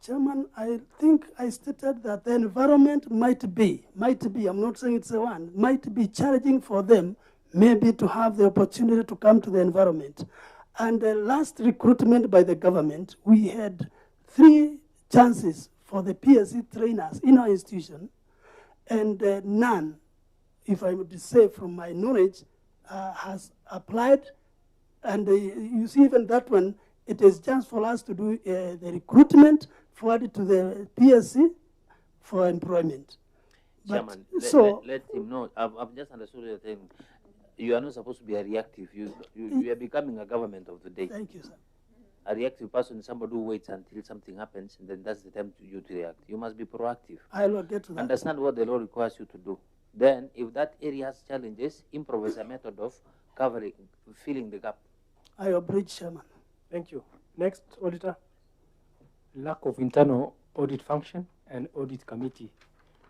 Chairman, I think I stated that the environment might be, I'm not saying it's the one, might be challenging for them maybe to have the opportunity to come to the environment. And the last recruitment by the government, we had 3 chances for the PSC trainers in our institution, and none, if I would say from my knowledge, has applied. And you see, even that one, it is just for us to do the recruitment, forward to the PSC for employment. Chairman, let him know. I've just understood your thing. You are not supposed to be a reactive. You are becoming a government of the day. Thank you, sir. A reactive person is somebody who waits until something happens, and then that's the time for you to react. You must be proactive. I will get to that. Understand what the law requires you to do. Then, if that area has challenges, improvise a method of filling the gap. I oblige, Chairman. Thank you. Next, Auditor. Lack of internal audit function and audit committee.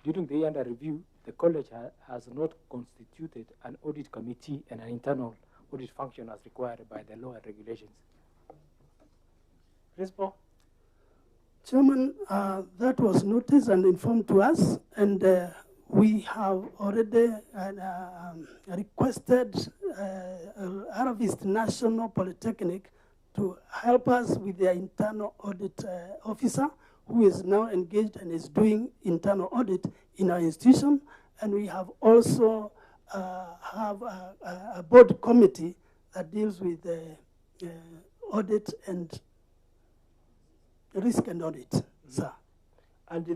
During the year under review, the college has not constituted an audit committee and an internal audit function as required by the law and regulations. Principal? Chairman, that was noticed and informed to us, and we have already requested Aravist National Polytechnic to help us with their internal audit officer, who is now engaged and is doing internal audit in our institution. And we have also have a board committee that deals with audit and risk and audit, sir. And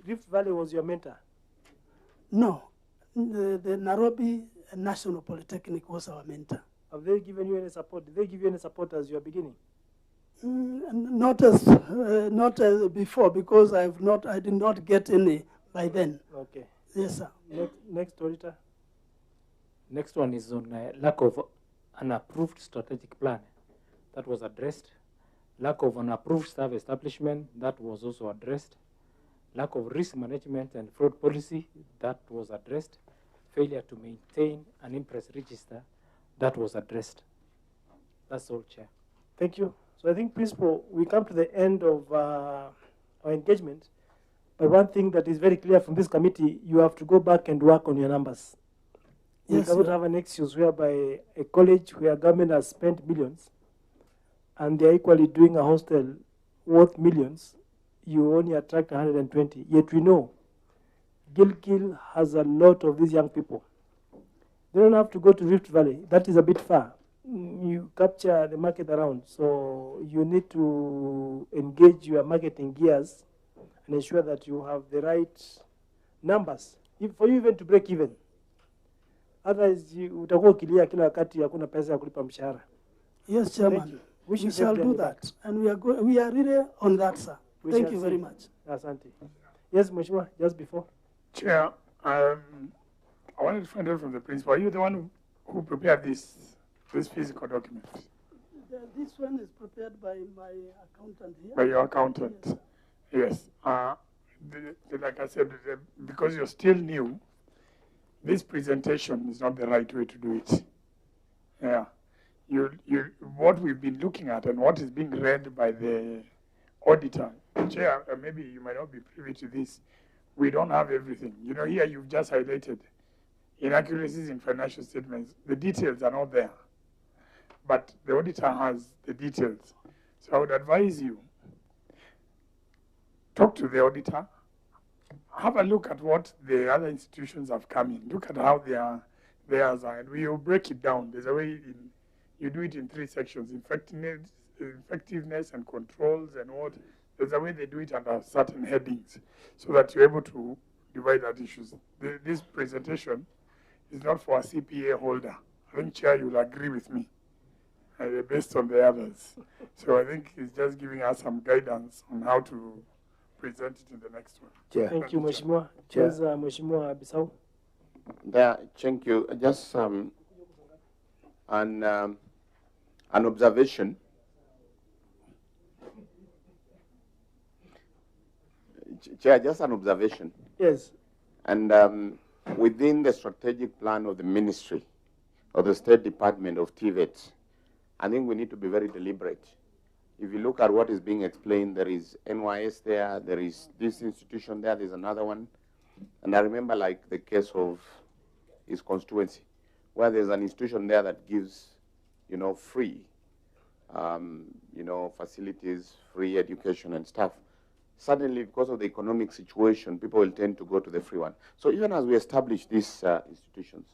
Rift Valley was your mentor? No, the Nairobi National Polytechnic was our mentor. Have they given you any support? Did they give you any support as you were beginning? Not as before, because I did not get any by then. Okay. Yes, sir. Next auditor. Next one is on lack of an approved strategic plan. That was addressed. Lack of an approved staff establishment. That was also addressed. Lack of risk management and fraud policy. That was addressed. Failure to maintain an impress register. That was addressed. That's all, Chair. Thank you. So I think, Principal, we come to the end of our engagement. But one thing that is very clear from this committee, you have to go back and work on your numbers. Yes, we cannot have an excuse whereby a college where government has spent millions and they're equally doing a hostel worth millions, you only attract 120. Yet we know Gilgil has a lot of these young people. They don't have to go to Rift Valley. That is a bit far. You capture the market around. So you need to engage your marketing gears and ensure that you have the right numbers for you even to break even. Otherwise, utakuwa ukilia kila wakati hakuna pesa ya kulipa mshahara. Yes, Chairman. We shall do that. And we are really on that, sir. Thank you very much. Asante. Yes, Mheshimiwa, just before. Chair, I wanted to find out from the principal, are you the one who prepared this physical document? This one is prepared by my accountant here. By your accountant? Yes. Like I said, because you're still new, this presentation is not the right way to do it. Yeah. What we've been looking at and what is being read by the auditor, Chair, maybe you might not be privy to this. We don't have everything. You know, here you've just highlighted inaccuracies in financial statements. The details are not there, but the auditor has the details. So I would advise you, talk to the auditor, have a look at what the other institutions have come in. Look at how theirs are, and we will break it down. There's a way you do it in 3 sections: effectiveness and controls and what. There's a way they do it under certain headings, so that you're able to divide that issues. This presentation is not for a CPA holder. I think, Chair, you'll agree with me, based on the others. So I think it's just giving us some guidance on how to present it in the next one. Chair. Thank you, Mheshimiwa. Chair. Mheshimiwa Bisau. Thank you. Just an observation. Chair, just an observation. Yes. And within the strategic plan of the ministry, of the State Department of TVET, I think we need to be very deliberate. If you look at what is being explained, there is NYS there is this institution there's another one. And I remember like the case of his constituency, where there's an institution there that gives, free, facilities, free education and stuff. Suddenly, because of the economic situation, people will tend to go to the free one. So even as we establish these institutions,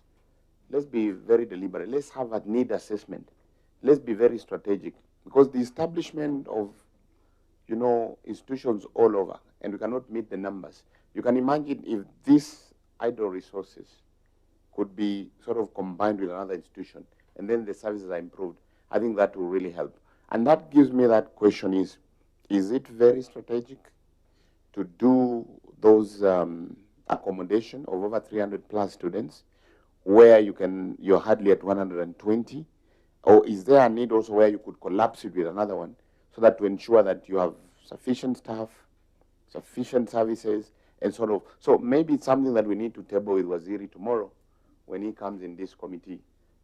let's be very deliberate. Let's have a need assessment. Let's be very strategic, because the establishment of, institutions all over, and we cannot meet the numbers. You can imagine if these idle resources could be sort of combined with another institution, and then the services are improved. I think that will really help. And that gives me that question is it very strategic to do those accommodation of over 300 plus students where you're hardly at 120? Or is there a need also where you could collapse it with another one so that to ensure that you have sufficient staff, sufficient services, and sort of, so maybe it's something that we need to table with Waziri tomorrow when he comes in this committee,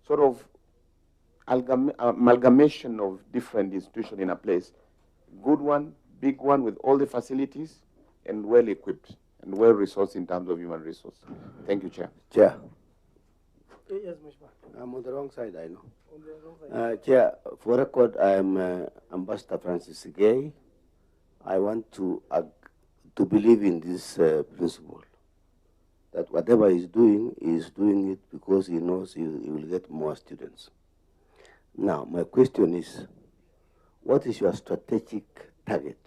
sort of amalgamation of different institutions in a place, good one, big one with all the facilities and well equipped and well resourced in terms of human resource. Thank you, Chair. Chair. Yes, Mheshimiwa. I'm on the wrong side, I know. On the wrong side. Chair, for record, I am Ambassador Francis Gay. I want to believe in this principle. that whatever he's doing it because he knows he will get more students. Now, my question is, what is your strategic target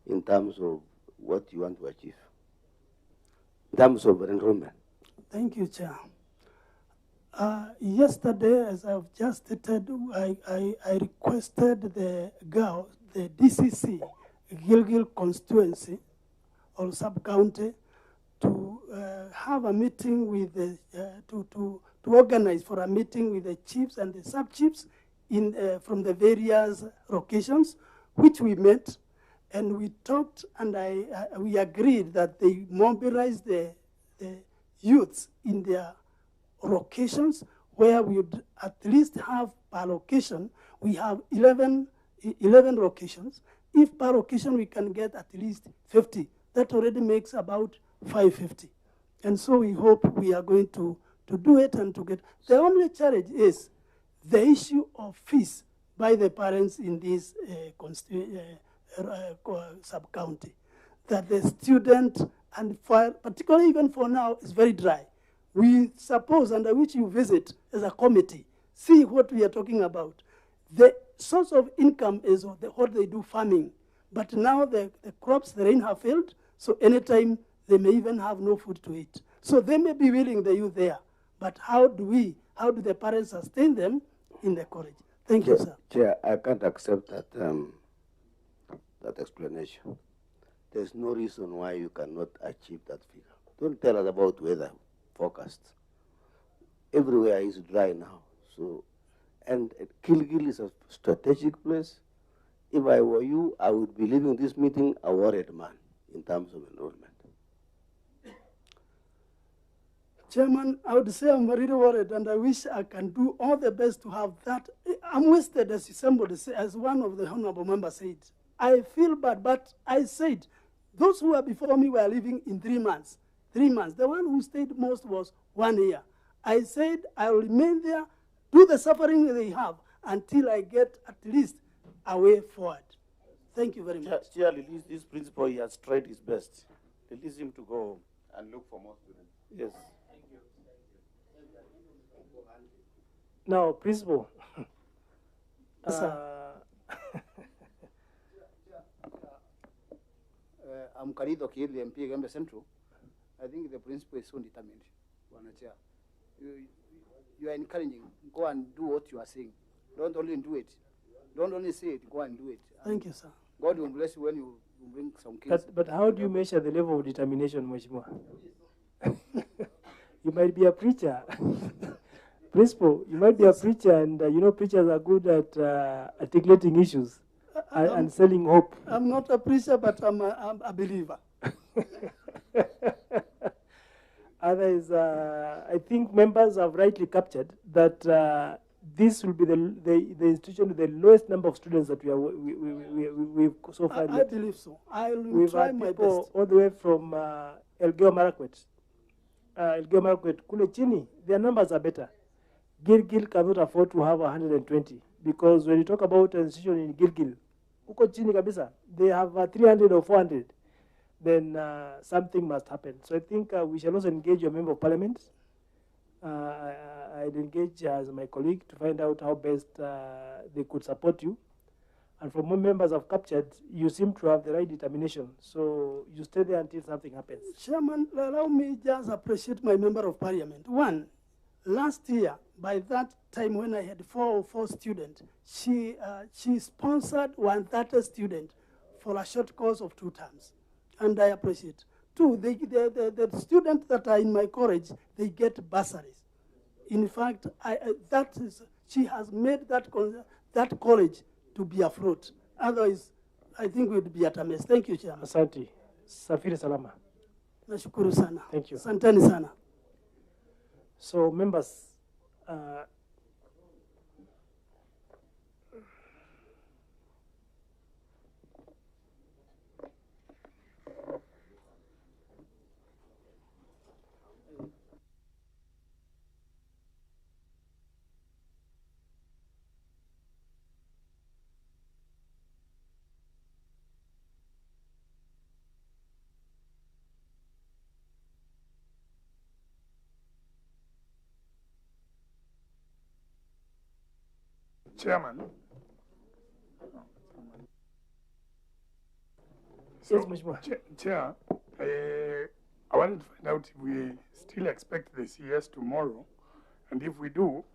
in terms of what you want to achieve, in terms of enrollment? Thank you, Chair. Yesterday, as I've just stated, I requested the GAO, the DCC, Gilgil constituency or sub-county, to have a meeting with the, to organize for a meeting with the chiefs and the sub-chiefs from the various locations, which we met, and we talked, and we agreed that they mobilize the youths in their locations, where we would at least have per location, we have 11 locations. If per location we can get at least 50, that already makes about 550. And so we hope we are going to do it and to get. The only challenge is the issue of fees by the parents in this sub-county. That the student, and particularly even for now, is very dry. We suppose, under which you visit as a committee, see what we are talking about. The source of income is what they do, farming. But now the crops, the rain have failed, so anytime they may even have no food to eat. So they may be willing, the youth there, but how do the parents sustain them in the college? Thank you, sir. Chair, I can't accept that, that explanation. There's no reason why you cannot achieve that figure. Don't tell us about weather forecast. Everywhere is dry now. So, and Kilgil is a strategic place. If I were you, I would be leaving this meeting a worried man in terms of enrollment. Chairman, I would say I'm very worried, and I wish I can do all the best to have that. I'm wasted, as somebody said, as one of the honorable members said. I feel bad, but I said, those who were before me were living in 3 months. 3 months. The one who stayed most was 1 year. I said I will remain there, do the suffering they have, until I get at least a way forward. Thank you very much. Chair, release this principal. He has tried his best. Release him to go home. And look for more students. Yes. Now, principal. I'm Karido Kili, MP Gembe Central. I think the principal is soon determined, Chair. You are encouraging, go and do what you are saying. Don't only do it. Don't only say it, go and do it. Thank you, sir. God will bless you when you bring some kids. But how do you measure the level of determination, Mheshimiwa? You might be a preacher. Principal, you might be a preacher, and you know preachers are good at articulating issues and selling hope. I'm not a preacher, but I'm a believer. Others, I think members have rightly captured that this will be the institution with the lowest number of students that we've so far. I believe so. I will try my best. All the way from Elgeyo Marakwet, kule chini, their numbers are better. Gilgil cannot afford to have 120 because when you talk about an institution in Gilgil, uko chini kabisa, they have 300 or 400. Then something must happen. So I think we shall also engage your member of parliament. I'd engage as my colleague to find out how best they could support you. And from what members have captured, you seem to have the right determination. So you stay there until something happens. Chairman, allow me just appreciate my member of parliament. One, last year, by that time when I had 404 students, she sponsored 130 students for a short course of 2 terms. And I appreciate. 2, the students that are in my college, they get bursaries. In fact, she has made that college to be afloat. Otherwise, I think we would be at a mess. Thank you, Chairman. Asante. Safiri salama. Nashukuru sana. Thank you. Asanteni sana. So, members, Chairman. Yes, Mheshimiwa. Chair, I wanted to find out if we still expect the CS tomorrow, and if we do,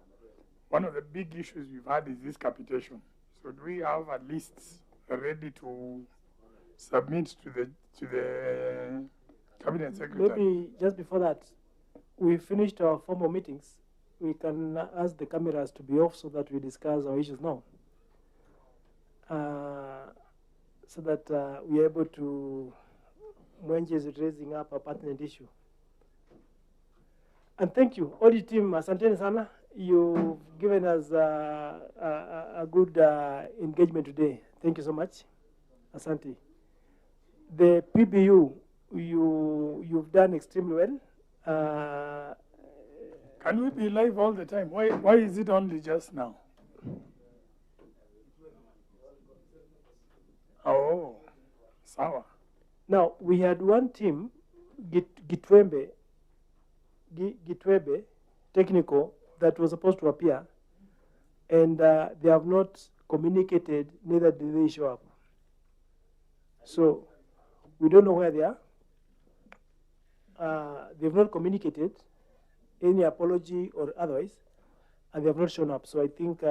one of the big issues we've had is this capitation. So do we have at least ready to submit to the cabinet secretary? Maybe just before that, we finished our formal meetings. We can ask the cameras to be off so that we discuss our issues now. So that we are able to, Mwenje is raising up a pertinent issue. And thank you, audit team, asanteni sana. You've given us a good engagement today. Thank you so much. Asante. The PBU, you've done extremely well. Can we be live all the time? Why is it only just now? Oh, sawa. Now, we had one team, Gitwebe Technical, that was supposed to appear, and they have not communicated, neither did they show up. So, we don't know where they are. They've not communicated any apology or otherwise, and they have not shown up. So I think